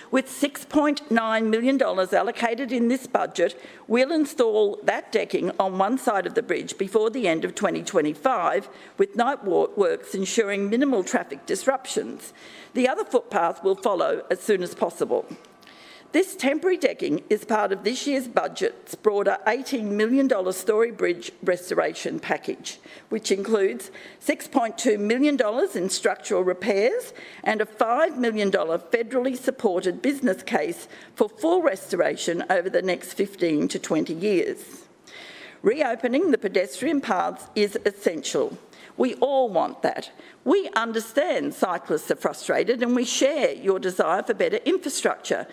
With $6.9 million allocated in this budget, we'll install that decking on one side of the bridge before the end of 2025, with night works ensuring minimal traffic disruptions. The other footpath will follow as soon as possible. This temporary decking is part of this year's budget's broader $18 million Story Bridge restoration package, which includes $6.2 million in structural repairs and a $5 million federally supported business case for full restoration over the next 15 to 20 years. Reopening the pedestrian paths is essential. We all want that. We understand cyclists are frustrated and we share your desire for better infrastructure.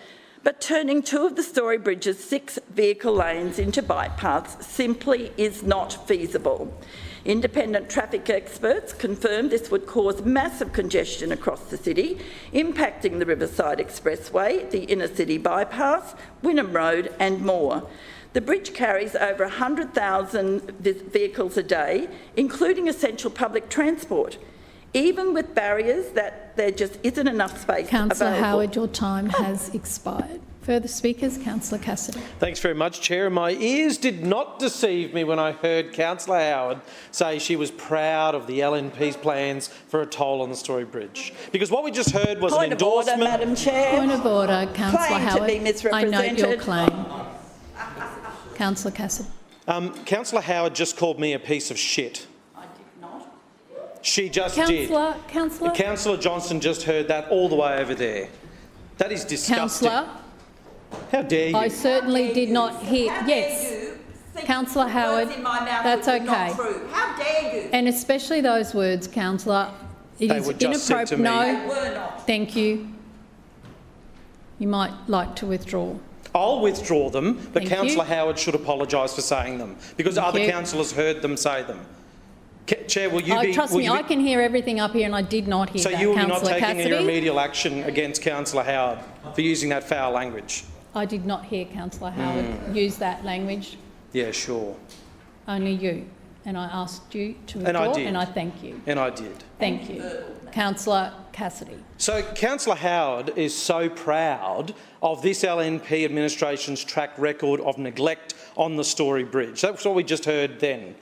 But turning two of the Story Bridge's 6 vehicle lanes into bike paths simply is not feasible. Independent traffic experts confirmed this would cause massive congestion across the city, impacting the Riverside Expressway, the inner city bypass, Wynnum Road and more. The bridge carries over 100,000 vehicles a day, including essential public transport. Even with barriers, that there just isn't enough space Councillor available. Howard, your time has expired. Further speakers, Councillor Cassidy. Thanks very much, Chair. My ears did not deceive me when I heard Councillor Howard say she was proud of the LNP's plans for a toll on the Story Bridge. Because what we just heard was an endorsement. Point of order, Madam Chair. Point of order, Councillor Claim Howard. to be misrepresented. I note your claim. Councillor Cassidy. Councillor Howard just called me a piece of shit. She just did. Councillor Johnston just heard that all the way over there. That is disgusting. Councillor. How dare you? I certainly did not hear. Yes. Councillor Howard, that's okay. How dare you? And especially those words, Councillor. It is inappropriate. No. Thank you. You might like to withdraw. I'll withdraw them, but Thank Councillor you. Howard should apologise for saying them, because Thank other you. councillors heard them say them. Chair, will you be... Trust me, I can hear everything up here and I did not hear So that, you will not Councillor take any Cassidy. remedial action against Councillor Howard for using that foul language? I did not hear Councillor Howard use that language. Yeah, sure. Only you. And I asked you to And I withdraw did. and I thank you. And I did. Thank you. Councillor Cassidy. So Councillor Howard is so proud of this LNP administration's track record of neglect on the Story Bridge. That's what we just heard then.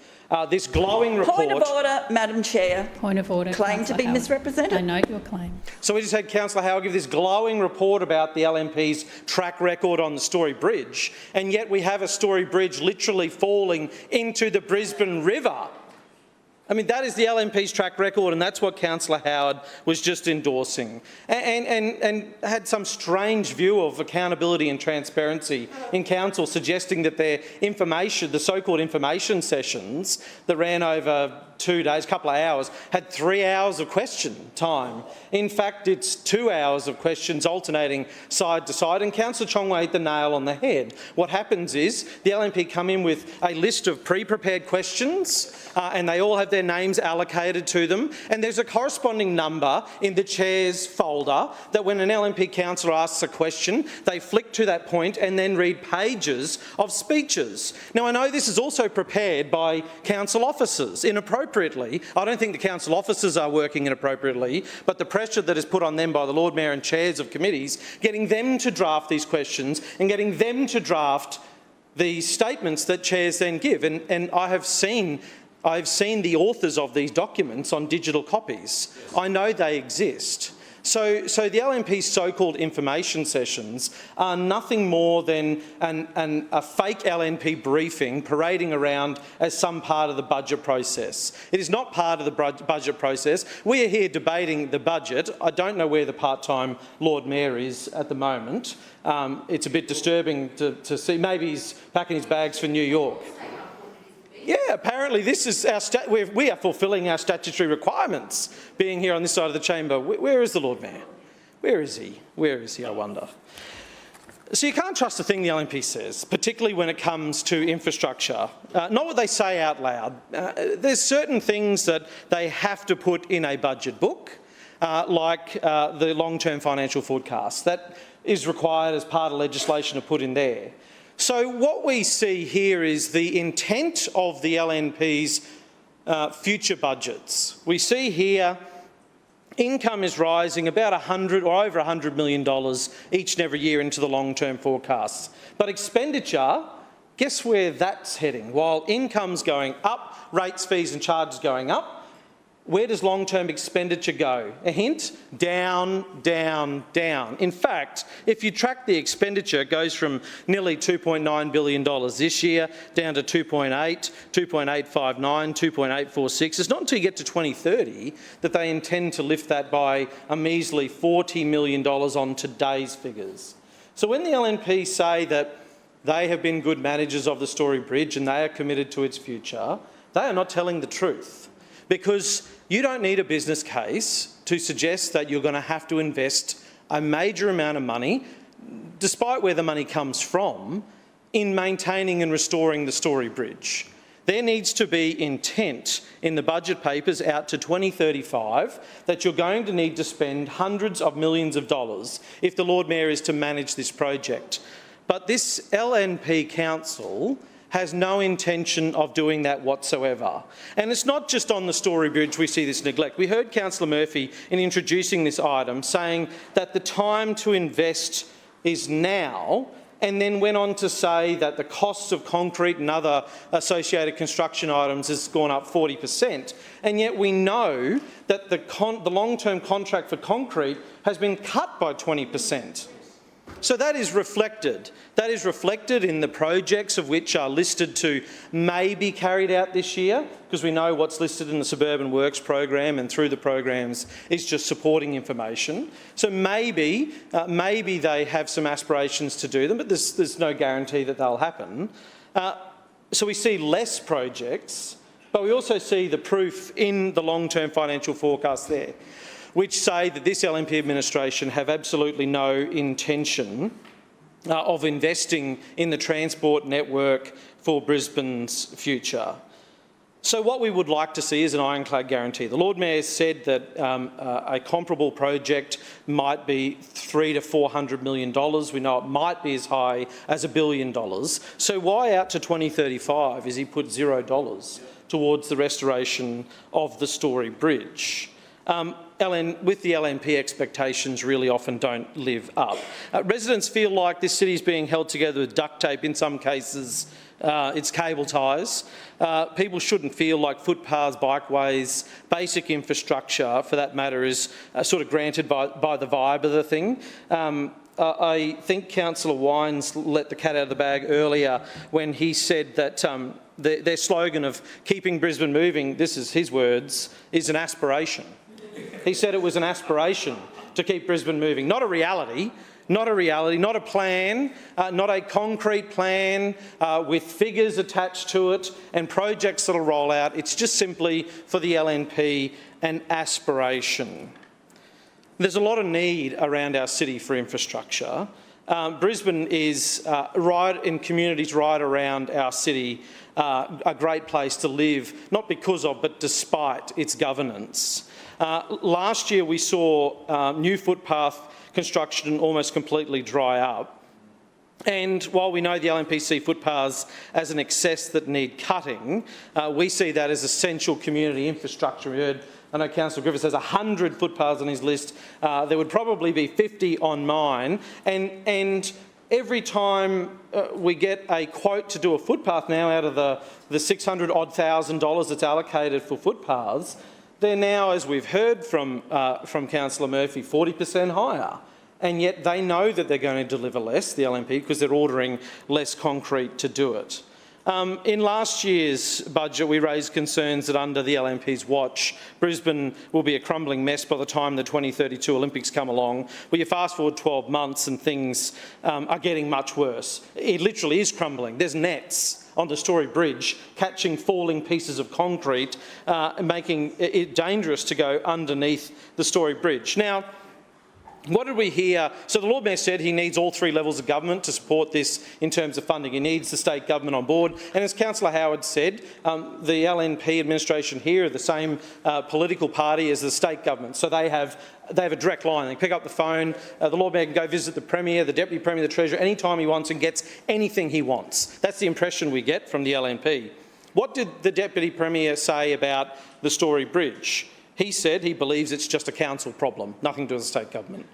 This glowing report... Point of order, Madam Chair. Point of order. Claim to be Howard. misrepresented. I note your claim. So we just had Councillor Howard give this glowing report about the LNP's track record on the Story Bridge, and yet we have a Story Bridge literally falling into the Brisbane River. I mean, that is the LNP's track record, and that's what Councillor Howard was just endorsing, and had some strange view of accountability and transparency in council, suggesting that their information, the so-called information sessions that ran over 2 days, a couple of hours, had 3 hours of question time. In fact, it's 2 hours of questions alternating side to side, and Councillor Chongwei hit the nail on the head. What happens is the LNP come in with a list of pre-prepared questions, and they all have their names allocated to them, and there's a corresponding number in the chair's folder that when an LNP councillor asks a question, they flick to that point and then read pages of speeches. Now, I know this is also prepared by council officers inappropriately. I don't think the council officers are working inappropriately, but the pressure that is put on them by the Lord Mayor and chairs of committees, getting them to draft these questions and getting them to draft the statements that chairs then give. And I've seen the authors of these documents on digital copies. I know they exist. So the LNP's so-called information sessions are nothing more than a fake LNP briefing parading around as some part of the budget process. It is not part of the budget process. We are here debating the budget. I don't know where the part-time Lord Mayor is at the moment. It's a bit disturbing to see. Maybe he's packing his bags for New York. Yeah, apparently this is we are fulfilling our statutory requirements, being here on this side of the chamber. Where is the Lord Mayor? Where is he? Where is he, I wonder? So you can't trust a thing the LNP says, particularly when it comes to infrastructure. Not what they say out loud. There's certain things that they have to put in a budget book, like the long-term financial forecast. That is required as part of legislation to put in there. So what we see here is the intent of the LNP's future budgets. We see here income is rising about $100 or over $100 million each and every year into the long-term forecasts. But expenditure, guess where that's heading? While income's going up, rates, fees and charges going up, where does long-term expenditure go? A hint? Down, down, down. In fact, if you track the expenditure, it goes from nearly $2.9 billion this year down to 2.8, 2.859, 2.846. It's not until you get to 2030 that they intend to lift that by a measly $40 million on today's figures. So when the LNP say that they have been good managers of the Story Bridge and they are committed to its future, they are not telling the truth. Because you don't need a business case to suggest that you're going to have to invest a major amount of money, despite where the money comes from, in maintaining and restoring the Story Bridge. There needs to be intent in the budget papers out to 2035 that you're going to need to spend hundreds of millions of dollars if the Lord Mayor is to manage this project. But this LNP council has no intention of doing that whatsoever. And it's not just on the Story Bridge we see this neglect. We heard Councillor Murphy in introducing this item saying that the time to invest is now, and then went on to say that the costs of concrete and other associated construction items has gone up 40%. And yet we know that the long-term contract for concrete has been cut by 20%. So that is reflected. That is reflected in the projects of which are listed to may be carried out this year, because we know what's listed in the Suburban Works program and through the programs is just supporting information. So maybe they have some aspirations to do them, but there's no guarantee that they'll happen. So we see less projects, but we also see the proof in the long-term financial forecast there, which say that this LNP administration have absolutely no intention of investing in the transport network for Brisbane's future. So what we would like to see is an ironclad guarantee. The Lord Mayor said that a comparable project might be $300 to $400 million. We know it might be as high as $1 billion. So why out to 2035 is he put $0 towards the restoration of the Story Bridge? With the LNP, expectations really often don't live up. Residents feel like this city is being held together with duct tape. In some cases, it's cable ties. People shouldn't feel like footpaths, bikeways, basic infrastructure, for that matter, is sort of granted by the vibe of the thing. I think Councillor Wines let the cat out of the bag earlier when he said that their slogan of keeping Brisbane moving, this is his words, is an aspiration. He said it was an aspiration to keep Brisbane moving, not a reality, not a plan, not a concrete plan with figures attached to it and projects that will roll out. It's just simply for the LNP an aspiration. There's a lot of need around our city for infrastructure. Brisbane is, right in communities right around our city, a great place to live, not because of, but despite its governance. Last year we saw new footpath construction almost completely dry up. And while we know the LNP see footpaths as an excess that need cutting, we see that as essential community infrastructure. We heard, I know Councillor Griffiths has 100 footpaths on his list. There would probably be 50 on mine. And every time we get a quote to do a footpath now out of the $600,000 odd that's allocated for footpaths, they're now, as we've heard from Councillor Murphy, 40% higher. And yet they know that they're going to deliver less, the LNP, because they're ordering less concrete to do it. In last year's budget, we raised concerns that under the LNP's watch, Brisbane will be a crumbling mess by the time the 2032 Olympics come along. Well, you fast forward 12 months and things are getting much worse. It literally is crumbling. There's nets on the Story Bridge catching falling pieces of concrete, making it dangerous to go underneath the Story Bridge. Now, what did we hear? So the Lord Mayor said he needs all three levels of government to support this in terms of funding. He needs the state government on board. And as Councillor Howard said, the LNP administration here are the same political party as the state government. So they have a direct line. They pick up the phone. The Lord Mayor can go visit the Premier, the Deputy Premier, the Treasurer anytime he wants and gets anything he wants. That's the impression we get from the LNP. What did the Deputy Premier say about the Story Bridge? He said he believes it's just a council problem, nothing to do with the state government.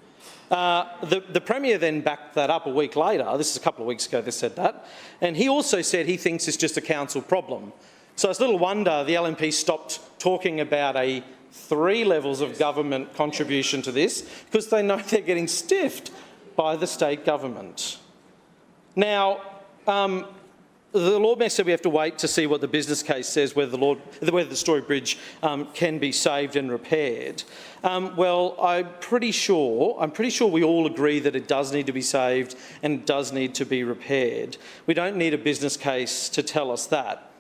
The Premier then backed that up a week later. This is a couple of weeks ago they said that. And he also said he thinks it's just a council problem. So it's little wonder the LNP stopped talking about a 3 levels of government contribution to this, because they know they're getting stiffed by the state government. Now, the Lord Mayor said we have to wait to see what the business case says, whether the Story Bridge can be saved and repaired. Well, I'm pretty sure we all agree that it does need to be saved and it does need to be repaired. We don't need a business case to tell us that.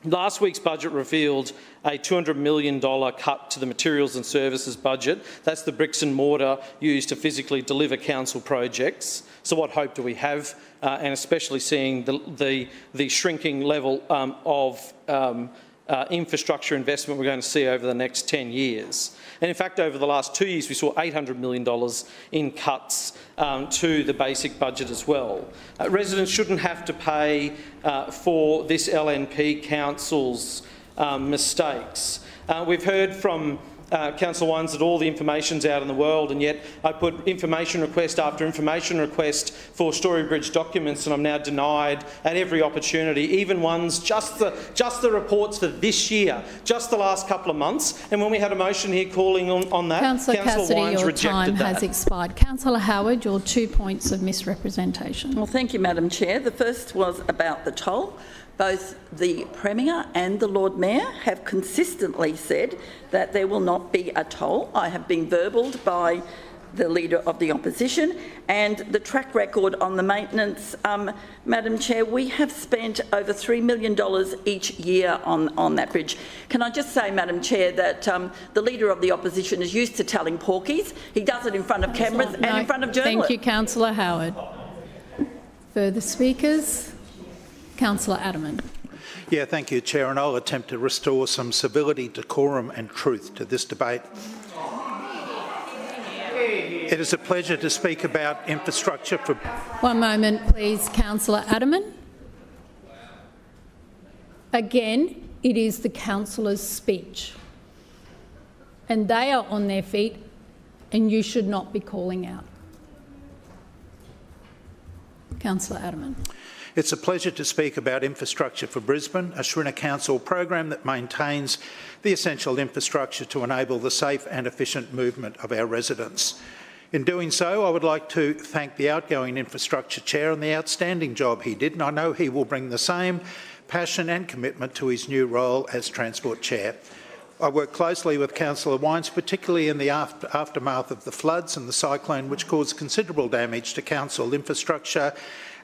Last week's budget revealed a $200 million cut to the materials and services budget. That's the bricks and mortar used to physically deliver council projects. So what hope do we have? And especially seeing the shrinking level of infrastructure investment we're going to see over the next 10 years. And in fact, over the last 2 years, we saw $800 million in cuts to the basic budget as well. Residents shouldn't have to pay for this LNP council's mistakes. We've heard from Councillor Wines that all the information's out in the world, and yet I put information request after information request for Story Bridge documents, and I'm now denied at every opportunity, even ones just the reports for this year, just the last couple of months. And when we had a motion here calling on that, Councillor Cassidy, Wines your rejected time that. has expired. Councillor Howard, your 2 points of misrepresentation. Well, thank you, Madam Chair. The first was about the toll. Both the Premier and the Lord Mayor have consistently said that there will not be a toll. I have been verbaled by the Leader of the Opposition, and the track record on the maintenance, Madam Chair, we have spent over $3 million each year on that bridge. Can I just say, Madam Chair, that the Leader of the Opposition is used to telling porkies. He does it in front of cameras and in front of journalists. Thank you, Councillor Howard. Further speakers? Councillor Aderman. Yeah, thank you, Chair, and I'll attempt to restore some civility, decorum and truth to this debate. It is a pleasure to speak about infrastructure for... One moment, please, Councillor Aderman. Again, it is the councillor's speech, and they are on their feet, and you should not be calling out. Councillor Aderman. It's a pleasure to speak about infrastructure for Brisbane, a Shrinner Council program that maintains the essential infrastructure to enable the safe and efficient movement of our residents. In doing so, I would like to thank the outgoing Infrastructure Chair on the outstanding job he did, and I know he will bring the same passion and commitment to his new role as Transport Chair. I worked closely with Councillor Wines, particularly in the aftermath of the floods and the cyclone, which caused considerable damage to council infrastructure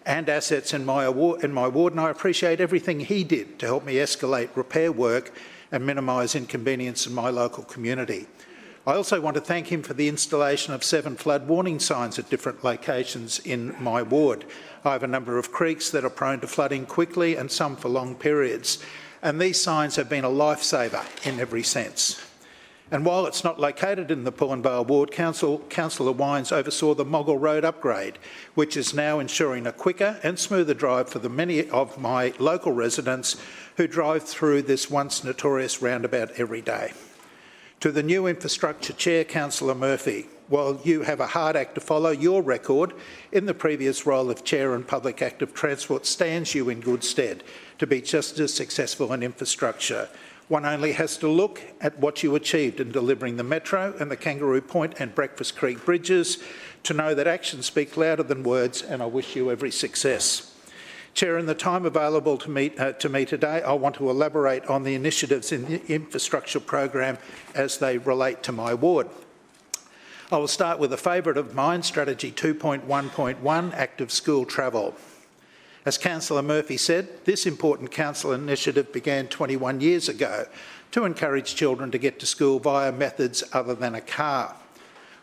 and assets in my ward, and I appreciate everything he did to help me escalate repair work and minimise inconvenience in my local community. I also want to thank him for the installation of 7 flood warning signs at different locations in my ward. I have a number of creeks that are prone to flooding quickly and some for long periods, and these signs have been a lifesaver in every sense. And while it's not located in the Pullen Vale ward, Councillor Wines oversaw the Moggle Road upgrade, which is now ensuring a quicker and smoother drive for the many of my local residents who drive through this once notorious roundabout every day. To the new Infrastructure Chair, Councillor Murphy, while you have a hard act to follow, your record in the previous role of Chair and Public Active Transport stands you in good stead to be just as successful in infrastructure. One only has to look at what you achieved in delivering the Metro and the Kangaroo Point and Breakfast Creek bridges to know that actions speak louder than words, and I wish you every success. Chair, in the time available to me today, I want to elaborate on the initiatives in the infrastructure program as they relate to my ward. I will start with a favourite of mine, Strategy 2.1.1, Active School Travel. As Councillor Murphy said, this important council initiative began 21 years ago to encourage children to get to school via methods other than a car.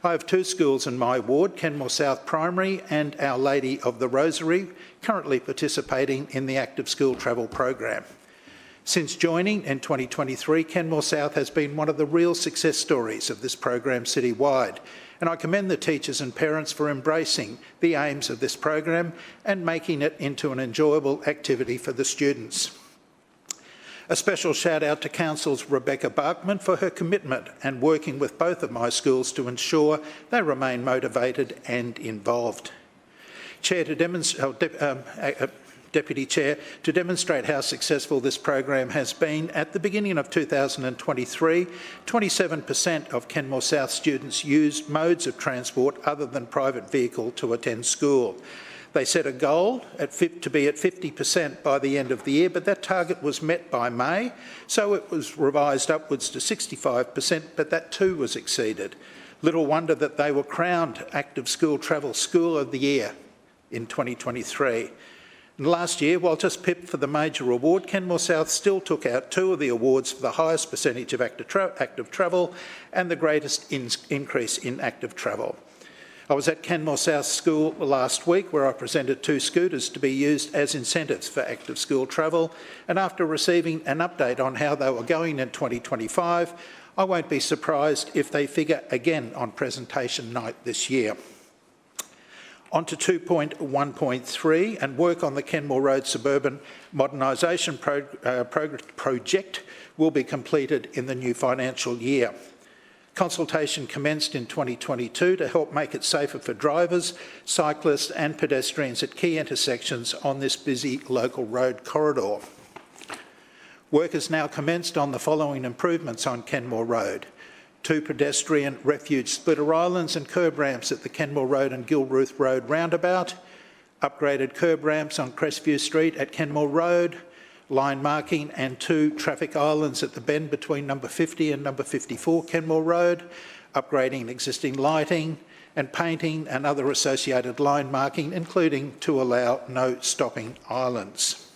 I have 2 schools in my ward, Kenmore South Primary and Our Lady of the Rosary, currently participating in the Active School Travel program. Since joining in 2023, Kenmore South has been one of the real success stories of this program citywide, and I commend the teachers and parents for embracing the aims of this program and making it into an enjoyable activity for the students. A special shout out to Council's Rebecca Barkman for her commitment and working with both of my schools to ensure they remain motivated and involved. Deputy Chair, to demonstrate how successful this program has been, at the beginning of 2023, 27% of Kenmore South students used modes of transport other than private vehicle to attend school. They set a goal to be at 50% by the end of the year, but that target was met by May, so it was revised upwards to 65%, but that too was exceeded. Little wonder that they were crowned Active School Travel School of the Year in 2023. And last year, while just pipped for the major award, Kenmore South still took out 2 of the awards for the highest percentage of active travel and the greatest increase in active travel. I was at Kenmore South School last week where I presented 2 scooters to be used as incentives for active school travel, and after receiving an update on how they were going in 2025, I won't be surprised if they figure again on presentation night this year. On to 2.1.3, and work on the Kenmore Road Suburban Modernisation project will be completed in the new financial year. Consultation commenced in 2022 to help make it safer for drivers, cyclists and pedestrians at key intersections on this busy local road corridor. Work has now commenced on the following improvements on Kenmore Road: 2 pedestrian refuge splitter islands and curb ramps at the Kenmore Road and Gilruth Road roundabout, upgraded curb ramps on Crestview Street at Kenmore Road, line marking and 2 traffic islands at the bend between number 50 and number 54 Kenmore Road, upgrading existing lighting and painting and other associated line marking, including to allow no stopping islands.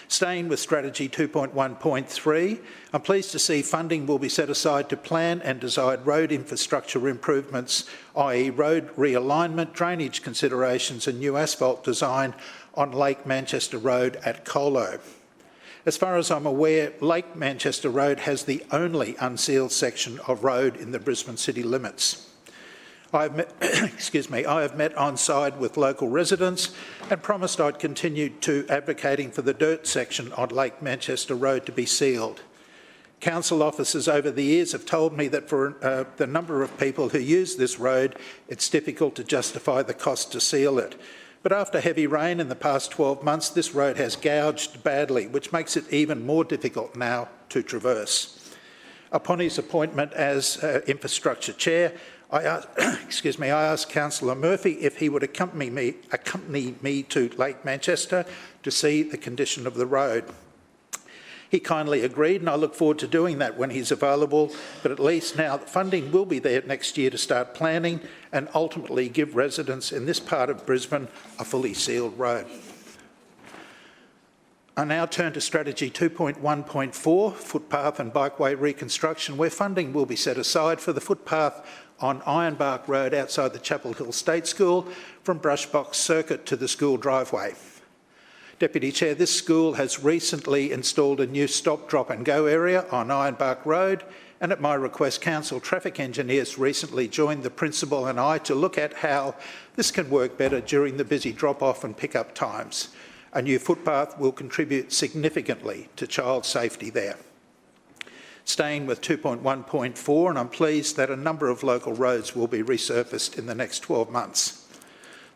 Staying with Strategy 2.1.3, I'm pleased to see funding will be set aside to plan and design road infrastructure improvements, i.e. road realignment, drainage considerations and new asphalt design on Lake Manchester Road at Colo. As far as I'm aware, Lake Manchester Road has the only unsealed section of road in the Brisbane city limits. I have met on side with local residents and promised I'd continue to advocating for the dirt section on Lake Manchester Road to be sealed. Council officers over the years have told me that for the number of people who use this road, it's difficult to justify the cost to seal it. But after heavy rain in the past 12 months, this road has gouged badly, which makes it even more difficult now to traverse. Upon his appointment as Infrastructure Chair, I asked Councillor Murphy if he would accompany me to Lake Manchester to see the condition of the road. He kindly agreed, and I look forward to doing that when he's available, but at least now the funding will be there next year to start planning and ultimately give residents in this part of Brisbane a fully sealed road. I now turn to Strategy 2.1.4, Footpath and Bikeway Reconstruction, where funding will be set aside for the footpath on Ironbark Road outside the Chapel Hill State School from Brushbox Circuit to the school driveway. Deputy Chair, this school has recently installed a new stop, drop and go area on Ironbark Road, and at my request, council traffic engineers recently joined the principal and I to look at how this can work better during the busy drop-off and pick-up times. A new footpath will contribute significantly to child safety there. Staying with 2.1.4, and I'm pleased that a number of local roads will be resurfaced in the next 12 months.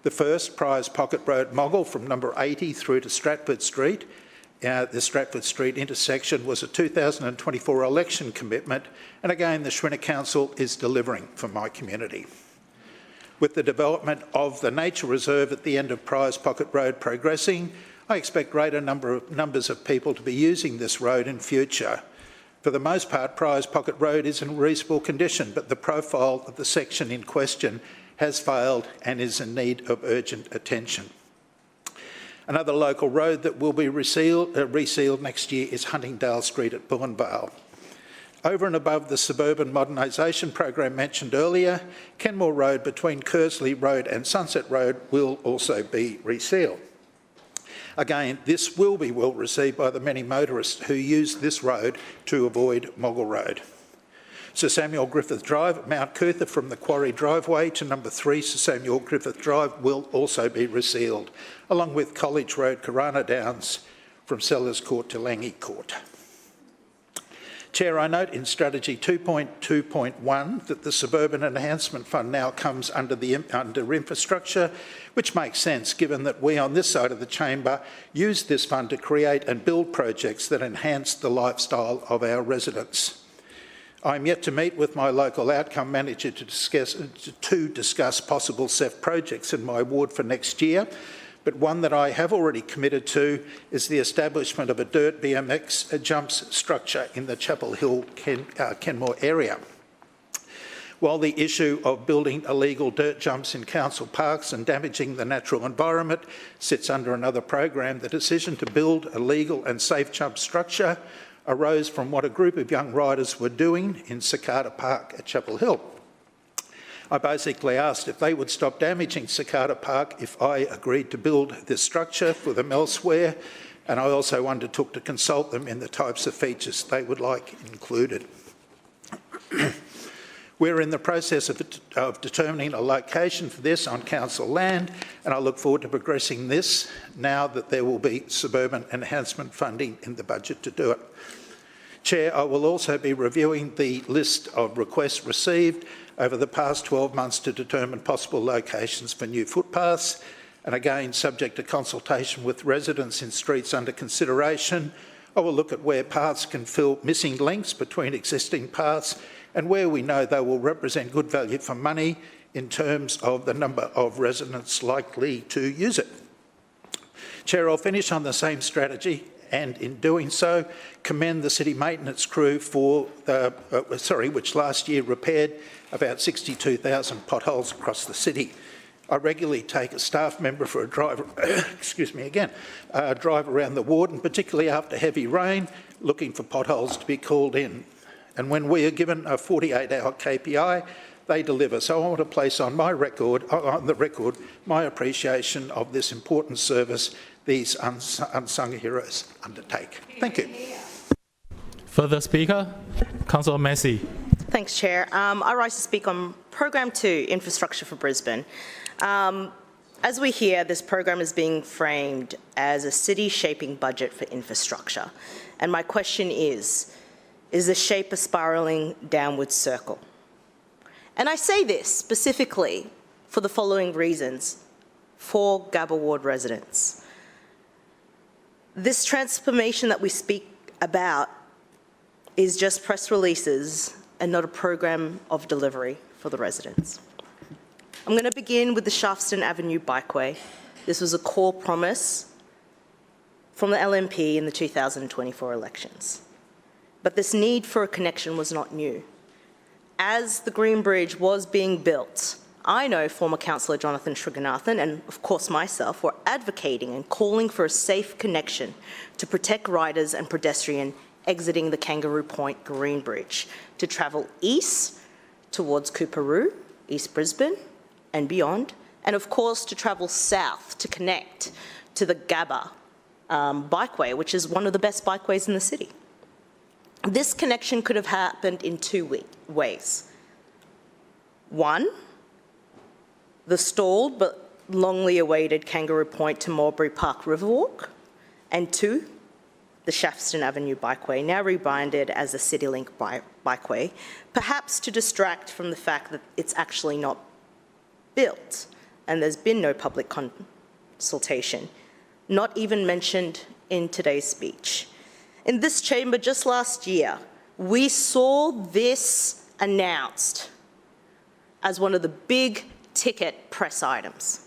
The first, Priors Pocket Road Moggle from number 80 through to Stratford Street. The Stratford Street intersection was a 2024 election commitment, and again the Schrinner Council is delivering for my community. With the development of the nature reserve at the end of Priors Pocket Road progressing, I expect greater numbers of people to be using this road in future. For the most part, Priors Pocket Road is in reasonable condition, but the profile of the section in question has failed and is in need of urgent attention. Another local road that will be resealed next year is Huntingdale Street at Bullenvale. Over and above the suburban modernisation program mentioned earlier, Kenmore Road between Kersley Road and Sunset Road will also be resealed. Again, this will be well received by the many motorists who use this road to avoid Moggle Road. Sir Samuel Griffith Drive at Mount Cootha from the Quarry driveway to number 3 Sir Samuel Griffith Drive will also be resealed, along with College Road, Corona Downs from Sellers Court to Langhey Court. Chair, I note in Strategy 2.2.1 that the Suburban Enhancement Fund now comes under infrastructure, which makes sense given that we on this side of the chamber use this fund to create and build projects that enhance the lifestyle of our residents. I'm yet to meet with my local outcome manager to discuss possible CEF projects in my ward for next year, but one that I have already committed to is the establishment of a dirt BMX jumps structure in the Chapel Hill Kenmore area. While the issue of building illegal dirt jumps in council parks and damaging the natural environment sits under another program, the decision to build a legal and safe jump structure arose from what a group of young riders were doing in Cicada Park at Chapel Hill. I basically asked if they would stop damaging Cicada Park if I agreed to build this structure for them elsewhere, and I also undertook to consult them in the types of features they would like included. We're in the process of determining a location for this on council land, and I look forward to progressing this now that there will be suburban enhancement funding in the budget to do it. Chair, I will also be reviewing the list of requests received over the past 12 months to determine possible locations for new footpaths, and again, subject to consultation with residents in streets under consideration, I will look at where paths can fill missing links between existing paths and where we know they will represent good value for money in terms of the number of residents likely to use it. Chair, I'll finish on the same strategy, and in doing so, commend the city maintenance crew for which last year repaired about 62,000 potholes across the city. I regularly take a staff member for a drive, drive around the ward, and particularly after heavy rain, looking for potholes to be called in. And when we are given a 48-hour KPI, they deliver. So I want to place on the record my appreciation of this important service these unsung heroes undertake. Thank you. Further speaker, Councillor Massey. Thanks, Chair. I rise to speak on Program 2, Infrastructure for Brisbane. As we hear, this program is being framed as a city-shaping budget for infrastructure. And my question is the shape a spiralling downward circle? And I say this specifically for the following reasons for Gabba Ward residents. This transformation that we speak about is just press releases and not a program of delivery for the residents. I'm going to begin with the Shaftesbury Avenue bikeway. This was a core promise from the LNP in the 2024 elections. But this need for a connection was not new. As the Green Bridge was being built, I know former Councillor Jonathan Srinivasan and, of course, myself were advocating and calling for a safe connection to protect riders and pedestrians exiting the Kangaroo Point Green Bridge to travel east towards Coorparoo, East Brisbane and beyond, and of course to travel south to connect to the Gabba bikeway, which is one of the best bikeways in the city. This connection could have happened in two ways. One, the stalled but longly awaited Kangaroo Point to Mulberry Park Riverwalk, and two, the Shaftesbury Avenue bikeway, now rebranded as the CityLink bikeway, perhaps to distract from the fact that it's actually not built and there's been no public consultation, not even mentioned in today's speech. In this chamber just last year, we saw this announced as one of the big ticket press items.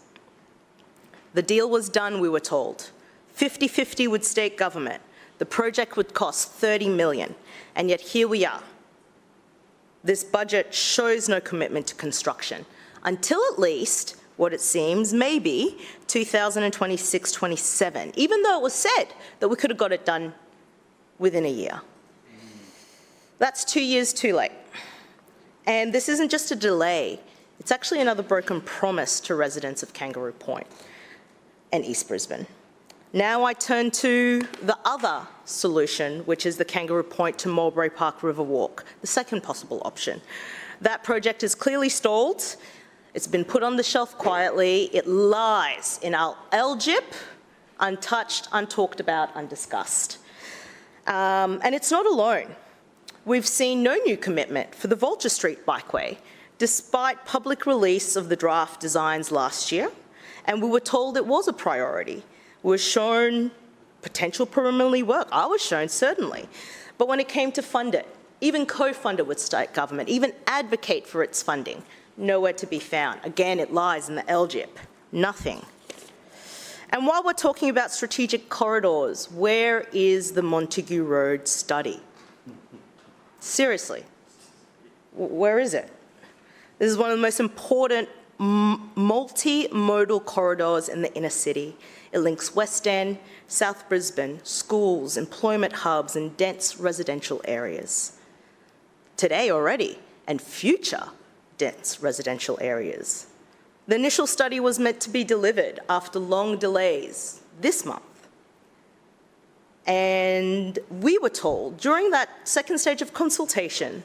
The deal was done, we were told. 50-50 with state government. The project would cost $30 million, and yet here we are. This budget shows no commitment to construction, until at least what it seems may be 2026-27, even though it was said that we could have got it done within a year. That's 2 years too late. And this isn't just a delay, it's actually another broken promise to residents of Kangaroo Point and East Brisbane. Now I turn to the other solution, which is the Kangaroo Point to Mulberry Park Riverwalk, the second possible option. That project is clearly stalled. It's been put on the shelf quietly. It lies in our LGIP, untouched, untalked about, undiscussed. And it's not alone. We've seen no new commitment for the Vulture Street bikeway, despite public release of the draft designs last year, and we were told it was a priority. We were shown potential preliminary work. I was shown, certainly. But when it came to fund it, even co-fund it with state government, even advocate for its funding, nowhere to be found. Again, it lies in the LGIP. Nothing. And while we're talking about strategic corridors, where is the Montague Road study? Seriously, where is it? This is one of the most important multimodal corridors in the inner city. It links West End, South Brisbane, schools, employment hubs, and dense residential areas. Today already, and future dense residential areas. The initial study was meant to be delivered after long delays this month. And we were told during that second stage of consultation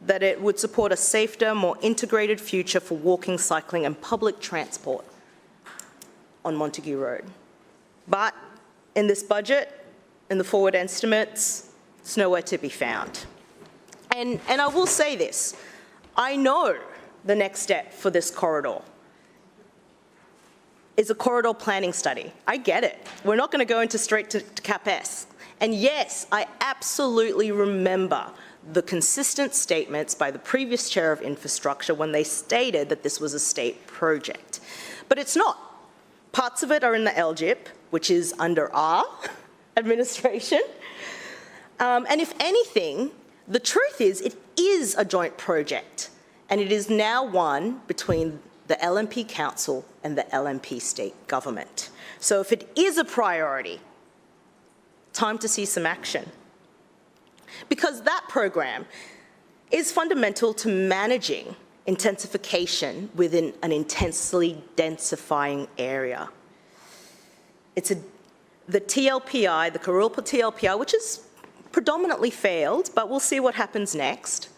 that it would support a safer, more integrated future for walking, cycling, and public transport on Montague Road. But in this budget, in the forward estimates, it's nowhere to be found. And I will say this, I know the next step for this corridor is a corridor planning study. I get it. We're not going to go into straight to Cap S. And yes, I absolutely remember the consistent statements by the previous chair of infrastructure when they stated that this was a state project. But it's not. Parts of it are in the LGIP, which is under our administration. And if anything, the truth is it is a joint project, and it is now one between the LNP Council and the LNP state government. So if it is a priority, time to see some action. Because that program is fundamental to managing intensification within an intensely densifying area. It's the TLPI, the Coorparoo TLPI, which is predominantly failed, but we'll see what happens next,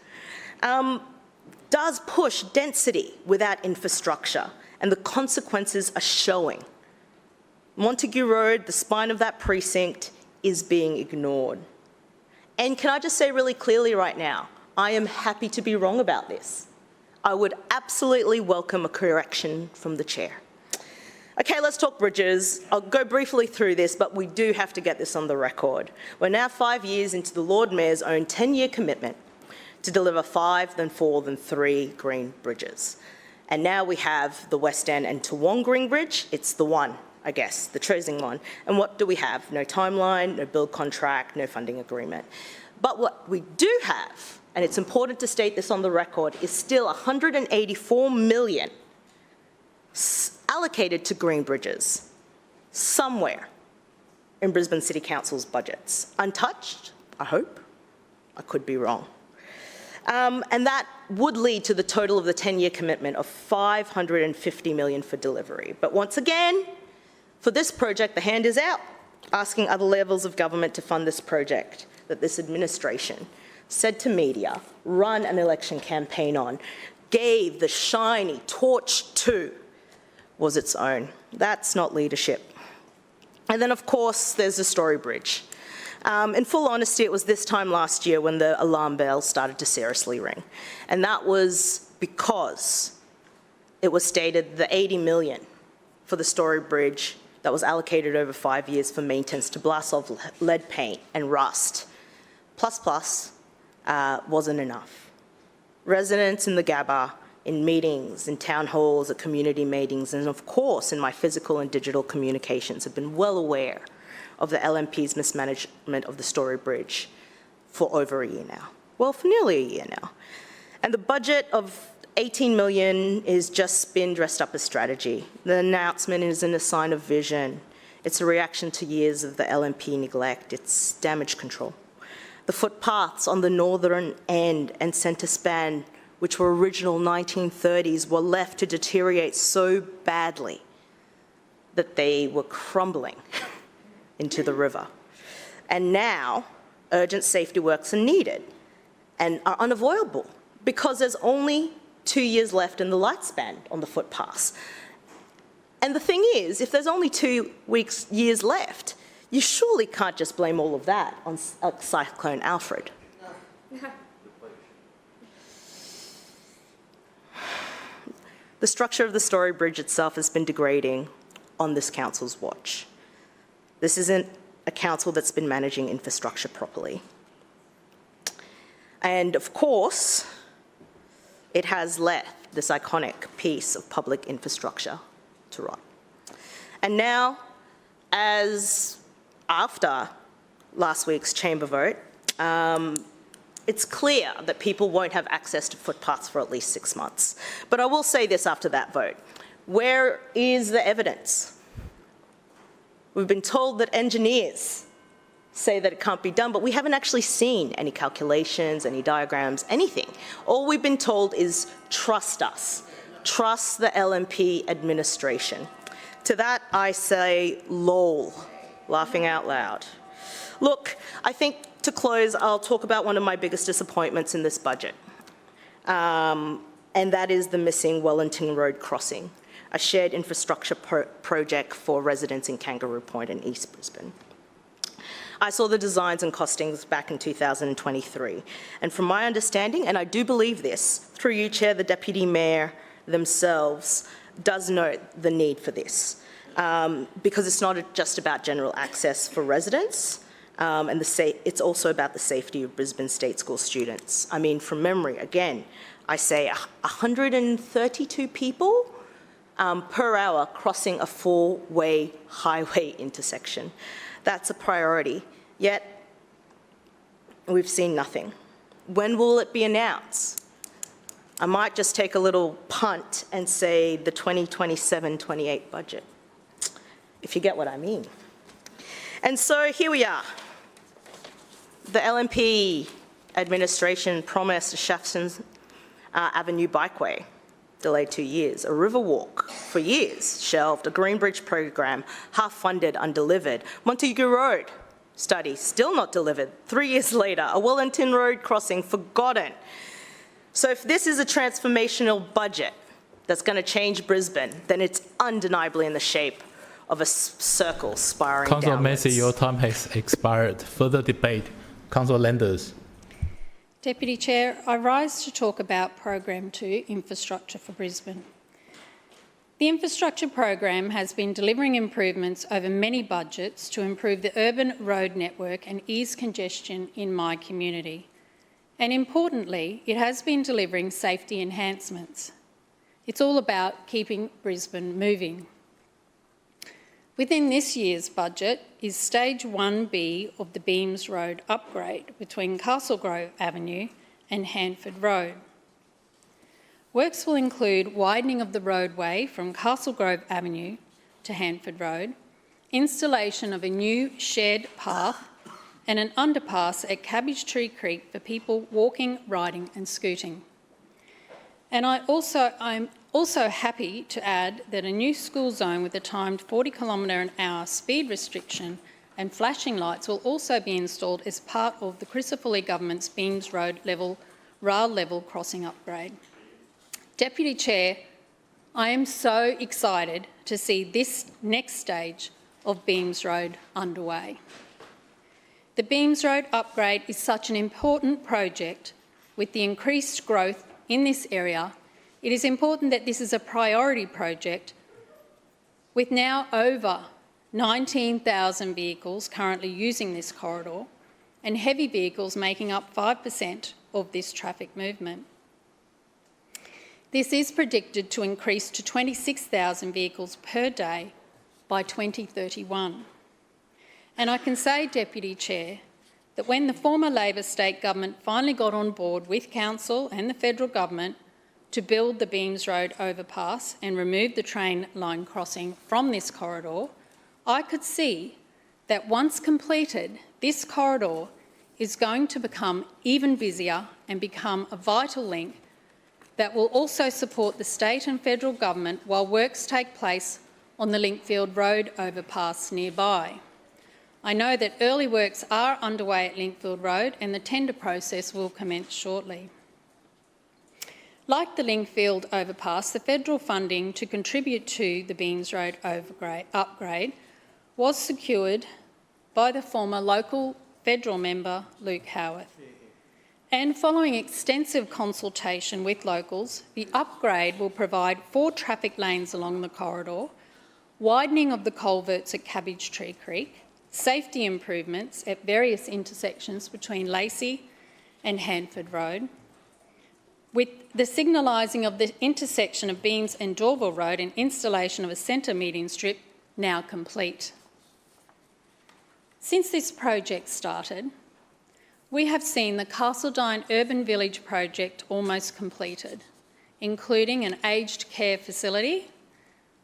does push density without infrastructure, and the consequences are showing. Montague Road, the spine of that precinct, is being ignored. And can I just say really clearly right now, I am happy to be wrong about this. I would absolutely welcome a correction from the chair. Okay, let's talk bridges. I'll go briefly through this, but we do have to get this on the record. We're now 5 years into the Lord Mayor's own 10-year commitment to deliver 5, then 4, then 3 green bridges. And now we have the West End and Toowong Green Bridge. It's the one, I guess, the chosen one. And what do we have? No timeline, no build contract, no funding agreement. But what we do have, and it's important to state this on the record, is still $184 million allocated to green bridges somewhere in Brisbane City Council's budgets. Untouched, I hope. I could be wrong. And that would lead to the total of the 10-year commitment of $550 million for delivery. But once again, for this project, the hand is out, asking other levels of government to fund this project that this administration said to media, run an election campaign on, gave the shiny torch to, was its own. That's not leadership. And then, of course, there's the Story Bridge. In full honesty, it was this time last year when the alarm bells started to seriously ring. And that was because it was stated the $80 million for the Story Bridge that was allocated over 5 years for maintenance to blast off lead paint and rust, wasn't enough. Residents in the Gabba, in meetings, in town halls, at community meetings, and of course in my physical and digital communications have been well aware of the LNP's mismanagement of the Story Bridge for over a year now. Well, for nearly a year now. And the budget of $18 million is just been dressed up as strategy. The announcement isn't a sign of vision. It's a reaction to years of the LNP neglect. It's damage control. The footpaths on the northern end and centre span, which were original 1930s, were left to deteriorate so badly that they were crumbling into the river. And now, urgent safety works are needed and are unavoidable because there's only 2 years left in the lifespan on the footpaths. And the thing is, if there's only 2 years left, you surely can't just blame all of that on Cyclone Alfred. No. The structure of the Story Bridge itself has been degrading on this council's watch. This isn't a council that's been managing infrastructure properly. And of course, it has left this iconic piece of public infrastructure to rot. And now, as after last week's chamber vote, it's clear that people won't have access to footpaths for at least 6 months. But I will say this after that vote. Where is the evidence? We've been told that engineers say that it can't be done, but we haven't actually seen any calculations, any diagrams, anything. All we've been told is trust us. Trust the LNP administration. To that I say, lol, laughing out loud. Look, I think to close, I'll talk about one of my biggest disappointments in this budget, and that is the missing Wellington Road crossing, a shared infrastructure project for residents in Kangaroo Point in East Brisbane. I saw the designs and costings back in 2023, and from my understanding, and I do believe this, through you, Chair, the Deputy Mayor themselves does note the need for this, because it's not just about general access for residents, and it's also about the safety of Brisbane State School students. I mean, from memory, again, I say 132 people per hour crossing a 4-way highway intersection. That's a priority, yet we've seen nothing. When will it be announced? I might just take a little punt and say the 2027-28 budget, if you get what I mean. And so here we are. The LNP administration promised a Shafton Avenue bikeway, delayed 2 years, a river walk for years, shelved, a Green Bridge program, half funded, undelivered, Montague Road study, still not delivered, 3 years later, a Wellington Road crossing, forgotten. So if this is a transformational budget that's going to change Brisbane, then it's undeniably in the shape of a circle spiraling downwards. Councillor Massey, your time has expired. Further debate. Councillor Landers. Deputy Chair, I rise to talk about Program 2, Infrastructure for Brisbane. The infrastructure program has been delivering improvements over many budgets to improve the urban road network and ease congestion in my community. And importantly, it has been delivering safety enhancements. It's all about keeping Brisbane moving. Within this year's budget is Stage 1B of the Beams Road upgrade between Castle Grove Avenue and Handford Road. Works will include widening of the roadway from Castle Grove Avenue to Handford Road, installation of a new shared path and an underpass at Cabbage Tree Creek for people walking, riding and scooting. And I'm also happy to add that a new school zone with a timed 40 km/h speed restriction and flashing lights will also be installed as part of the Crisafulli Government's Beams Road rail level crossing upgrade. Deputy Chair, I am so excited to see this next stage of Beams Road underway. The Beams Road upgrade is such an important project. With the increased growth in this area, it is important that this is a priority project with now over 19,000 vehicles currently using this corridor and heavy vehicles making up 5% of this traffic movement. This is predicted to increase to 26,000 vehicles per day by 2031. And I can say, Deputy Chair, that when the former Labor state government finally got on board with Council and the federal government to build the Beams Road overpass and remove the train line crossing from this corridor, I could see that once completed, this corridor is going to become even busier and become a vital link that will also support the state and federal government while works take place on the Linkfield Road overpass nearby. I know that early works are underway at Linkfield Road and the tender process will commence shortly. Like the Linkfield overpass, the federal funding to contribute to the Beams Road upgrade was secured by the former local federal member Luke Howarth. And following extensive consultation with locals, the upgrade will provide 4 traffic lanes along the corridor, widening of the culverts at Cabbage Tree Creek, safety improvements at various intersections between Lacey and Handford Road, with the signalising of the intersection of Beams and Dorville Road and installation of a centre median strip now complete. Since this project started, we have seen the Castledine Urban Village project almost completed, including an aged care facility,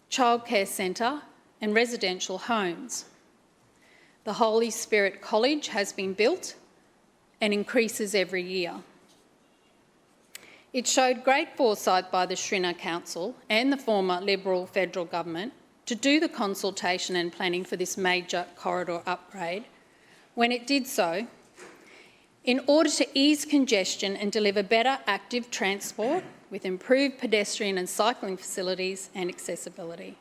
childcare centre and residential homes. The Holy Spirit College has been built and increases every year. It showed great foresight by the Schrinner Council and the former Liberal federal government to do the consultation and planning for this major corridor upgrade when it did so in order to ease congestion and deliver better active transport with improved pedestrian and cycling facilities and accessibility.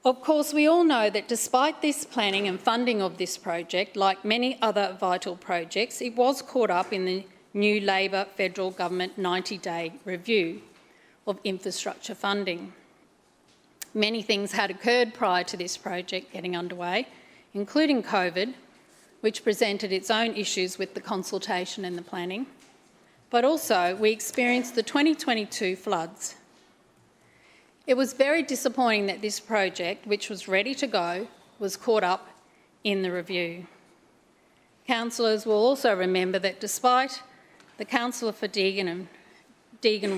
Of course, we all know that despite this planning and funding of this project, like many other vital projects, it was caught up in the new Labor federal government 90-day review of infrastructure funding. Many things had occurred prior to this project getting underway, including COVID, which presented its own issues with the consultation and the planning, but also we experienced the 2022 floods. It was very disappointing that this project, which was ready to go, was caught up in the review. Councillors will also remember that despite the councillor for Deagon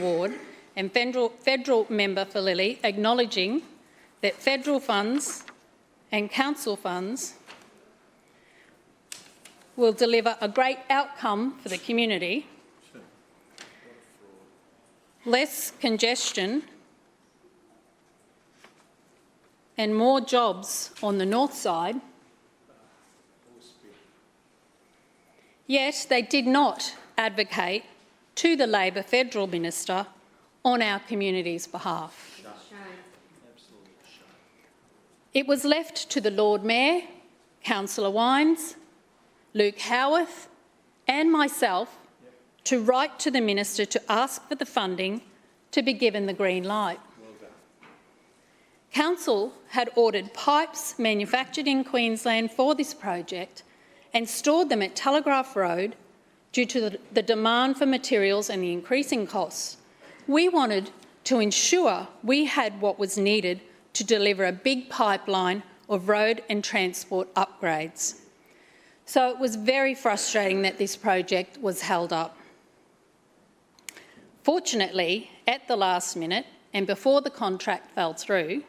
Ward and federal member for Lilly acknowledging that federal funds and council funds will deliver a great outcome for the community, less congestion and more jobs on the north side, yet they did not advocate to the Labor federal minister on our community's behalf. It was left to the Lord Mayor, Councillor Wines, Luke Howarth and myself to write to the minister to ask for the funding to be given the green light. Council had ordered pipes manufactured in Queensland for this project and stored them at Telegraph Road due to the demand for materials and the increasing costs. We wanted to ensure we had what was needed to deliver a big pipeline of road and transport upgrades. So it was very frustrating that this project was held up. Fortunately, at the last minute and before the contract fell through,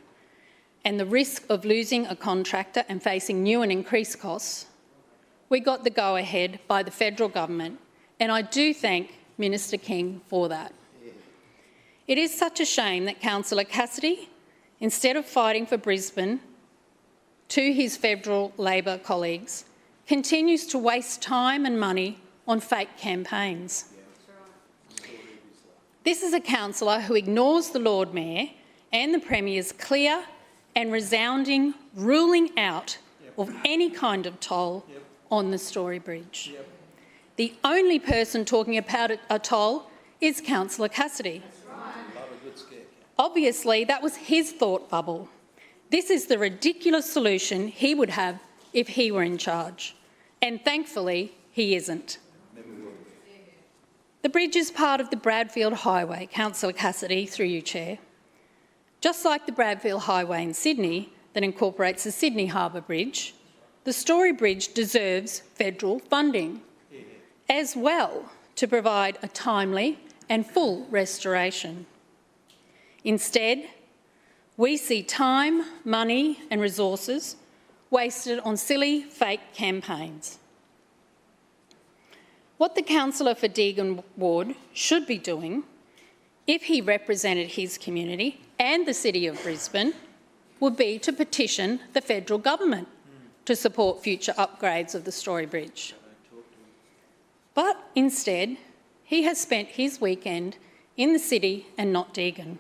and the risk of losing a contractor and facing new and increased costs, we got the go-ahead by the federal government, and I do thank Minister King for that. It is such a shame that Councillor Cassidy, instead of fighting for Brisbane to his federal Labor colleagues, continues to waste time and money on fake campaigns. This is a councillor who ignores the Lord Mayor and the Premier's clear and resounding ruling out of any kind of toll on the Story Bridge. The only person talking about a toll is Councillor Cassidy. Obviously, that was his thought bubble. This is the ridiculous solution he would have if he were in charge, and thankfully he isn't. The bridge is part of the Bradfield Highway, Councillor Cassidy, through you, Chair. Just like the Bradfield Highway in Sydney that incorporates the Sydney Harbour Bridge, the Story Bridge deserves federal funding as well to provide a timely and full restoration. Instead, we see time, money and resources wasted on silly fake campaigns. What the councillor for Deagon Ward should be doing, if he represented his community and the City of Brisbane, would be to petition the federal government to support future upgrades of the Story Bridge. But instead, he has spent his weekend in the city and not Deagon.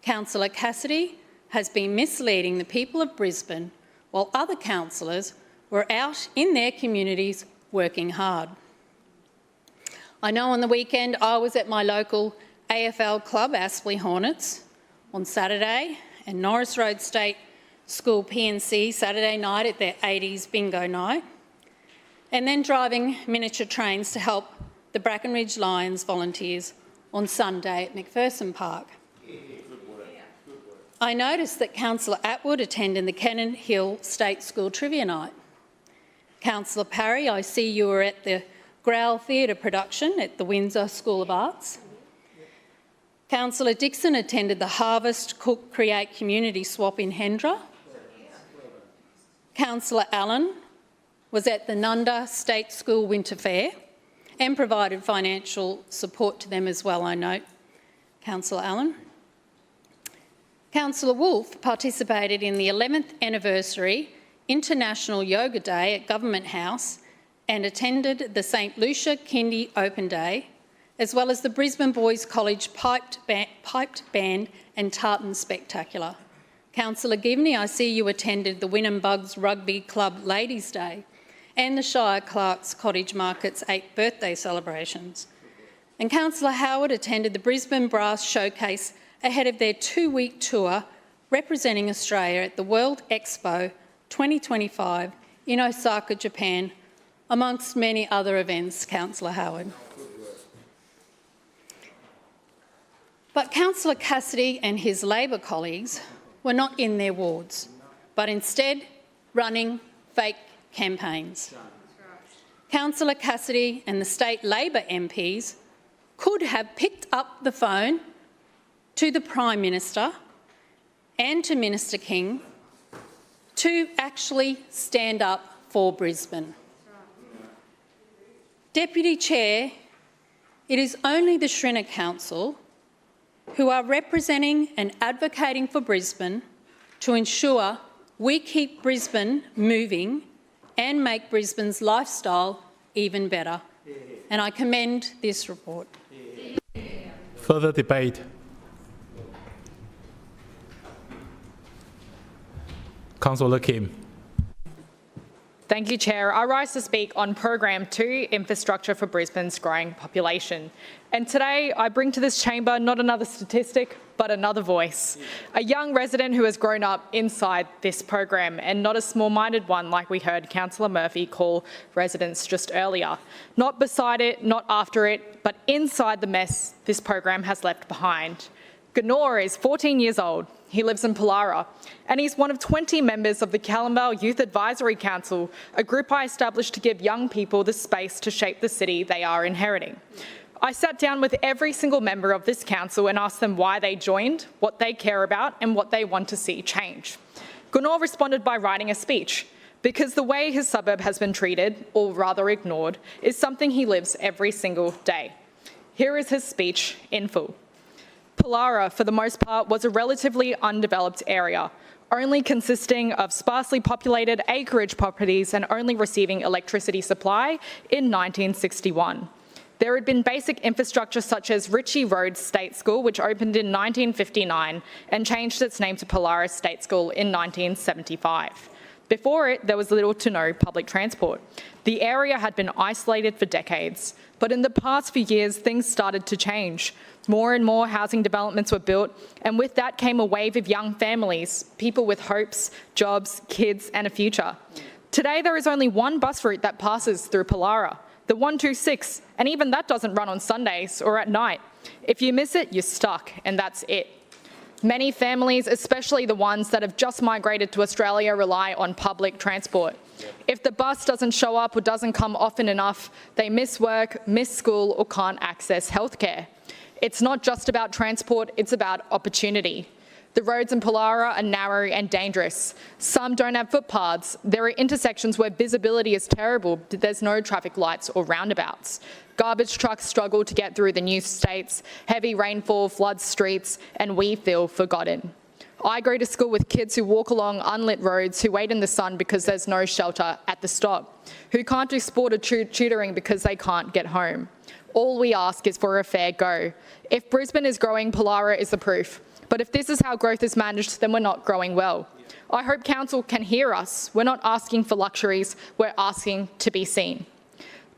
Councillor Cassidy has been misleading the people of Brisbane while other councillors were out in their communities working hard. I know on the weekend I was at my local AFL club, Aspley Hornets, on Saturday, and Norris Road State School PNC Saturday night at their 80s bingo night, and then driving miniature trains to help the Brackenridge Lions volunteers on Sunday at McPherson Park. I noticed that Councillor Atwood attended the Cannon Hill State School Trivia Night. Councillor Parry, I see you were at the Growl Theatre production at the Windsor School of Arts. Councillor Dixon attended the Harvest Cook Create Community Swap in Hendra. Councillor Allen was at the Nunda State School Winter Fair and provided financial support to them as well, I note. Councillor Allen. Councillor Wolfe participated in the 11th anniversary International Yoga Day at Government House and attended the St Lucia Kindy Open Day, as well as the Brisbane Boys College Piped Band and Tartan Spectacular. Councillor Givney, I see you attended the Wynnum Bugs Rugby Club Ladies' Day and the Shire Clerks Cottage Market's 8th birthday celebrations. And Councillor Howard attended the Brisbane Brass Showcase ahead of their 2-week tour representing Australia at the World Expo 2025 in Osaka, Japan, amongst many other events, Councillor Howard. But Councillor Cassidy and his Labor colleagues were not in their wards, but instead running fake campaigns. Councillor Cassidy and the state Labor MPs could have picked up the phone to the Prime Minister and to Minister King to actually stand up for Brisbane. Deputy Chair, it is only the Schrinner Council who are representing and advocating for Brisbane to ensure we keep Brisbane moving and make Brisbane's lifestyle even better. And I commend this report. Further debate. Thank Thank you, Chair. I rise to speak on Program 2, Infrastructure for Brisbane's Growing Population. And today I bring to this chamber not another statistic, but another voice. A young resident who has grown up inside this program, and not a small-minded one like we heard Councillor Murphy call residents just earlier. Not beside it, not after it, but inside the mess this program has left behind. Gunor is 14 years old. He lives in Pollara, and he's one of 20 members of the Callumvale Youth Advisory Council, a group I established to give young people the space to shape the city they are inheriting. I sat down with every single member of this council and asked them why they joined, what they care about, and what they want to see change. Gunor responded by writing a speech, because the way his suburb has been treated, or rather ignored, is something he lives every single day. Here is his speech in full. Pollara, for the most part, was a relatively undeveloped area, only consisting of sparsely populated acreage properties and only receiving electricity supply in 1961. There had been basic infrastructure such as Ritchie Road State School, which opened in 1959 and changed its name to Pollara State School in 1975. Before it, there was little to no public transport. The area had been isolated for decades, but in the past few years, things started to change. More and more housing developments were built, and with that came a wave of young families, people with hopes, jobs, kids, and a future. Today, there is only one bus route that passes through Pollara, the 126, and even that doesn't run on Sundays or at night. If you miss it, you're stuck, and that's it. Many families, especially the ones that have just migrated to Australia, rely on public transport. If the bus doesn't show up or doesn't come often enough, they miss work, miss school, or can't access healthcare. It's not just about transport, it's about opportunity. The roads in Pollara are narrow and dangerous. Some don't have footpaths. There are intersections where visibility is terrible. There's no traffic lights or roundabouts. Garbage trucks struggle to get through the new states. Heavy rainfall floods streets, and we feel forgotten. I go to school with kids who walk along unlit roads, who wait in the sun because there's no shelter at the stop, who can't do sport or tutoring because they can't get home. All we ask is for a fair go. If Brisbane is growing, Pollara is the proof. But if this is how growth is managed, then we're not growing well. I hope Council can hear us. We're not asking for luxuries, we're asking to be seen.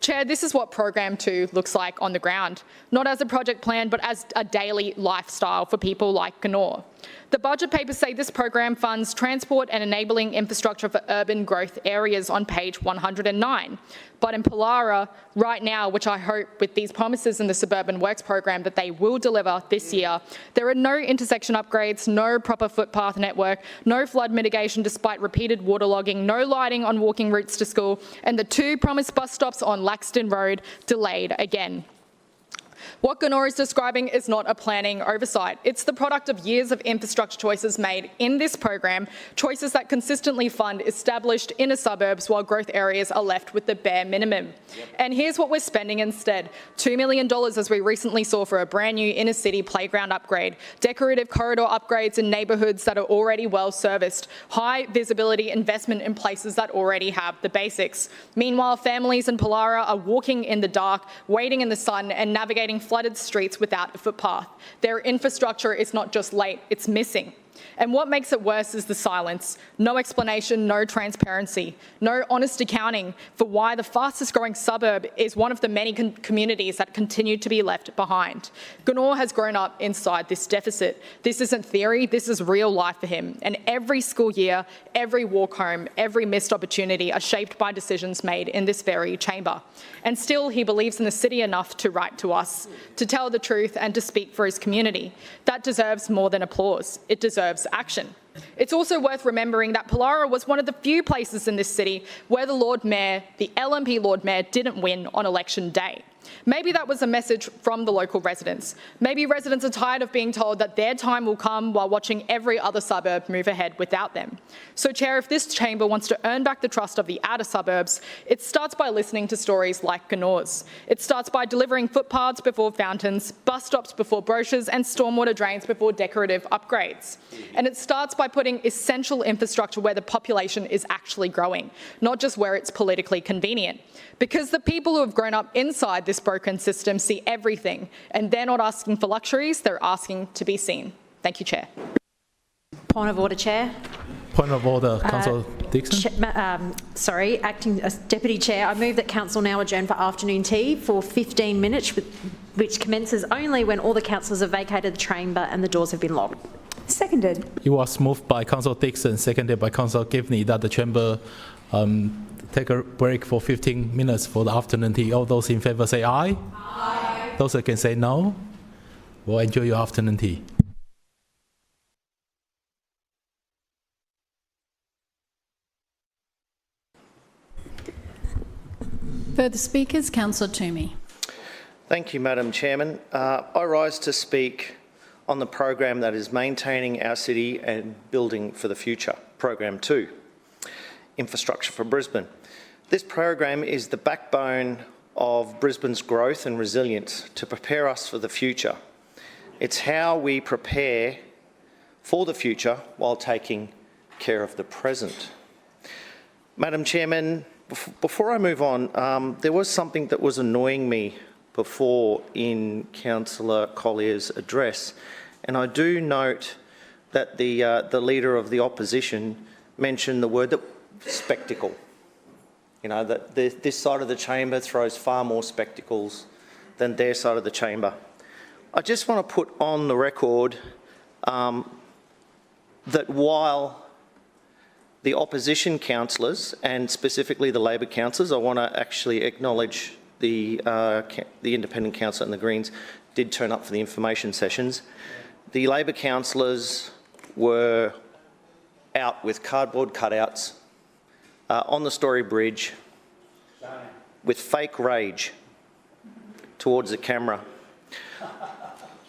Chair, this is what Program 2 looks like on the ground, not as a project plan, but as a daily lifestyle for people like Gunor. The budget papers say this program funds transport and enabling infrastructure for urban growth areas on page 109. But in Pollara, right now, which I hope with these promises in the Suburban Works program that they will deliver this year, there are no intersection upgrades, no proper footpath network, no flood mitigation despite repeated waterlogging, no lighting on walking routes to school, and the 2 promised bus stops on Laxton Road delayed again. What Gunor is describing is not a planning oversight. It's the product of years of infrastructure choices made in this program, choices that consistently fund established inner suburbs while growth areas are left with the bare minimum. And here's what we're spending instead. $2 million, as we recently saw, for a brand new inner city playground upgrade, decorative corridor upgrades in neighbourhoods that are already well serviced, high visibility investment in places that already have the basics. Meanwhile, families in Pollara are walking in the dark, waiting in the sun and navigating flooded streets without a footpath. Their infrastructure is not just late, it's missing. And what makes it worse is the silence. No explanation, no transparency, no honest accounting for why the fastest growing suburb is one of the many communities that continue to be left behind. Gunor has grown up inside this deficit. This isn't theory, this is real life for him. And every school year, every walk home, every missed opportunity are shaped by decisions made in this very chamber. And still, he believes in the city enough to write to us, to tell the truth and to speak for his community. That deserves more than applause. It deserves action. It's also worth remembering that Pollara was one of the few places in this city where the Lord Mayor, the LNP Lord Mayor, didn't win on election day. Maybe that was a message from the local residents. Maybe residents are tired of being told that their time will come while watching every other suburb move ahead without them. So, Chair, if this chamber wants to earn back the trust of the outer suburbs, it starts by listening to stories like Gunor's. It starts by delivering footpaths before fountains, bus stops before brochures, and stormwater drains before decorative upgrades. And it starts by putting essential infrastructure where the population is actually growing, not just where it's politically convenient. Because the people who have grown up inside this broken system see everything, and they're not asking for luxuries, they're asking to be seen. Thank you, Chair. Point of order, Chair. Point of order, Councillor Dixon? Acting Deputy Chair, I move that Council now adjourn for afternoon tea for 15 minutes, which commences only when all the councillors have vacated the chamber and the doors have been locked. Seconded. It was moved by Councillor Dixon, seconded by Councillor Givney, that the chamber take a break for 15 minutes for the afternoon tea. All those in favour say aye. Aye. Those against say no. Well, enjoy your afternoon tea. Further speakers, Councillor Toomey. Thank you, Madam Chairman. I rise to speak on the program that is maintaining our city and building for the future, Program 2, Infrastructure for Brisbane. This program is the backbone of Brisbane's growth and resilience to prepare us for the future. It's how we prepare for the future while taking care of the present. Madam Chairman, before I move on, there was something that was annoying me before in Councillor Collier's address, and I do note that the Leader of the Opposition mentioned the word spectacle. You know, that this side of the chamber throws far more spectacles than their side of the chamber. I just want to put on the record that while the opposition councillors, and specifically the Labor councillors, I want to actually acknowledge the independent councillor and the Greens did turn up for the information sessions. The Labor councillors were out with cardboard cutouts on the Story Bridge with fake rage towards the camera.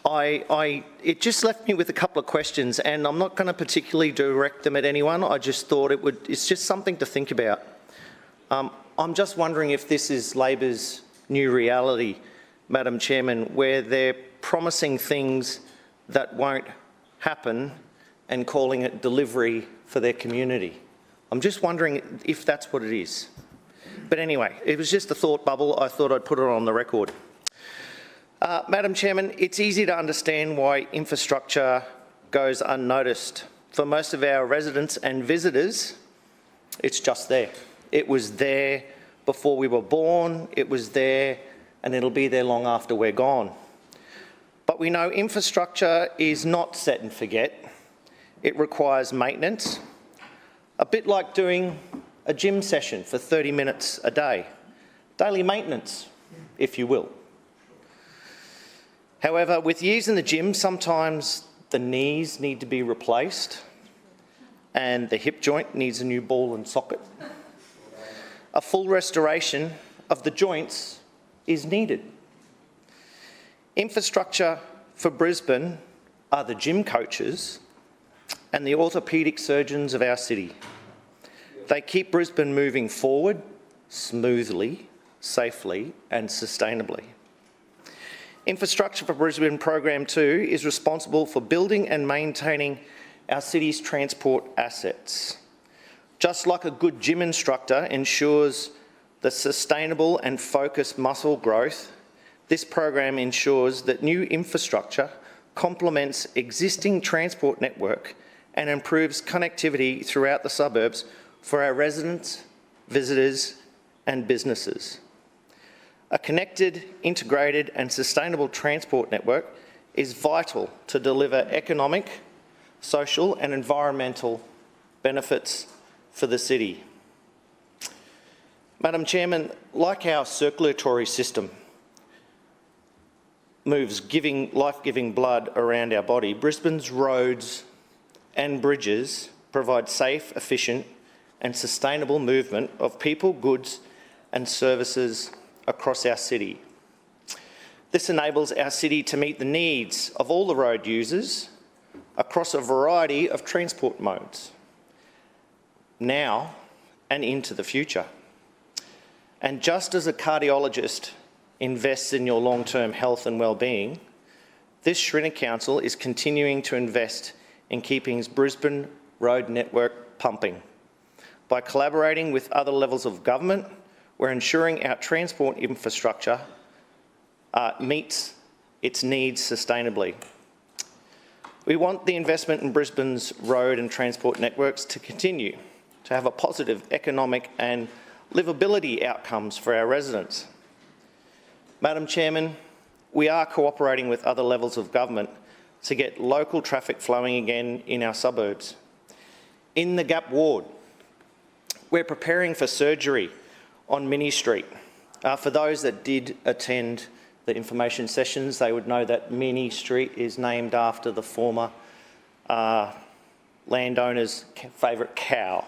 It just left me with a couple of questions, and I'm not going to particularly direct them at anyone. I just thought it's just something to think about. I'm just wondering if this is Labor's new reality, Madam Chairman, where they're promising things that won't happen and calling it delivery for their community. I'm just wondering if that's what it is. But anyway, it was just a thought bubble. I thought I'd put it on the record. Madam Chairman, it's easy to understand why infrastructure goes unnoticed. For most of our residents and visitors, it's just there. It was there before we were born, it was there, and it'll be there long after we're gone. But we know infrastructure is not set and forget. It requires maintenance, a bit like doing a gym session for 30 minutes a day. Daily maintenance, if you will. However, with years in the gym, sometimes the knees need to be replaced and the hip joint needs a new ball and socket. A full restoration of the joints is needed. Infrastructure for Brisbane are the gym coaches and the orthopaedic surgeons of our city. They keep Brisbane moving forward smoothly, safely and sustainably. Infrastructure for Brisbane Program 2 is responsible for building and maintaining our city's transport assets. Just like a good gym instructor ensures the sustainable and focused muscle growth, this program ensures that new infrastructure complements existing transport network and improves connectivity throughout the suburbs for our residents, visitors and businesses. A connected, integrated and sustainable transport network is vital to deliver economic, social and environmental benefits for the city. Madam Chairman, like our circulatory system moves life-giving blood around our body, Brisbane's roads and bridges provide safe, efficient and sustainable movement of people, goods and services across our city. This enables our city to meet the needs of all the road users across a variety of transport modes, now and into the future. And just as a cardiologist invests in your long-term health and well-being, this Schrinner Council is continuing to invest in keeping Brisbane road network pumping. By collaborating with other levels of government, we're ensuring our transport infrastructure meets its needs sustainably. We want the investment in Brisbane's road and transport networks to continue to have a positive economic and livability outcomes for our residents. Madam Chairman, we are cooperating with other levels of government to get local traffic flowing again in our suburbs. In the Gap ward, we're preparing for surgery on Mini Street. For those that did attend the information sessions, they would know that Mini Street is named after the former landowner's favourite cow.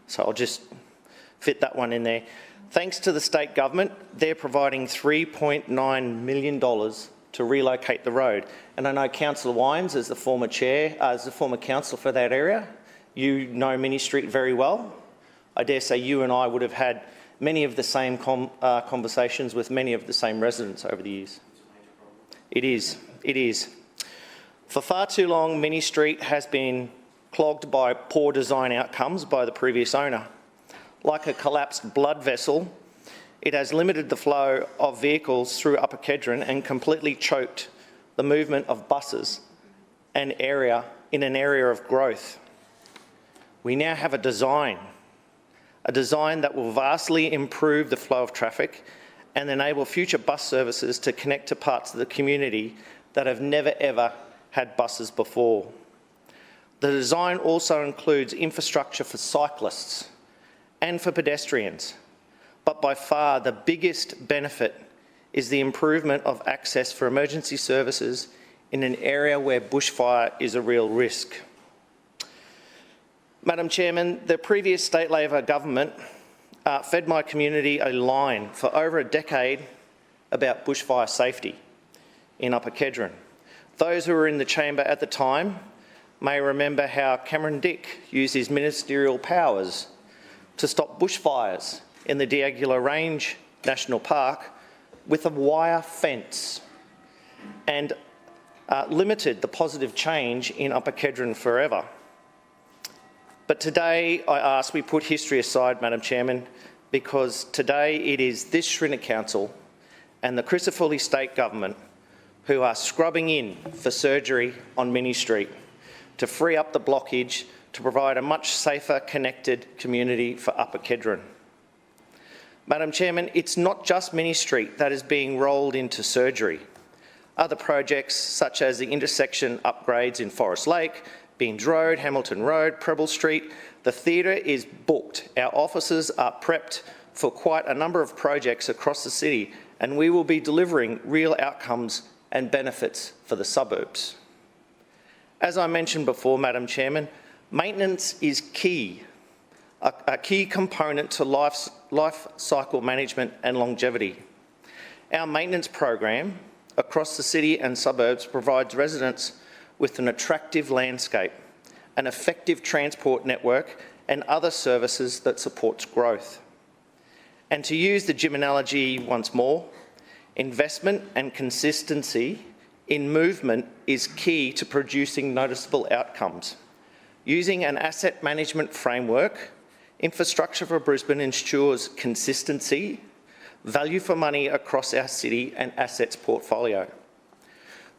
So I'll just fit that one in there. Thanks to the state government, they're providing $3.9 million to relocate the road. And I know Councillor Wines, as the former chair, as the former councillor for that area, you know Mini Street very well. I dare say you and I would have had many of the same conversations with many of the same residents over the years. It is. For far too long, Mini Street has been clogged by poor design outcomes by the previous owner. Like a collapsed blood vessel, it has limited the flow of vehicles through Upper Kedron and completely choked the movement of buses in an area of growth. We now have a design that will vastly improve the flow of traffic and enable future bus services to connect to parts of the community that have never ever had buses before. The design also includes infrastructure for cyclists and for pedestrians, but by far the biggest benefit is the improvement of access for emergency services in an area where bushfire is a real risk. Madam Chairman, the previous state Labor government fed my community a line for over a decade about bushfire safety in Upper Kedron. Those who were in the chamber at the time may remember how Cameron Dick used his ministerial powers to stop bushfires in the Diagula Range National Park with a wire fence and limited the positive change in Upper Kedron forever. But today I ask we put history aside, Madam Chairman, because today it is this Shrinner Council and the Crisafulli State Government who are scrubbing in for surgery on Mini Street to free up the blockage to provide a much safer, connected community for Upper Kedron. Madam Chairman, it's not just Mini Street that is being rolled into surgery. Other projects, such as the intersection upgrades in Forest Lake, Beans Road, Hamilton Road, Preble Street, the theatre is booked. Our officers are prepped for quite a number of projects across the city, and we will be delivering real outcomes and benefits for the suburbs. As I mentioned before, Madam Chairman, maintenance is key, a key component to life cycle management and longevity. Our maintenance program across the city and suburbs provides residents with an attractive landscape, an effective transport network and other services that supports growth. And to use the gym analogy once more, investment and consistency in movement is key to producing noticeable outcomes. Using an asset management framework, Infrastructure for Brisbane ensures consistency, value for money across our city and assets portfolio.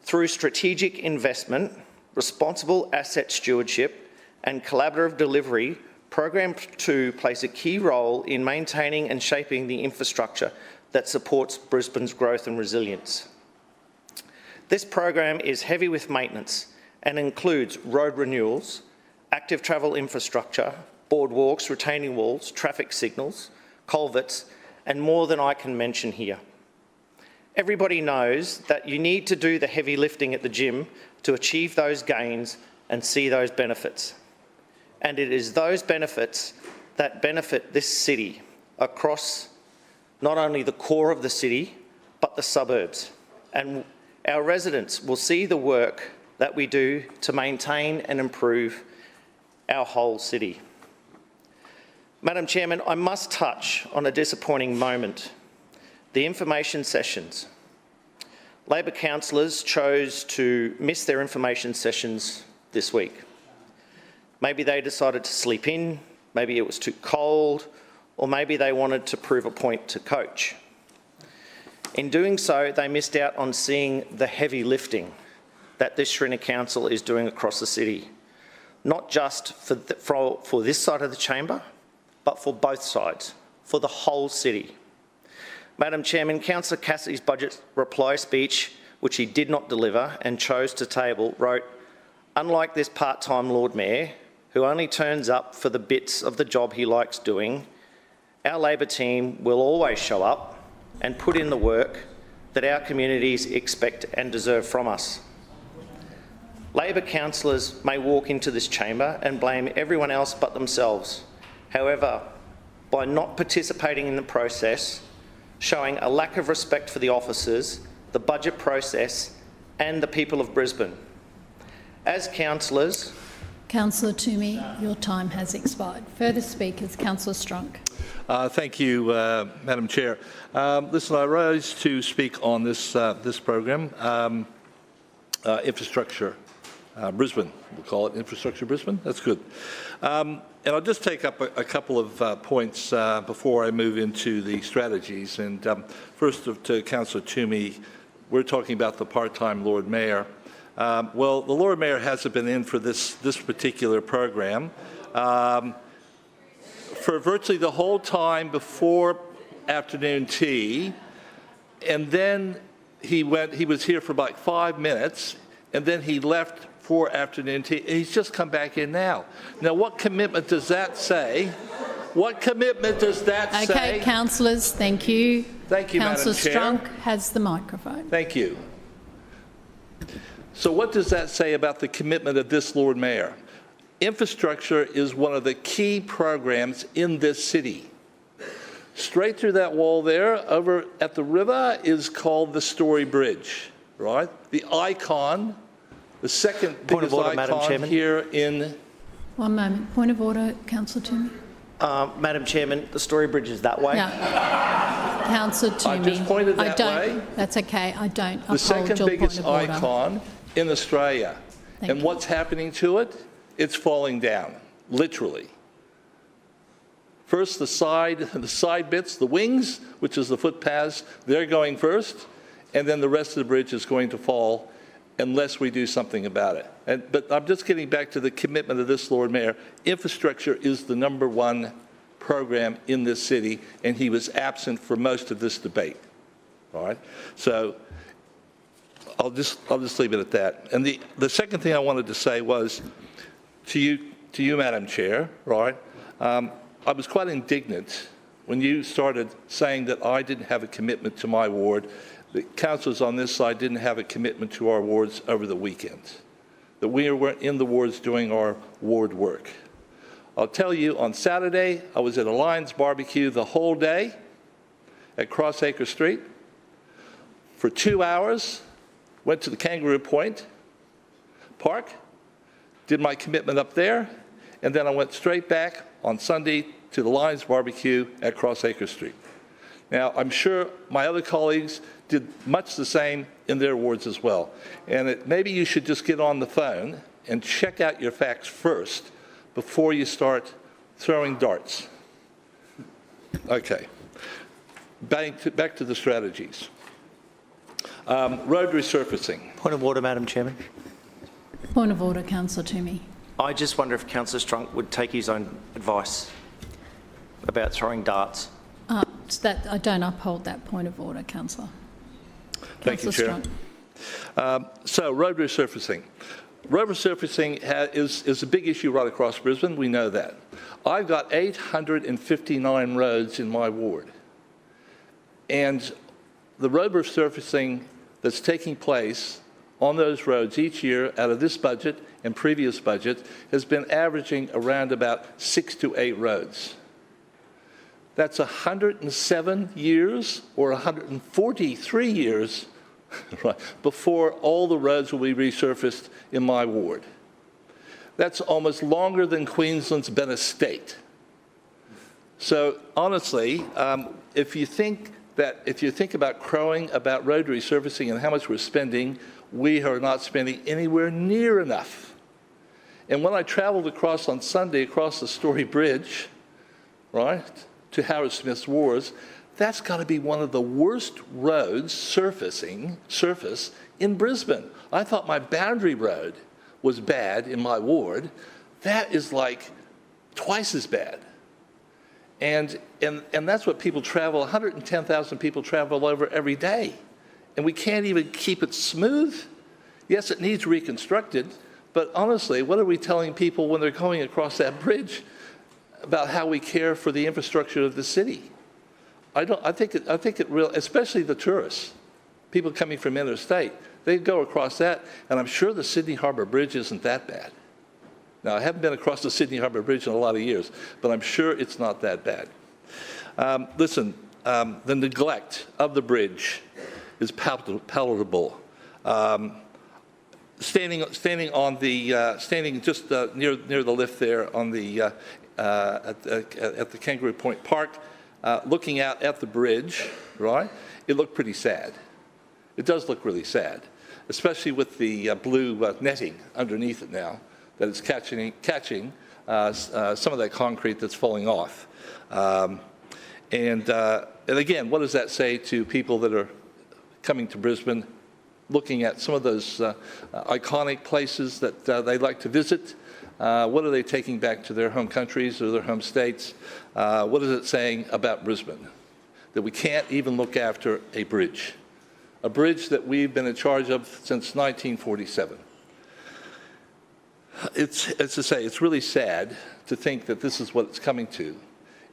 Through strategic investment, responsible asset stewardship and collaborative delivery, Program 2 plays a key role in maintaining and shaping the infrastructure that supports Brisbane's growth and resilience. This program is heavy with maintenance and includes road renewals, active travel infrastructure, boardwalks, retaining walls, traffic signals, culverts, and more than I can mention here. Everybody knows that you need to do the heavy lifting at the gym to achieve those gains and see those benefits. And it is those benefits that benefit this city across not only the core of the city, but the suburbs. And our residents will see the work that we do to maintain and improve our whole city. Madam Chairman, I must touch on a disappointing moment. The information sessions. Labor councillors chose to miss their information sessions this week. Maybe they decided to sleep in, maybe it was too cold, or maybe they wanted to prove a point to coach. In doing so, they missed out on seeing the heavy lifting that this Shrinner Council is doing across the city. not just for this side of the chamber, but for both sides, for the whole city. Madam Chairman, Councillor Cassidy's budget reply speech, which he did not deliver and chose to table, wrote, "Unlike this part-time Lord Mayor, who only turns up for the bits of the job he likes doing, our Labor team will always show up and put in the work that our communities expect and deserve from us." Labor councillors may walk into this chamber and blame everyone else but themselves. However, by not participating in the process, showing a lack of respect for the officers, the budget process and the people of Brisbane. As councillors... Councillor Toomey, your time has expired. Further speakers, Councillor Strunk. Thank you, Madam Chair. Listen, I rose to speak on this program, infrastructure Brisbane. We'll call it Infrastructure Brisbane. That's good. And I'll just take up a couple of points before I move into the strategies. And first to Councillor Toomey, we're talking about the part-time Lord Mayor. Well, the Lord Mayor hasn't been in for this particular program for virtually the whole time before afternoon tea, and then he was here for like 5 minutes, and then he left for afternoon tea, and he's just come back in now. Now, what commitment does that say? What commitment does that say? Okay, councillors, thank you. Thank you, Councillor Madam Chair. Strunk has the microphone. Thank you. So what does that say about the commitment of this Lord Mayor? Infrastructure is one of the key programs in this city. Straight through that wall there, over at the river, is called the Story Bridge, right? The icon, the second biggest icon here in... One moment. Point of order, Councillor Toomey. Madam Chairman, the Story Bridge is that way. No. Councillor Toomey. I just pointed that way. That's okay. I don't uphold the second your biggest point of order. icon in Australia. Thank you. What's happening to it? It's falling down, literally. First, the side bits, the wings, which is the footpaths, they're going first, and then the rest of the bridge is going to fall unless we do something about it. But I'm just getting back to the commitment of this Lord Mayor. Infrastructure is the #1 program in this city, and he was absent for most of this debate. All right? So I'll just leave it at that. And the second thing I wanted to say was to you, Madam Chair, right? I was quite indignant when you started saying that I didn't have a commitment to my ward. The councillors on this side didn't have a commitment to our wards over the weekend, that we weren't in the wards doing our ward work. I'll tell you, on Saturday, I was at a Lions barbecue the whole day at Crossacre Street for 2 hours, went to the Kangaroo Point Park, did my commitment up there, and then I went straight back on Sunday to the Lions barbecue at Crossacre Street. Now, I'm sure my other colleagues did much the same in their wards as well. And maybe you should just get on the phone and check out your facts first before you start throwing darts. Okay. Back to the strategies. Road resurfacing. Point of order, Madam Chairman. Point of order, Councillor Toomey. I just wonder if Councillor Strunk would take his own advice about throwing darts. I don't uphold that point of order, Councillor. Thank you, Chair. So, road resurfacing. Road resurfacing is a big issue right across Brisbane. We know that. I've got 859 roads in my ward. And the road resurfacing that's taking place on those roads each year out of this budget and previous budget has been averaging around about 6 to 8 roads. That's 107 years or 143 years right, before all the roads will be resurfaced in my ward. That's almost longer than Queensland's been a state. So honestly, if you think about crowing about road resurfacing and how much we're spending, we are not spending anywhere near enough. And when I traveled across on Sunday across the Story Bridge, right, to Howard Smith's wards, that's got to be one of the worst roads surface in Brisbane. I thought my boundary road was bad in my ward. That is like twice as bad. And that's what people travel, 110,000 people travel over every day. And we can't even keep it smooth. Yes, it needs reconstructed, but honestly, what are we telling people when they're going across that bridge about how we care for the infrastructure of the city? I think it really, especially the tourists, people coming from interstate, they go across that, and I'm sure the Sydney Harbour Bridge isn't that bad. Now, I haven't been across the Sydney Harbour Bridge in a lot of years, but I'm sure it's not that bad. Listen, the neglect of the bridge is palatable. Standing just near the lift there on the at the Kangaroo Point Park, looking out at the bridge, right? It looked pretty sad. It does look really sad, especially with the blue netting underneath it now that is catching some of that concrete that's falling off. And again, what does that say to people that are coming to Brisbane, looking at some of those iconic places that they like to visit? What are they taking back to their home countries or their home states? What is it saying about Brisbane? That we can't even look after a bridge that we've been in charge of since 1947. It's really sad to think that this is what it's coming to.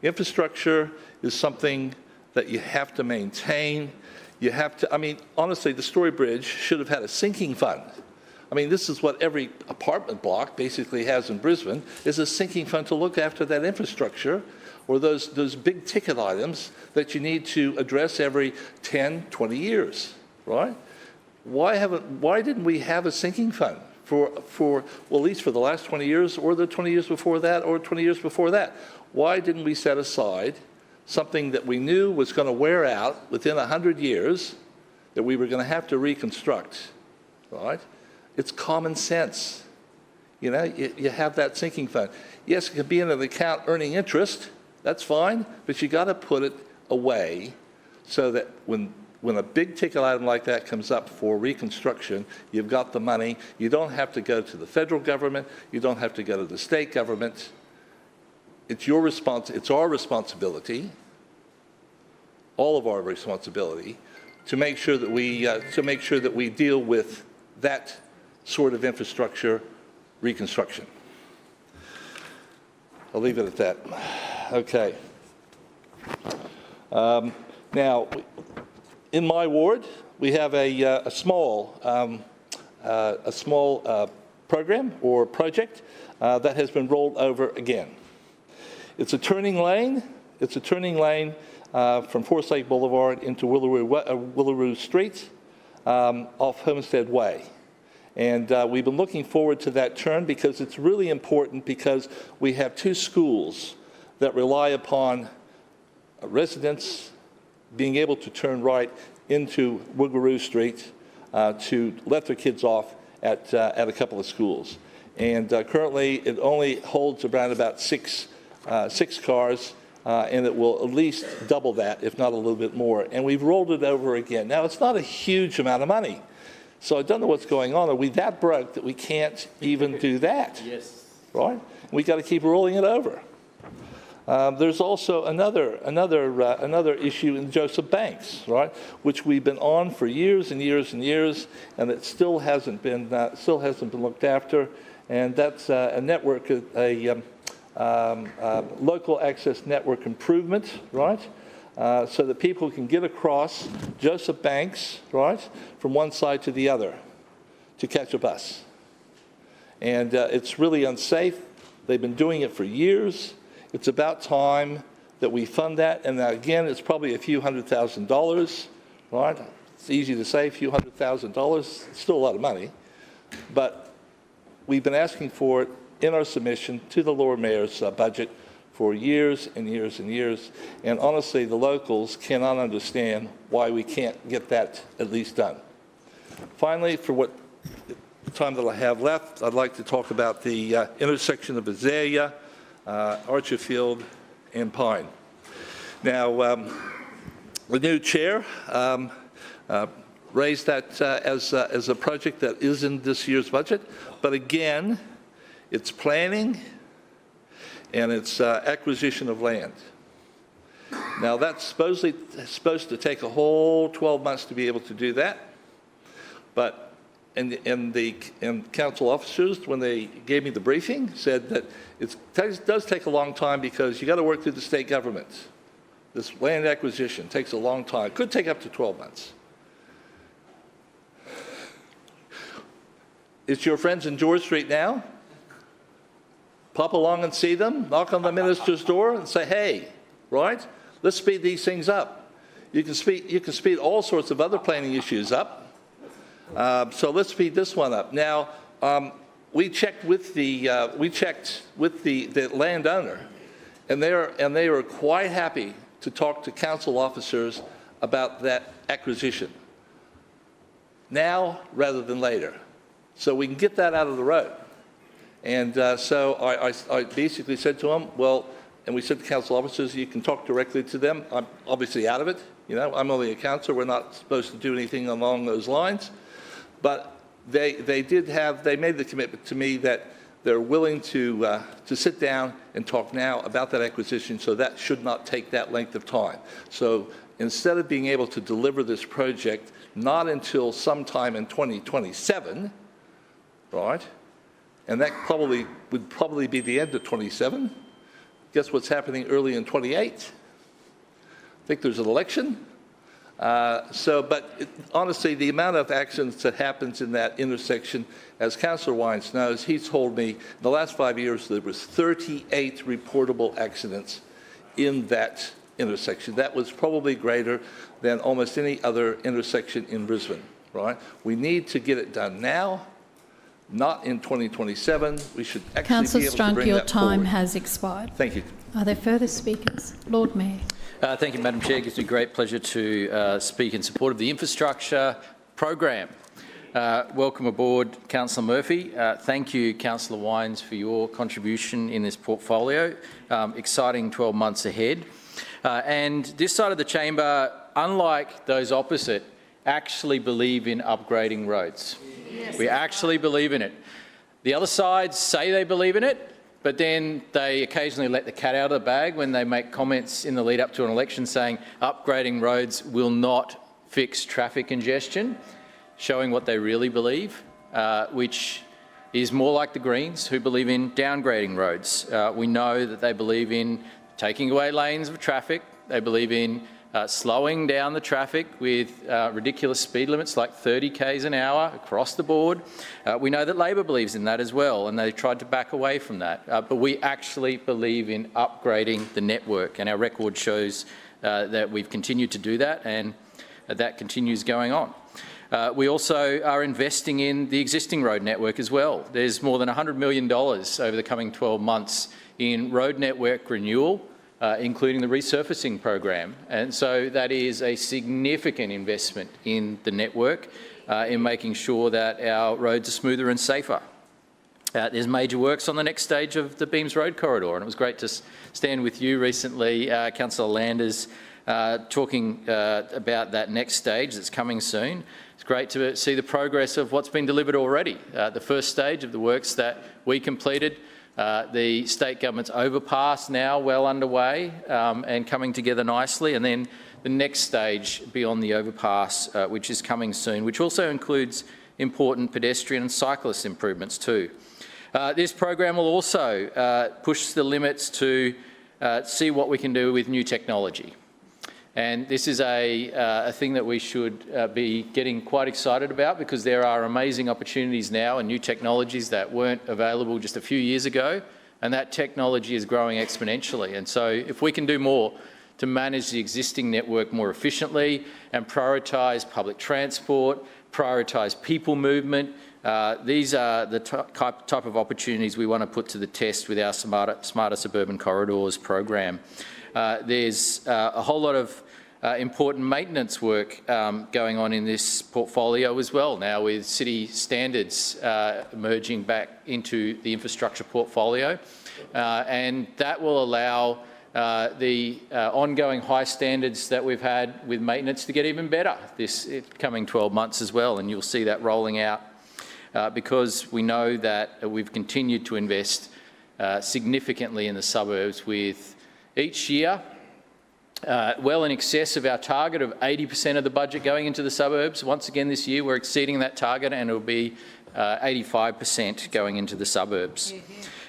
Infrastructure is something that you have to maintain. You have to, I mean, honestly, the Story Bridge should have had a sinking fund. I mean, this is what every apartment block basically has in Brisbane, is a sinking fund to look after that infrastructure or those big ticket items that you need to address every 10, 20 years, right? Why didn't we have a sinking fund for well, at least for the last 20 years or the 20 years before that or 20 years before that? Why didn't we set aside something that we knew was going to wear out within 100 years, that we were going to have to reconstruct, right? It's common sense. You know, you have that sinking fund. Yes, it can be in an account earning interest. That's fine, but you got to put it away so that when a big ticket item like that comes up for reconstruction, you've got the money. You don't have to go to the federal government. You don't have to go to the state government. It's your it's our responsibility, all of our responsibility, to make sure that we deal with that sort of infrastructure reconstruction. I'll leave it at that. Okay. Now, in my ward, we have a small program or project that has been rolled over again. It's a turning lane. It's a turning lane from Forsyth Boulevard into Willaroo Street off Homestead Way. And we've been looking forward to that turn because it's really important, because we have two schools that rely upon residents being able to turn right into Willaroo Street to let their kids off at a couple of schools. And currently it only holds around about six cars, and it will at least double that, if not a little bit more. And we've rolled it over again. Now, it's not a huge amount of money, so I don't know what's going on. Are we that broke that we can't even do that? Yes. Right? We got to keep rolling it over. There's also another issue in Joseph Banks, right, which we've been on for years and years and years, and it still hasn't been looked after. And that's a network, local access network improvement, right? So that people can get across Joseph Banks, right, from one side to the other to catch a bus. And it's really unsafe. They've been doing it for years. It's about time that we fund that. And again, it's probably a few $100,000, right? It's easy to say, a few $100,000. It's still a lot of money. But we've been asking for it in our submission to the Lord Mayor's budget for years and years and years. And honestly, the locals cannot understand why we can't get that at least done. Finally, for what time that I have left, I'd like to talk about the intersection of Azalea, Archerfield, and Pine. Now, the new chair raised that as a project that is in this year's budget, but again, it's planning, and it's acquisition of land. Now, that's supposed to take a whole 12 months to be able to do that, but and council officers, when they gave me the briefing, said that it does take a long time because you got to work through the state government. This land acquisition takes a long time. It could take up to 12 months. It's your friends in George Street now. Pop along and see them, knock on the minister's door and say, hey, right, let's speed these things up. You can speed all sorts of other planning issues up. So let's speed this one up. Now, we checked with the landowner, and they are quite happy to talk to council officers about that acquisition now rather than later, so we can get that out of the road. And so I basically said to them, well, and we said to council officers, you can talk directly to them. I'm obviously out of it. You know, I'm only a councillor. We're not supposed to do anything along those lines. But they made the commitment to me that they're willing to sit down and talk now about that acquisition, so that should not take that length of time. So instead of being able to deliver this project not until sometime in 2027, right, and that would probably be the end of 27, guess what's happening early in 28? I think there's an election. Honestly, the amount of accidents that happens in that intersection, as Councillor Wines knows, he's told me in the last 5 years there was 38 reportable accidents in that intersection. That was probably greater than almost any other intersection in Brisbane, right? We need to get it done now, not in 2027. We should actually Councillor be able to bring Strunk, your that time forward. has expired. Thank you. Are there further speakers? Lord Mayor. Thank you, Madam Chair. It gives me great pleasure to speak in support of the infrastructure program. Welcome aboard, Councillor Murphy. Thank you, Councillor Wines, for your contribution in this portfolio. Exciting 12 months ahead. And this side of the chamber, unlike those opposite, actually believe in upgrading roads. Yes. We actually believe in it. The other sides say they believe in it, but then they occasionally let the cat out of the bag when they make comments in the lead up to an election saying upgrading roads will not fix traffic congestion, showing what they really believe, which is more like the Greens, who believe in downgrading roads. We know that they believe in taking away lanes of traffic. They believe in slowing down the traffic with ridiculous speed limits like 30 k's an hour across the board. We know that Labor believes in that as well, and they tried to back away from that. But we actually believe in upgrading the network, and our record shows that we've continued to do that, and that continues going on. We also are investing in the existing road network as well. There's more than $100 million over the coming 12 months in road network renewal, including the resurfacing program. And so that is a significant investment in the network in making sure that our roads are smoother and safer. There's major works on the next stage of the Beams Road corridor, and it was great to stand with you recently, Councillor Landers, talking about that next stage that's coming soon. It's great to see the progress of what's been delivered already. The first stage of the works that we completed, the state government's overpass now well underway and coming together nicely, and then the next stage beyond the overpass, which is coming soon, which also includes important pedestrian and cyclist improvements too. This program will also push the limits to see what we can do with new technology. And this is a thing that we should be getting quite excited about, because there are amazing opportunities now and new technologies that weren't available just a few years ago, and that technology is growing exponentially. And so if we can do more to manage the existing network more efficiently and prioritise public transport, prioritise people movement, these are the type of opportunities we want to put to the test with our Smarter Suburban Corridors program. There's a whole lot of important maintenance work going on in this portfolio as well now, with city standards merging back into the infrastructure portfolio, and that will allow the ongoing high standards that we've had with maintenance to get even better this coming 12 months as well, and you'll see that rolling out. because we know that we've continued to invest significantly in the suburbs, with each year well in excess of our target of 80% of the budget going into the suburbs. Once again this year we're exceeding that target, and it will be 85% going into the suburbs.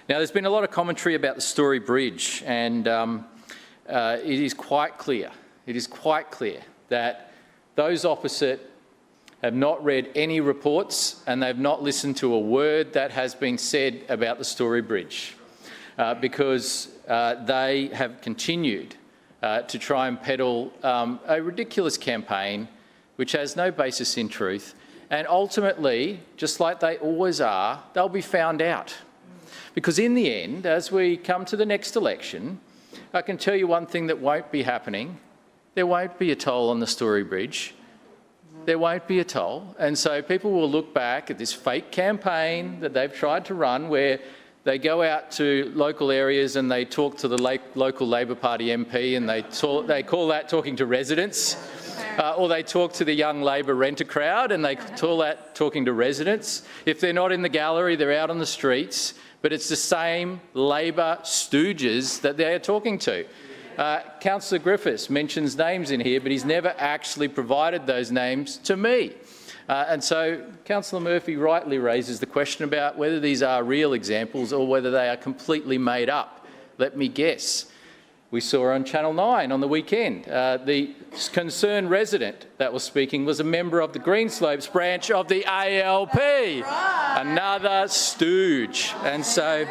Now, there's been a lot of commentary about the Story Bridge, and it is quite clear that those opposite have not read any reports, and they've not listened to a word that has been said about the Story Bridge, because they have continued to try and peddle a ridiculous campaign which has no basis in truth, and ultimately, just like they always are, they'll be found out. Because in the end, as we come to the next election, I can tell you one thing that won't be happening. There won't be a toll on the Story Bridge. There won't be a toll. And so people will look back at this fake campaign that they've tried to run, where they go out to local areas and they talk to the local Labor Party MP, and they call that talking to residents. Or they talk to the young Labor renter crowd and they call that talking to residents. If they're not in the gallery, they're out on the streets. But it's the same Labor stooges that they're talking to. Councillor Griffiths mentions names in here, but he's never actually provided those names to me. And so Councillor Murphy rightly raises the question about whether these are real examples or whether they are completely made up. Let me guess. We saw on Channel 9 on the weekend, the concerned resident that was speaking was a member of the Greenslopes branch of the ALP. Another stooge. And so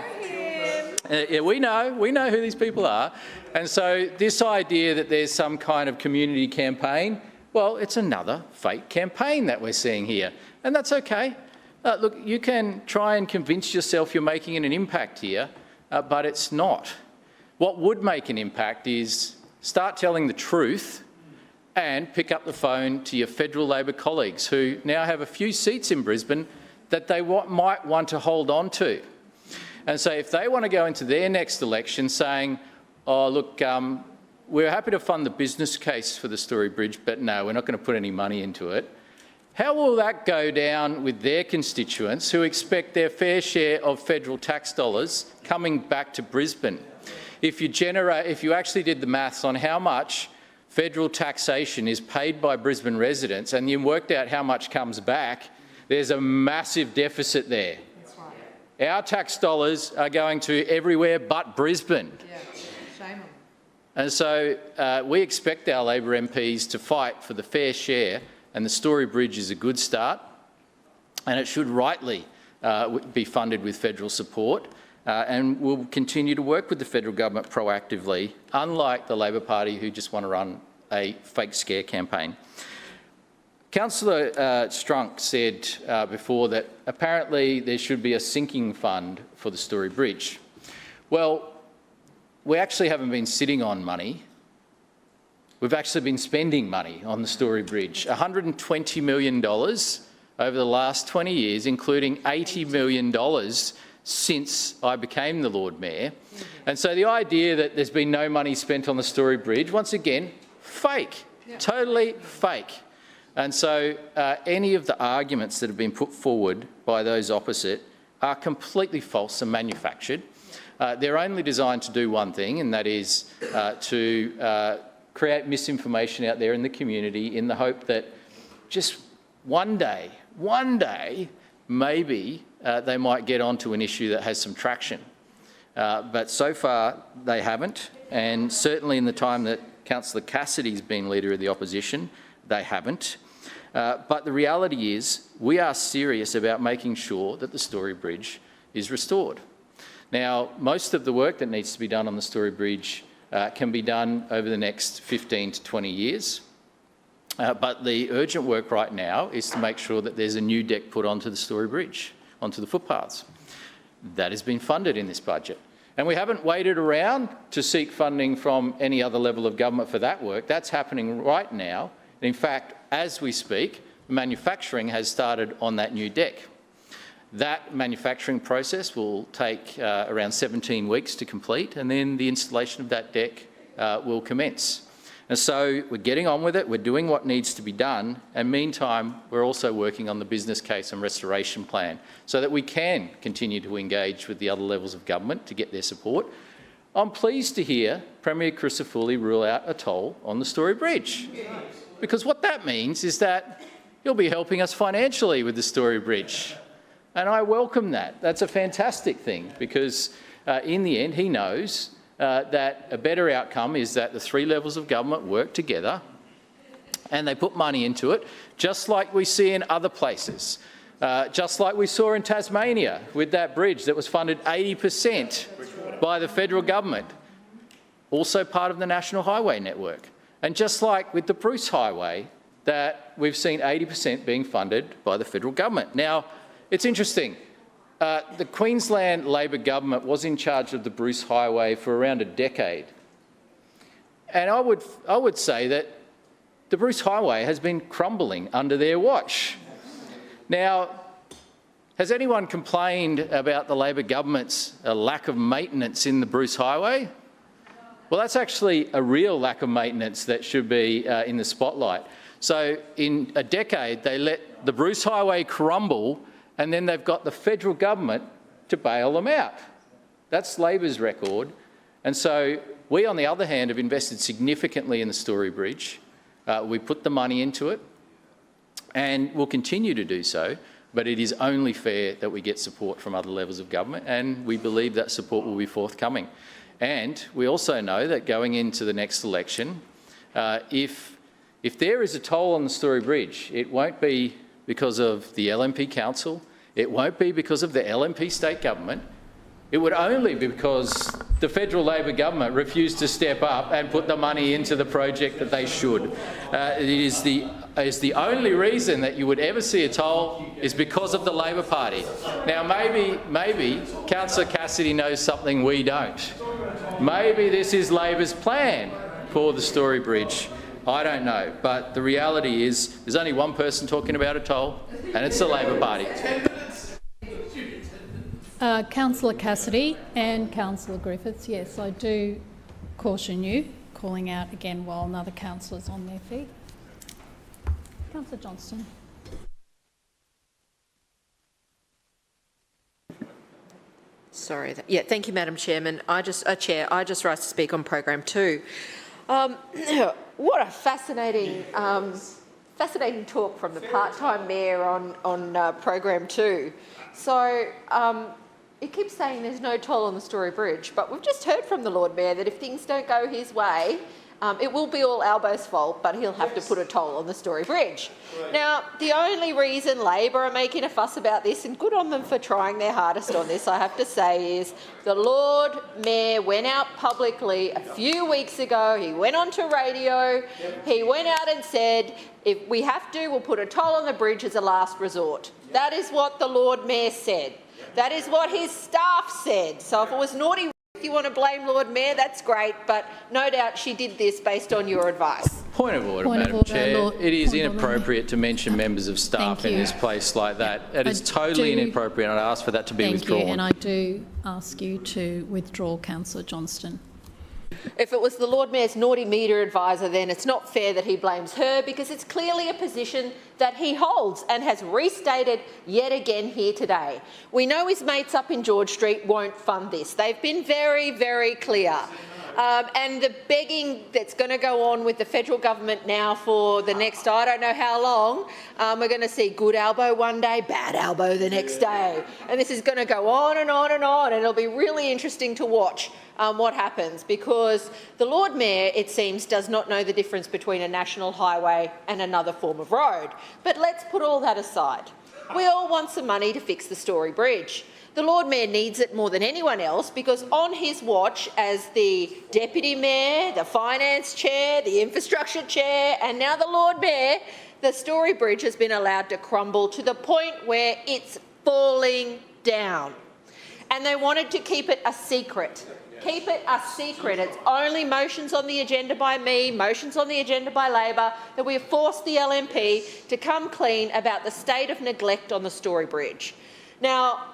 we know who these people are. And so this idea that there's some kind of community campaign, well, it's another fake campaign that we're seeing here. And that's okay. Look, you can try and convince yourself you're making an impact here, but it's not. What would make an impact is start telling the truth and pick up the phone to your federal Labor colleagues who now have a few seats in Brisbane that they might want to hold on to. And so if they want to go into their next election saying, oh, look, we're happy to fund the business case for the Story Bridge, but no, we're not going to put any money into it, how will that go down with their constituents who expect their fair share of federal tax dollars coming back to Brisbane? If you actually did the maths on how much federal taxation is paid by Brisbane residents and you worked out how much comes back, there's a massive deficit there. That's right. Our tax dollars are going to everywhere but Brisbane. Yeah. Shame on them. And so we expect our Labor MPs to fight for the fair share, and the Story Bridge is a good start, and it should rightly be funded with federal support. And we'll continue to work with the federal government proactively, unlike the Labor Party who just want to run a fake scare campaign. Councillor Strunk said before that apparently there should be a sinking fund for the Story Bridge. Well, we actually haven't been sitting on money. We've actually been spending money on the Story Bridge, $120 million over the last 20 years, including $80 million since I became the Lord Mayor. And so the idea that there's been no money spent on the Story Bridge, once again, fake, totally fake. And so any of the arguments that have been put forward by those opposite are completely false and manufactured. They're only designed to do one thing, and that is to create misinformation out there in the community in the hope that just one day, maybe they might get onto an issue that has some traction. But so far they haven't, and certainly in the time that Councillor Cassidy's been Leader of the Opposition, they haven't. But the reality is we are serious about making sure that the Story Bridge is restored. Now, most of the work that needs to be done on the Story Bridge can be done over the next 15 to 20 years. But the urgent work right now is to make sure that there's a new deck put onto the Story Bridge, onto the footpaths. That has been funded in this budget. And we haven't waited around to seek funding from any other level of government for that work. That's happening right now. And in fact, as we speak, manufacturing has started on that new deck. That manufacturing process will take around 17 weeks to complete, and then the installation of that deck will commence. And so we're getting on with it, we're doing what needs to be done, and meantime, we're also working on the business case and restoration plan so that we can continue to engage with the other levels of government to get their support. I'm pleased to hear Premier Crisafulli rule out a toll on the Story Bridge, because what that means is that he'll be helping us financially with the Story Bridge. And I welcome that. That's a fantastic thing, because in the end, he knows that a better outcome is that the three levels of government work together and they put money into it, just like we see in other places. Just like we saw in Tasmania with that bridge that was funded 80% by the federal government, also part of the National Highway Network. And just like with the Bruce Highway, that we've seen 80% being funded by the federal government. Now, it's interesting. The Queensland Labor government was in charge of the Bruce Highway for around a decade. And I would say that the Bruce Highway has been crumbling under their watch. Now, has anyone complained about the Labor government's lack of maintenance in the Bruce Highway? Well, that's actually a real lack of maintenance that should be in the spotlight. So in a decade, they let the Bruce Highway crumble, and then they've got the federal government to bail them out. That's Labor's record. And so we, on the other hand, have invested significantly in the Story Bridge. We put the money into it, and we'll continue to do so, but it is only fair that we get support from other levels of government, and we believe that support will be forthcoming. And we also know that going into the next election, if there is a toll on the Story Bridge, it won't be because of the LNP Council, it won't be because of the LNP state government, it would only be because the federal Labor government refused to step up and put the money into the project that they should. It is the only reason that you would ever see a toll is because of the Labor Party. Now, maybe Councillor Cassidy knows something we don't. Maybe this is Labor's plan for the Story Bridge. I don't know, but the reality is there's only one person talking about a toll, and it's the Labor Party. Councillor Cassidy and Councillor Griffiths, yes, I do caution you, calling out again while another councillor's on their feet. Councillor Johnston. Sorry. Thank you, Madam Chairman. Chair, I just rise to speak on program 2. What a fascinating talk from the part-time mayor on program 2. So it keeps saying there's no toll on the Story Bridge, but we've just heard from the Lord Mayor that if things don't go his way, it will be all Albo's fault, but he'll have to put a toll on the Story Bridge. Right. Now, the only reason Labor are making a fuss about this, and good on them for trying their hardest on this, I have to say, is the Lord Mayor went out publicly a few weeks ago, he went onto radio, he went out and said, if we have to, we'll put a toll on the bridge as a last resort. That is what the Lord Mayor said. That is what his staff said. So if it was naughty, if you want to blame Lord Mayor, that's great, but no doubt she did this based on your advice. Point of order, Madam Chair. It is inappropriate to mention members of staff in this place like that. It is totally inappropriate, and I ask for that to be withdrawn. Thank you, and I do ask you to withdraw Councillor Johnston. If it was the Lord Mayor's naughty media advisor, then it's not fair that he blames her, because it's clearly a position that he holds and has restated yet again here today. We know his mates up in George Street won't fund this. They've been very, very clear. And the begging that's going to go on with the federal government now for the next, I don't know how long, we're going to see good Albo one day, bad Albo the next day. And this is going to go on and on and on, and it'll be really interesting to watch what happens, because the Lord Mayor, it seems, does not know the difference between a national highway and another form of road. But let's put all that aside. We all want some money to fix the Story Bridge. The Lord Mayor needs it more than anyone else, because on his watch as the Deputy Mayor, the Finance Chair, the Infrastructure Chair, and now the Lord Mayor, the Story Bridge has been allowed to crumble to the point where it's falling down. And they wanted to keep it a secret. Keep it a secret. It's only motions on the agenda by me, motions on the agenda by Labor, that we have forced the LNP to come clean about the state of neglect on the Story Bridge. Now,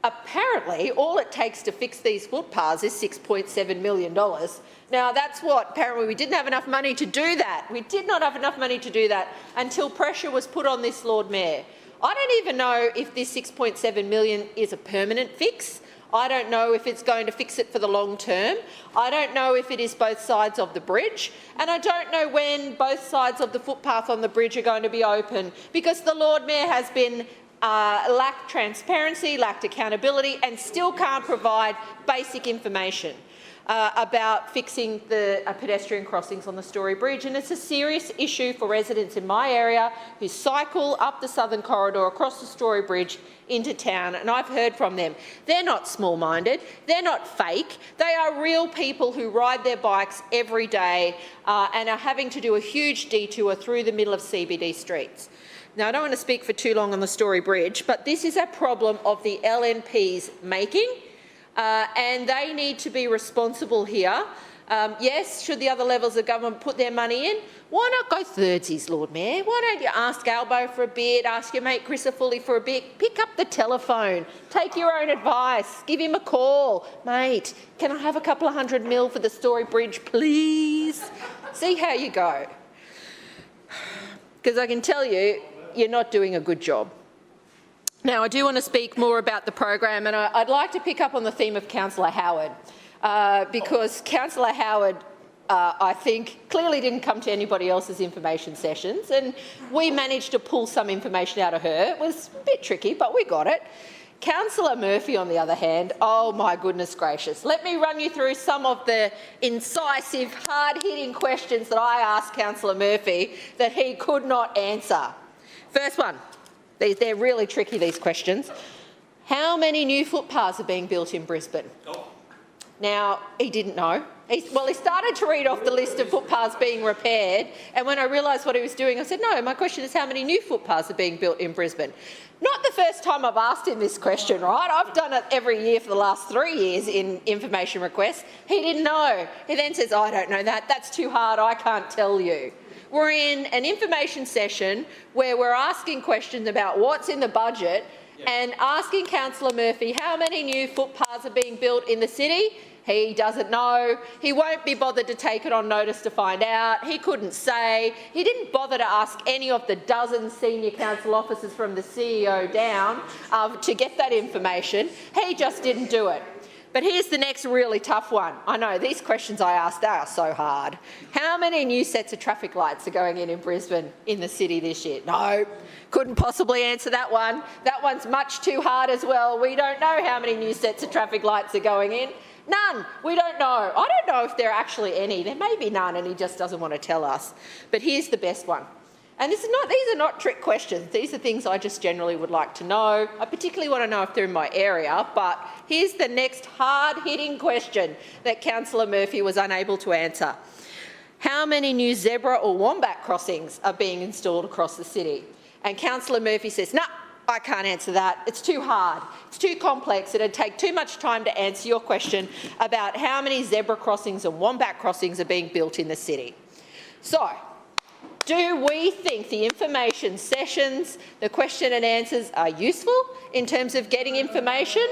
apparently all it takes to fix these footpaths is $6.7 million. Now, that's what, apparently we didn't have enough money to do that. We did not have enough money to do that until pressure was put on this Lord Mayor. I don't even know if this $6.7 million is a permanent fix. I don't know if it's going to fix it for the long term. I don't know if it is both sides of the bridge. And I don't know when both sides of the footpath on the bridge are going to be open, because the Lord Mayor has been lacked transparency, lacked accountability, and still can't provide basic information about fixing the pedestrian crossings on the Story Bridge. And it's a serious issue for residents in my area who cycle up the Southern Corridor across the Story Bridge into town, and I've heard from them. They're not small-minded, they're not fake, they are real people who ride their bikes every day and are having to do a huge detour through the middle of CBD streets. Now, I don't want to speak for too long on the Story Bridge, but this is a problem of the LNP's making, and they need to be responsible here. Yes, should the other levels of government put their money in? Why not go thirdsies, Lord Mayor? Why don't you ask Albo for a bid, ask your mate Chris Foley for a bid, pick up the telephone, take your own advice, give him a call. Mate, can I have a couple of $100 million for the Story Bridge, please? See how you go. Because I can tell you, you're not doing a good job. Now, I do want to speak more about the program, and I'd like to pick up on the theme of Councillor Howard, because Councillor Howard, I think, clearly didn't come to anybody else's information sessions, and we managed to pull some information out of her. It was a bit tricky, but we got it. Councillor Murphy, on the other hand, oh my goodness gracious. Let me run you through some of the incisive, hard-hitting questions that I asked Councillor Murphy that he could not answer. First one, they're really tricky, these questions. How many new footpaths are being built in Brisbane? Now, he didn't know. He started to read off the list of footpaths being repaired, and when I realised what he was doing, I said, no, my question is how many new footpaths are being built in Brisbane? Not the first time I've asked him this question, right? I've done it every year for the last 3 years in information requests. He didn't know. He then says, I don't know that, that's too hard, I can't tell you. We're in an information session where we're asking questions about what's in the budget and asking Councillor Murphy how many new footpaths are being built in the city. He doesn't know. He won't be bothered to take it on notice to find out. He couldn't say. He didn't bother to ask any of the dozen senior council officers from the CEO down to get that information. He just didn't do it. But here's the next really tough one. I know, these questions I asked, they are so hard. How many new sets of traffic lights are going in Brisbane, in the city this year? No, couldn't possibly answer that one. That one's much too hard as well. We don't know how many new sets of traffic lights are going in. None. We don't know. I don't know if there are actually any. There may be none and he just doesn't want to tell us. But here's the best one. And these are not trick questions. These are things I just generally would like to know. I particularly want to know if they're in my area, but here's the next hard-hitting question that Councillor Murphy was unable to answer. How many new zebra or wombat crossings are being installed across the city? And Councillor Murphy says, no, I can't answer that. It's too hard. It's too complex. It'd take too much time to answer your question about how many zebra crossings and wombat crossings are being built in the city. So, do we think the information sessions, the question and answers are useful in terms of getting information?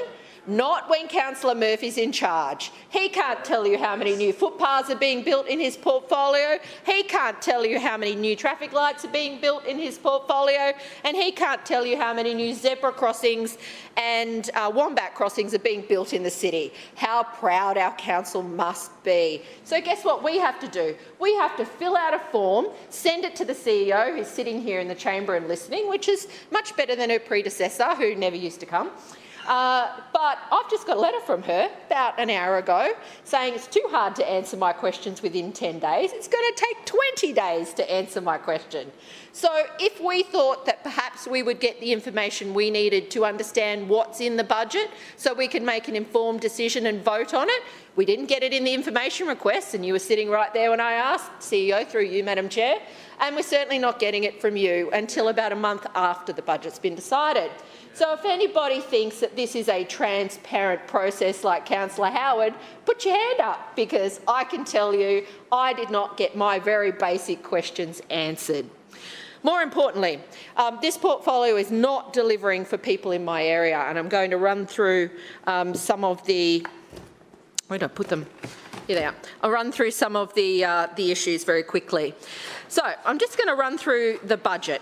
Not when Councillor Murphy's in charge. He can't tell you how many new footpaths are being built in his portfolio. He can't tell you how many new traffic lights are being built in his portfolio. And he can't tell you how many new zebra crossings and wombat crossings are being built in the city. How proud our council must be. So guess what we have to do? We have to fill out a form, send it to the CEO, who's sitting here in the chamber and listening, which is much better than her predecessor, who never used to come. But I've just got a letter from her about an hour ago saying it's too hard to answer my questions within 10 days. It's going to take 20 days to answer my question. So if we thought that perhaps we would get the information we needed to understand what's in the budget so we can make an informed decision and vote on it, we didn't get it in the information request, and you were sitting right there when I asked, CEO, through you, Madam Chair, and we're certainly not getting it from you until about a month after the budget's been decided. So if anybody thinks that this is a transparent process like Councillor Howard, put your hand up, because I can tell you I did not get my very basic questions answered. More importantly, this portfolio is not delivering for people in my area, and I'm going to run through some of the... Where did I put them? Here they are. I'll run through some of the issues very quickly. So I'm just going to run through the budget.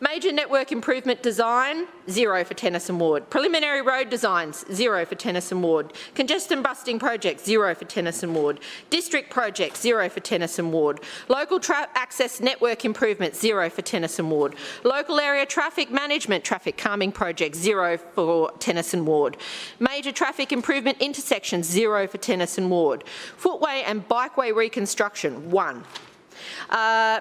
Major network improvement design, 0 for Tennyson Ward. Preliminary road designs, 0 for Tennyson Ward. Congestion busting projects, 0 for Tennyson Ward. District projects, 0 for Tennyson Ward. Local access network improvements, 0 for Tennyson Ward. Local area traffic management, traffic calming projects, 0 for Tennyson Ward. Major traffic improvement intersections, 0 for Tennyson Ward. Footway and bikeway reconstruction, 1.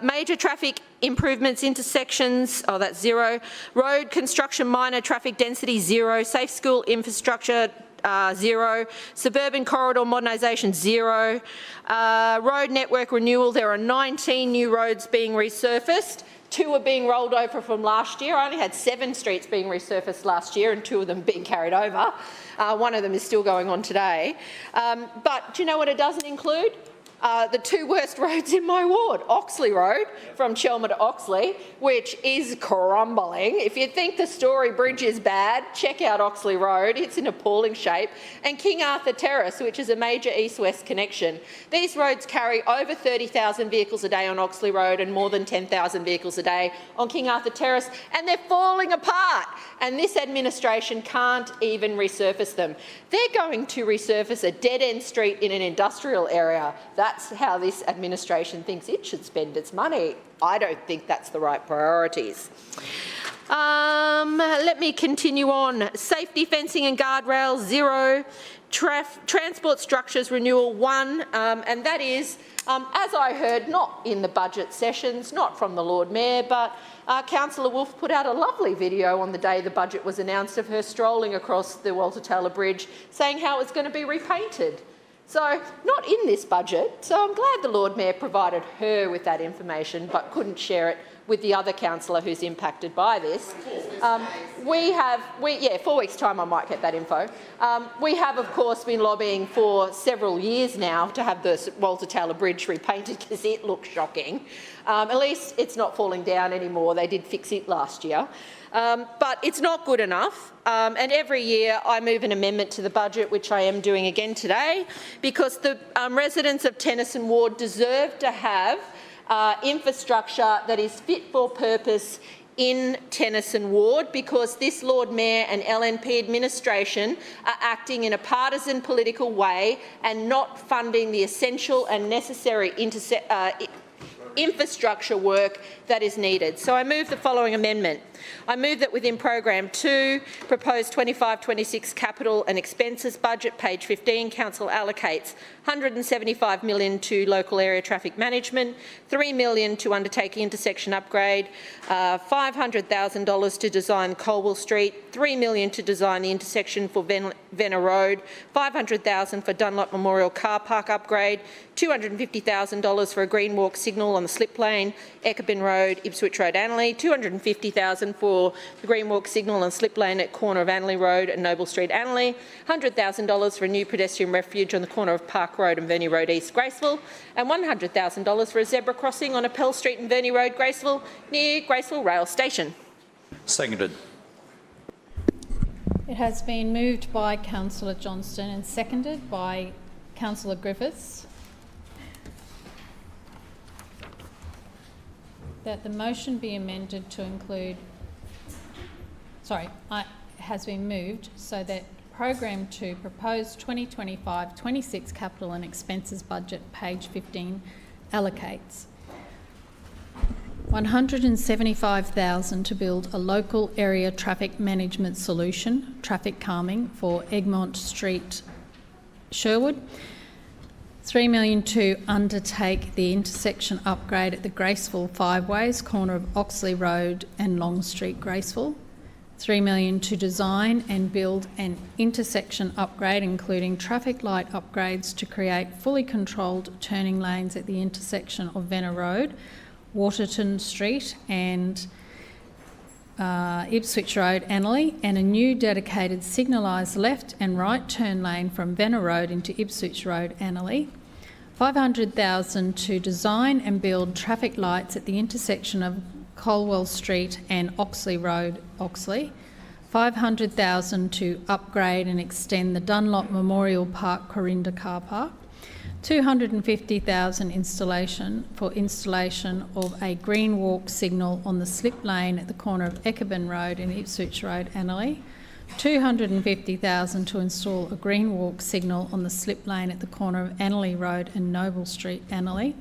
Major traffic improvements, intersections, that's 0. Road construction, minor traffic density, 0. Safe school infrastructure, 0. Suburban corridor modernisation, 0. Road network renewal, there are 19 new roads being resurfaced. 2 are being rolled over from last year. I only had 7 streets being resurfaced last year and 2 of them being carried over. One of them is still going on today. But do you know what it doesn't include? The 2 worst roads in my ward, Oxley Road from Chelmer to Oxley, which is crumbling. If you think the Story Bridge is bad, check out Oxley Road. It's in appalling shape. And King Arthur Terrace, which is a major east-west connection. These roads carry over 30,000 vehicles a day on Oxley Road and more than 10,000 vehicles a day on King Arthur Terrace, and they're falling apart. And this administration can't even resurface them. They're going to resurface a dead-end street in an industrial area. That's how this administration thinks it should spend its money. I don't think that's the right priorities. Let me continue on. Safety fencing and guardrails, 0. Transport structures renewal, 1. And that is, as I heard, not in the budget sessions, not from the Lord Mayor, but Councillor Wolfe put out a lovely video on the day the budget was announced of her strolling across the Walter Taylor Bridge saying how it's going to be repainted. So, not in this budget, so I'm glad the Lord Mayor provided her with that information but couldn't share it with the other councillor who's impacted by this. 4 weeks' time I might get that info. We have, of course, been lobbying for several years now to have the Walter Taylor Bridge repainted because it looks shocking. At least it's not falling down anymore. They did fix it last year. But it's not good enough, and every year I move an amendment to the budget, which I am doing again today, because the residents of Tennyson Ward deserve to have infrastructure that is fit for purpose in Tennyson Ward, because this Lord Mayor and LNP administration are acting in a partisan political way and not funding the essential and necessary infrastructure work that is needed. So I move the following amendment. I move that within program 2, proposed 25-26 capital and expenses budget, page 15, council allocates $175 million to local area traffic management, $3 million to undertake intersection upgrade, $500,000 to design Colwell Street, $3 million to design the intersection for Venner Road, $500,000 for Dunlop Memorial Car Park upgrade, $250,000 for a green walk signal on the slip lane, Eckerbin Road, Ipswich Road, Annerley, $250,000 for the green walk signal and slip lane at corner of Annerley Road and Noble Street, Annerley, $100,000 for a new pedestrian refuge on the corner of Park Road and Verney Road East, Graceville, and $100,000 for a zebra crossing on Appel Street and Verney Road, Graceville, near Graceville Rail Station. Seconded. It has been moved by Councillor Johnston and seconded by Councillor Griffiths that the motion be amended to include, has been moved so that program 2, proposed 2025-26 capital and expenses budget, page 15, allocates $175,000 to build a local area traffic management solution, traffic calming for Egmont Street, Sherwood. $3 million to undertake the intersection upgrade at the Graceville Five Ways, corner of Oxley Road and Long Street, Graceville. $3 million to design and build an intersection upgrade, including traffic light upgrades to create fully controlled turning lanes at the intersection of Venner Road, Waterton Street and Ipswich Road, Annerley, and a new dedicated signalised left and right turn lane from Venner Road into Ipswich Road, Annerley. $500,000 to design and build traffic lights at the intersection of Colwell Street and Oxley Road, Oxley. $500,000 to upgrade and extend the Dunlop Memorial Park Corinda car park. $250,000 for installation of a green walk signal on the slip lane at the corner of Eckerburn Road and Ipswich Road, Annerley. $250,000 to install a green walk signal on the slip lane at the corner of Annerley Road and Noble Street, Annerley.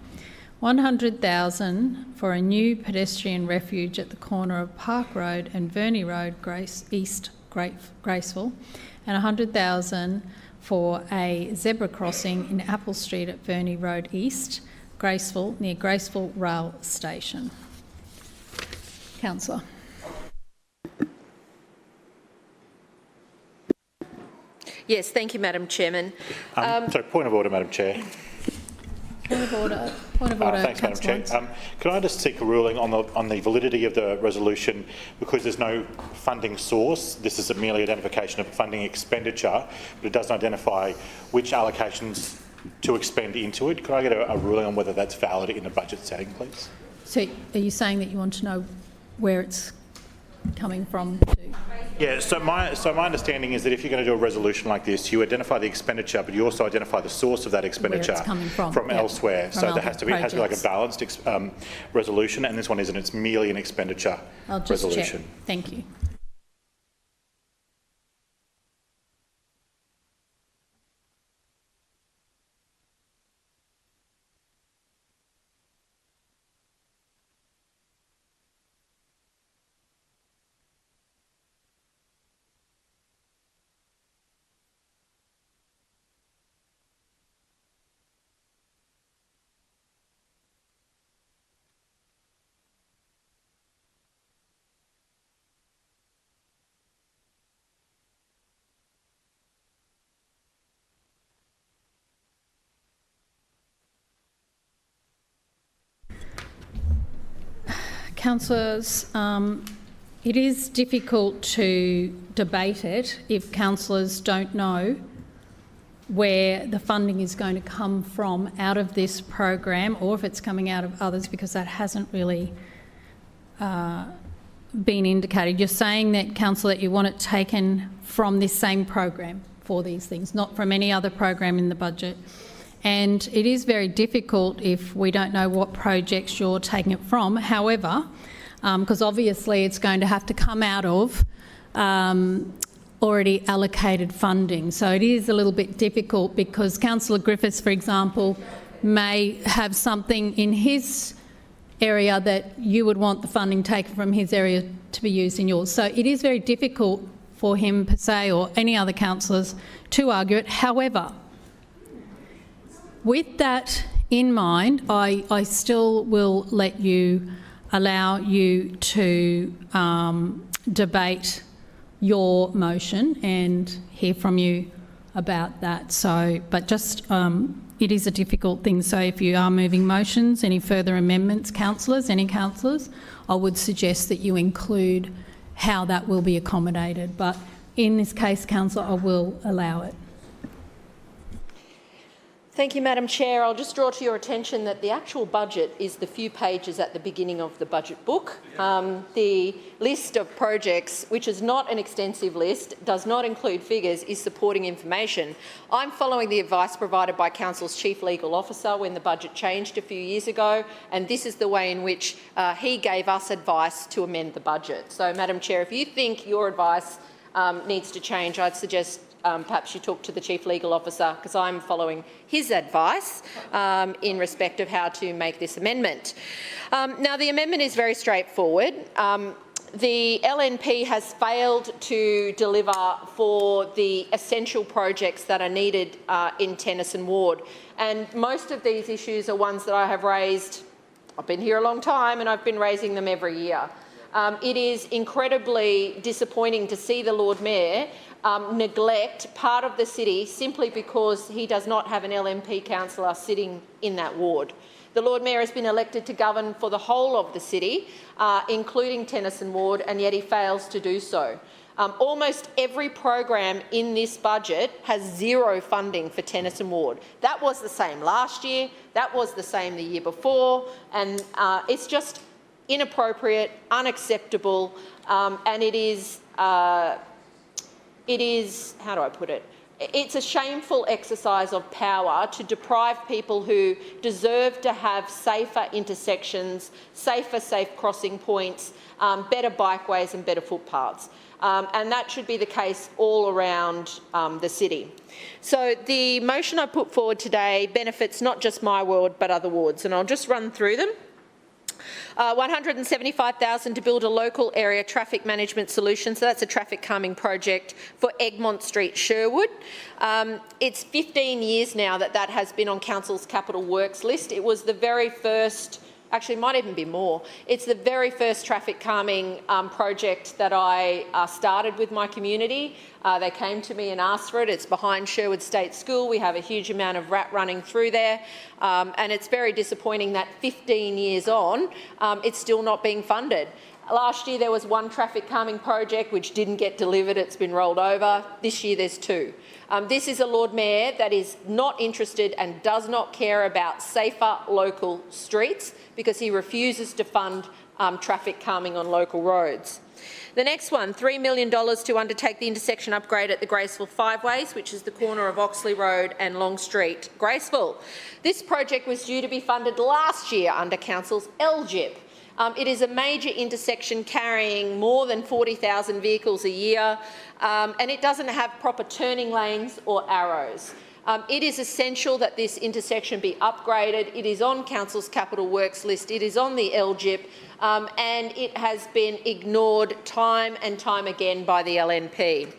$100,000 for a new pedestrian refuge at the corner of Park Road and Verney Road, East Graceville, and $100,000 for a zebra crossing in Apple Street at Verney Road East, Graceville, near Graceville Rail Station. Councillor. Yes, thank you, Madam Chairman. Sorry, point of order, Madam Chair. Point of order. Point of order. Thanks, Madam Chair. Can I just seek a ruling on the validity of the resolution, because there's no funding source? This is merely identification of funding expenditure, but it doesn't identify which allocations to expend into it. Could I get a ruling on whether that's valid in the budget setting, please? So, are you saying that you want to know where it's coming from to? Yeah, so my understanding is that if you're going to do a resolution like this, you identify the expenditure, but you also identify the source of that expenditure where it's coming from elsewhere. From so there has to be like a balanced resolution, and this one isn't. It's merely an expenditure I'll just resolution. Check. Thank you. Councillors, it is difficult to debate it if councillors don't know where the funding is going to come from out of this program, or if it's coming out of others, because that hasn't really been indicated. You're saying that, Councillor, that you want it taken from this same program for these things, not from any other program in the budget. And it is very difficult if we don't know what projects you're taking it from. However, because obviously it's going to have to come out of already allocated funding. So it is a little bit difficult, because Councillor Griffiths, for example, may have something in his area that you would want the funding taken from his area to be used in yours. So it is very difficult for him per se, or any other councillors, to argue it. However, with that in mind, I still will allow you to debate your motion and hear from you about that. So, but just it is a difficult thing. So if you are moving motions, any further amendments, councillors, any councillors, I would suggest that you include how that will be accommodated. But in this case, councillor, I will allow it. Thank you, Madam Chair. I'll just draw to your attention that the actual budget is the few pages at the beginning of the budget book. The list of projects, which is not an extensive list, does not include figures, is supporting information. I'm following the advice provided by Council's Chief Legal Officer when the budget changed a few years ago, and this is the way in which he gave us advice to amend the budget. So, Madam Chair, if you think your advice needs to change, I'd suggest perhaps you talk to the Chief Legal Officer, because I'm following his advice in respect of how to make this amendment. Now, the amendment is very straightforward. The LNP has failed to deliver for the essential projects that are needed in Tennyson Ward, and most of these issues are ones that I have raised. I've been here a long time and I've been raising them every year. It is incredibly disappointing to see the Lord Mayor neglect part of the city simply because he does not have an LNP councillor sitting in that ward. The Lord Mayor has been elected to govern for the whole of the city, including Tennyson Ward, and yet he fails to do so. Almost every program in this budget has zero funding for Tennyson Ward. That was the same last year, that was the same the year before, and it's just inappropriate, unacceptable, and it is, how do I put it? It's a shameful exercise of power to deprive people who deserve to have safer intersections, safer safe crossing points, better bikeways and better footpaths. And that should be the case all around the city. So the motion I put forward today benefits not just my ward but other wards, and I'll just run through them. $175,000 to build a local area traffic management solution. So that's a traffic calming project for Egmont Street, Sherwood. It's 15 years now that has been on Council's capital works list. It was the very first, actually it might even be more, it's the very first traffic calming project that I started with my community. They came to me and asked for it. It's behind Sherwood State School. We have a huge amount of rat running through there, and it's very disappointing that 15 years on, it's still not being funded. Last year there was one traffic calming project which didn't get delivered. It's been rolled over. This year there's two. This is a Lord Mayor that is not interested and does not care about safer local streets because he refuses to fund traffic calming on local roads. The next one, $3 million to undertake the intersection upgrade at the Graceville Five Ways, which is the corner of Oxley Road and Long Street, Graceville. This project was due to be funded last year under Council's LGIP. It is a major intersection carrying more than 40,000 vehicles a year, and it doesn't have proper turning lanes or arrows. It is essential that this intersection be upgraded. It is on Council's capital works list. It is on the LGIP, and it has been ignored time and time again by the LNP.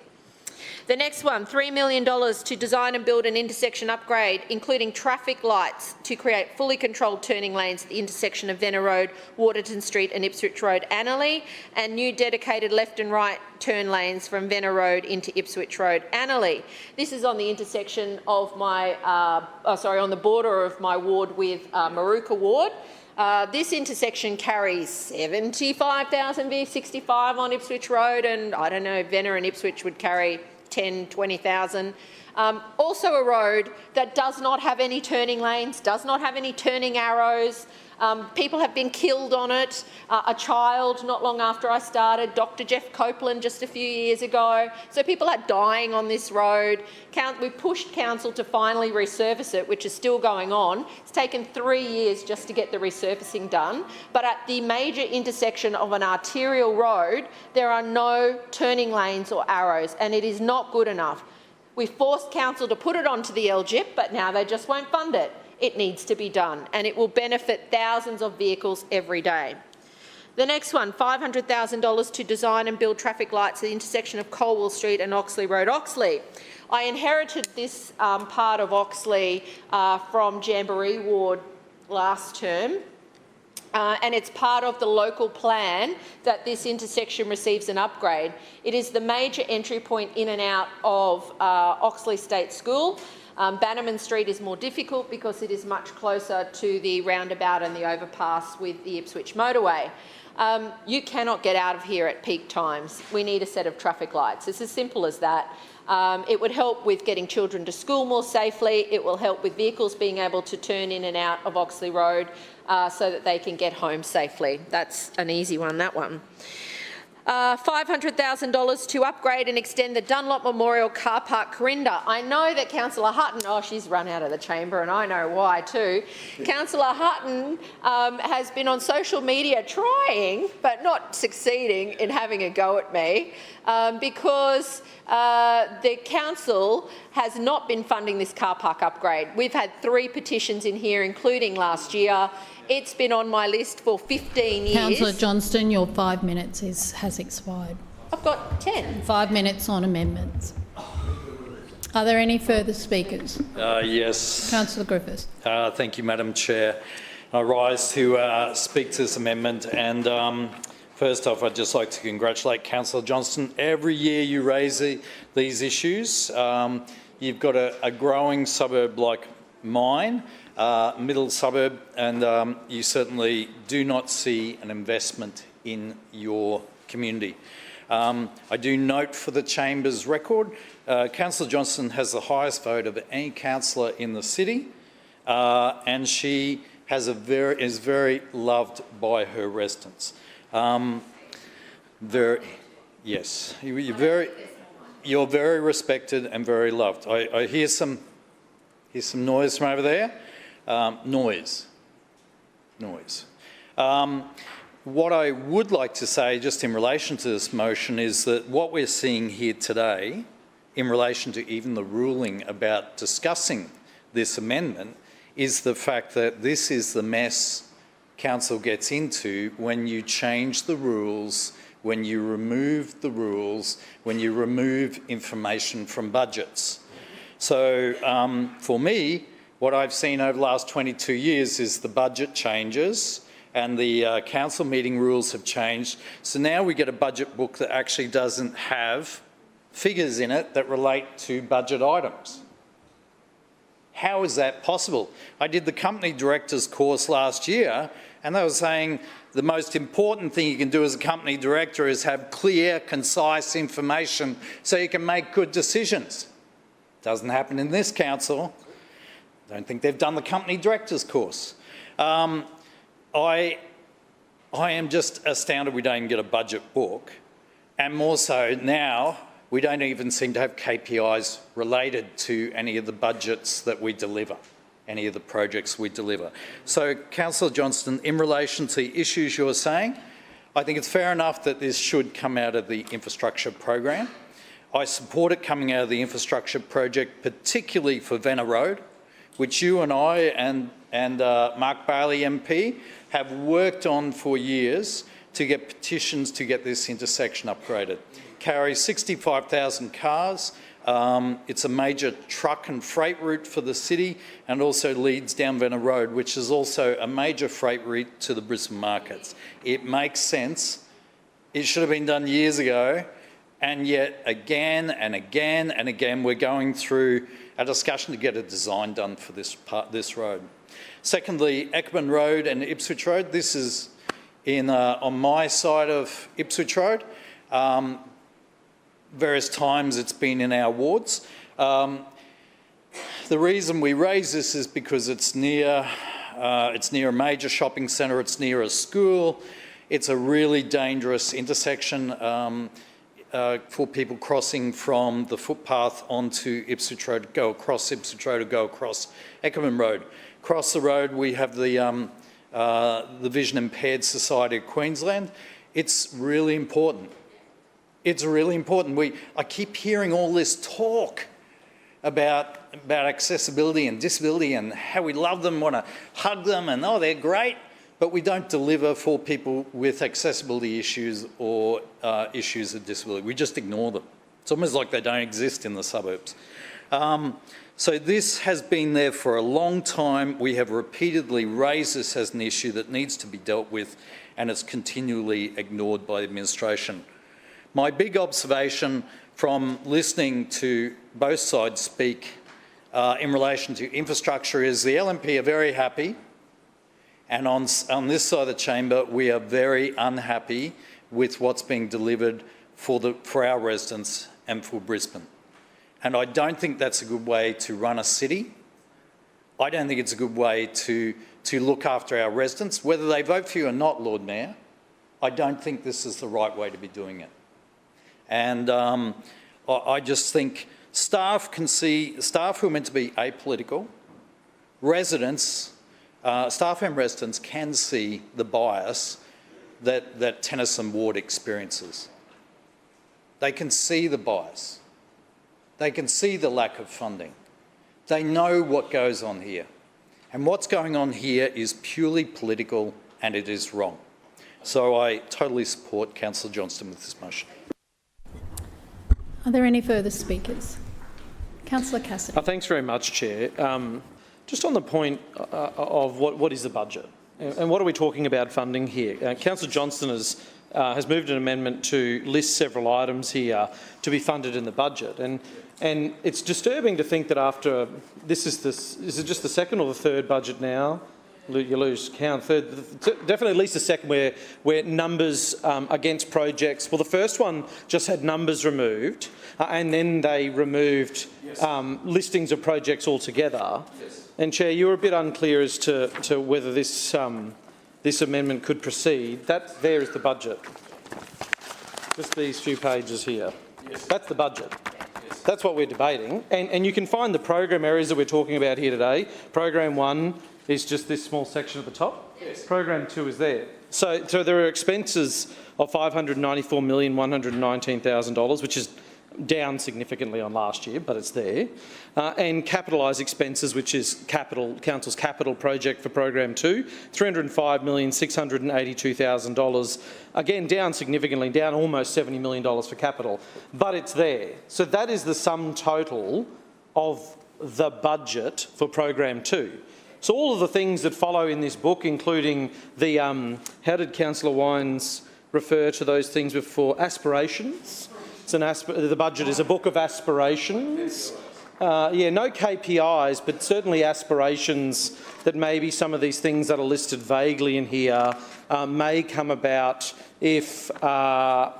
The next one, $3 million to design and build an intersection upgrade, including traffic lights to create fully controlled turning lanes at the intersection of Venner Road, Waterton Street and Ipswich Road, Annerley, and new dedicated left and right turn lanes from Venner Road into Ipswich Road, Annerley. This is on the intersection of my, on the border of my ward with Maruka Ward. This intersection carries 75,000 V65 on Ipswich Road, and I don't know, Venner and Ipswich would carry 10, 20,000. Also a road that does not have any turning lanes, does not have any turning arrows. People have been killed on it. A child not long after I started, Dr. Jeff Copeland just a few years ago. So people are dying on this road. We pushed Council to finally resurface it, which is still going on. It's taken 3 years just to get the resurfacing done. But at the major intersection of an arterial road, there are no turning lanes or arrows, and it is not good enough. We forced Council to put it onto the LGIP, but now they just won't fund it. It needs to be done, and it will benefit thousands of vehicles every day. The next one, $500,000 to design and build traffic lights at the intersection of Colwell Street and Oxley Road, Oxley. I inherited this part of Oxley from Jamboree Ward last term, and it's part of the local plan that this intersection receives an upgrade. It is the major entry point in and out of Oxley State School. Bannerman Street is more difficult because it is much closer to the roundabout and the overpass with the Ipswich motorway. You cannot get out of here at peak times. We need a set of traffic lights. It's as simple as that. It would help with getting children to school more safely. It will help with vehicles being able to turn in and out of Oxley Road so that they can get home safely. That's an easy one, that one. $500,000 to upgrade and extend the Dunlop Memorial Car Park Corinda. I know that Councillor Hutton, she's run out of the chamber and I know why too. Councillor Hutton has been on social media trying but not succeeding in having a go at me because the council has not been funding this car park upgrade. We've had 3 petitions in here, including last year. It's been on my list for 15 years. Councillor Johnston, your 5 minutes has expired. I've got 10. 5 minutes on amendments. Are there any further speakers? Yes. Councillor Griffiths. Thank you, Madam Chair. I rise to speak to this amendment, and first off, I'd just like to congratulate Councillor Johnston. Every year you raise these issues. You've got a growing suburb like mine, middle suburb, and you certainly do not see an investment in your community. I do note for the Chamber's record, Councillor Johnston has the highest vote of any councillor in the city, and she is very loved by her residents. Yes, you're very respected and very loved. I hear some noise from over there. Noise. What I would like to say, just in relation to this motion, is that what we're seeing here today, in relation to even the ruling about discussing this amendment, is the fact that this is the mess council gets into when you change the rules, when you remove the rules, when you remove information from budgets. So for me, what I've seen over the last 22 years is the budget changes and the council meeting rules have changed. So now we get a budget book that actually doesn't have figures in it that relate to budget items. How is that possible? I did the company directors course last year and they were saying the most important thing you can do as a company director is have clear, concise information so you can make good decisions. Doesn't happen in this council. Don't think they've done the company directors course. I am just astounded we don't even get a budget book, and more so now we don't even seem to have KPIs related to any of the budgets that we deliver, any of the projects we deliver. So, Councillor Johnston, in relation to the issues you're saying, I think it's fair enough that this should come out of the infrastructure program. I support it coming out of the infrastructure project, particularly for Venner Road, which you and I and Mark Bailey MP have worked on for years to get petitions to get this intersection upgraded. Carries 65,000 cars. It's a major truck and freight route for the city and also leads down Venner Road, which is also a major freight route to the Brisbane markets. It makes sense. It should have been done years ago, and yet again and again and again we're going through a discussion to get a design done for this road. Secondly, Eckerman Road and Ipswich Road. This is on my side of Ipswich Road. Various times it's been in our wards. The reason we raise this is because it's near a major shopping centre, it's near a school, it's a really dangerous intersection for people crossing from the footpath onto Ipswich Road, go across Ipswich Road or go across Eckerman Road. Across the road we have the Vision Impaired Society of Queensland. It's really important. It's really important. I keep hearing all this talk about accessibility and disability and how we love them, want to hug them and, oh, they're great, but we don't deliver for people with accessibility issues or issues of disability. We just ignore them. It's almost like they don't exist in the suburbs. So this has been there for a long time. We have repeatedly raised this as an issue that needs to be dealt with, and it's continually ignored by the administration. My big observation from listening to both sides speak in relation to infrastructure is the LNP are very happy, and on this side of the chamber we are very unhappy with what's being delivered for our residents and for Brisbane. And I don't think that's a good way to run a city. I don't think it's a good way to look after our residents. Whether they vote for you or not, Lord Mayor, I don't think this is the right way to be doing it. And I just think staff who are meant to be apolitical, staff and residents can see the bias that Tennyson Ward experiences. They can see the bias. They can see the lack of funding. They know what goes on here. And what's going on here is purely political and it is wrong. So I totally support Councillor Johnston with this motion. Are there any further speakers? Councillor Cassidy. Thanks very much, Chair. Just on the point of what is the budget and what are we talking about funding here? Councillor Johnston has moved an amendment to list several items here to be funded in the budget, and it's disturbing to think that after this is just the second or the third budget now. You lose count. Third, definitely at least the second where numbers against projects. Well, the first one just had numbers removed, and then they removed listings of projects altogether. Yes. And Chair, you were a bit unclear as to whether this amendment could proceed. That there is the budget. Just these few pages here. Yes. That's the budget. Yes. That's what we're debating. And you can find the program areas that we're talking about here today. Program 1 is just this small section at the top. Yes. Program 2 is there. So there are expenses of $594,119,000, which is down significantly on last year, but it's there. And capitalised expenses, which is Council's capital project for Program 2, $305,682,000. Again, down significantly, down almost $70 million for capital, but it's there. So that is the sum total of the budget for Program 2. So all of the things that follow in this book, including the, how did Councillor Wines refer to those things before? Aspirations. The budget is a book of aspirations. Yeah, no KPIs, but certainly aspirations that maybe some of these things that are listed vaguely in here may come about if the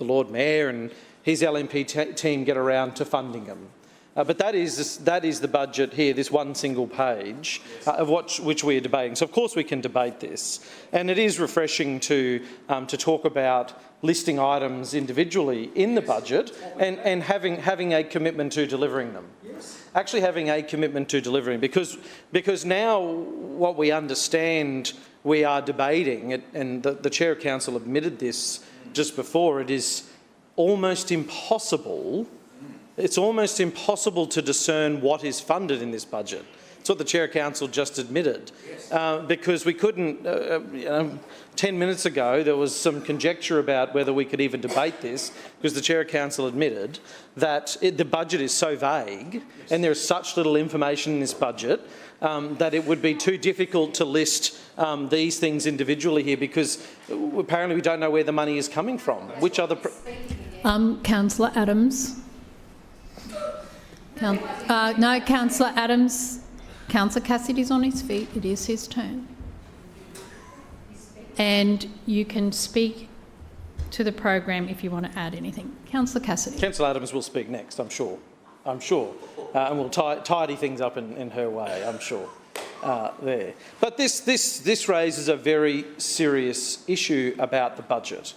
Lord Mayor and his LNP team get around to funding them. But that is the budget here, this one single page of which we are debating. So of course we can debate this, and it is refreshing to talk about listing items individually in the budget and having a commitment to delivering them. Actually having a commitment to delivering, because now what we understand we are debating, and the Chair of Council admitted this just before, it is almost impossible. It's almost impossible to discern what is funded in this budget. It's what the Chair of Council just admitted, because we couldn't, 10 minutes ago there was some conjecture about whether we could even debate this, because the Chair of Council admitted that the budget is so vague and there is such little information in this budget that it would be too difficult to list these things individually here, because apparently we don't know where the money is coming from. Which other... Councillor Adams. No, Councillor Adams. Councillor Cassidy's on his feet. It is his turn. And you can speak to the program if you want to add anything. Councillor Cassidy. Councillor Adams will speak next, I'm sure. And we'll tidy things up in her way, I'm sure. There. But this raises a very serious issue about the budget.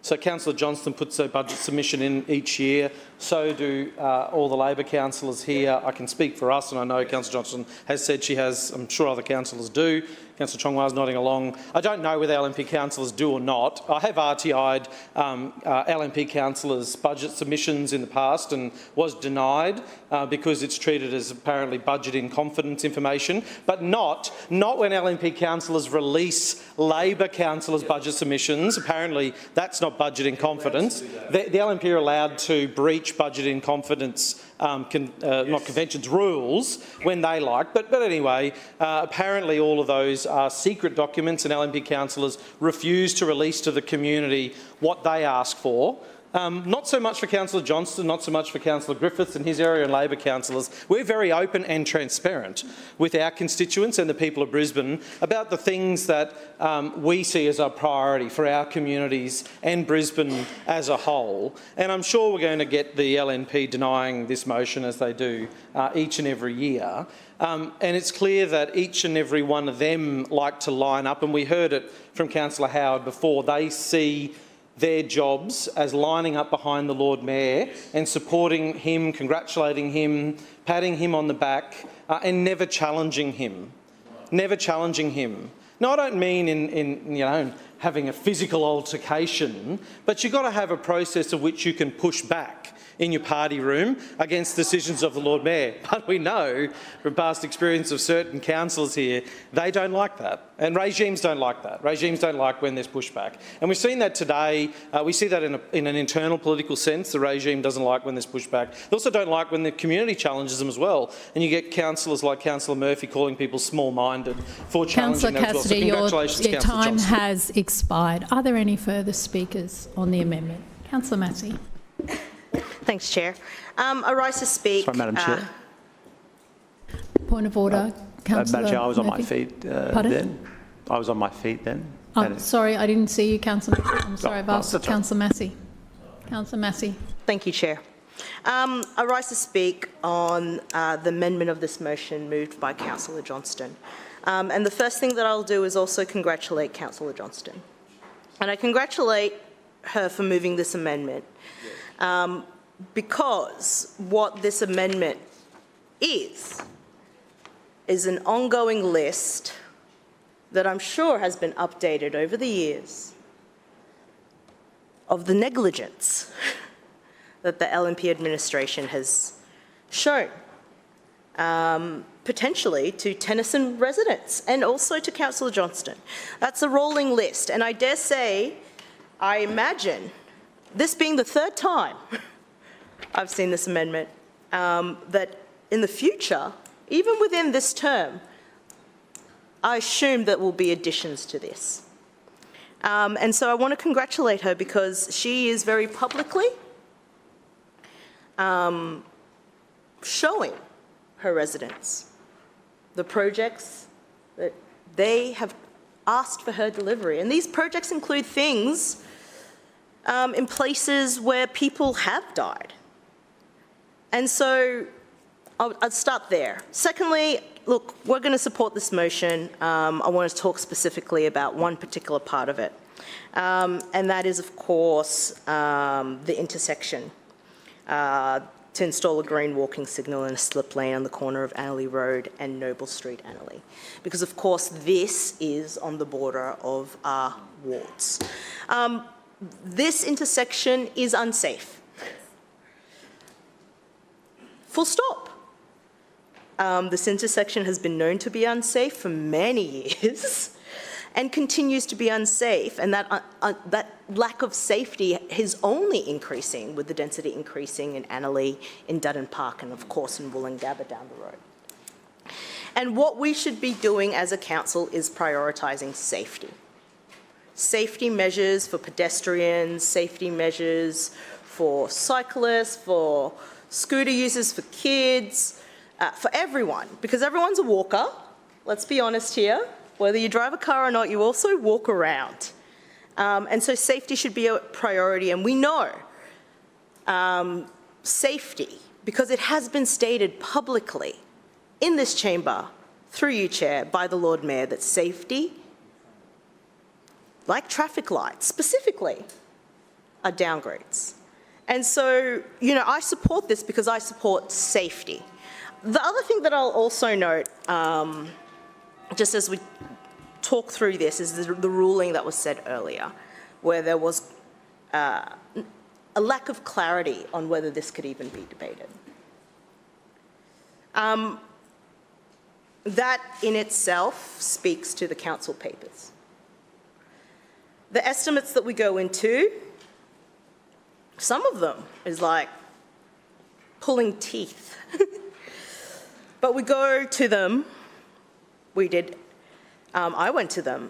So Councillor Johnston puts a budget submission in each year. So do all the Labor councillors here. I can speak for us, and I know Councillor Johnston has said she has. I'm sure other councillors do. Councillor Chongwa is nodding along. I don't know whether LNP councillors do or not. I have RTI'd LNP councillors' budget submissions in the past and was denied because it's treated as apparently budget in confidence information, but not when LNP councillors release Labor councillors' budget submissions. Apparently that's not budget in confidence. The LNP are allowed to breach budget in confidence not conventions, rules when they like. But anyway, apparently all of those are secret documents, and LNP councillors refuse to release to the community what they ask for. Not so much for Councillor Johnston, not so much for Councillor Griffiths and his area and Labor councillors. We're very open and transparent with our constituents and the people of Brisbane about the things that we see as a priority for our communities and Brisbane as a whole. And I'm sure we're going to get the LNP denying this motion, as they do each and every year. And it's clear that each and every one of them like to line up, and we heard it from Councillor Howard before, they see their jobs as lining up behind the Lord Mayor and supporting him, congratulating him, patting him on the back, and never challenging him. Never challenging him. Now, I don't mean in having a physical altercation, but you've got to have a process of which you can push back in your party room against decisions of the Lord Mayor. But we know from past experience of certain councillors here, they don't like that. And regimes don't like that. Regimes don't like when there's pushback. And we've seen that today. We see that in an internal political sense. The regime doesn't like when there's pushback. They also don't like when the community challenges them as well. And you get councillors like Councillor Murphy calling people small-minded for challenging them as well. So congratulations, your time has expired. Are there any further speakers on the amendment? Councillor Massey. Thanks, Chair. I rise to speak. Sorry, Madam Chair. Point of order, Councillor Madam Chair, I was on my Murphy. feet Pardon? then. I was on my feet then. Oh, sorry, I didn't see you, Councillor Massey. I'm sorry, I've asked Councillor Massey. Councillor Massey. Thank you, Chair. I rise to speak on the amendment of this motion moved by Councillor Johnston. And the first thing that I'll do is also congratulate Councillor Johnston. And I congratulate her for moving this amendment because what this amendment is an ongoing list that I'm sure has been updated over the years of the negligence that the LNP administration has shown, potentially to Tennyson residents and also to Councillor Johnston. That's a rolling list, and I dare say, I imagine, this being the third time I've seen this amendment, that in the future, even within this term, I assume that will be additions to this. And so I want to congratulate her because she is very publicly showing her residents the projects that they have asked for her delivery. And these projects include things in places where people have died. And so I'd start there. Secondly, look, we're going to support this motion. I want to talk specifically about one particular part of it. And that is, of course, the intersection to install a green walking signal and a slip lane on the corner of Annerley Road and Noble Street, Annerley. Because, of course, this is on the border of our wards. This intersection is unsafe. Full stop. This intersection has been known to be unsafe for many years and continues to be unsafe, and that lack of safety is only increasing with the density increasing in Annerley, in Dutton Park, and of course in Woolloongabba down the road. And what we should be doing as a council is prioritising safety. Safety measures for pedestrians, safety measures for cyclists, for scooter users, for kids, for everyone, because everyone's a walker, let's be honest here. Whether you drive a car or not, you also walk around. And so safety should be a priority, and we know safety, because it has been stated publicly in this chamber, through you, Chair, by the Lord Mayor, that safety, like traffic lights specifically, are downgrades. And so, you know, I support this because I support safety. The other thing that I'll also note, just as we talk through this, is the ruling that was said earlier, where there was a lack of clarity on whether this could even be debated. That in itself speaks to the council papers. The estimates that we go into, some of them is like pulling teeth. But we go to them, we did, I went to them,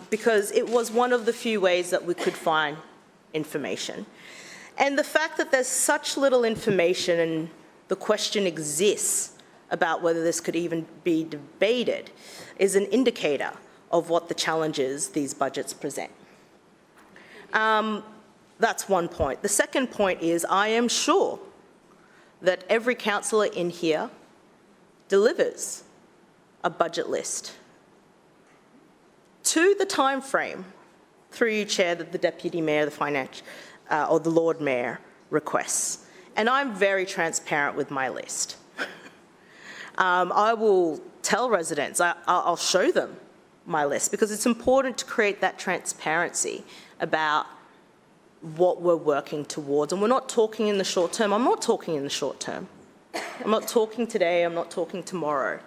because it was one of the few ways that we could find information. And the fact that there's such little information and the question exists about whether this could even be debated is an indicator of what the challenges these budgets present. That's one point. The second point is I am sure that every councillor in here delivers a budget list to the time frame, through you, Chair, that the Deputy Mayor, or the Lord Mayor requests. And I'm very transparent with my list. I will tell residents, I'll show them my list, because it's important to create that transparency about what we're working towards. And we're not talking in the short term. I'm not talking in the short term. I'm not talking today, I'm not talking tomorrow.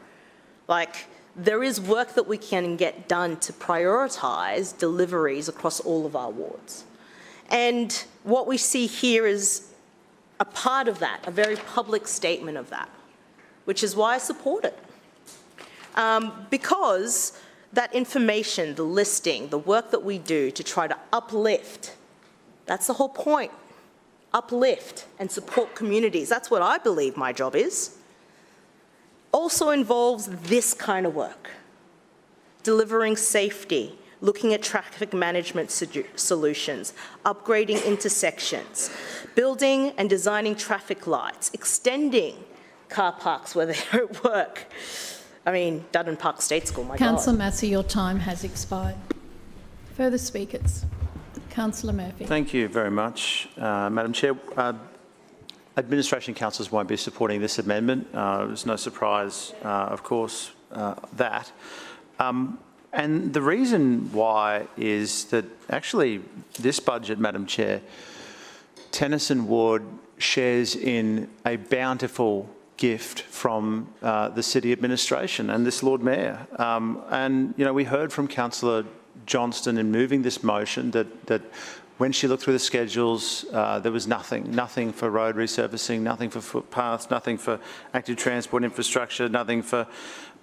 Like, there is work that we can get done to prioritise deliveries across all of our wards. And what we see here is a part of that, a very public statement of that, which is why I support it. Because that information, the listing, the work that we do to try to uplift, that's the whole point. Uplift and support communities. That's what I believe my job is. Also involves this kind of work. Delivering safety, looking at traffic management solutions, upgrading intersections, building and designing traffic lights, extending car parks where they don't work. I mean, Dutton Park State School, my Councillor God. Massey, your time has expired. Further speakers. Councillor Murphy. Thank you very much, Madam Chair. Administration councillors won't be supporting this amendment. There's no surprise, of course, that. And the reason why is that actually this budget, Madam Chair, Tennyson Ward shares in a bountiful gift from the city administration and this Lord Mayor. And, you know, we heard from Councillor Johnston in moving this motion that when she looked through the schedules, there was nothing for road resurfacing, nothing for footpaths, nothing for active transport infrastructure, nothing for...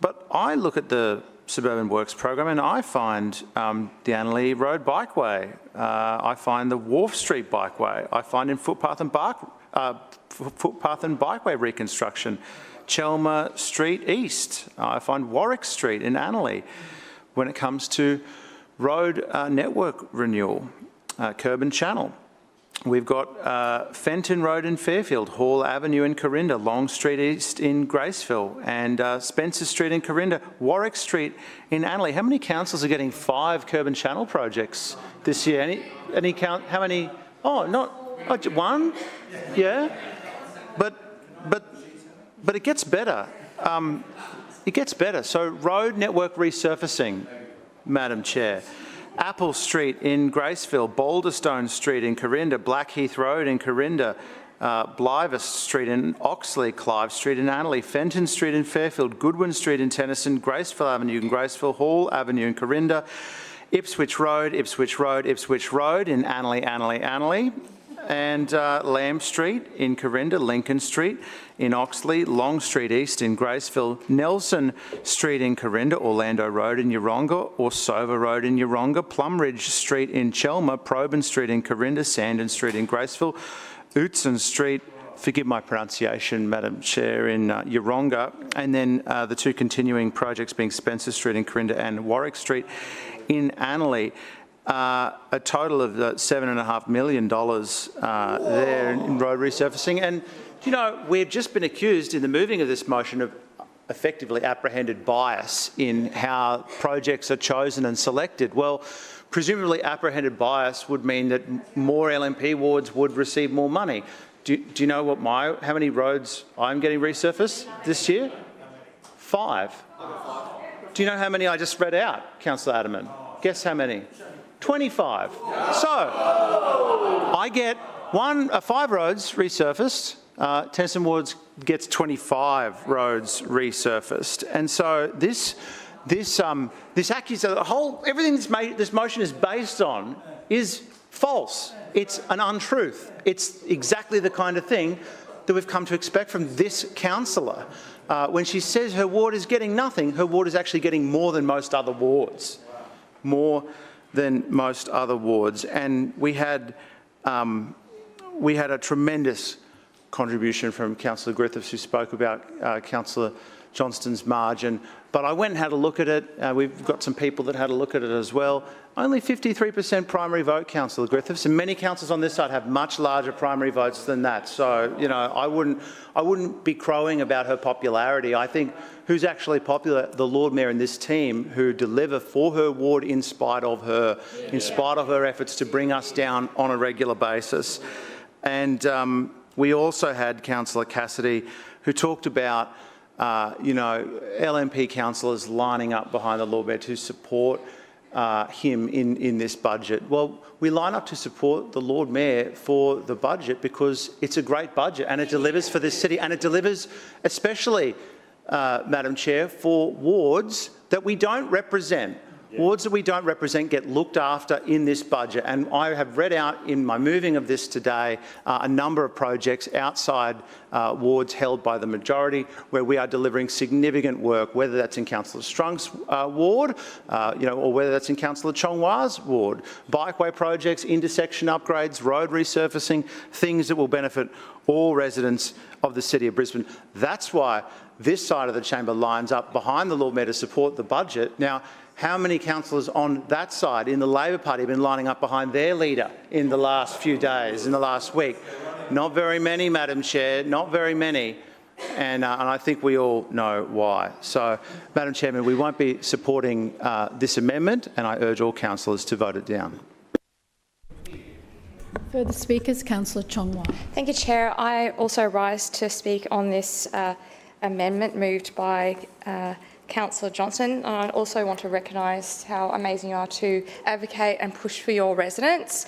But I look at the Suburban Works program and I find the Annerley Road Bikeway, I find the Wharf Street Bikeway, I find in footpath and bikeway reconstruction, Chelmer Street East, I find Warwick Street in Annerley. When it comes to road network renewal, curb and channel, we've got Fenton Road in Fairfield, Hall Avenue in Corinda, Long Street East in Graceville, and Spencer Street in Corinda, Warwick Street in Annerley. How many councils are getting 5 curb and channel projects this year? Any count? How many? Oh, one? Yeah, but it gets better. It gets better. So road network resurfacing, Madam Chair. Apple Street in Graceville, Boulderstone Street in Corinda, Blackheath Road in Corinda, Blyvis Street in Oxley, Clive Street in Annerley, Fenton Street in Fairfield, Goodwin Street in Tennyson, Graceville Avenue in Graceville, Hall Avenue in Corinda, Ipswich Road in Annerley, and Lamb Street in Corinda, Lincoln Street in Oxley, Long Street East in Graceville, Nelson Street in Corinda, Orlando Road in Yeronga, Orsova Road in Yeronga, Plumridge Street in Chelmer, Probyn Street in Corinda, Sandon Street in Graceville, Utzon Street, forgive my pronunciation, Madam Chair, in Yeronga, and then the 2 continuing projects being Spencer Street in Corinda and Warwick Street in Annerley. A total of $7.5 million there in road resurfacing. And, you know, we've just been accused in the moving of this motion of effectively apprehended bias in how projects are chosen and selected. Well, presumably apprehended bias would mean that more LNP wards would receive more money. Do you know how many roads I'm getting resurfaced this year? 5. Do you know how many I just read out, Councillor Adderman? Guess how many? 25. So I get 5 roads resurfaced. Tennyson Wards gets 25 roads resurfaced, and so this accusation, everything this motion is based on is false. It's an untruth. It's exactly the kind of thing that we've come to expect from this councillor. When she says her ward is getting nothing, her ward is actually getting more than most other wards. More than most other wards. And we had a tremendous contribution from Councillor Griffiths, who spoke about Councillor Johnston's margin. But I went and had a look at it. We've got some people that had a look at it as well. Only 53% primary vote, Councillor Griffiths, and many councils on this side have much larger primary votes than that. So, you know, I wouldn't be crowing about her popularity. I think who's actually popular, the Lord Mayor and this team who deliver for her ward in spite of her efforts to bring us down on a regular basis. And we also had Councillor Cassidy, who talked about LNP councillors lining up behind the Lord Mayor to support him in this budget. Well, we line up to support the Lord Mayor for the budget because it's a great budget and it delivers for this city, and it delivers especially, Madam Chair, for wards that we don't represent. Wards that we don't represent get looked after in this budget, and I have read out in my moving of this today a number of projects outside wards held by the majority where we are delivering significant work, whether that's in Councillor Strunk's ward, or whether that's in Councillor Chong Wa's ward. Bikeway projects, intersection upgrades, road resurfacing, things that will benefit all residents of the City of Brisbane. That's why this side of the chamber lines up behind the Lord Mayor to support the budget. Now, how many councillors on that side in the Labor Party have been lining up behind their leader in the last few days, in the last week? Not very many, Madam Chair, not very many. And I think we all know why. So, Madam Chairman, we won't be supporting this amendment, and I urge all councillors to vote it down. Further speakers, Councillor Chong-Wah. Thank you, Chair. I also rise to speak on this amendment moved by Councillor Johnston. I also want to recognise how amazing you are to advocate and push for your residents.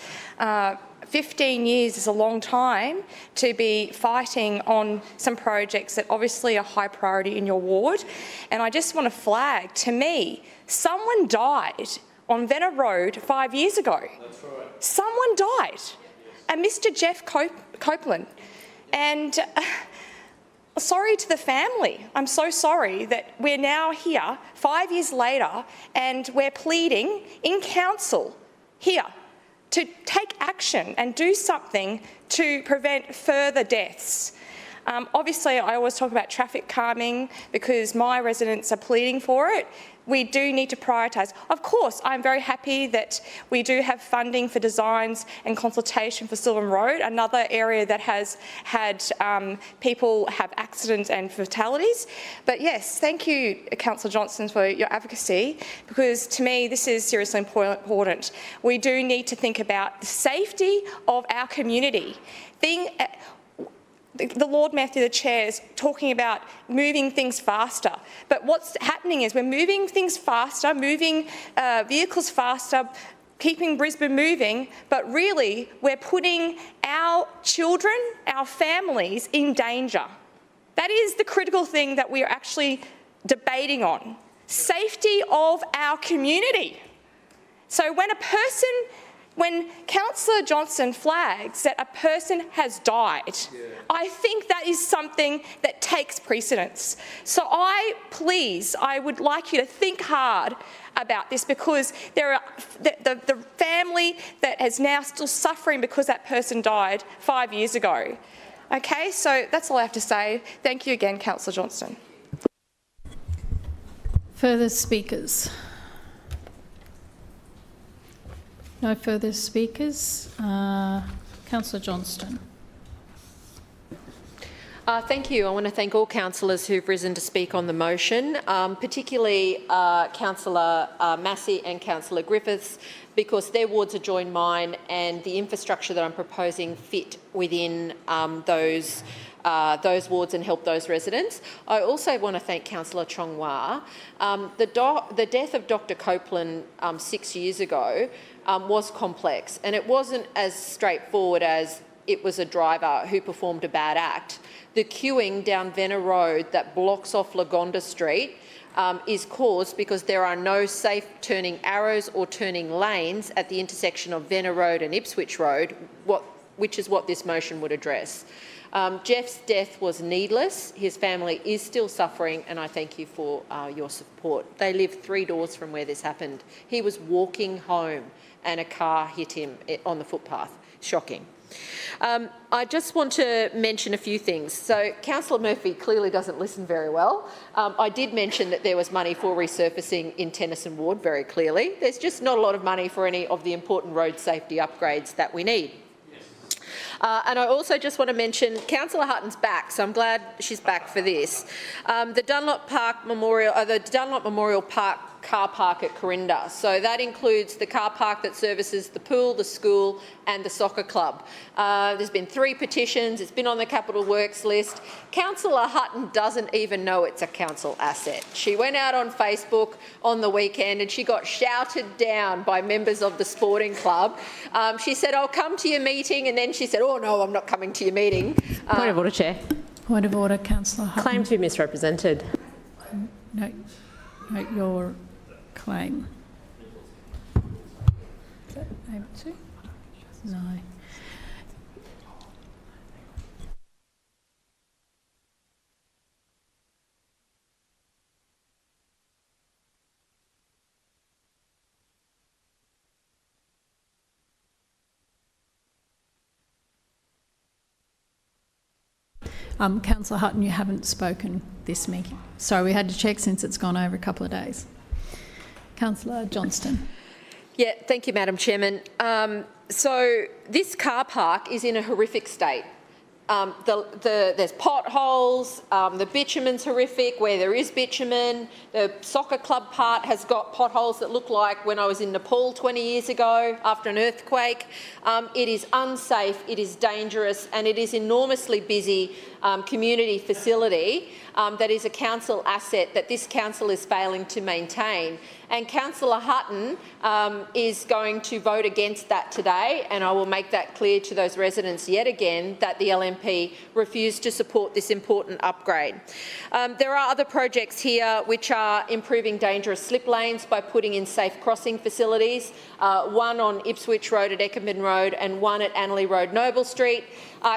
15 years is a long time to be fighting on some projects that obviously are high priority in your ward. And I just want to flag, to me, someone died on Venner Road 5 years ago. That's right. Someone died. And Mr. Jeff Copeland. And sorry to the family. I'm so sorry that we're now here 5 years later and we're pleading in council here to take action and do something to prevent further deaths. Obviously, I always talk about traffic calming because my residents are pleading for it. We do need to prioritise. Of course, I'm very happy that we do have funding for designs and consultation for Sylvan Road, another area that has had people have accidents and fatalities. But yes, thank you, Councillor Johnston, for your advocacy, because to me this is seriously important. We do need to think about the safety of our community. The Lord Mayor through the chairs talking about moving things faster. But what's happening is we're moving things faster, moving vehicles faster, keeping Brisbane moving, but really we're putting our children, our families in danger. That is the critical thing that we are actually debating on. Safety of our community. So when Councillor Johnston flags that a person has died, I think that is something that takes precedence. So I would like you to think hard about this, because there are the family that is now still suffering because that person died 5 years ago. Okay, so that's all I have to say. Thank you again, Councillor Johnston. Further speakers? No further speakers. Councillor Johnston. Thank you. I want to thank all councillors who've risen to speak on the motion, particularly Councillor Massey and Councillor Griffiths, because their wards adjoin mine and the infrastructure that I'm proposing fit within those wards and help those residents. I also want to thank Councillor Chong-Wah. The death of Dr Copeland 6 years ago was complex, and it wasn't as straightforward as it was a driver who performed a bad act. The queuing down Venner Road that blocks off Lagonda Street is caused because there are no safe turning arrows or turning lanes at the intersection of Venner Road and Ipswich Road, which is what this motion would address. Jeff's death was needless. His family is still suffering, and I thank you for your support. They live 3 doors from where this happened. He was walking home and a car hit him on the footpath. Shocking. I just want to mention a few things. So Councillor Murphy clearly doesn't listen very well. I did mention that there was money for resurfacing in Tennyson Ward very clearly. There's just not a lot of money for any of the important road safety upgrades that we need. And I also just want to mention Councillor Hutton's back, so I'm glad she's back for this. The Dunlop Memorial Park car park at Corinda. So that includes the car park that services the pool, the school and the soccer club. There's been 3 petitions. It's been on the Capital Works list. Councillor Hutton doesn't even know it's a council asset. She went out on Facebook on the weekend and she got shouted down by members of the sporting club. She said, "I'll come to your meeting," and then she said, "Oh no, I'm not coming to your meeting." Point of order, Chair. Point of order, Councillor Hutton. Claim to be misrepresented. Note your claim. Is that able to? No. Councillor Hutton, you haven't spoken this meeting. Sorry, we had to check since it's gone over a couple of days. Councillor Johnston. Yeah, thank you, Madam Chairman. So this car park is in a horrific state. There's potholes, the bitumen's horrific where there is bitumen, the soccer club part has got potholes that look like when I was in Nepal 20 years ago after an earthquake. It is unsafe, it is dangerous, and it is enormously busy community facility that is a council asset that this council is failing to maintain. And Councillor Hutton is going to vote against that today, and I will make that clear to those residents yet again that the LNP refused to support this important upgrade. There are other projects here which are improving dangerous slip lanes by putting in safe crossing facilities, one on Ipswich Road at Eckerman Road and one at Annerley Road, Noble Street.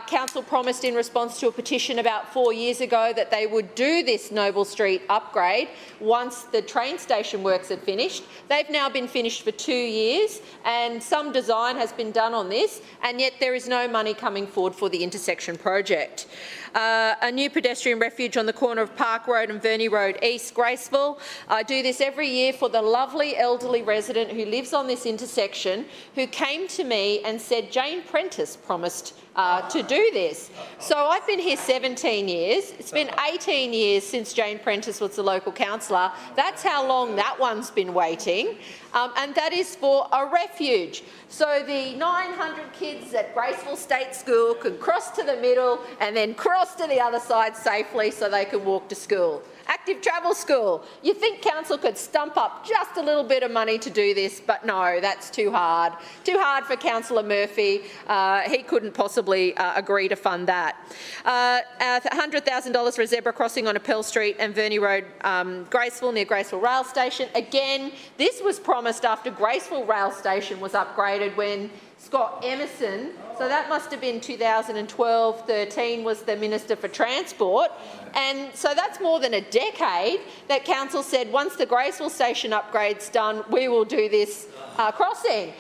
Council promised in response to a petition about 4 years ago that they would do this Noble Street upgrade once the train station works had finished. They've now been finished for 2 years and some design has been done on this, and yet there is no money coming forward for the intersection project. A new pedestrian refuge on the corner of Park Road and Verney Road East, Graceville. I do this every year for the lovely elderly resident who lives on this intersection who came to me and said Jane Prentice promised to do this. So I've been here 17 years. It's been 18 years since Jane Prentice was the local councillor. That's how long that one's been waiting. And that is for a refuge. So the 900 kids at Graceville State School could cross to the middle and then cross to the other side safely so they could walk to school. Active travel school. You think council could stump up just a little bit of money to do this, but no, that's too hard. Too hard for Councillor Murphy. He couldn't possibly agree to fund that. $100,000 for a zebra crossing on Appel Street and Verney Road, Graceville, near Graceville Rail Station. Again, this was promised after Graceville Rail Station was upgraded when Scott Emerson, so that must have been 2012-13, was the Minister for Transport. And so that's more than a decade that council said once the Graceville station upgrade's done, we will do this crossing.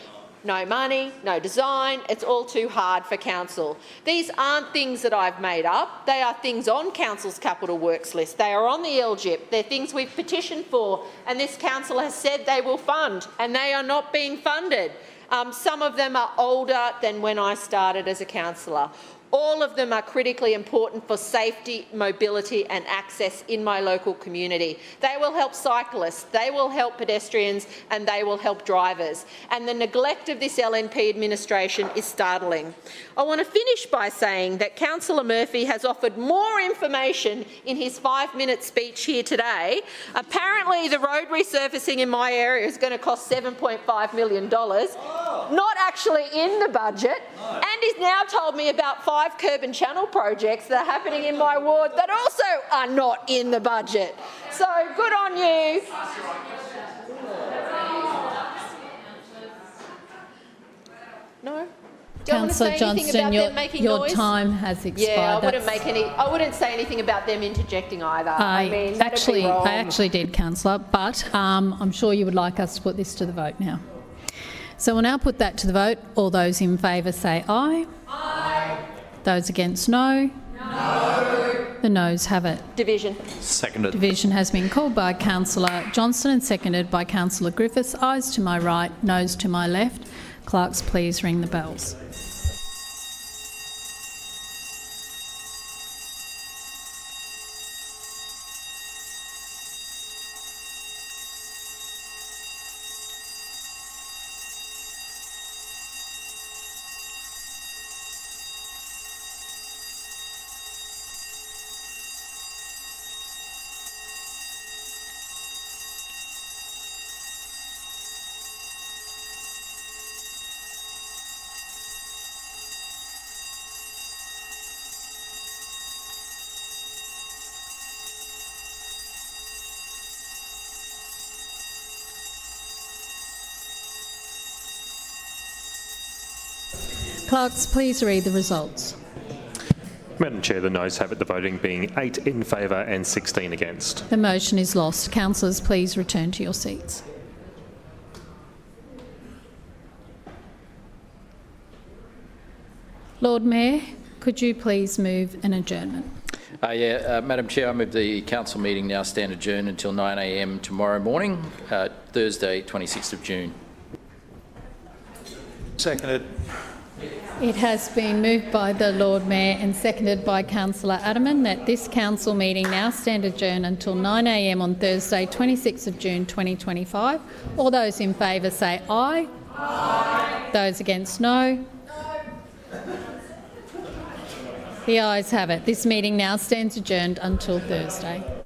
No money, no design, it's all too hard for council. These aren't things that I've made up, they are things on council's capital works list. They are on the LGIP, they're things we've petitioned for and this council has said they will fund and they are not being funded. Some of them are older than when I started as a councillor. All of them are critically important for safety, mobility and access in my local community. They will help cyclists, they will help pedestrians and they will help drivers. And the neglect of this LNP administration is startling. I want to finish by saying that Councillor Murphy has offered more information in his 5-minute speech here today. Apparently the road resurfacing in my area is going to cost $7.5 million, not actually in the budget, and he's now told me about 5 curb and channel projects that are happening in my ward that also are not in the budget. So good on you. No? Councillor Johnston, your time has expired. Yeah, I wouldn't say anything about them interjecting either. I actually did, Councillor, but I'm sure you would like us to put this to the vote now. So we'll now put that to the vote. All those in favour say aye. Aye. Those against no. No. The noes have it. Division. Seconded. Division has been called by Councillor Johnston and seconded by Councillor Griffiths. Ayes to my right, noes to my left. Clerks, please ring the bells. Clerks, please read the results. Madam Chair, the noes have it, the voting being 8 in favour and 16 against. The motion is lost. Councillors, please return to your seats. Lord Mayor, could you please move an adjournment? Madam Chair, I move the council meeting now stand adjourned until 9 a.m. tomorrow morning, Thursday, 26th of June. Seconded. It has been moved by the Lord Mayor and seconded by Councillor Adderman that this council meeting now stand adjourned until 9 a.m. on Thursday, 26th of June 2025. All those in favour say aye. Aye. Those against no. The ayes have it. This meeting now stands adjourned until Thursday.